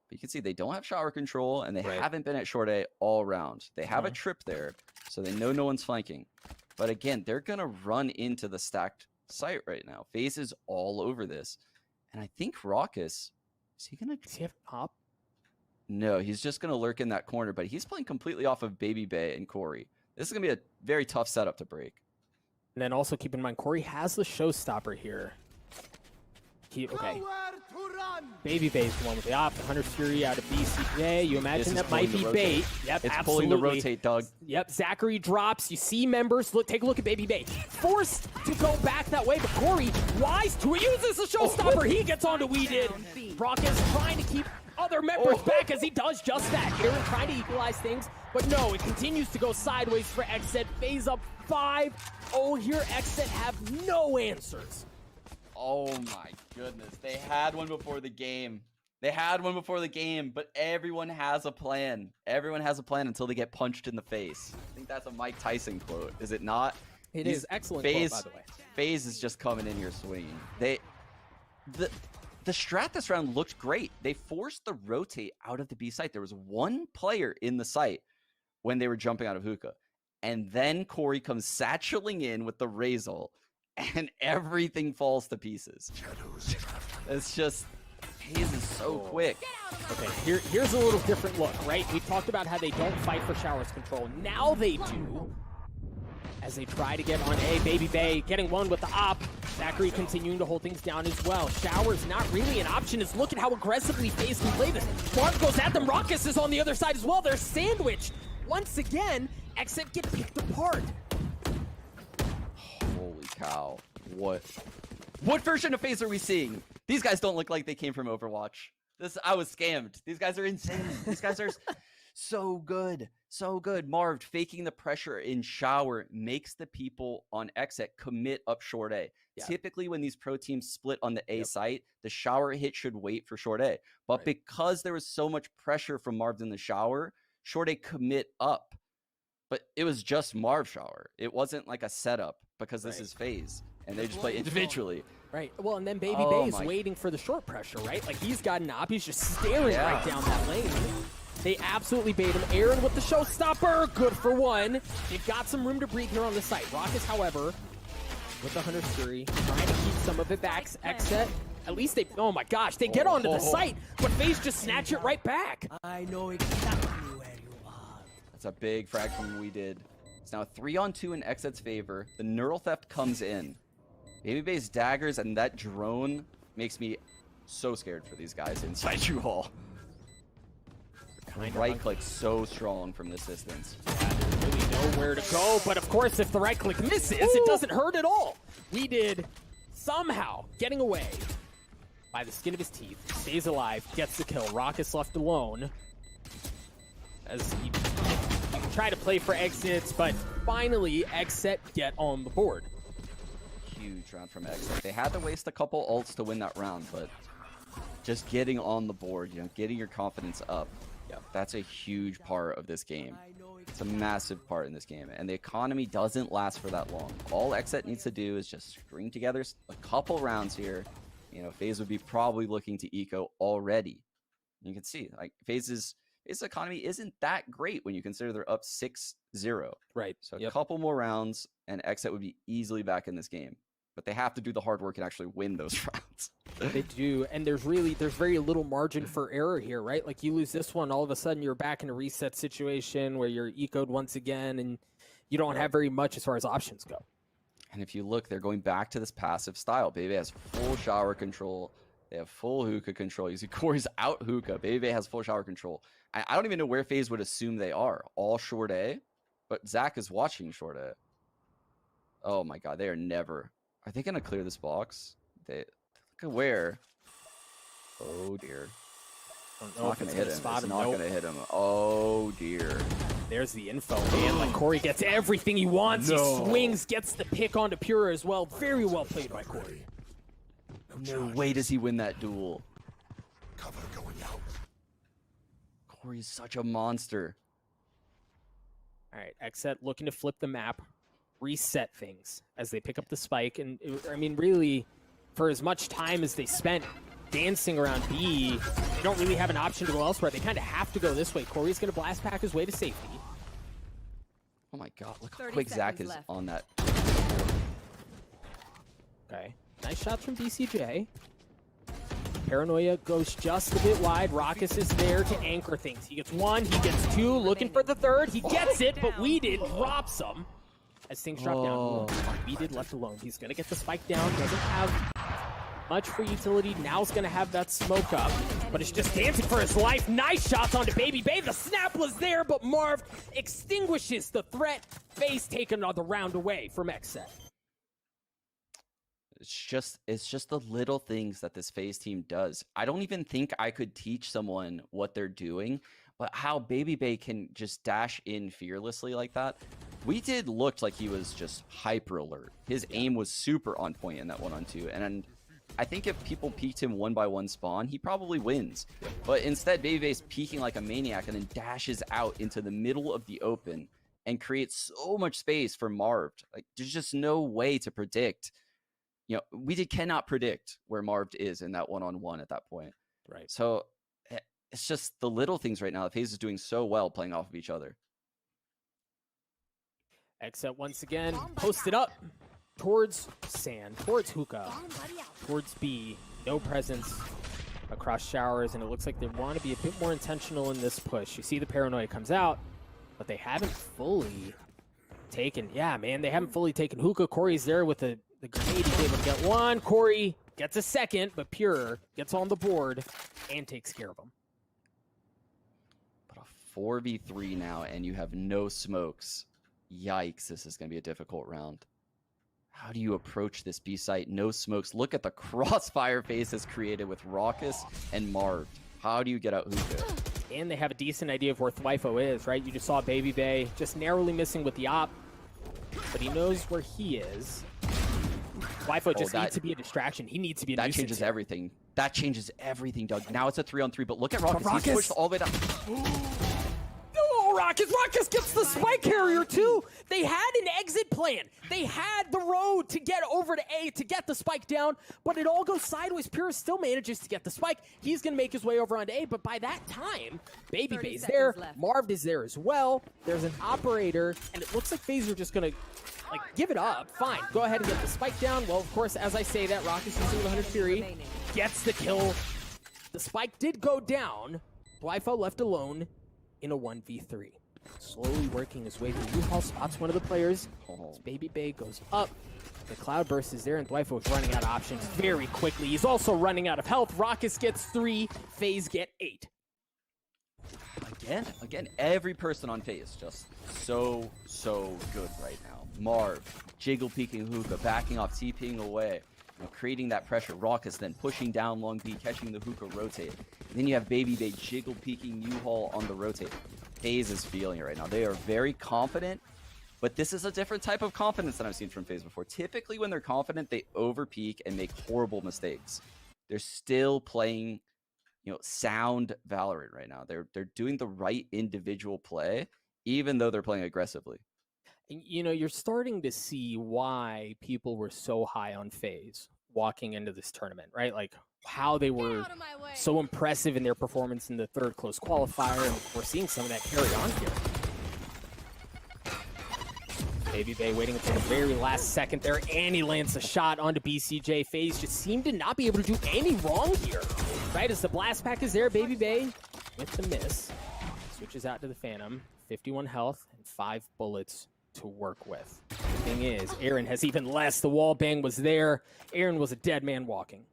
But you can see they don't have shower control, and they haven't been at short A all round. They have a trip there, so they know no one's flanking. But again, they're going to run into the stacked site right now. FaZe is all over this. And I think Raucus, is he going to... Does he have pop? No, he's just going to lurk in that corner, but he's playing completely off of Baby Bay and Corey. This is going to be a very tough setup to break. And then also keep in mind, Corey has the showstopper here. Okay. Baby Bay's the one with the op. The Hunter's Fury out of VCT. You imagine that might be bait. Yep, it's absolutely. Pulling the rotate, Doug. Yep, Zachary drops. You see members. Look, take a look at Baby Bay. Forced to go back that way, but Corey, wise to it, uses the showstopper. He gets onto We Did. Raucus trying to keep other members back as he does just that. Aaron trying to equalize things, but no, it continues to go sideways for XSET. FaZe up 5-0 here. XSET have no answers. Oh my goodness. They had one before the game. They had one before the game, but everyone has a plan. Everyone has a plan until they get punched in the face. I think that's a Mike Tyson quote, is it not? It is. Excellent FaZe, quote, by the way. FaZe is just coming in here swinging. The strat this round looked great. They forced the rotate out of the B site. There was one player in the site when they were jumping out of hookah. And then Corey comes satcheling in with the Razor, and everything falls to pieces. It's just, FaZe is so quick. Okay, here's a little different look, right? We talked about how they don't fight for showers control. Now they do. As they try to get on A, Baby Bay getting one with the op. Zachary continuing to hold things down as well. Showers not really an option. Is look at how aggressively FaZe can play this. Mark goes at them. Raucus is on the other side as well. They're sandwiched. Once again, XSET get picked apart. Holy cow. What version of FaZe are we seeing? These guys don't look like they came from Overwatch. I was scammed. These guys are insane. These guys are so good. So good. Marv faking the pressure in shower makes the people on XSET commit up short A. Yeah. Typically when these pro teams split on the A site, the shower hit should wait for short A. But because there was so much pressure from Marv in the shower, short A commit up. But it was just Marv shower. It wasn't like a setup because this is FaZe. And they just play individually. Right. Well, and then Baby Bay is waiting for the short pressure, right? Like, he's got an op. He's just staring right down that lane. They absolutely bait him. Aaron with the showstopper. Good for one. They've got some room to breathe here on the site. Raucus, however, with the Hunter's Fury, trying to keep some of it back. XSET, at least they, oh my gosh, they get onto the site, but FaZe just snatch it right back. I know exactly where you are. That's a big frag from We Did. It's now 3-on-2 in XSET's favor. The neural theft comes in. Baby Bay's daggers and that drone makes me so scared for these guys inside U-Haul. Right click so strong from this distance. They really know where to go, but of course, if the right click misses, it doesn't hurt at all. We Did somehow getting away by the skin of his teeth, stays alive, gets the kill. Raucus left alone as he can try to play for exits, but finally, XSET get on the board. Huge round from XSET. They had to waste a couple ults to win that round, but just getting on the board, getting your confidence up. That's a huge part of this game. It's a massive part in this game, and the economy doesn't last for that long. All XSET needs to do is just string together a couple rounds here. FaZe would be probably looking to eco already. You can see, like, FaZe's economy isn't that great when you consider they're up 6-0. Right. So a couple more rounds, and XSET would be easily back in this game. But they have to do the hard work and actually win those rounds. They do, and there's very little margin for error here, right? Like, you lose this one, all of a sudden you're back in a reset situation where you're ecoed once again, and you don't have very much as far as options go. And if you look, they're going back to this passive style. Baby has full shower control. They have full hookah control. You see Corey's out hookah. Baby has full shower control. I don't even know where FaZe would assume they are. All short A, but Zach is watching short A. Oh my God, they are never... Are they going to clear this box? Look at where. Oh, dear. It's not going to hit him. It's not going to hit him. Oh, dear. There's the info, man. Like, Corey gets everything he wants. He swings, gets the pick onto Pura as well. Very well played by Corey. No way does he win that duel. Cover going out. Corey's such a monster. All right, XSET looking to flip the map, reset things as they pick up the spike. And I mean, really, for as much time as they spent dancing around B, they don't really have an option to go elsewhere. They kind of have to go this way. Corey's going to blast pack his way to safety. Oh my god, look how quick Zach is on that. Okay, nice shots from BCJ. Paranoia goes just a bit wide. Raucus is there to anchor things. He gets one, he gets two, looking for the third. He gets it, but Weeded drops him as things drop down. Weeded left alone. He's going to get the spike down. Doesn't have much for utility. Now's going to have that smoke up, but it's just dancing for his life. Nice shots onto Baby Bay. The snap was there, but Marv extinguishes the threat. FaZe take another round away from XSET. It's just the little things that this FaZe team does. I don't even think I could teach someone what they're doing, but how Baby Bay can just dash in fearlessly like that. We did looked like he was just hyper alert. His aim was super on point in that 1-on-2, and I think if people peeked him 1-by-1 spawn, he probably wins. But instead, Baby Bay's peeking like a maniac and then dashes out into the middle of the open and creates so much space for Marv. Like, there's just no way to predict. You know, we cannot predict where Marv is in that 1-on-1 at that point. Right. So it's just the little things right now. FaZe is doing so well playing off of each other. XSET once again posted up towards Sand, towards Hookah, towards B. No presence across showers, and it looks like they want to be a bit more intentional in this push. You see the Paranoia comes out, but they haven't fully taken. Yeah, man, they haven't fully taken Hookah. Corey's there with the grenade. He's able to get one. Corey gets a second, but Pure gets on the board and takes care of him. But a 4v3 now, and you have no smokes. Yikes, this is going to be a difficult round. How do you approach this B site? No smokes. Look at the crossfire FaZe has created with Raucus and Marv. How do you get out Hookah? And they have a decent idea of where Thwifo is, right? You just saw Baby Bay just narrowly missing with the op, but he knows where he is. Thwifo just needs to be a distraction. He needs to be a nuisance. That changes everything. That changes everything, Doug. Now it's a 3-on-3, but look at Raucus. He's pushed all the way down. Oh, Raucus gets the spike carrier too. They had an exit plan. They had the road to get over to A to get the spike down, but it all goes sideways. Pure still manages to get the spike. He's going to make his way over onto A, but by that time, Baby Bay's there. Marv is there as well. There's an operator, and it looks like FaZe are just going to give it up. Fine, go ahead and get the spike down. Well, of course, as I say that, Raucus using the 100 Fury gets the kill. The spike did go down. Thwifo left alone in a 1v3. Slowly working his way through. U-Haul spots one of the players. As Baby Bay goes up. The Cloudburst is there, and Thwifo is running out of options very quickly. He's also running out of health. Raucus gets 3. FaZe get 8. Again, every person on FaZe just so good right now. Marv, jiggle peeking Hookah, backing off, TPing away, creating that pressure. Raucus then pushing down long B, catching the Hookah rotate. And then you have Baby Bay jiggle peeking U-Haul on the rotate. FaZe is feeling it right now. They are very confident, but this is a different type of confidence than I've seen from FaZe before. Typically, when they're confident, they over peak and make horrible mistakes. They're still playing, sound Valorant right now. They're doing the right individual play, even though they're playing aggressively. You're starting to see why people were so high on FaZe walking into this tournament, right? Like how they were so impressive in their performance in the third close qualifier, and we're seeing some of that carry on here. Baby Bay waiting until the very last second there, and he lands a shot onto BCJ. FaZe just seemed to not be able to do any wrong here, right? As the blast pack is there, Baby Bay with the miss. Switches out to the Phantom, 51 health and 5 bullets to work with. The thing is, Aaron has even less. The wall bang was there. Aaron was a dead man walking.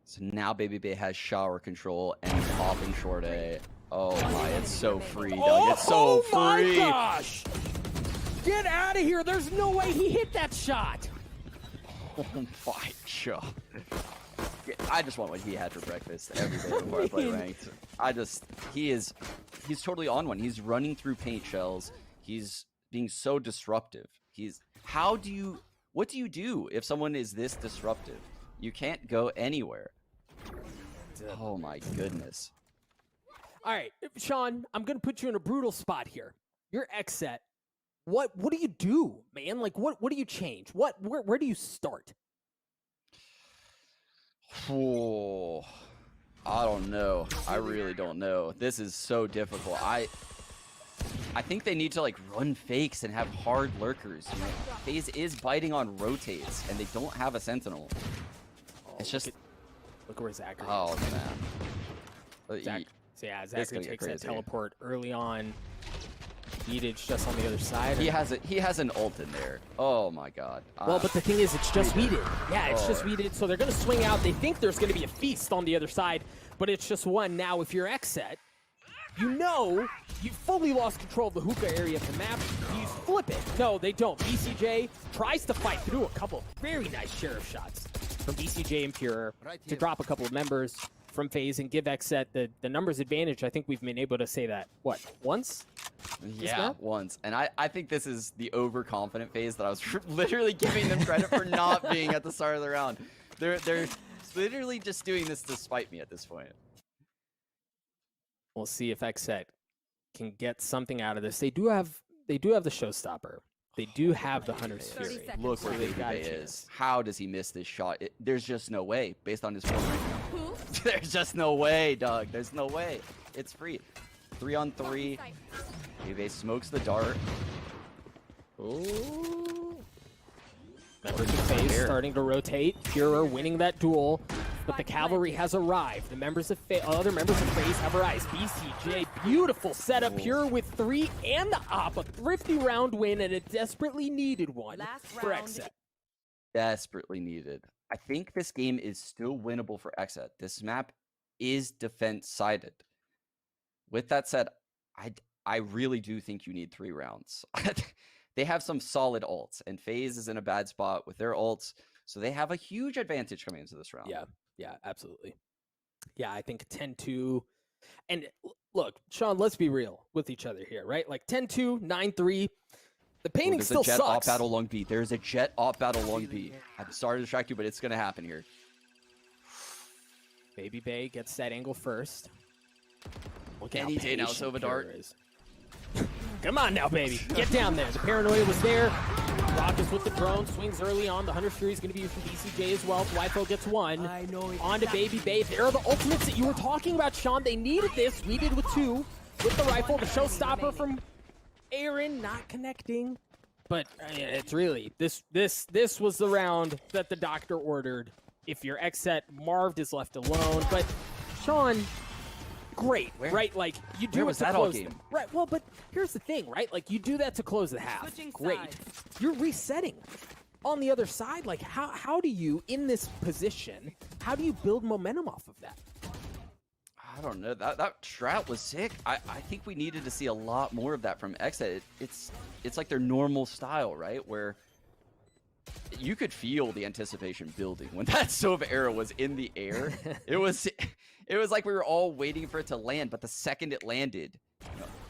So now Baby Bay has shower control and popping short A. Oh my, it's so free, Doug. It's so free. Oh my gosh! Get out of here. There's no way he hit that shot. Oh my god. I just want what he had for breakfast every day before I play ranked. He's totally on one. He's running through paint shells. He's being so disruptive. What do you do if someone is this disruptive? You can't go anywhere. Oh my goodness. All right, Sean, I'm gonna put you in a brutal spot here. You're XSET. What do you do, man? Like, what do you change? Where do you start? Oh, I don't know. I really don't know. This is so difficult. I think they need to like run fakes and have hard lurkers. You know, FaZe is biting on rotates, and they don't have a sentinel. It's just look where Zachary. Oh man. Zachary takes that teleport early on. Weedage just on the other side. He has an ult in there. Oh my god. Well, but the thing is, it's just Weeded. Yeah, it's just Weeded. So they're going to swing out. They think there's going to be a feast on the other side, but it's just one. Now, if you're XSET, you know you fully lost control of the hookah area of the map. You flip it. No, they don't. BCJ tries to fight through a couple very nice sheriff shots from BCJ and Pure to drop a couple of members from FaZe and give XSET the numbers advantage. I think we've been able to say that, what, once? Yeah, once. And I think this is the overconfident FaZe that I was literally giving them credit for not being at the start of the round. They're literally just doing this to spite me at this point. We'll see if XSET can get something out of this. They do have the showstopper. They do have the Hunter's Fury. Look where Baby Bay is. How does he miss this shot? There's just no way, based on his form right now. There's just no way, Doug. There's no way. It's free. 3-on-3. Baby Bay smokes the dart. Ooh. Members of FaZe starting to rotate. Pure winning that duel. But the cavalry has arrived. The members of other members of FaZe have arrived. BCJ, beautiful setup. Pure with 3 and the op. A thrifty round win and a desperately needed one for XSET. Desperately needed. I think this game is still winnable for XSET. This map is defense-sided. With that said, I really do think you need 3 rounds. They have some solid ults, and FaZe is in a bad spot with their ults, so they have a huge advantage coming into this round. Yeah, absolutely. Yeah, I think 10-2. And look, Sean, let's be real with each other here, right? Like 10-2, 9-3. The painting still sucks. There's a jet op battle long B. There's a jet op battle long B. I'm sorry to distract you, but it's going to happen here. Baby Bay gets that angle first. Look Any day now, Sova Dart. Come on now, baby. Get down there. The paranoia was there. Rockets with the drone. Swings early on. The Hunter's Fury is going to be used from BCJ as well. Dwifo gets one. On to Baby Bay. There are the ultimates that you were talking about, Sean. They needed this. We did with 2. With the rifle. The showstopper from Aaron not connecting. But it's really, this was the round that the doctor ordered. If you're XSET, Marv is left alone. But Sean, great, right? Like you do it to close. Right. Well, but here's the thing, right? Like you do that to close the half. Great. You're resetting on the other side. Like how do you, in this position, how do you build momentum off of that? I don't know. That strat was sick. I think we needed to see a lot more of that from XSET. It's like their normal style, right? Where you could feel the anticipation building when that Sova arrow was in the air. It was like we were all waiting for it to land, but the second it landed,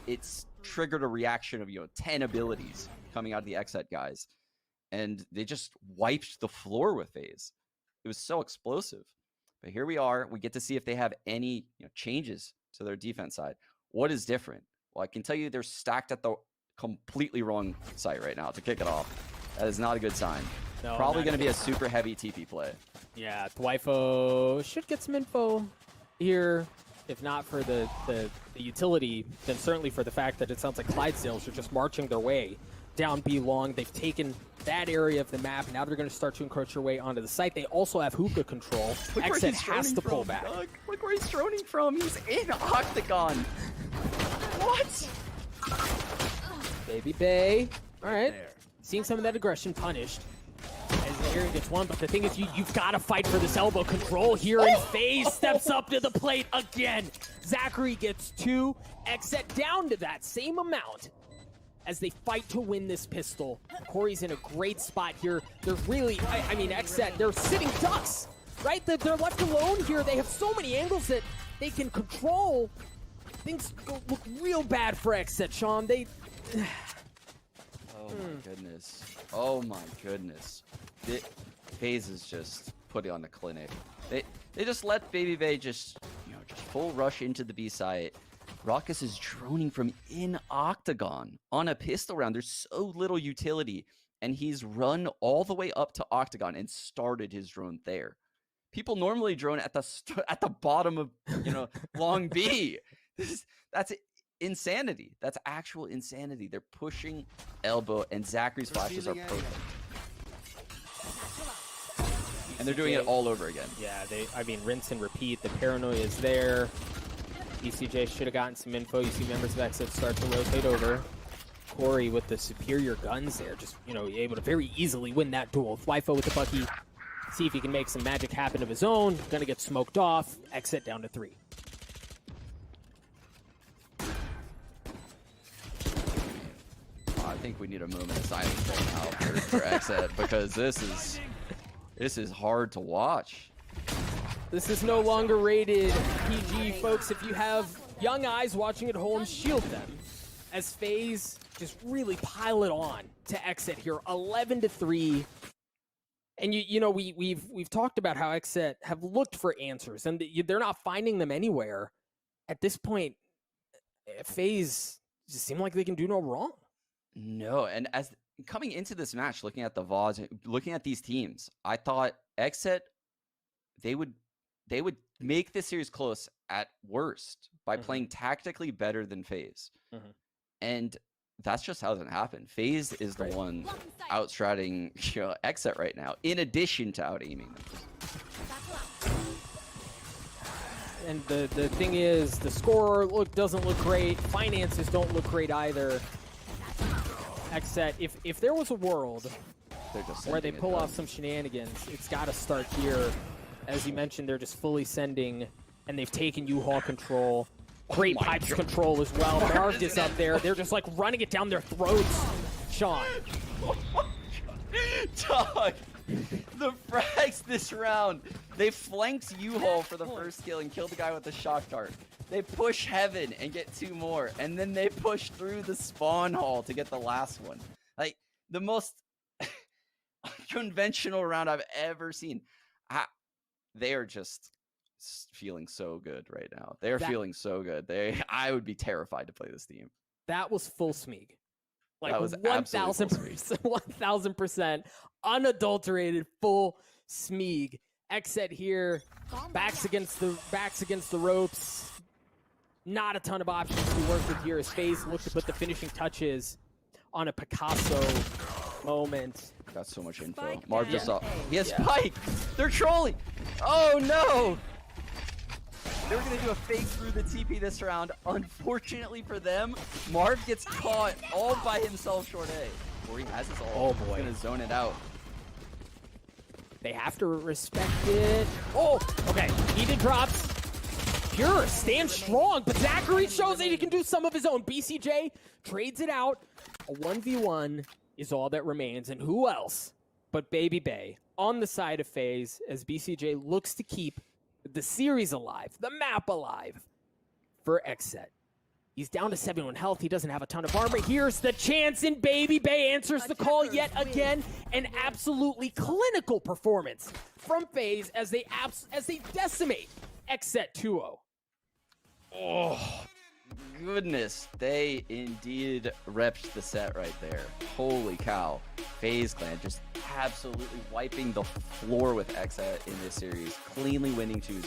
it's triggered a reaction of 10 abilities coming out of the XSET guys, and they just wiped the floor with FaZe. It was so explosive. But here we are. We get to see if they have any changes to their defense side. What is different? Well, I can tell you they're stacked at the completely wrong site right now to kick it off. That is not a good sign. No, probably going to be a super heavy TP play. Yeah, Dwifo should get some info here. If not for the utility, then certainly for the fact that it sounds like Clydesdales are just marching their way down B long. They've taken that area of the map. Now they're going to start to encroach their way onto the site. They also have hookah control. XSET has to pull back. Doug. Look where he's droning from. He's in Octagon. What? Baby Bay. All right. Seeing some of that aggression punished. As Aaron gets one, but the thing is, you've got to fight for this elbow control here, and FaZe steps up to the plate again. Zachary gets 2. XSET down to that same amount as they fight to win this pistol. Corey's in a great spot here. They're really, I mean, XSET, they're sitting ducks, right? They're left alone here. They have so many angles that they can control. Things look real bad for XSET, Sean. Oh my goodness. Oh my goodness. FaZe is just putting on a clinic. They just let Baby Bay just full rush into the B site. Raucus is droning from in Octagon on a pistol round. There's so little utility, and he's run all the way up to Octagon and started his drone there. People normally drone at the bottom of Long B. That's insanity. That's actual insanity. They're pushing elbow, and Zachary's flashes are perfect. And they're doing it all over again. Yeah, I mean, rinse and repeat. The paranoia is there. BCJ should have gotten some info. You see members of XSET start to rotate over. Corey with the superior guns there, just, able to very easily win that duel. Flyfo with the Bucky. See if he can make some magic happen of his own. Gonna get smoked off. XSET down to 3. I think we need a moment of silence right now for XSET, because this is hard to watch. This is no longer rated PG, folks. If you have young eyes watching at home, shield them as FaZe just really pile it on to XSET here, 11-3. And we've talked about how XSET have looked for answers, and they're not finding them anywhere. At this point, FaZe just seem like they can do no wrong. No, and as coming into this match, looking at the VODs, looking at these teams, I thought XSET, they would make this series close at worst by playing tactically better than FaZe. And that's just how it happened. FaZe is the one outstratting XSET right now, in addition to out-aiming them. And the thing is, the score doesn't look great. Finances don't look great either. XSET, if there was a world where they pull off some shenanigans, it's got to start here. As you mentioned, they're just fully sending, and they've taken U-Haul control. Great pipes control as well. Marv is up there. They're just like running it down their throats. Sean. Dog, the frags this round. They flanked U-Haul for the first kill and killed the guy with the shock dart. They push Heaven and get 2 more, and then they push through the spawn hall to get the last one. Like, the most conventional round I've ever seen. They are just feeling so good right now. They're feeling so good. I would be terrified to play this team. That was full Smeeg. Like, that was 1,000%, 1,000% unadulterated full Smeeg. XSET here, backs against the ropes. Not a ton of options to work with here as FaZe look to put the finishing touches on a Picasso moment. Got so much info. Marv just saw. He has Spike. They're trolling. Oh no! They were gonna do a fake through the TP this round. Unfortunately for them, Marv gets caught all by himself short A. Or he has his all. Oh boy. He's gonna zone it out. They have to respect it. Oh, okay. Heated drops. Pure stands strong, but Zachary shows that he can do some of his own. BCJ trades it out. A 1v1 is all that remains, and who else but Baby Bay on the side of FaZe as BCJ looks to keep the series alive, the map alive for XSET. He's down to 71 health. He doesn't have a ton of armor. Here's the chance, and Baby Bay answers the call yet again. An absolutely clinical performance from FaZe as they decimate XSET 2-0. Oh, goodness. They indeed repped the set right there. Holy cow. FaZe Clan just absolutely wiping the floor with XSET in this series, cleanly winning 2-0,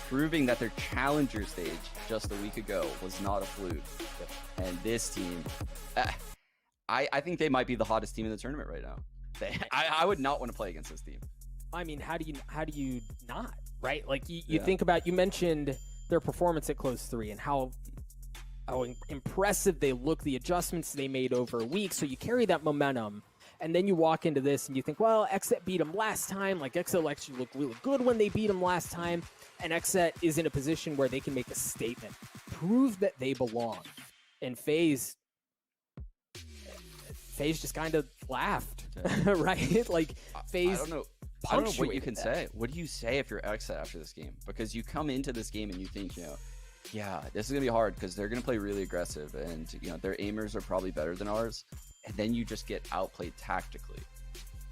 proving that their challenger stage just a week ago was not a fluke. And this team, I think they might be the hottest team in the tournament right now. I would not want to play against this team. I mean, how do you not, right? Like, you think about, you mentioned their performance at Close 3 and how impressive they look, the adjustments they made over a week. So you carry that momentum, and then you walk into this and you think, well, XSET beat them last time. Like, XSET actually looked really good when they beat them last time. And XSET is in a position where they can make a statement, prove that they belong. And FaZe just kind of laughed, right? Like, FaZe. I don't know what you can say. What do you say if you're XSET after this game? Because you come into this game and you think, yeah, this is going to be hard because they're going to play really aggressive and, their aimers are probably better than ours. And then you just get outplayed tactically.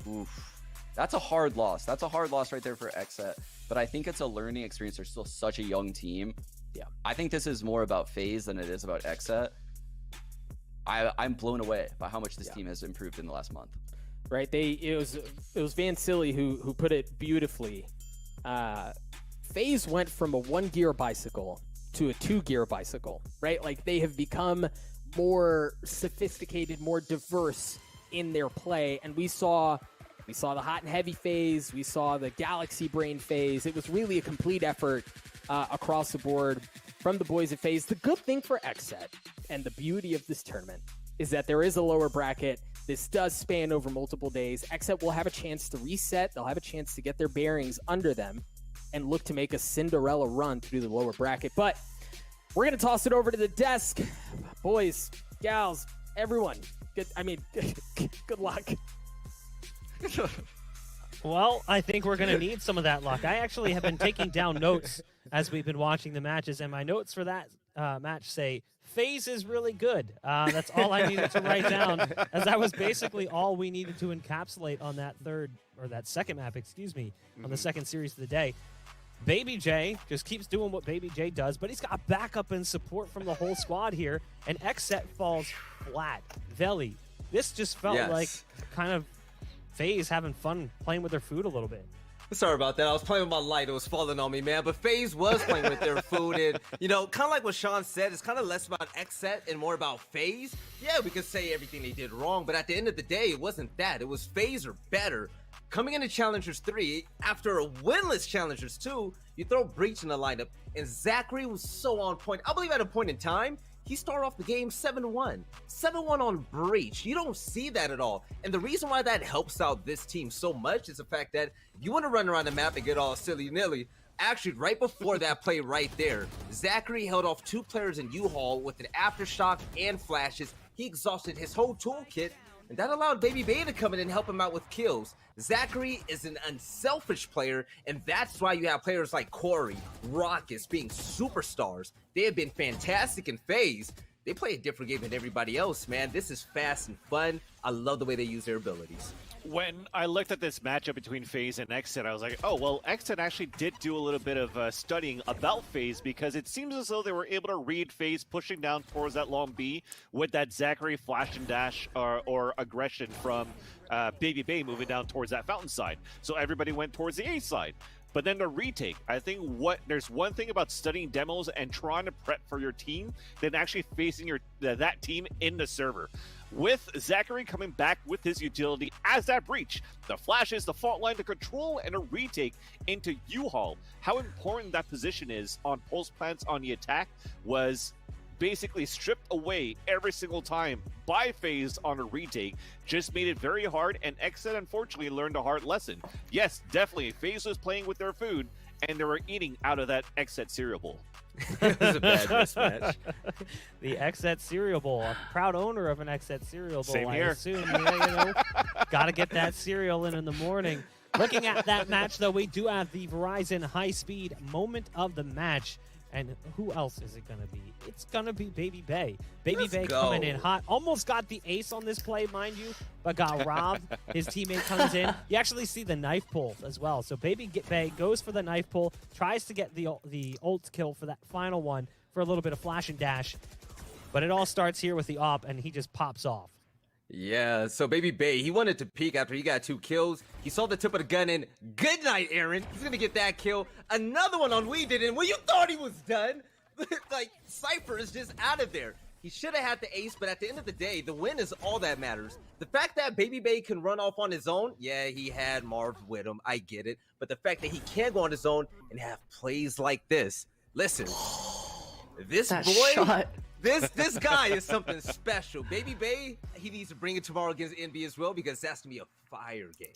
Oof. That's a hard loss. That's a hard loss right there for XSET. But I think it's a learning experience. They're still such a young team. Yeah, I think this is more about FaZe than it is about XSET. I'm blown away by how much this team has improved in the last month. Right? It was Van Silly who put it beautifully. FaZe went from a 1-gear bicycle to a 2-gear bicycle, right? Like, they have become more sophisticated, more diverse in their play, and we saw the hot and heavy phase, we saw the galaxy brain phase. It was really a complete effort across the board from the boys at FaZe. The good thing for XSET and the beauty of this tournament is that there is a lower bracket. This does span over multiple days. XSET will have a chance to reset. They'll have a chance to get their bearings under them and look to make a Cinderella run through the lower bracket. But we're going to toss it over to the desk. Boys, gals, everyone, good luck. Well, I think we're going to need some of that luck. I actually have been taking down notes as we've been watching the matches, and my notes for that match say, FaZe is really good. That's all I needed to write down, as that was basically all we needed to encapsulate on that second map, on the second series of the day. Baby J just keeps doing what Baby J does, but he's got backup and support from the whole squad here, and XSET falls flat. Veli, this just felt like kind of FaZe having fun playing with their food a little bit. Sorry about that. I was playing with my light. It was falling on me, man. But FaZe was playing with their food. And, kind of like what Sean said, it's kind of less about XSET and more about FaZe. Yeah, we could say everything they did wrong, but at the end of the day, it wasn't that. It was FaZe or better. Coming into Challengers 3, after a winless Challengers 2, you throw Breach in the lineup, and Zachary was so on point. I believe at a point in time, he started off the game 7-1. 7-1 on Breach. You don't see that at all. And the reason why that helps out this team so much is the fact that if you want to run around the map and get all silly-nilly, actually, right before that play right there, Zachary held off 2 players in U-Haul with an aftershock and flashes. He exhausted his whole toolkit, and that allowed Baby Bay to come in and help him out with kills. Zachary is an unselfish player, and that's why you have players like Corey, Rockus being superstars. They have been fantastic in FaZe. They play a different game than everybody else, man. This is fast and fun. I love the way they use their abilities. When I looked at this matchup between FaZe and XSET, I was like, oh, well, XSET actually did do a little bit of studying about FaZe, because it seems as though they were able to read FaZe pushing down towards that long B with that Zachary flash and dash or aggression from Baby Bay moving down towards that fountain side. So everybody went towards the A side. But then the retake, I think there's one thing about studying demos and trying to prep for your team than actually facing that team in the server. With Zachary coming back with his utility as that breach, the flashes, the fault line to control, and a retake into U-Haul. How important that position is on pulse plants on the attack was basically stripped away every single time by FaZe on a retake. Just made it very hard, and XSET unfortunately learned a hard lesson. Yes, definitely, FaZe was playing with their food, and they were eating out of that XSET cereal bowl. It was a bad mismatch. The XSET cereal bowl. A proud owner of an XSET cereal bowl. Same here. I assume, got to get that cereal in the morning. Looking at that match, though, we do have the Verizon high-speed moment of the match. And who else is it going to be? It's going to be Baby Bay. Baby Bay coming in hot. Almost got the ace on this play, mind you, but got robbed. His teammate comes in. You actually see the knife pull as well. So Baby Bay goes for the knife pull, tries to get the ult kill for that final one for a little bit of flash and dash. But it all starts here with the op, and he just pops off. Yeah, so Baby Bay, he wanted to peek after he got 2 kills. He saw the tip of the gun in. Good night, Aaron. He's going to get that kill. Another one on We Did, and when you thought he was done, like, Cypher is just out of there. He should have had the ace, but at the end of the day, the win is all that matters. The fact that Baby Bay can run off on his own, yeah, he had Marv with him. I get it. But the fact that he can go on his own and have plays like this. Listen, this boy... This guy is something special. Baby Bay, he needs to bring it tomorrow against NB as well, because that's going to be a fire game.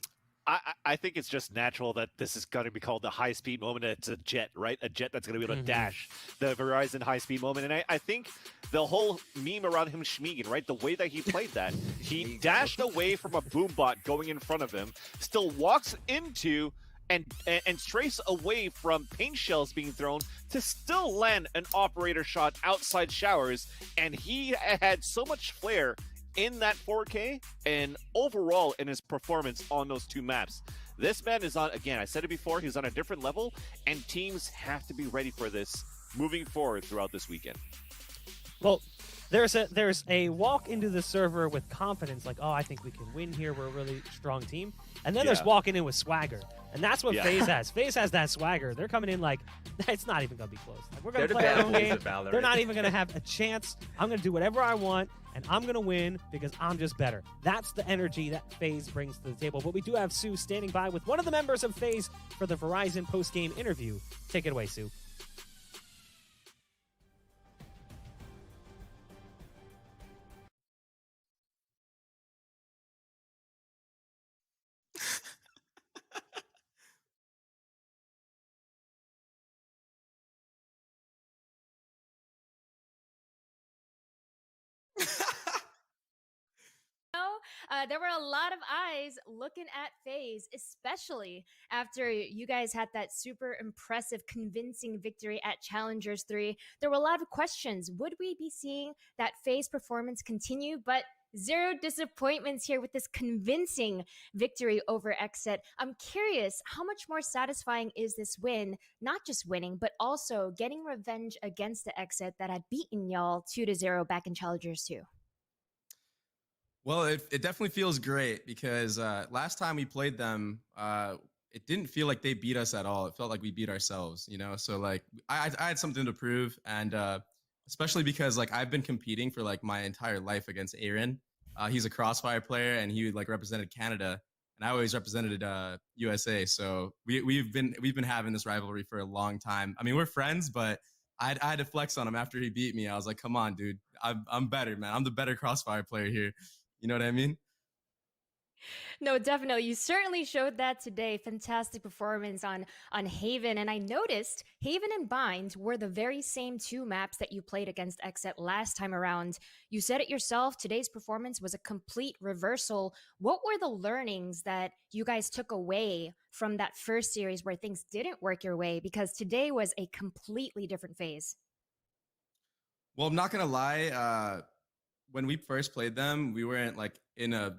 I think it's just natural that this is going to be called the high-speed moment. It's a jet, right? A jet that's going to be able to dash, the Verizon high-speed moment. And I think the whole meme around him schmeeging, right? The way that he played that, he dashed away from a boom bot going in front of him, still walks into... And strays away from paint shells being thrown to still land an operator shot outside showers, and he had so much flair in that 4K and overall in his performance on those 2 maps. This man is on, again, I said it before, he's on a different level, and teams have to be ready for this moving forward throughout this weekend. Well, there's a walk into the server with confidence, like, oh, I think we can win here. We're a really strong team. And then there's walking in with swagger. And that's what FaZe has. FaZe has that swagger. They're coming in like, it's not even going to be close. Like, we're going to play our own game. They're not even going to have a chance. I'm going to do whatever I want, and I'm going to win because I'm just better. That's the energy that FaZe brings to the table. But we do have Sue standing by with one of the members of FaZe for the Verizon post-game interview. Take it away, Sue. There were a lot of eyes looking at FaZe, especially after you guys had that super impressive, convincing victory at Challengers 3. There were a lot of questions. Would we be seeing that FaZe performance continue? But zero disappointments here with this convincing victory over XSET. I'm curious, how much more satisfying is this win? Not just winning, but also getting revenge against the XSET that had beaten y'all 2-0 back in Challengers 2. Well, it definitely feels great because last time we played them, it didn't feel like they beat us at all. It felt like we beat ourselves, you know? So like I had something to prove, and especially because like I've been competing for like my entire life against Aaron. He's a Crossfire player and he like represented Canada, and I always represented USA. So we've been having this rivalry for a long time. I mean, we're friends, but I had to flex on him after he beat me. I was like, come on, dude, I'm better, man. I'm the better Crossfire player here. You know what I mean? No, definitely. You certainly showed that today. Fantastic performance on Haven. And I noticed Haven and Bind were the very same two maps that you played against XSET last time around. You said it yourself, today's performance was a complete reversal. What were the learnings that you guys took away from that first series where things didn't work your way? Because today was a completely different phase. Well, I'm not going to lie. When we first played them, we weren't like in a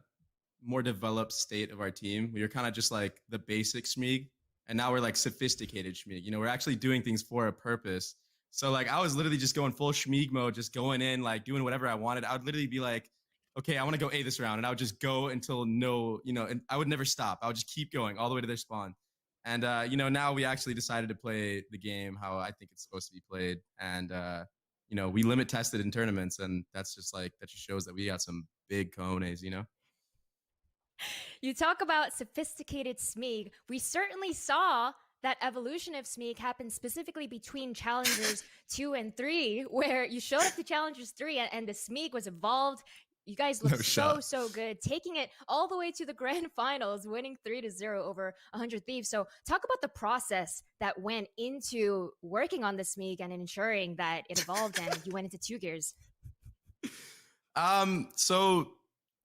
more developed state of our team. We were kind of just like the basic Schmeeg, and now we're like sophisticated Schmeeg. You know, we're actually doing things for a purpose. So like I was literally just going full Schmeeg mode, just going in, like doing whatever I wanted. I would literally be like, okay, I want to go A this round. And I would just go until no, you know, and I would never stop. I would just keep going all the way to their spawn. And, you know, now we actually decided to play the game how I think it's supposed to be played. And, you know, we limit tested in tournaments, and that's just like, that just shows that we got some big cojones, you know? You talk about sophisticated Smeeg. We certainly saw that evolution of Smeeg happen specifically between Challengers 2 and 3, where you showed up to Challengers 3 and the Smeeg was evolved. You guys look so good, taking it all the way to the grand finals, winning 3-0 over 100 Thieves. So talk about the process that went into working on the Smeeg and ensuring that it evolved and you went into 2 gears. So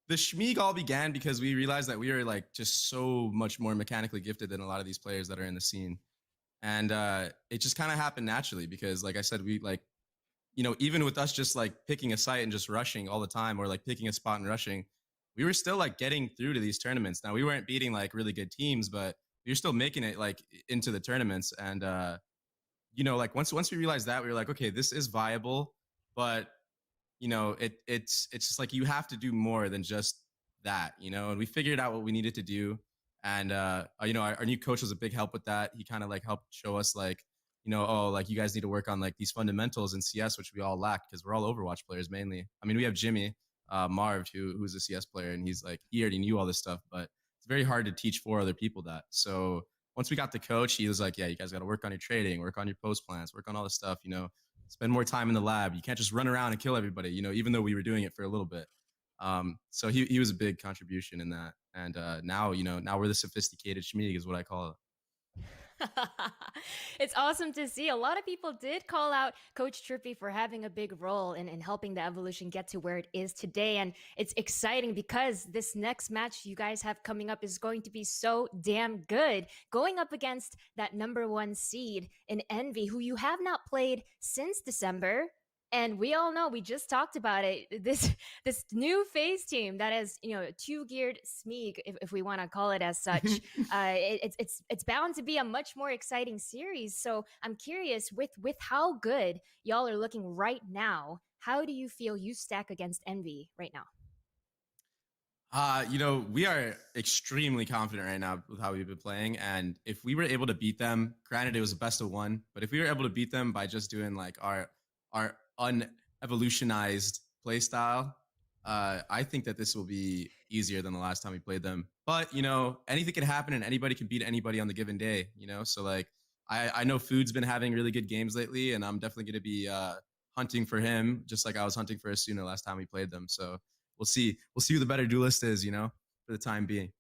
the Schmeeg all began because we realized that we were like just so much more mechanically gifted than a lot of these players that are in the scene. And it just kind of happened naturally because, like I said, we like, you know, even with us just like picking a site and just rushing all the time, or like picking a spot and rushing, we were still like getting through to these tournaments. Now we weren't beating like really good teams, but we were still making it like into the tournaments. And, you know, like once we realized that, we were like, okay, this is viable, but you know, it's just like, you have to do more than just that, you know? And we figured out what we needed to do. And, you know, our new coach was a big help with that. He kind of like helped show us like, you know, oh, like you guys need to work on like these fundamentals in CS, which we all lack because we're all Overwatch players mainly. I mean, we have Jimmy, Marv, who's a CS player, and he's like, he already knew all this stuff, but it's very hard to teach 4 other people that. So once we got the coach, he was like, yeah, you guys got to work on your trading, work on your post plans, work on all this stuff, you know, spend more time in the lab. You can't just run around and kill everybody, you know, even though we were doing it for a little bit. So he was a big contribution in that. And now, you know, now we're the sophisticated Schmeeg is what I call it. It's awesome to see. A lot of people did call out Coach Trippy for having a big role in helping the evolution get to where it is today. And it's exciting because this next match you guys have coming up is going to be so damn good. Going up against that #1 seed in Envy, who you have not played since December. And we all know, we just talked about it, this new FaZe team that has, a two-geared Smeeg, if we want to call it as such, it's bound to be a much more exciting series. So I'm curious, with how good y'all are looking right now, how do you feel you stack against Envy right now? We are extremely confident right now with how we've been playing. And if we were able to beat them, granted it was a best of one, but if we were able to beat them by just doing like our unevolutionized play style, I think that this will be easier than the last time we played them. But, anything can happen and anybody can beat anybody on the given day, So like, I know Food's been having really good games lately, and I'm definitely going to be hunting for him, just like I was hunting for Asuna last time we played them. So we'll see who the better duelist is, for the time being.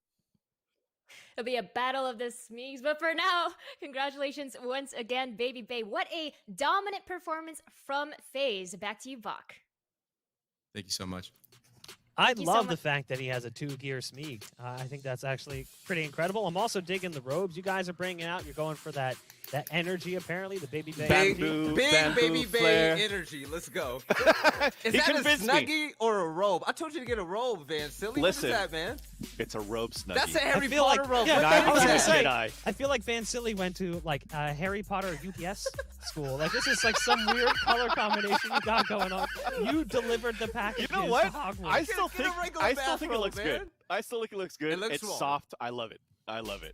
It'll be a battle of the Smeegs. But for now, congratulations once again, Baby Bay. What a dominant performance from FaZe. Back to you, Vok. Thank you so much. I love the fact that he has a 2-gear Smeeg. I think that's actually pretty incredible. I'm also digging the robes you guys are bringing out. You're going for that energy, apparently, the Baby Bay big Baby Bay energy. Let's go. Is that a Snuggie or a robe? I told you to get a robe, Van Silly. Listen, what is that, man? It's a robe Snuggie. That's a Harry Potter robe. Yeah, I was gonna say, I feel like Van Silly went to like Harry Potter UPS school. Like this is like some weird color combination you got going on. You delivered the package. You know what? I still think it looks good. I still think it looks good. It's soft. I love it.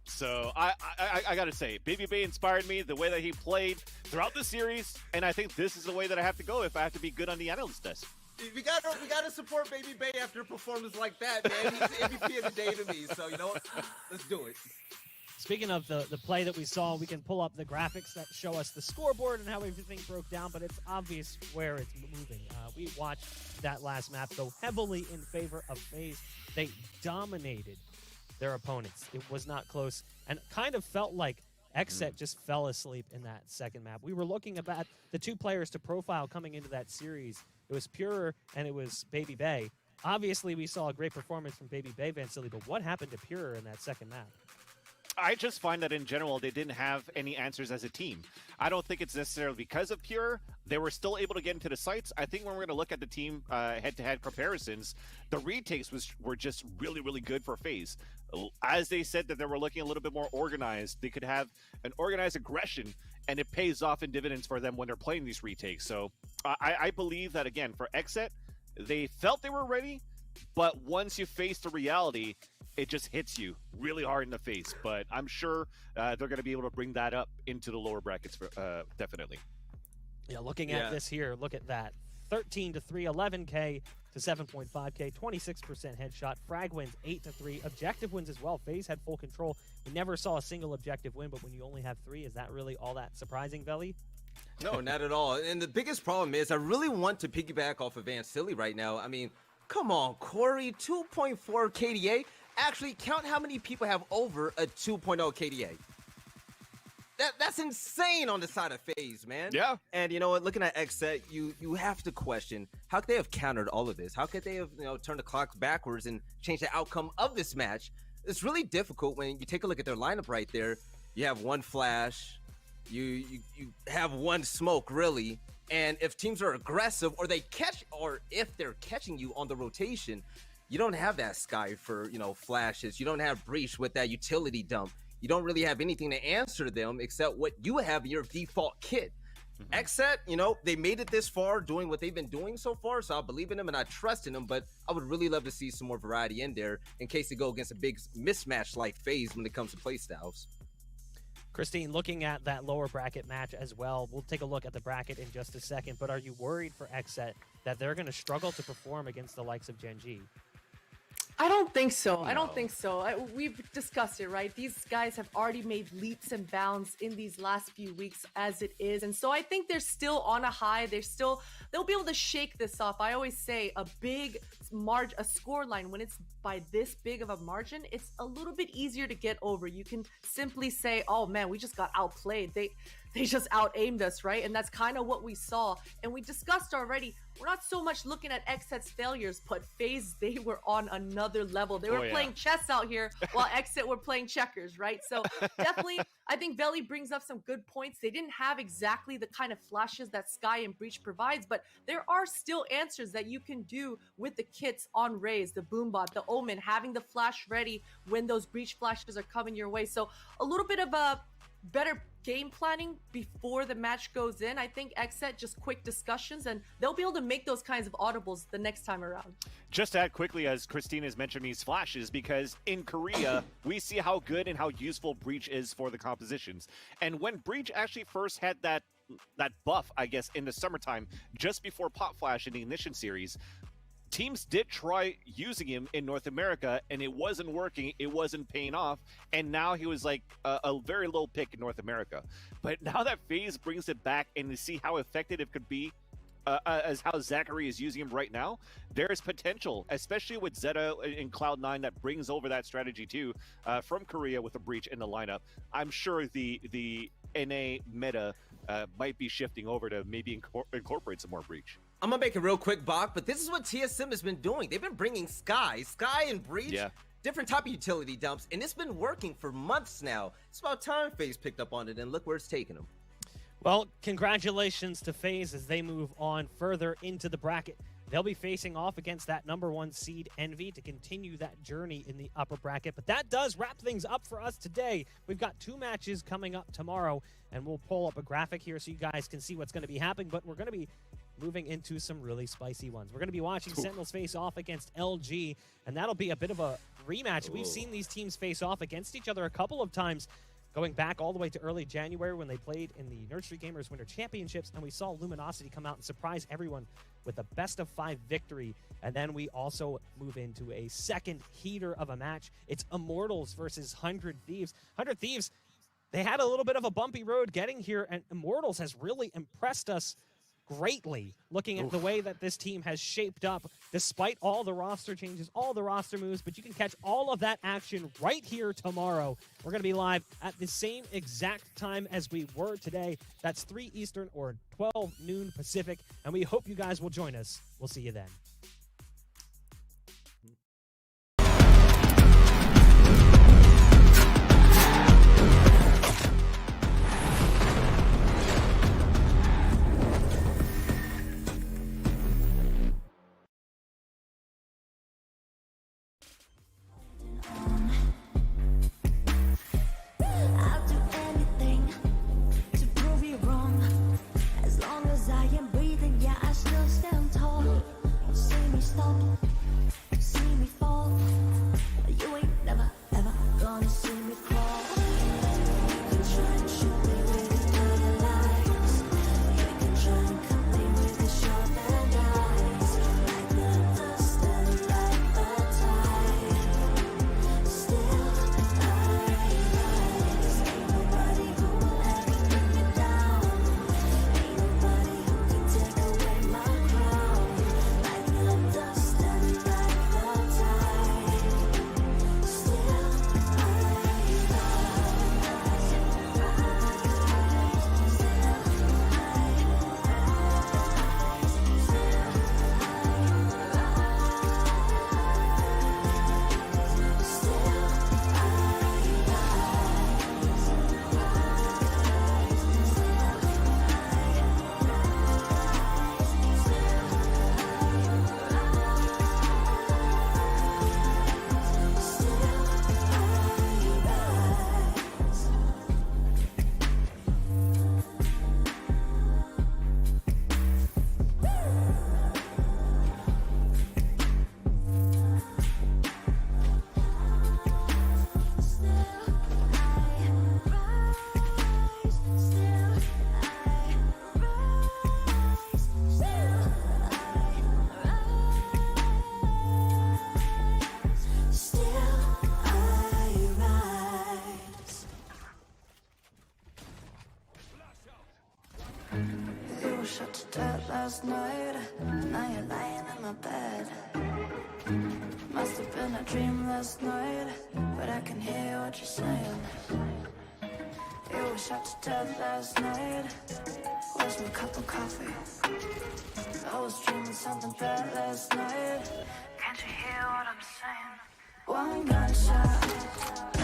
So I gotta say, Baby Bay inspired me the way that he played throughout the series, and I think this is the way that I have to go if I have to be good on the analyst desk. We gotta support Baby Bay after a performance like that, man. He's the MVP of the day to me. So you know what? Let's do it. Speaking of the play that we saw, we can pull up the graphics that show us the scoreboard and how everything broke down, but it's obvious where it's moving. We watched that last map go heavily in favor of FaZe. They dominated their opponents. It was not close, and kind of felt like XSET just fell asleep in that second map. We were looking at the two players to profile coming into that series. It was Pure and it was Baby Bay. Obviously, we saw a great performance from Baby Bay, Van Silly, but what happened to Pure in that second map? I just find that in general, they didn't have any answers as a team. I don't think it's necessarily because of Pure. They were still able to get into the sites. I think when we're going to look at the team head-to-head comparisons, the retakes were just really, really good for FaZe. As they said that they were looking a little bit more organized, they could have an organized aggression, and it pays off in dividends for them when they're playing these retakes. So I believe that, again, for XSET, they felt they were ready, but once you face the reality, it just hits you really hard in the face. But I'm sure they're going to be able to bring that up into the lower brackets, definitely. Yeah, looking at this here, look at that. 13 to 3, 11K to 7.5K, 26% headshot. Frag wins 8 to 3. Objective wins as well. FaZe had full control. We never saw a single objective win, but when you only have 3, is that really all that surprising, Veli? No, not at all. And the biggest problem is I really want to piggyback off of Van Silly right now. I mean, come on, Corey, 2.4 KDA. Actually, count how many people have over a 2.0 KDA. That's insane on the side of FaZe, man. Yeah. And you know what? Looking at XSET, you have to question, how could they have countered all of this? How could they have turned the clock backwards and changed the outcome of this match? It's really difficult when you take a look at their lineup right there. You have one flash, you have one smoke, really. And if teams are aggressive or if they're catching you on the rotation, you don't have that Sky for, flashes. You don't have Breach with that utility dump. You don't really have anything to answer them except what you have in your default kit. XSET, they made it this far doing what they've been doing so far, so I believe in them and I trust in them, but I would really love to see some more variety in there in case they go against a big mismatch like FaZe when it comes to playstyles. Christine, looking at that lower bracket match as well, we'll take a look at the bracket in just a second, but are you worried for XSET that they're going to struggle to perform against the likes of Gen G? I don't think so. No. I don't think so. We've discussed it, right? These guys have already made leaps and bounds in these last few weeks as it is. And so I think they're still on a high. They'll be able to shake this off. I always say a score line, when it's by this big of a margin, it's a little bit easier to get over. You can simply say, oh man, we just got outplayed. They they just out-aimed us, right? And that's kind of what we saw. And we discussed already, we're not so much looking at XSET's failures, but FaZe, they were on another level. They were playing chess out here while XSET were playing checkers, right? So definitely, I think Veli brings up some good points. They didn't have exactly the kind of flashes that Sky and Breach provides, but there are still answers that you can do with the kits on Raze, the Boombot, the Omen, having the flash ready when those Breach flashes are coming your way. So a little bit of a better game planning before the match goes in. I think XSET, just quick discussions, and they'll be able to make those kinds of audibles the next time around. Just to add quickly, as Christina's mentioned these flashes, because in Korea, we see how good and how useful Breach is for the compositions. And when Breach actually first had that buff, I guess, in the summertime, just before Pop Flash in the Ignition series, teams did try using him in North America, and it wasn't working. It wasn't paying off. And now he was like a very low pick in North America. But now that FaZe brings it back and to see how effective it could be, as how Zachary is using him right now, there's potential, especially with Zeta in Cloud9 that brings over that strategy too, from Korea with a Breach in the lineup. I'm sure the NA meta might be shifting over to maybe incorporate some more Breach. I'm gonna make it real quick, Bach, but this is what TSM has been doing. They've been bringing Sky and Breach, different type of utility dumps, and it's been working for months now. It's about time FaZe picked up on it, and look where it's taken them. Well, congratulations to FaZe as they move on further into the bracket. They'll be facing off against that #1 seed Envy to continue that journey in the upper bracket. But that does wrap things up for us today. We've got 2 matches coming up tomorrow, and we'll pull up a graphic here so you guys can see what's going to be happening. But we're going to be moving into some really spicy ones. We're going to be watching Sentinels face off against LG, and that'll be a bit of a rematch. We've seen these teams face off against each other a couple of times, going back all the way to early January when they played in the Nursery Gamers Winter Championships, and we saw Luminosity come out and surprise everyone with a best-of-5 victory. And then we also move into a second heater of a match. It's Immortals versus 100 Thieves. 100 Thieves, they had a little bit of a bumpy road getting here, and Immortals has really impressed us greatly, looking at the way that this team has shaped up despite all the roster changes, all the roster moves. But you can catch all of that action right here tomorrow. We're going to be live at the same exact time as we were today. That's 3 Eastern or 12 noon Pacific, and we hope you guys will join us. We'll see you then. I'll do anything to prove you wrong. As long as I am breathing, yeah, I still stand tall. See me stop, see me fall. You ain't never, ever gonna see me crawl. You can try and shoot me with your lies. You can try and cut me with your sharp eyes. Like the dust and like the tide. Still You were shot to death last night. Now you're lying in my bed. Must have been a dream last night, but I can hear what you're saying. You were shot to death last night. Where's my cup of coffee? I was dreaming something bad last night. Can't you hear what I'm saying? One gunshot.